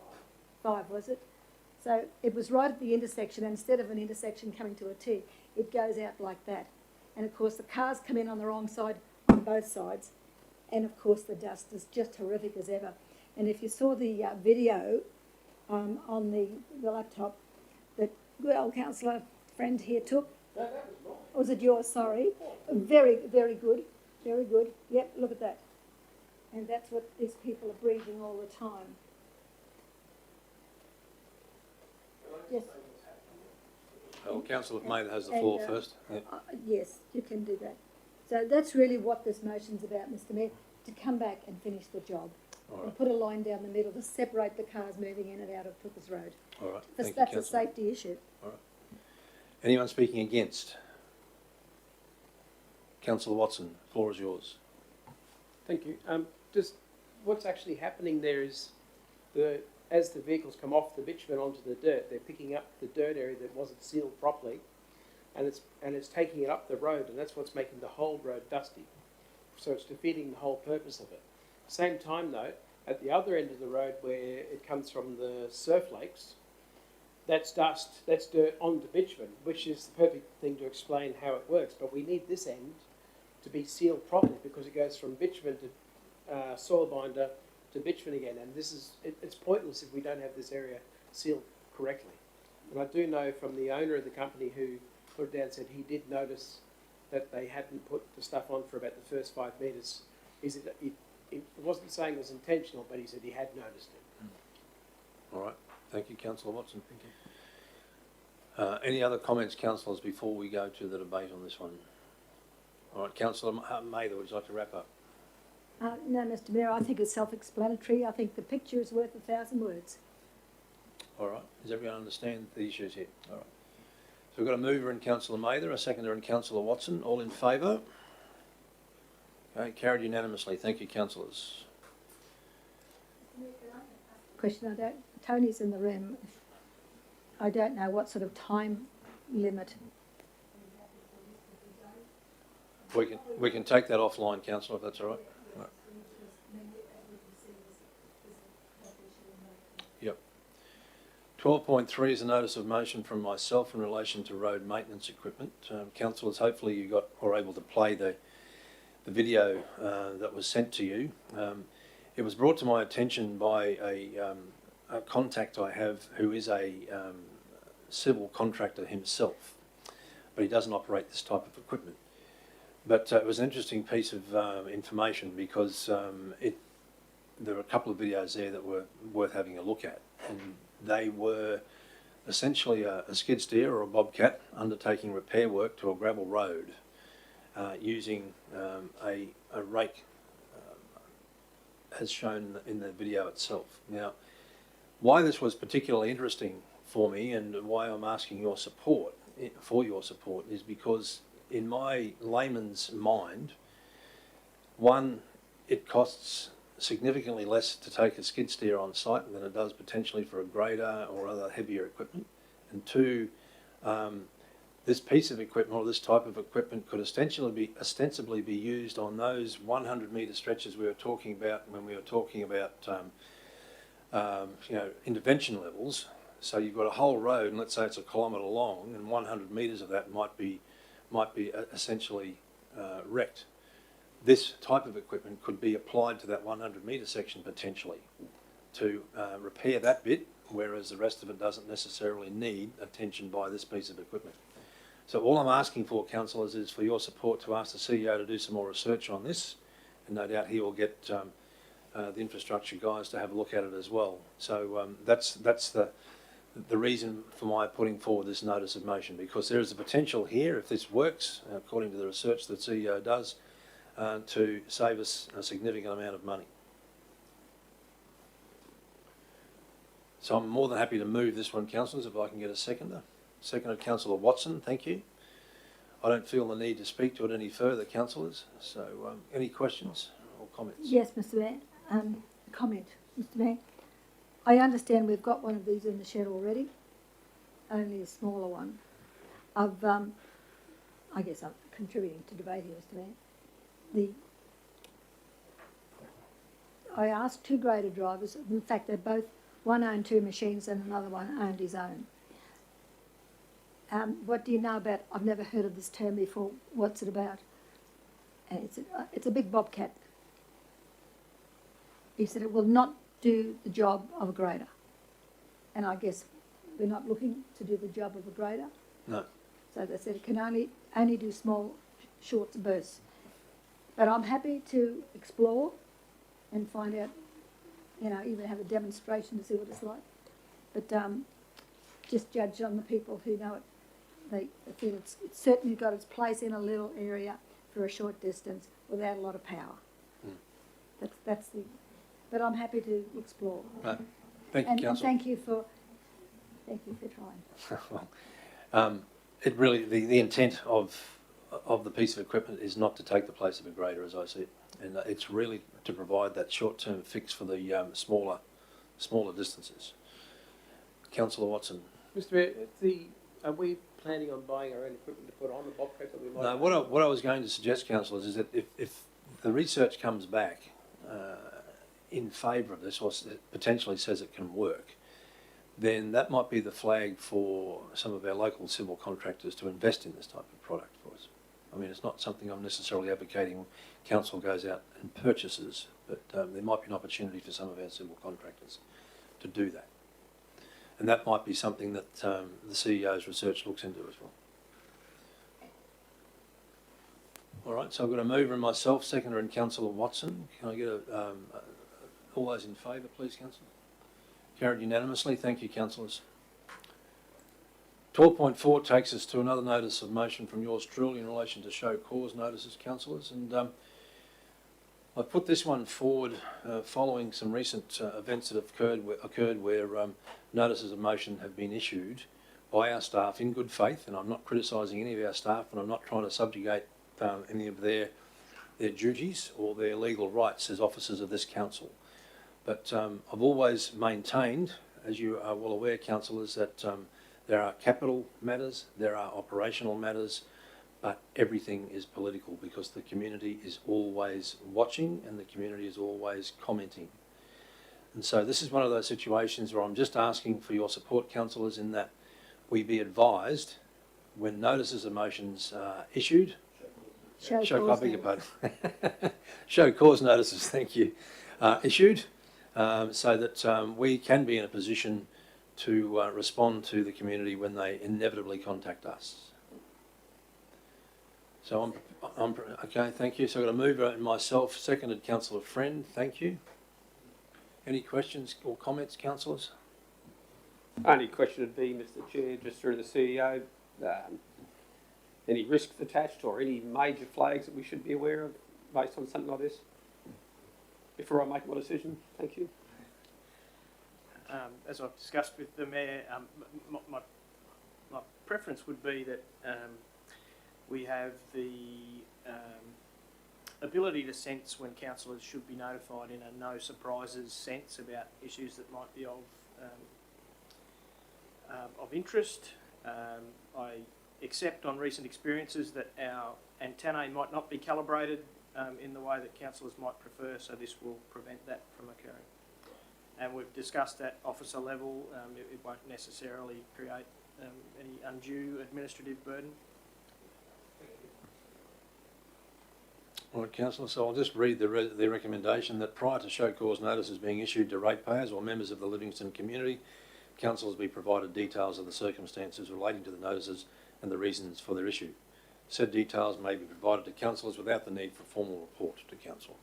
5, was it? So it was right at the intersection, and instead of an intersection coming to a T, it goes out like that. And of course the cars come in on the wrong side on both sides, and of course the dust is just horrific as ever. And if you saw the video on the laptop that good old councillor friend here took, or was it yours, sorry? Very, very good, very good. Yep, look at that. And that's what these people are breathing all the time. Yes. Well, Councillor Mather has the floor first. Yeah. Yes, you can do that. So that's really what this motion's about, Mr Mayor, to come back and finish the job. All And put a line down the middle to separate the cars moving in and out of Tookers Road. All right. Because Thank you, that's a Councillor. safety issue. All right. Anyone speaking against? Councillor Watson, floor is yours. Thank you. Just what's actually happening there is as the vehicles come off the bitumen onto the dirt, they're picking up the dirt area that wasn't sealed properly, and it's taking it up the road, and that's what's making the whole road dusty. So it's defeating the whole purpose of it. Same time though, at the other end of the road where it comes from the surf lakes, that's dust, that's dirt onto bitumen, which is the perfect thing to explain how it works. But we need this end to be sealed properly because it goes from bitumen to soil binder to bitumen again, and it's pointless if we don't have this area sealed correctly. And I do know from the owner of the company who put it down, said he did notice that they hadn't put the stuff on for about the first 5 metres. It wasn't saying it was intentional, but he said he had noticed it. All right. Thank you, Councillor Watson. Thank you. Any other comments, councillors, before we go to the debate on this one? All right, Councillor Mather, would you like to wrap up? No, Mr Mayor, I think it's self-explanatory. I think the picture is worth 1,000 words. All right. Does everyone understand the issues here? All right. So we've got a mover in Councillor Mather, a seconder in Councillor Watson. All in favour? Okay, carried unanimously. Thank you, councillors. Question, Tony's in the room. I don't know what sort of time limit. We can take that offline, councillor, if that's all right. Right. Yep. 12.3 is a notice of motion from myself in relation to road maintenance equipment. Councillors, hopefully you got or able to play the video that was sent to you. It was brought to my attention by a contact I have who is a civil contractor himself, but he doesn't operate this type of equipment. But it was an interesting piece of information because there were a couple of videos there that were worth having a look at, and they were essentially a skid steer or a bobcat undertaking repair work to a gravel road using a rake as shown in the video itself. Now, why this was particularly interesting for me and why I'm asking your support is because in my layman's mind, one, it costs significantly less to take a skid steer on site than it does potentially for a grader or other heavier equipment. And two, this piece of equipment or this type of equipment could ostensibly be used on those 100-metre stretches we were talking about when we were talking about intervention levels. So you've got a whole road, and let's say it's 1 kilometre long, and 100 metres of that might be essentially wrecked. This type of equipment could be applied to that 100-metre section potentially to repair that bit, whereas the rest of it doesn't necessarily need attention by this piece of equipment. So all I'm asking for, councillors, is for your support to ask the CEO to do some more research on this, and no doubt he will get the infrastructure guys to have a look at it as well. So that's the reason for my putting forward this notice of motion, because there is a potential here, if this works, according to the research that the CEO does, to save us a significant amount of money. So I'm more than happy to move this one, councillors, if I can get a seconder. Seconder, Councillor Watson, thank you. I don't feel the need to speak to it any further, councillors. So any questions or comments? Yes, Mr Mayor. Comment, Mr Mayor. I understand we've got one of these in the shed already, only a smaller one. I guess I'm contributing to debate here, Mr Mayor. I asked 2 grader drivers, in fact one owned 2 machines and another one owned his own. What do you know about, I've never heard of this term before, what's it about? And it's a big bobcat. He said it will not do the job of a grader. And I guess we're not looking to do the job of a grader. No. So they said it can only do small, short bursts. But I'm happy to explore and find out, even have a demonstration to see what it's like. But just judge on the people who know it. They feel it's certainly got its place in a little area for a short distance without a lot of power. Mm. That's the. But I'm happy to explore. Right. Thank you, Councillor. And thank you for trying. Well, it really the intent of the piece of equipment is not to take the place of a grader, as I see it, and it's really to provide that short-term fix for the smaller distances. Councillor Watson. Mr Mayor, are we planning on buying our own equipment to put on the bobcat that we might? No, what I was going to suggest, councillors, is that if the research comes back in favour of this, or potentially says it can work, then that might be the flag for some of our local civil contractors to invest in this type of product for us. I mean, it's not something I'm necessarily advocating council goes out and purchases, but there might be an opportunity for some of our civil contractors to do that. And that might be something that the CEO's research looks into as well. All right, so I've got a mover and myself, seconder and Councillor Watson. Can I get all those in favour, please, Councillor? Carried unanimously. Thank you, councillors. 12.4 takes us to another notice of motion from yours truly in relation to show cause notices, councillors. And I've put this one forward following some recent events that have occurred where notices of motion have been issued by our staff in good faith, and I'm not criticising any of our staff, and I'm not trying to subjugate any of their duties or their legal rights as officers of this council. But I've always maintained, as you are well aware, councillors, that there are capital matters, there are operational matters, but everything is political because the community is always watching and the community is always commenting. And so this is one of those situations where I'm just asking for your support, councillors, in that we be advised when notices of motions are issued. Show cause notices, thank you, issued, so that we can be in a position to respond to the community when they inevitably contact us. So I'm okay, thank you. So I've got a mover myself, seconded Councillor Friend, thank you. Any questions or comments, councillors? Only question would be, Mr Chair, just through the CEO, any risks attached or any major flags that we should be aware of based on something like this before I make my decision? Thank you. As I've discussed with the Mayor, my preference would be that we have the ability to sense when councillors should be notified in a no surprises sense about issues that might be of interest. I accept on recent experiences that our antennae might not be calibrated in the way that councillors might prefer, so this will prevent that from occurring. And we've discussed at officer level, it won't necessarily create any undue administrative burden. All right, councillor, so I'll just read the recommendation that prior to show cause notices being issued to ratepayers or members of the Livingstone community, councillors be provided details of the circumstances relating to the notices and the reasons for their issue. Said details may be provided to councillors without the need for formal report to council.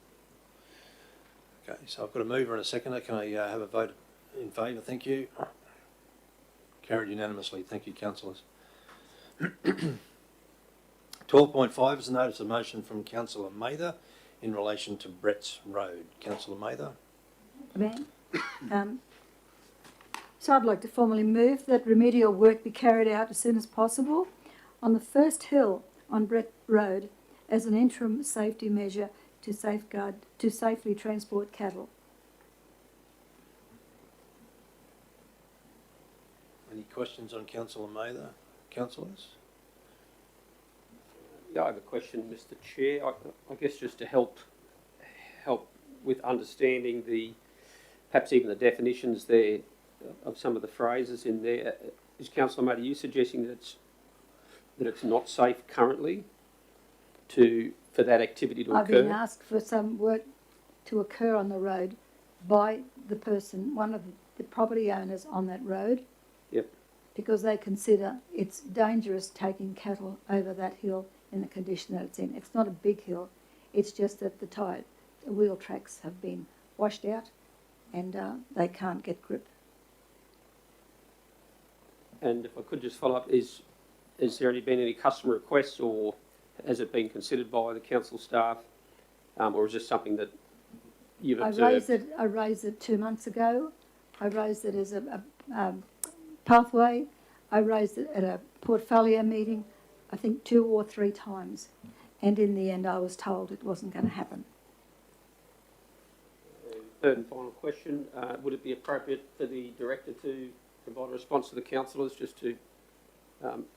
Okay, so I've got a mover and a seconder. Can I have a vote in favour? Thank you. Carried unanimously. Thank you, councillors. 12.5 is a notice of motion from Councillor Mather in relation to Brett's Road. Councillor Mather. So I'd like to formally move that remedial work be carried out as soon as possible on the first hill on Brett Road as an interim safety measure to safely transport cattle. Any questions on Councillor Mather? Councillors? Yeah, I have a question, Mr Chair. I guess just to help with understanding perhaps even the definitions there of some of the phrases in there. Is Councillor Mather, you suggesting that it's not safe currently for that activity to occur? I've been asked for some work to occur on the road by the person, one of the property owners on that road. Yep. Because they consider it's dangerous taking cattle over that hill in the condition that it's in. It's not a big hill, it's just that the wheel tracks have been washed out and they can't get grip. And if I could just follow up, is there been any customer requests, or has it been considered by the council staff, or is this something that you've observed? I raised it 2 months ago. I raised it as a pathway. I raised it at a portfolio meeting, I think 2 or 3 times, and in the end I was told it wasn't going to happen. Third and final question, would it be appropriate for the director to provide a response to the councillors just to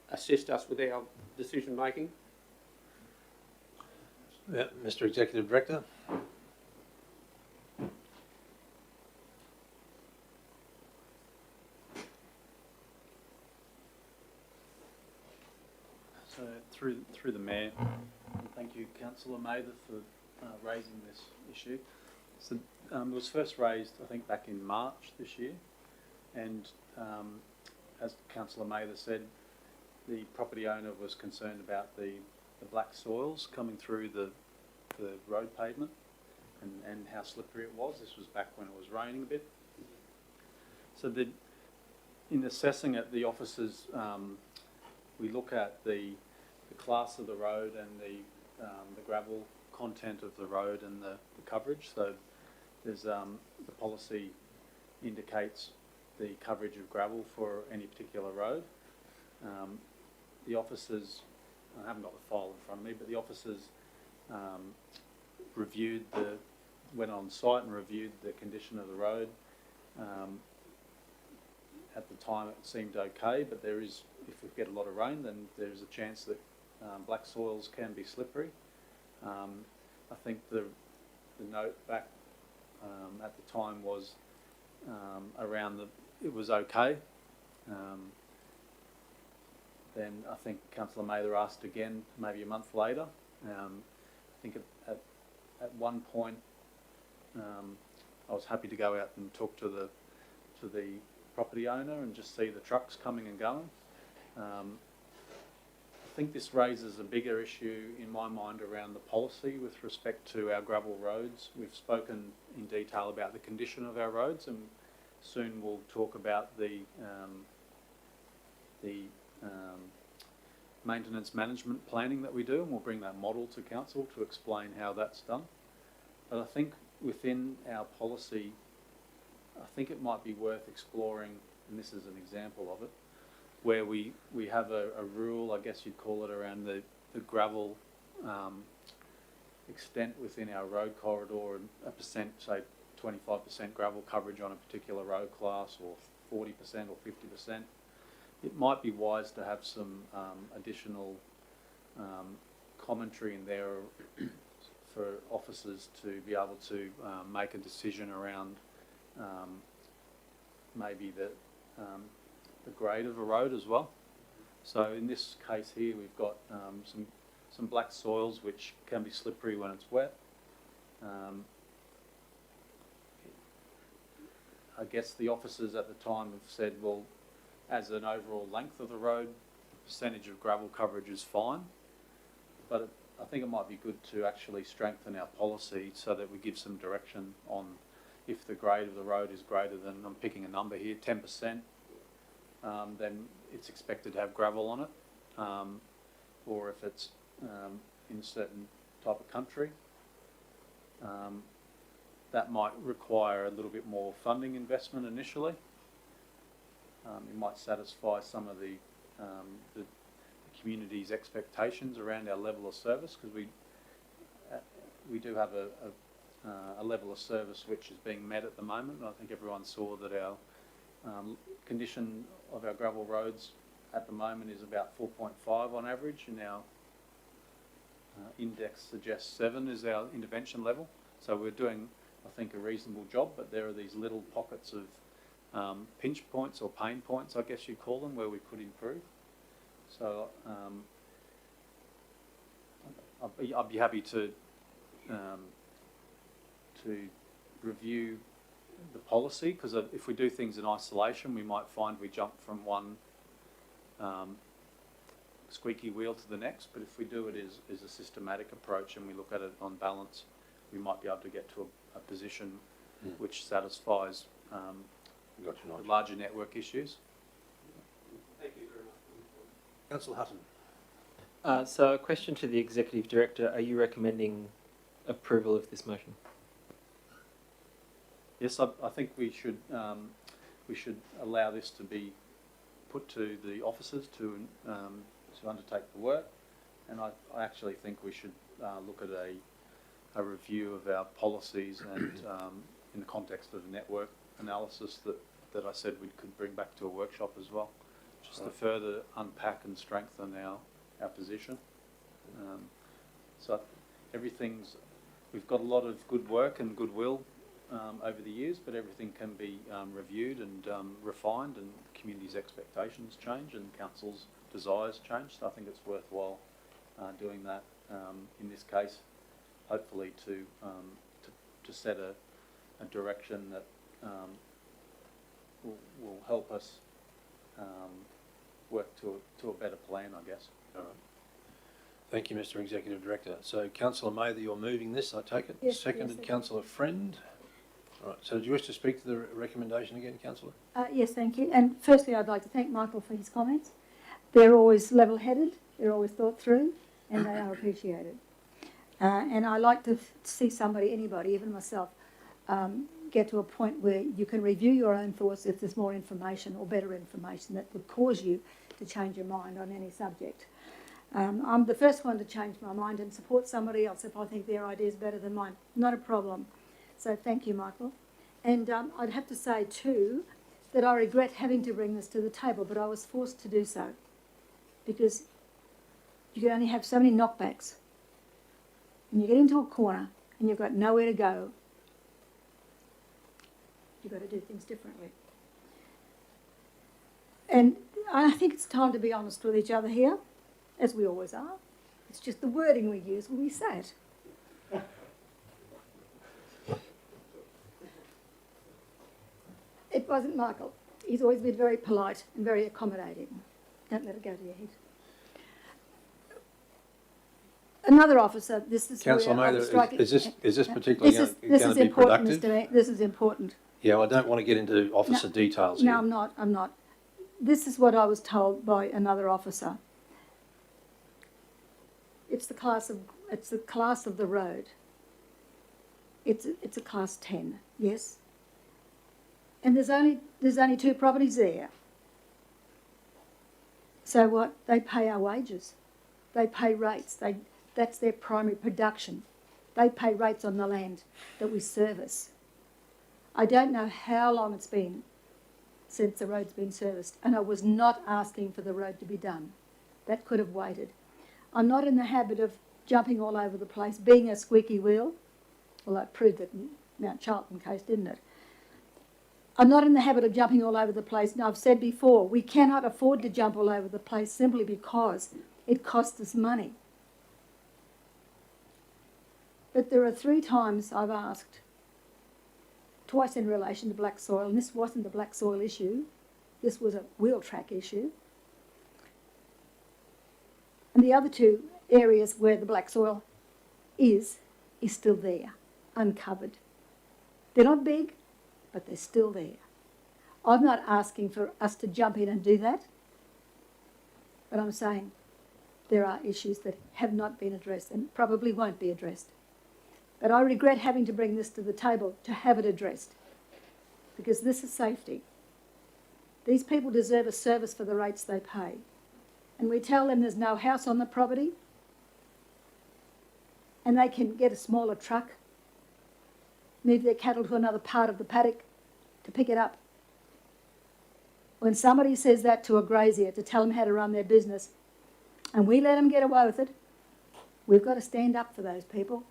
assist us with our decision making? Yeah, Mr Executive Director. So through the Mayor, thank you, Councillor Mather, for raising this issue. So it was first raised, I think, back in March this year, and as Councillor Mather said, the property owner was concerned about the black soils coming through the road pavement and how slippery it was. This was back when it was raining a bit. So in assessing it, the officers, we look at the class of the road and the gravel content of the road and the coverage. So there's the policy indicates the coverage of gravel for any particular road. The officers, I haven't got the file in front of me, but the officers went on site and reviewed the condition of the road. At the time it seemed okay, but there is, if we get a lot of rain, then there's a chance that black soils can be slippery. I think the note back at the time was it was okay. Then I think Councillor Mather asked again, maybe a month later. I think at one point I was happy to go out and talk to the property owner and just see the trucks coming and going. I think this raises a bigger issue in my mind around the policy with respect to our gravel roads. We've spoken in detail about the condition of our roads, and soon we'll talk about the maintenance management planning that we do, and we'll bring that model to council to explain how that's done. But I think within our policy, I think it might be worth exploring, and this is an example of it, where we have a rule, I guess you'd call it, around the gravel extent within our road corridor, and a percent, say 25% gravel coverage on a particular road class, or 40% or 50%. It might be wise to have some additional commentary in there for officers to be able to make a decision around maybe the grade of a road as well. So in this case here, we've got some black soils which can be slippery when it's wet. I guess the officers at the time have said, well, as an overall length of the road, the percentage of gravel coverage is fine. But I think it might be good to actually strengthen our policy so that we give some direction on if the grade of the road is greater than, I'm picking a number here, 10%, then it's expected to have gravel on it. Or if it's in a certain type of country, that might require a little bit more funding investment initially. It might satisfy some of the community's expectations around our level of service, because we do have a level of service which is being met at the moment. I think everyone saw that our condition of our gravel roads at the moment is about 4.5 on average, and our index suggests 7 is our intervention level. So we're doing, I think, a reasonable job, but there are these little pockets of pinch points or pain points, I guess you'd call them, where we could improve. So I'd be happy to review the policy, because if we do things in isolation, we might find we jump from one squeaky wheel to the next. But if we do it as a systematic approach and we look at it on balance, we might be able to get to a position which satisfies the larger network issues. Thank you very much. Councillor Hutton. So a question to the Executive Director. Are you recommending approval of this motion? Yes, I think we should allow this to be put to the officers to undertake the work, and I actually think we should look at a review of our policies and in the context of the network analysis that I said we could bring back to a workshop as well, just to further unpack and strengthen our position. So we've got a lot of good work and goodwill over the years, but everything can be reviewed and refined, and the community's expectations change and council's desires change. So I think it's worthwhile doing that in this case, hopefully to set a direction that will help us work to a better plan, I guess. All right. Thank you, Mr. Executive Director. So, Councillor Mather, you're moving this, I take it? Yes, seconded, yes, Councillor Friend. All right. So, do you wish to speak to the recommendation again, Councillor? Yes, thank you. And firstly, I'd like to thank Michael for his comments. They're always level-headed, they're always thought through, and they are appreciated. And I like to see somebody, anybody, even myself, get to a point where you can review your own thoughts if there's more information or better information that would cause you to change your mind on any subject. I'm the first one to change my mind and support somebody else if I think their idea is better than mine. Not a problem. So thank you, Michael. And I'd have to say too that I regret having to bring this to the table, but I was forced to do so because you can only have so many knockbacks. And you get into a corner and you've got nowhere to go. You've got to do things differently. And I think it's time to be honest with each other here, as we always are. It's just the wording we use when we say it. It wasn't Michael. He's always been very polite and very accommodating. Don't let it go to your head. Another officer, this is Councillor where Mather, is this particularly going to be productive? Mr. Mayor, this is important. Yeah, I don't want to get into officer details here. No, I'm not. This is what I was told by another officer. It's the class of the road. It's a class 10, yes. And there's only 2 properties there. So what? They pay our wages. They pay rates. That's their primary production. They pay rates on the land that we service. I don't know how long it's been since the road's been serviced, and I was not asking for the road to be done. That could have waited. I'm not in the habit of jumping all over the place, being a squeaky wheel. Well, that proved it in Mount Charlton case, didn't it? I'm not in the habit of jumping all over the place. And I've said before, we cannot afford to jump all over the place simply because it costs us money. But there are 3 times I've asked, twice in relation to black soil, and this wasn't a black soil issue, this was a wheel track issue. And the other 2 areas where the black soil is still there, uncovered. They're not big, but they're still there. I'm not asking for us to jump in and do that, but I'm saying there are issues that have not been addressed and probably won't be addressed. But I regret having to bring this to the table to have it addressed, because this is safety. These people deserve a service for the rates they pay. And we tell them there's no house on the property, and they can get a smaller truck, move their cattle to another part of the paddock to pick it up. When somebody says that to a grazier to tell them how to run their business, and we let them get away with it, we've got to stand up for those people.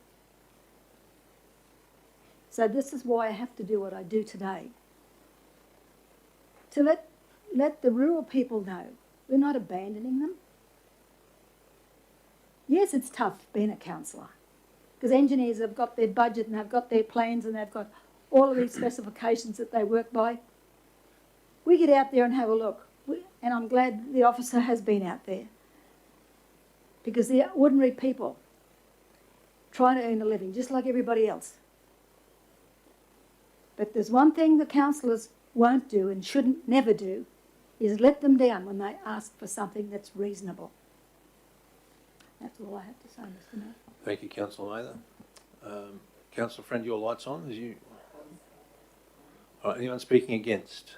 So this is why I have to do what I do today. To let the rural people know we're not abandoning them. Yes, it's tough being a councillor, because engineers have got their budget and they've got their plans and they've got all of these specifications that they work by. We get out there and have a look, and I'm glad the officer has been out there, because they're ordinary people trying to earn a living, just like everybody else. But there's one thing the councillors won't do and shouldn't never do, is let them down when they ask for something that's reasonable. That's all I have to say, Mr. Mayor. Thank you, Councillor Mather. Councillor Friend, your light's on. All right, anyone speaking against?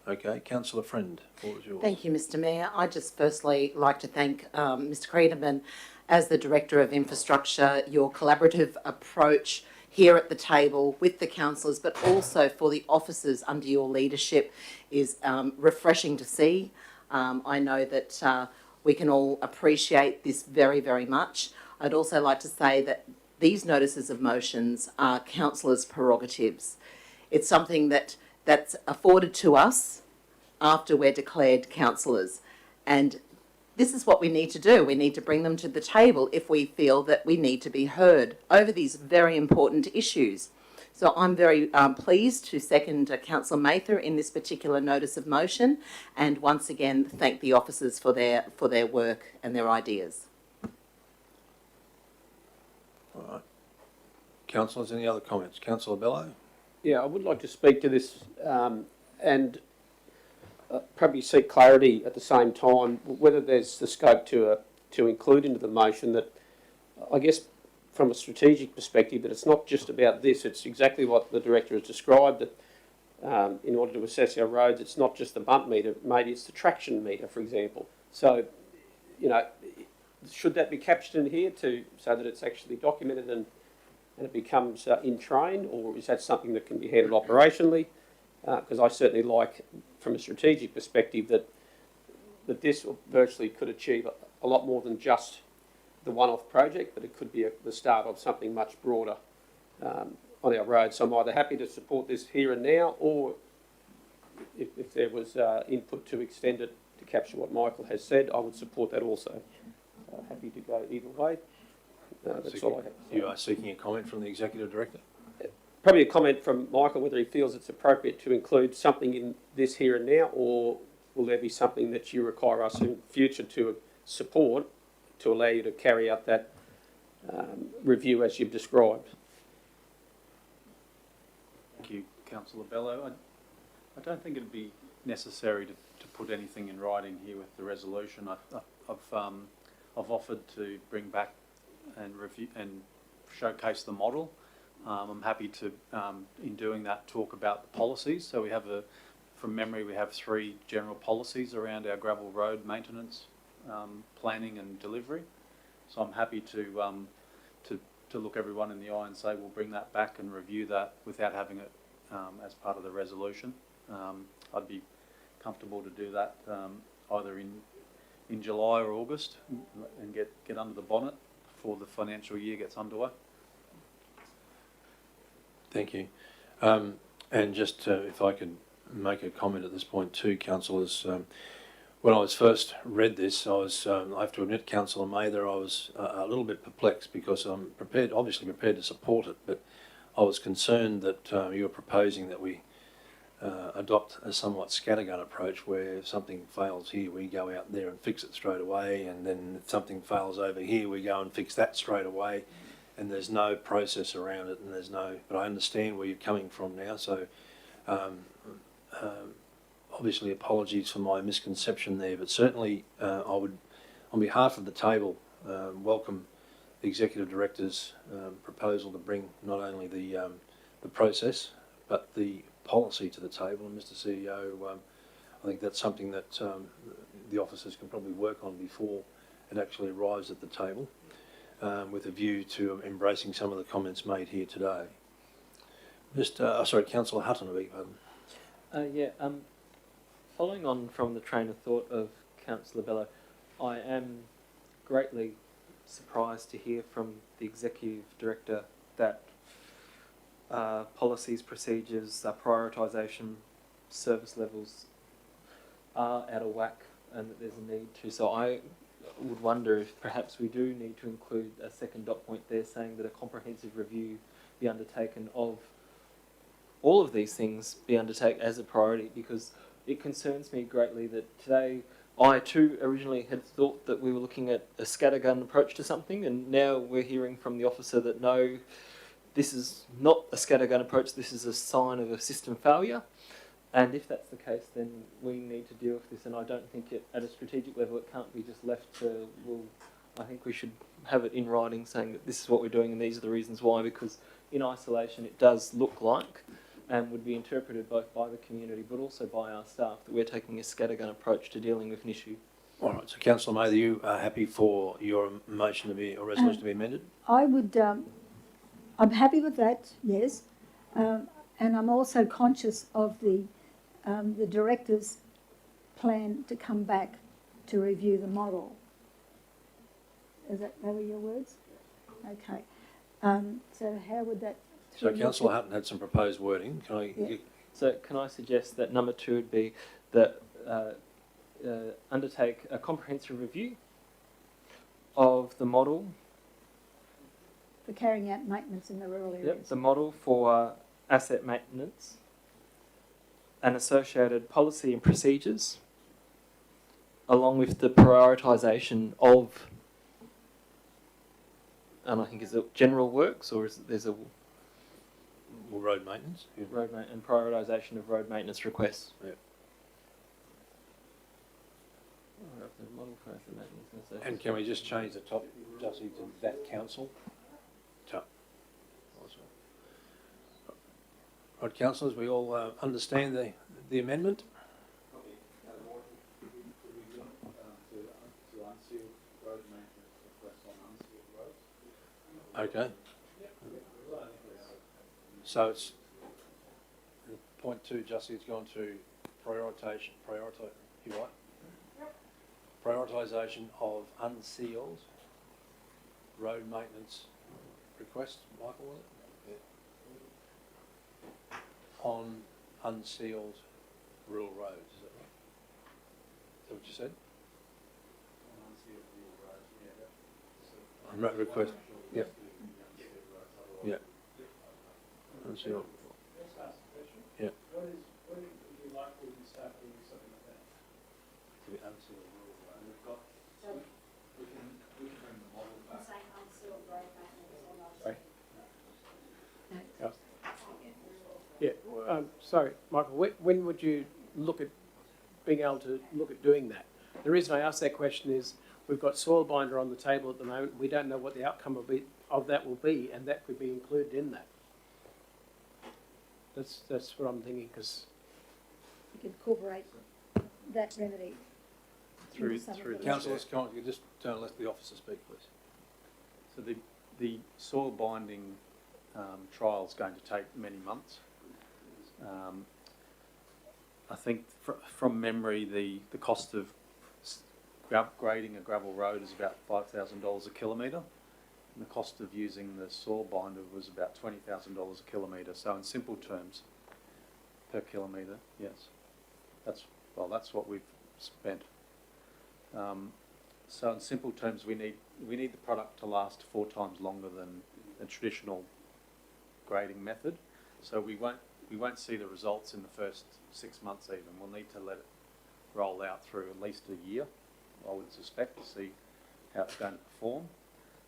Okay, Councillor Friend, what was yours? Thank you, Mr. Mayor. I'd just firstly like to thank Mr. Creedman as the Director of Infrastructure, your collaborative approach here at the table with the councillors, but also for the officers under your leadership is refreshing to see. I know that we can all appreciate this very, very much. I'd also like to say that these notices of motions are councillors' prerogatives. It's something that's afforded to us after we're declared councillors. And this is what we need to do. We need to bring them to the table if we feel that we need to be heard over these very important issues. So I'm very pleased to second Councillor Mather in this particular notice of motion, and once again thank the officers for their work and their ideas. All right. Councillors, any other comments? Councillor Bello? Yeah, I would like to speak to this and probably seek clarity at the same time whether there's the scope to include into the motion that I guess from a strategic perspective, that it's not just about this, it's exactly what the Director has described, that in order to assess our roads, it's not just the bump meter, maybe it's the traction meter, for example. So, you know, should that be captured in here so that it's actually documented and it becomes in train, or is that something that can be handled operationally? Because I certainly like, from a strategic perspective, that this virtually could achieve a lot more than just the one-off project, but it could be the start of something much broader on our road. So I'm either happy to support this here and now, or if there was input to extend it to capture what Michael has said, I would support that also. Happy to go either way. That's all I have to say. You are seeking a comment from the Executive Director? Probably a comment from Michael, whether he feels it's appropriate to include something in this here and now, or will there be something that you require us in future to support to allow you to carry out that review as you've described? Thank you, Councillor Bello. I don't think it'd be necessary to put anything in writing here with the resolution. I've offered to bring back and review and showcase the model. I'm happy to, in doing that, talk about the policies. So we have from memory, we have 3 general policies around our gravel road maintenance, planning and delivery. So I'm happy to look everyone in the eye and say we'll bring that back and review that without having it as part of the resolution. I'd be comfortable to do that either in July or August and get under the bonnet before the financial year gets underway. Thank you. And just if I could make a comment at this point too, councillors. When I was first read this, I have to admit, Councillor Mather, I was a little bit perplexed, because I'm obviously prepared to support it, but I was concerned that you were proposing that we adopt a somewhat scattergun approach, where if something fails here, we go out there and fix it straight away, and then if something fails over here, we go and fix that straight away, and there's no process around it, and but I understand where you're coming from now, so obviously apologies for my misconception there, but certainly I would, on behalf of the table, welcome the Executive Director's proposal to bring not only the process, but the policy to the table. And Mr. CEO, I think that's something that the officers can probably work on before it actually arrives at the table, with a view to embracing some of the comments made here today. Councillor Hutton, I beg your pardon. Following on from the train of thought of Councillor Bello, I am greatly surprised to hear from the Executive Director that policies, procedures, prioritisation, service levels are out of whack, and that there's a need to. So I would wonder if perhaps we do need to include a second dot point there, saying that a comprehensive review be undertaken of all of these things, be undertaken as a priority, because it concerns me greatly that today I too originally had thought that we were looking at a scattergun approach to something, and now we're hearing from the officer that no, this is not a scattergun approach, this is a sign of a system failure. And if that's the case, then we need to deal with this, and I don't think at a strategic level it can't be just left to, well, I think we should have it in writing saying that this is what we're doing and these are the reasons why, because in isolation it does look like, and would be interpreted both by the community but also by our staff, that we're taking a scattergun approach to dealing with an issue. All right, so Councillor Mather, you are happy for your motion to be, or resolution to be amended? I would, I'm happy with that, yes, and I'm also conscious of the Director's plan to come back to review the model. They were your words? Okay. So how would that... So Councillor Hutton had some proposed wording. So can I suggest that number 2 would be that undertake a comprehensive review of the model. For carrying out maintenance in the rural areas. Yep, the model for asset maintenance and associated policy and procedures, along with the prioritisation of, and I think is it general works, or is it, there's a... Well, road maintenance? Yeah. Road and prioritisation of road maintenance requests. Yep. The model for the maintenance and And can we just change the top, Jussie, to that council? Right, councillors, we all understand the amendment? Okay. So it's point 2, Jussie, it's gone to you right? Prioritisation of unsealed road maintenance requests, Michael, was it? Yeah. On unsealed rural roads, is that right? Is that what you said? Request, yeah. Yeah. Unsealed. Yeah. What would you like when you start doing something like that? To be unsealed rural road. We've got, we can bring the model back. Yeah, sorry, Michael, when would you look at being able to look at doing that? The reason I ask that question is we've got soil binder on the table at the moment. We don't know what the outcome of that will be, and that could be included in that. That's what I'm thinking, because You could incorporate that remedy. Through into some of the Councillors, can you just turn and let the officer speak, please? So the soil binding trial is going to take many months. I think from memory, the cost of upgrading a gravel road is about $5,000 a kilometre, and the cost of using the soil binder was about $20,000 a kilometre. So in simple terms, per kilometre, yes, that's what we've spent. So in simple terms, we need the product to last 4 times longer than a traditional grading method. So we won't see the results in the first 6 months even. We'll need to let it roll out through at least a year, I would suspect, to see how it's going to perform.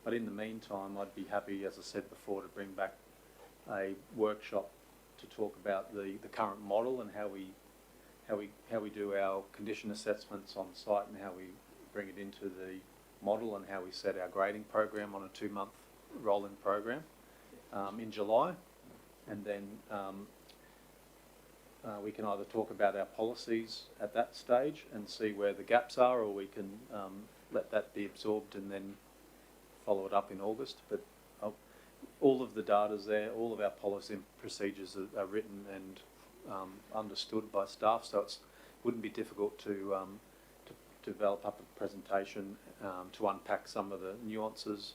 But in the meantime, I'd be happy, as I said before, to bring back a workshop to talk about the current model and how we do our condition assessments on site and how we bring it into the model and how we set our grading program on a 2-month rolling program in July. And then we can either talk about our policies at that stage and see where the gaps are, or we can let that be absorbed and then follow it up in August. But all of the data's there, all of our policy and procedures are written and understood by staff, so it wouldn't be difficult to develop up a presentation to unpack some of the nuances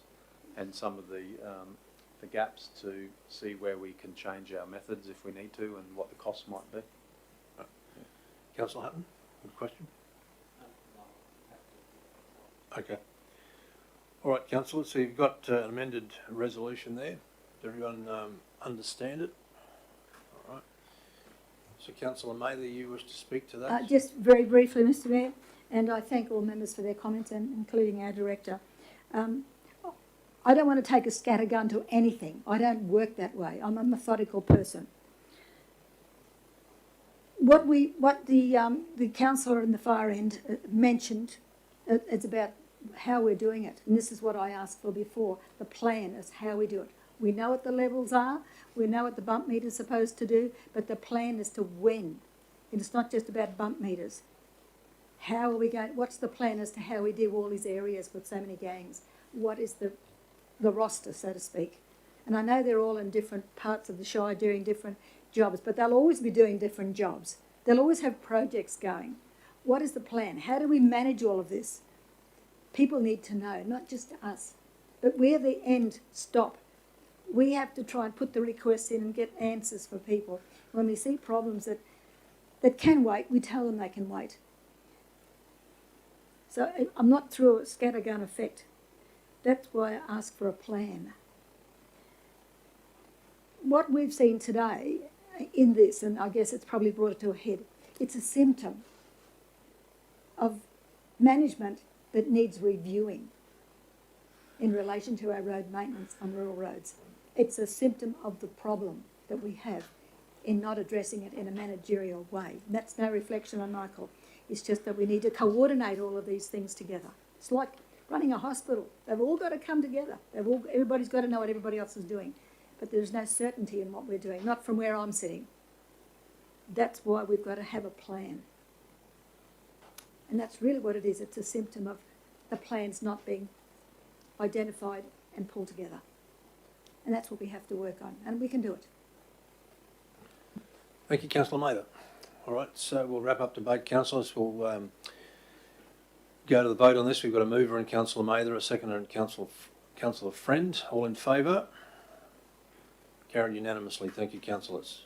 and some of the gaps to see where we can change our methods if we need to and what the costs might be. Councillor Hutton, a question? Okay. All right, councillors, so you've got an amended resolution there. Does everyone understand it? All right. So Councillor Mather, you wish to speak to that? Just very briefly, Mr Mayor, and I thank all members for their comments, and including our director. I don't want to take a scattergun to anything. I don't work that way. I'm a methodical person. What the councillor in the far end mentioned, it's about how we're doing it. And this is what I asked for before. The plan is how we do it. We know what the levels are. We know what the bump meter's supposed to do. But the plan is to when. And it's not just about bump meters. How are we going? What's the plan as to how we do all these areas with so many gangs? What is the roster, so to speak? And I know they're all in different parts of the Shire doing different jobs, but they'll always be doing different jobs. They'll always have projects going. What is the plan? How do we manage all of this? People need to know, not just us. But where the end stop, we have to try and put the requests in and get answers for people. When we see problems that can wait, we tell them they can wait. So I'm not through a scattergun effect. That's why I ask for a plan. What we've seen today in this, and I guess it's probably brought it to a head, it's a symptom of management that needs reviewing in relation to our road maintenance on rural roads. It's a symptom of the problem that we have in not addressing it in a managerial way. And that's no reflection on Michael. It's just that we need to coordinate all of these things together. It's like running a hospital. They've all got to come together. Everybody's got to know what everybody else is doing. But there's no certainty in what we're doing, not from where I'm sitting. That's why we've got to have a plan. And that's really what it is. It's a symptom of the plans not being identified and pulled together. And that's what we have to work on, and we can do it. Thank you, Councillor Mather. All right, so we'll wrap up debate, councillors. We'll go to the vote on this. We've got a mover in Councillor Mather, a seconder in Councillor Friend. All in favour? Carried unanimously. Thank you, councillors.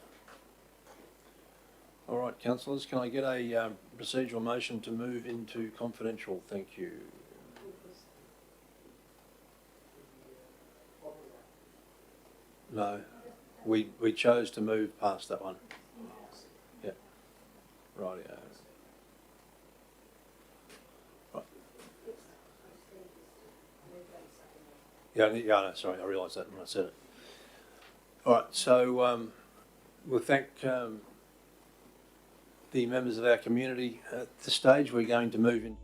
All right, councillors, can I get a procedural motion to move into confidential? Thank you. No, we chose to move past that one. Yeah, right. Right. Yeah, no, sorry, I realised that when I said it. All right, so we'll thank the members of our community. At this stage, we're going to move in.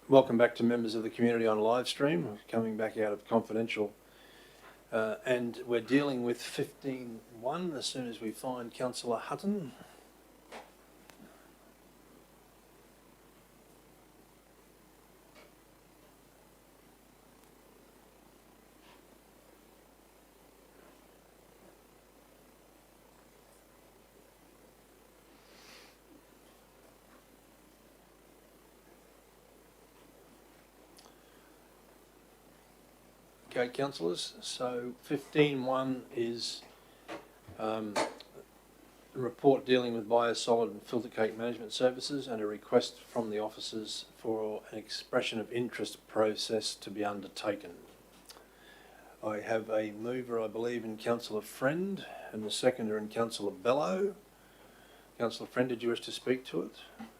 Welcome back to members of the community on live stream, coming back out of confidential. And we're dealing with 15.1 as soon as we find Councillor Hutton. Okay, councillors, so 15.1 is a report dealing with biosolid and filter cake management services and a request from the officers for an expression of interest process to be undertaken. I have a mover, I believe, in Councillor Friend and the seconder in Councillor Bellow. Councillor Friend, did you wish to speak to it?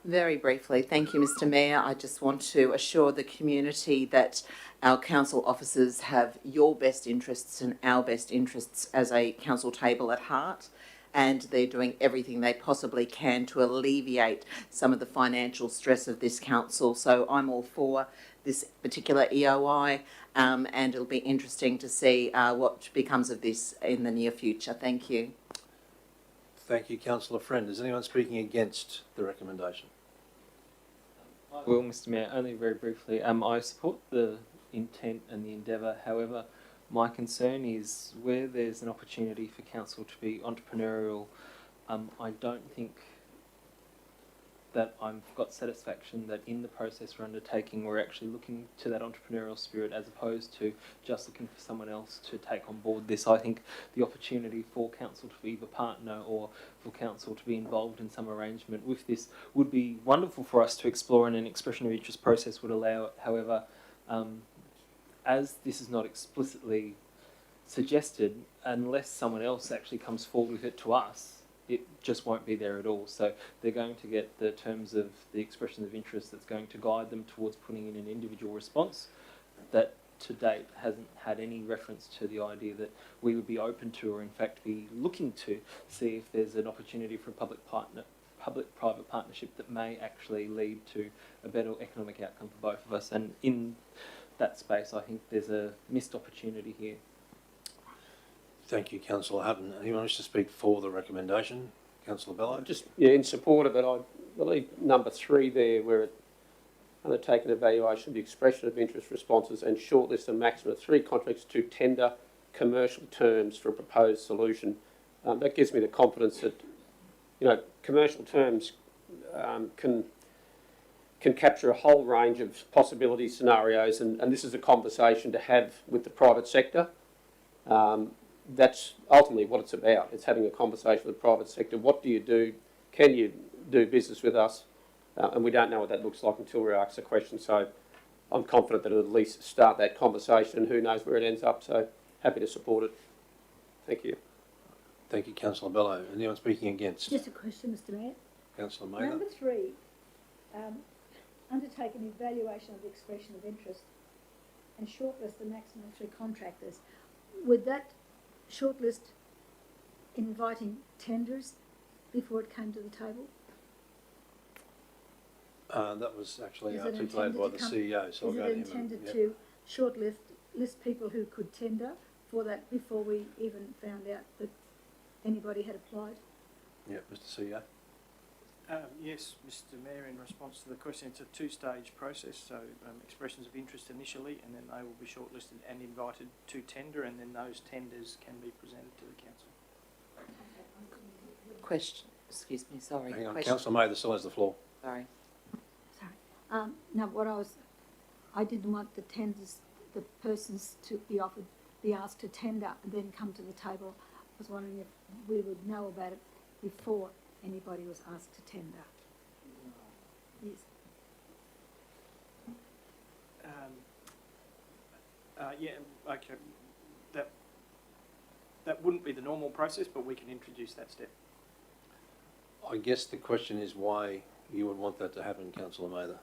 Very briefly, thank you, Mr. Mayor. I just want to assure the community that our council officers have your best interests and our best interests as a council table at heart, and they're doing everything they possibly can to alleviate some of the financial stress of this council. So I'm all for this particular EOI, and it'll be interesting to see what becomes of this in the near future. Thank you. Thank you, Councillor Friend. Is anyone speaking against the recommendation? Well, Mr. Mayor, only very briefly. I support the intent and the endeavour. However, my concern is where there's an opportunity for council to be entrepreneurial, I don't think that I've got satisfaction that in the process we're undertaking we're actually looking to that entrepreneurial spirit as opposed to just looking for someone else to take on board this. I think the opportunity for council to either partner or for council to be involved in some arrangement with this would be wonderful for us to explore, and an expression of interest process would allow it. However, as this is not explicitly suggested, unless someone else actually comes forward with it to us, it just won't be there at all. So they're going to get the terms of the expression of interest that's going to guide them towards putting in an individual response that to date hasn't had any reference to the idea that we would be open to, or in fact be looking to see if there's an opportunity for a public-private partnership that may actually lead to a better economic outcome for both of us. And in that space, I think there's a missed opportunity here. Thank you, Councillor Hutton. Anyone wish to speak for the recommendation? Councillor Bellow? Just in support of it, I believe number 3 there, where it undertaken evaluation of the expression of interest responses and shortlist a maximum of 3 contracts to tender commercial terms for a proposed solution. That gives me the confidence that, commercial terms can capture a whole range of possibility scenarios, and this is a conversation to have with the private sector. That's ultimately what it's about. It's having a conversation with the private sector. What do you do? Can you do business with us? And we don't know what that looks like until we're asked the question. So I'm confident that it'll at least start that conversation. Who knows where it ends up? So happy to support it. Thank you. Thank you, Councillor Bellow. Anyone speaking against? Just a question, Mr. Mayor. Councillor Mather? Number 3, undertake an evaluation of the expression of interest and shortlist the maximum 3 contractors. Would that shortlist inviting tenders before it came to the table? That was actually articulated by the CEO, so I'll go to him. Is it intended to list people who could tender for that before we even found out that anybody had applied? Yeah, Mr. CEO. Yes, Mr. Mayor, in response to the question, it's a 2-stage process, so expressions of interest initially, and then they will be shortlisted and invited to tender, and then those tenders can be presented to the council. Question, excuse me, sorry. Hang on, question. Councillor Mather still has the floor. Sorry. Now, I didn't want the tenders, the persons to be asked to tender and then come to the table. I was wondering if we would know about it before anybody was asked to tender. Yes. Yeah, okay. That wouldn't be the normal process, but we can introduce that step. I guess the question is why you would want that to happen, Councillor Mather.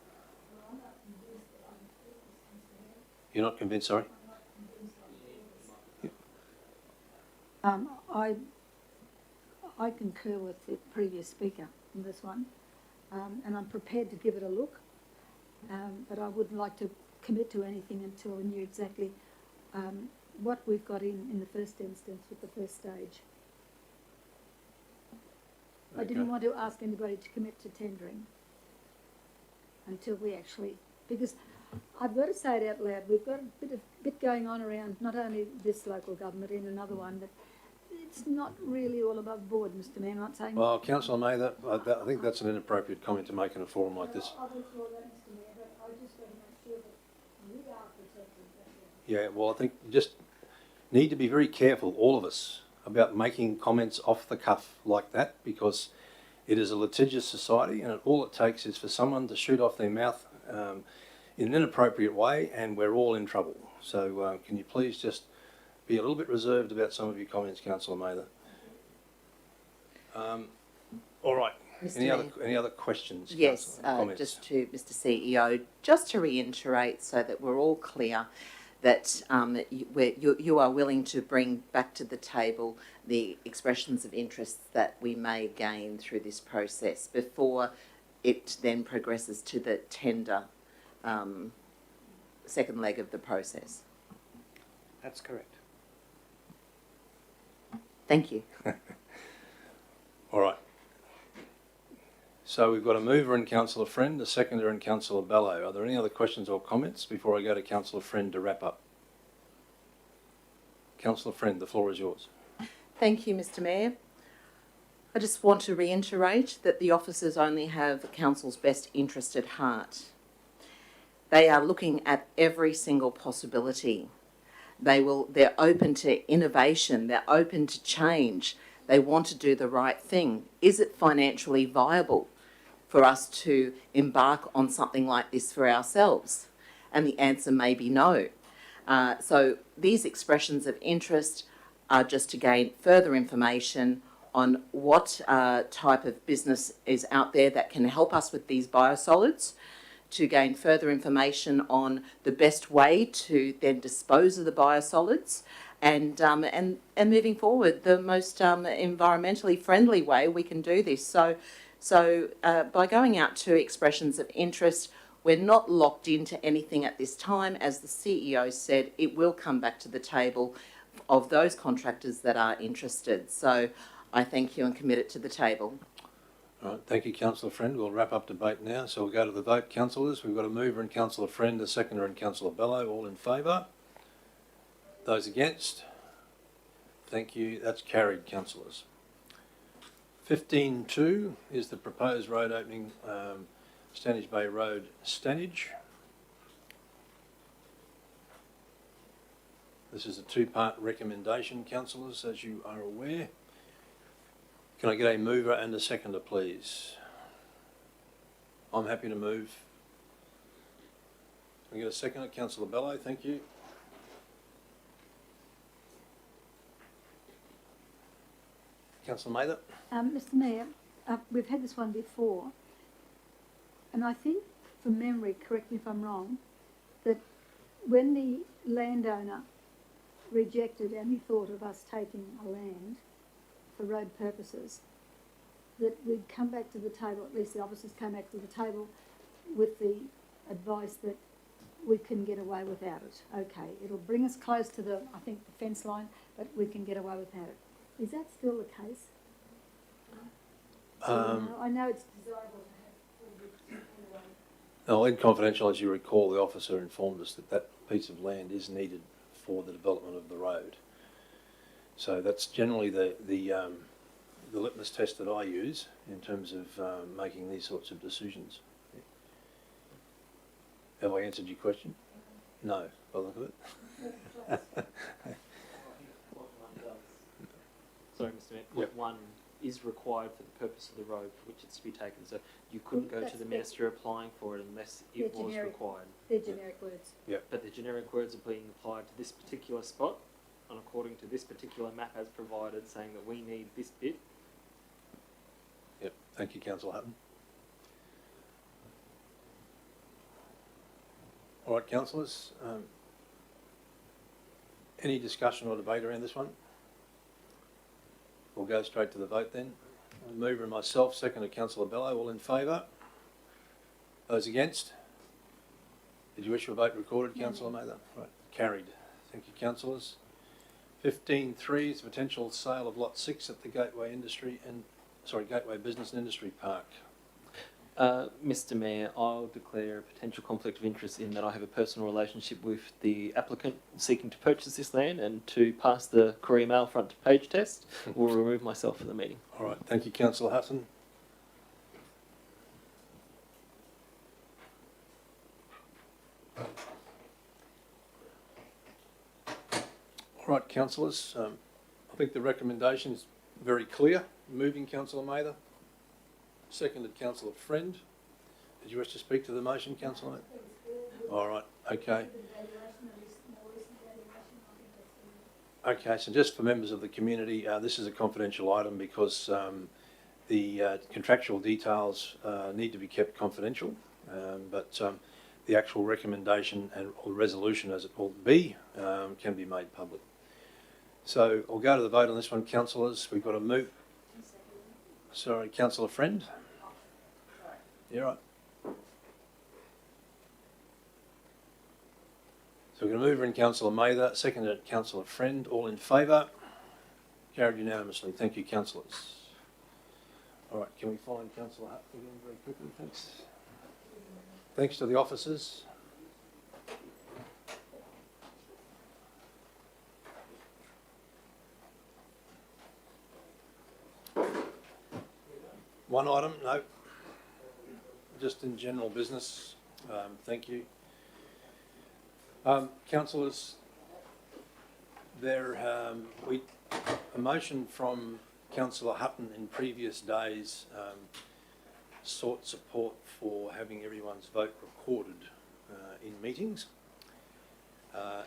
You're not convinced, sorry? I concur with the previous speaker on this one, and I'm prepared to give it a look. but I wouldn't like to commit to anything until we knew exactly what we've got in the first instance with the first stage. I didn't want to ask anybody to commit to tendering until we actually, because I've got to say it out loud, we've got a bit going on around not only this local government in another one, but it's not really all above board, Mr Mayor. I'm not saying... Well, Councillor May, I think that's an inappropriate comment to make in a forum like this. I withdraw that, Mr Mayor, but I just want to make sure that we are protecting that. Yeah, well, I think you just need to be very careful, all of us, about making comments off the cuff like that, because it is a litigious society, and all it takes is for someone to shoot off their mouth in an inappropriate way, and we're all in trouble. So can you please just be a little bit reserved about some of your comments, Councillor Mather. All right. Any other questions? Yes, just to Mr CEO, just to reiterate so that we're all clear that you are willing to bring back to the table the expressions of interest that we may gain through this process before it then progresses to the tender second leg of the process. That's correct. Thank you. All right. So we've got a mover in Councillor Friend, a seconder in Councillor Bello. Are there any other questions or comments before I go to Councillor Friend to wrap up? Councillor Friend, the floor is yours. Thank you, Mr Mayor. I just want to reiterate that the officers only have Council's best interest at heart. They are looking at every single possibility. They're open to innovation, they're open to change, they want to do the right thing. Is it financially viable for us to embark on something like this for ourselves? And the answer may be no. So these expressions of interest are just to gain further information on what type of business is out there that can help us with these biosolids, to gain further information on the best way to then dispose of the biosolids, and moving forward, the most environmentally friendly way we can do this. So by going out to expressions of interest, we're not locked into anything at this time. As the CEO said, it will come back to the table of those contractors that are interested. So I thank you and commit it to the table. All right, thank you, Councillor Friend. We'll wrap up debate now. So we'll go to the vote, councillors. We've got a mover in Councillor Friend, a seconder in Councillor Bello. All in favour? Those against? Thank you. That's carried, councillors. 15.2 is the proposed road opening, Stanage Bay Road, Stanage. This is a two-part recommendation, councillors, as you are aware. Can I get a mover and a seconder, please? I'm happy to move. Can I get a seconder? Councillor Bello, thank you. Councillor Mather? Mr Mayor, we've had this one before, and I think, from memory, correct me if I'm wrong, that when the landowner rejected any thought of us taking a land for road purposes, that we'd come back to the table, at least the officers came back to the table with the advice that we can get away without it. Okay, it'll bring us close to the fence line, but we can get away without it. Is that still the case? I know it's desirable to have No, in confidential, as you recall, the officer informed us that that piece of land is needed for the development of the road. So that's generally the litmus test that I use in terms of making these sorts of decisions. Have I answered your question? No, by the look of it. Sorry, Mr Mayor. Yep. One is required for the purpose of the road for which it's to be taken. So you couldn't go to the minister applying for it unless it was required. They're generic words. Yep. But the generic words are being applied to this particular spot, and according to this particular map as provided, saying that we need this bit. Yep. Thank you, Councillor Hutton. All right, councillors. Any discussion or debate around this one? We'll go straight to the vote then. Mover and myself, second to Councillor Bello, all in favour. Those against? Did you wish your vote recorded, Councillor Mather? Right, carried. Thank you, councillors. 15.3 is potential sale of Lot 6 at the Gateway Business and Industry Park. Mr. Mayor, I'll declare a potential conflict of interest in that I have a personal relationship with the applicant seeking to purchase this land, and to pass the Courier Mail front page test, will remove myself from the meeting. All right, thank you, Councillor Hutton. All right, councillors, I think the recommendation is very clear. Moving Councillor Mather, seconded Councillor Friend. Did you wish to speak to the motion, Councillor Mather? All right, okay. Okay, so just for members of the community, this is a confidential item because the contractual details need to be kept confidential, but the actual recommendation or resolution, as it will be, can be made public. So I'll go to the vote on this one, councillors. We've got to move. Sorry, Councillor Friend. Yeah, right. So we're going to move in Councillor Mather, seconded Councillor Friend. All in favour? Carried unanimously. Thank you, councillors. All right, can we find Councillor Hutton again very quickly? Thanks. Thanks to the officers. One item? No. Just in general business. Thank you. Councillors, a motion from Councillor Hutton in previous days sought support for having everyone's vote recorded in meetings,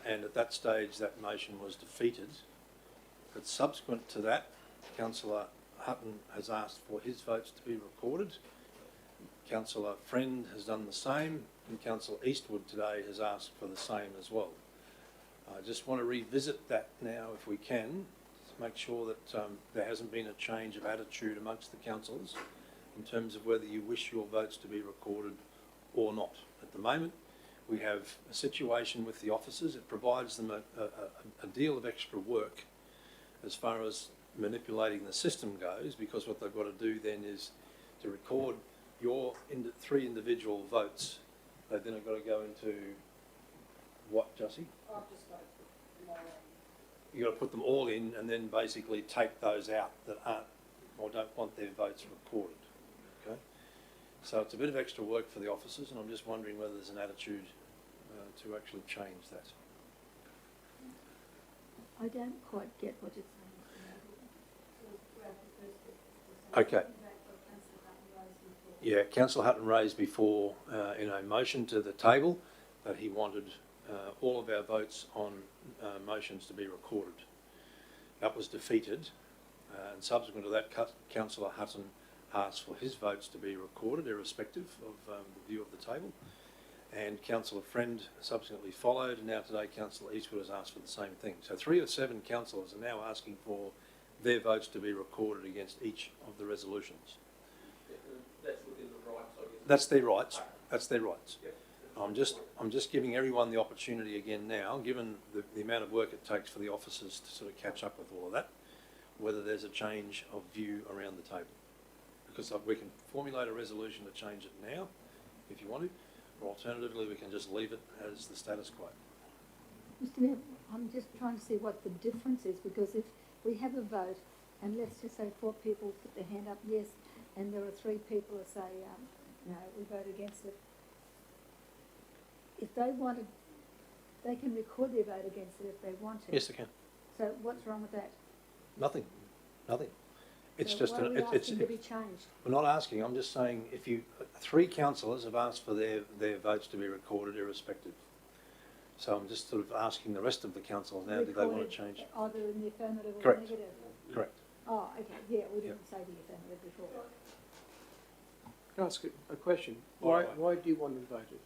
and at that stage that motion was defeated. But subsequent to that, Councillor Hutton has asked for his votes to be recorded. Councillor Friend has done the same, and Councillor Eastwood today has asked for the same as well. I just want to revisit that now, if we can, to make sure that there hasn't been a change of attitude amongst the councillors in terms of whether you wish your votes to be recorded or not. At the moment, we have a situation with the officers. It provides them a deal of extra work as far as manipulating the system goes, because what they've got to do then is to record your three individual votes. They then have got to go into what, Jussie? You've got to put them all in and then basically take those out that aren't or don't want their votes recorded. Okay, so it's a bit of extra work for the officers, and I'm just wondering whether there's an attitude to actually change that. I don't quite get what you're saying. Okay. Yeah, Councillor Hutton raised before in a motion to the table that he wanted all of our votes on motions to be recorded. That was defeated, and subsequent to that, Councillor Hutton asked for his votes to be recorded, irrespective of the view of the table. And Councillor Friend subsequently followed, and now today Councillor Eastwood has asked for the same thing. So 3 of 7 councillors are now asking for their votes to be recorded against each of the resolutions. That's within the rights, I guess. That's their rights. That's their rights. Yep. I'm just giving everyone the opportunity again now, given the amount of work it takes for the officers to sort of catch up with all of that, whether there's a change of view around the table. Because we can formulate a resolution to change it now, if you want to, or alternatively we can just leave it as the status quo. Mr. Mayor, I'm just trying to see what the difference is, because if we have a vote, and let's just say 4 people put their hand up yes, and there are 3 people that say no, we vote against it. If they wanted, they can record their vote against it if they want to. Yes, they can. So what's wrong with that? Nothing. Nothing. It's so just why are we asking to be changed? We're not asking. I'm just saying if 3 councillors have asked for their votes to be recorded, irrespective. So I'm just sort of asking the rest of the councillors now, do they want to change? Either in the affirmative or Correct. negative? Correct. Oh, okay. Yeah, we didn't say the affirmative before. Can I ask a question? Why do you want them voted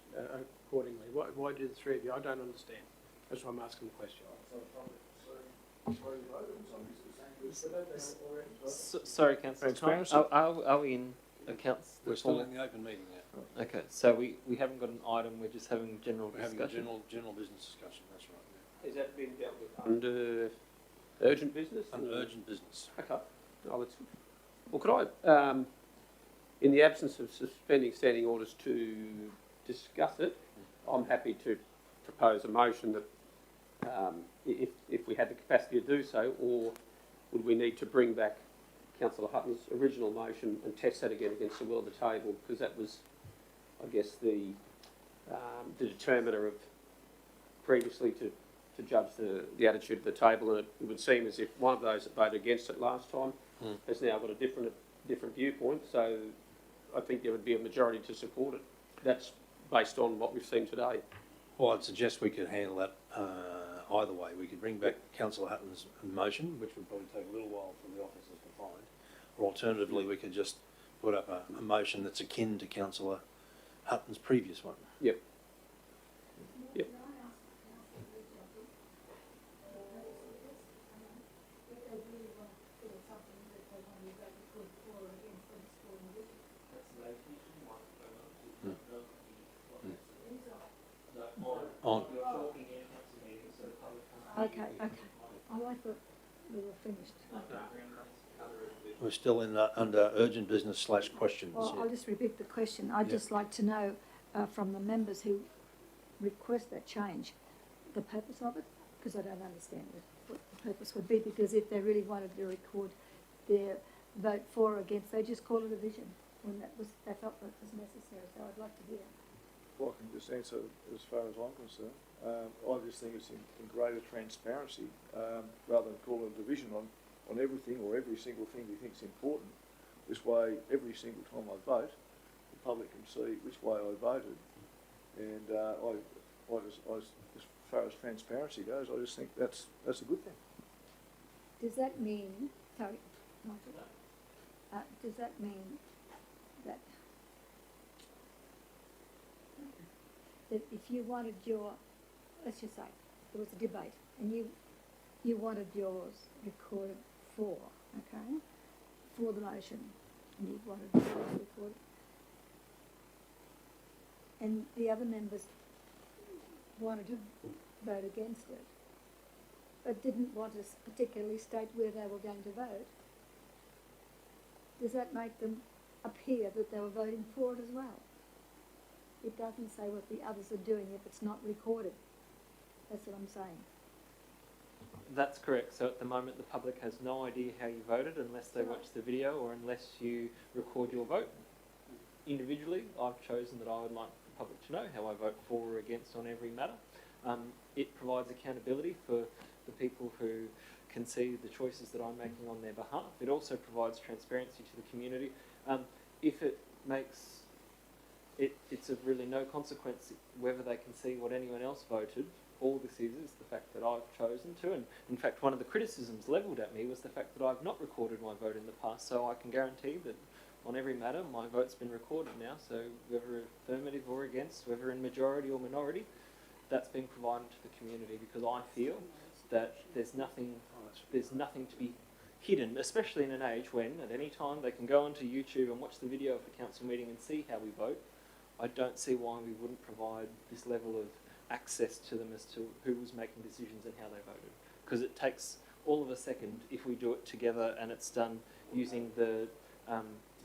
accordingly? Why do the 3 of you? I don't understand. That's why I'm asking the question. Sorry, Councillor. Transparency. Are we in accounts? We're still in the open meeting now. Okay, so we haven't got an item, we're just having general We're having discussion. a general business discussion, that's right. Is that being dealt with under urgent business? Under urgent business. Okay. Well, could I, in the absence of suspending standing orders to discuss it, I'm happy to propose a motion that if we had the capacity to do so, or would we need to bring back Councillor Hutton's original motion and test that again against the will of the table, because that was, I guess, the determiner of previously to judge the attitude of the table, and it would seem as if one of those that voted against it last time has now got a different viewpoint, so I think there would be a majority to support it. That's based on what we've seen today. Well, I'd suggest we could handle that either way. We could bring back Councillor Hutton's motion, which would probably take a little while for the officers to find, or alternatively we could just put up a motion that's akin to Councillor Hutton's previous one. Yep. Yep. On. Okay. Oh, I thought we were finished. Okay. We're still in under urgent business / questions. Well, I'll just repeat the question. I'd just like to know from the members who request that change, the purpose of it, because I don't understand what the purpose would be, because if they really wanted to record their vote for or against, they just call it a division when they felt that was necessary. So I'd like to hear. Well, I can just answer as far as I'm concerned. I just think it's in greater transparency, rather than calling a division on everything or every single thing we think is important. This way, every single time I vote, the public can see which way I voted. And as far as transparency goes, I just think that's a good thing. Does that mean, sorry, Michael, does that mean that if you wanted your, let's just say, there was a debate and you wanted yours recorded for, okay, for the motion, and you wanted yours recorded, and the other members wanted to vote against it, but didn't want to particularly state where they were going to vote, does that make them appear that they were voting for it as well? It doesn't say what the others are doing if it's not recorded. That's what I'm saying. That's correct. So at the moment, the public has no idea how you voted unless they watch the video or unless you record your vote. Individually, I've chosen that I would like the public to know how I vote for or against on every matter. It provides accountability for the people who can see the choices that I'm making on their behalf. It also provides transparency to the community. If it makes it's of really no consequence whether they can see what anyone else voted. All this is the fact that I've chosen to, and in fact one of the criticisms levelled at me was the fact that I've not recorded my vote in the past, so I can guarantee that on every matter my vote's been recorded now, so whether affirmative or against, whether in majority or minority, that's been provided to the community, because I feel that there's nothing to be hidden, especially in an age when at any time they can go onto YouTube and watch the video of the council meeting and see how we vote. I don't see why we wouldn't provide this level of access to them as to who was making decisions and how they voted. Because it takes all of a second if we do it together and it's done using the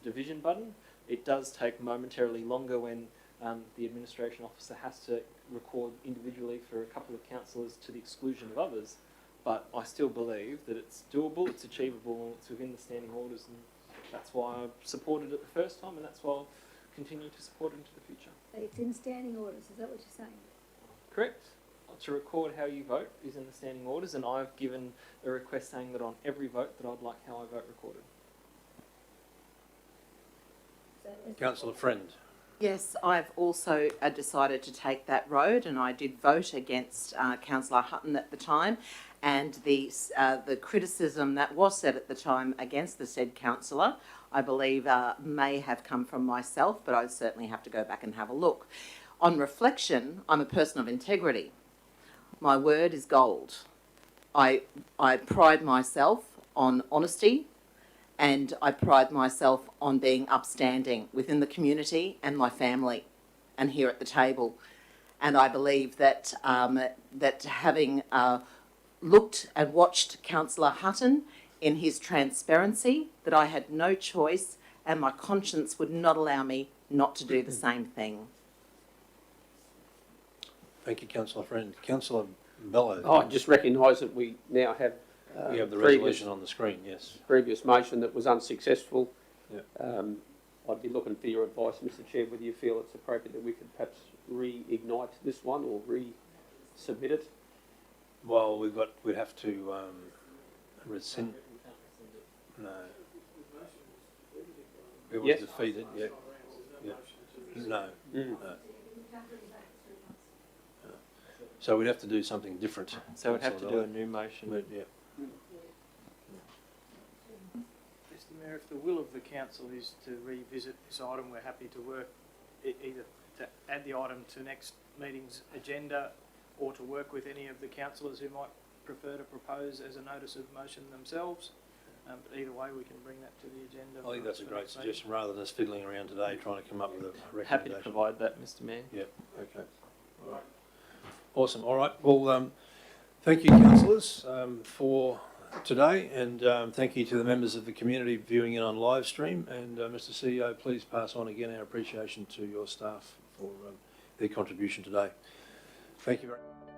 division button. It does take momentarily longer when the administration officer has to record individually for a couple of councillors to the exclusion of others. But I still believe that it's doable, it's achievable, and it's within the standing orders, and that's why I supported it the first time, and that's why I'll continue to support it into the future. It's in standing orders, is that what you're saying? Correct. To record how you vote is in the standing orders, and I've given a request saying that on every vote that I'd like how I vote recorded. Councillor Friend. Yes, I've also decided to take that road, and I did vote against Councillor Hutton at the time, and the criticism that was said at the time against the said councillor, I believe may have come from myself, but I certainly have to go back and have a look. On reflection, I'm a person of integrity. My word is gold. I pride myself on honesty and I pride myself on being upstanding within the community and my family and here at the table. And I believe that, that having looked and watched Councillor Hutton in his transparency, that I had no choice and my conscience would not allow me not to do the same thing. Thank you, Councillor Friend. Councillor Bellow. Oh, I just recognise that we now have we have the previous- resolution on the screen, yes. previous motion that was unsuccessful. Yep. I'd be looking for your advice, Mr Chair, whether you feel it's appropriate that we could perhaps reignite this one or resubmit it. Well, we'd have to rescind. No. It was Yes. defeated, yeah. Yeah. No. No. So we'd have to do something different. So we'd have to do Councillor a new motion. Bellow. Yeah. Mr Mayor, if the will of the council is to revisit this item, we're happy to work either to add the item to next meeting's agenda or to work with any of the councillors who might prefer to propose as a notice of motion themselves. But either way, we can bring that to the agenda. I think that's a great suggestion, rather than us fiddling around today trying to come up with a recommendation. Happy to provide that, Mr Mayor. Yeah, okay. All right. Awesome. All right. Well, thank you, councillors, for today, and thank you to the members of the community viewing in on live stream. And Mr CEO, please pass on again our appreciation to your staff for their contribution today. Thank you very much.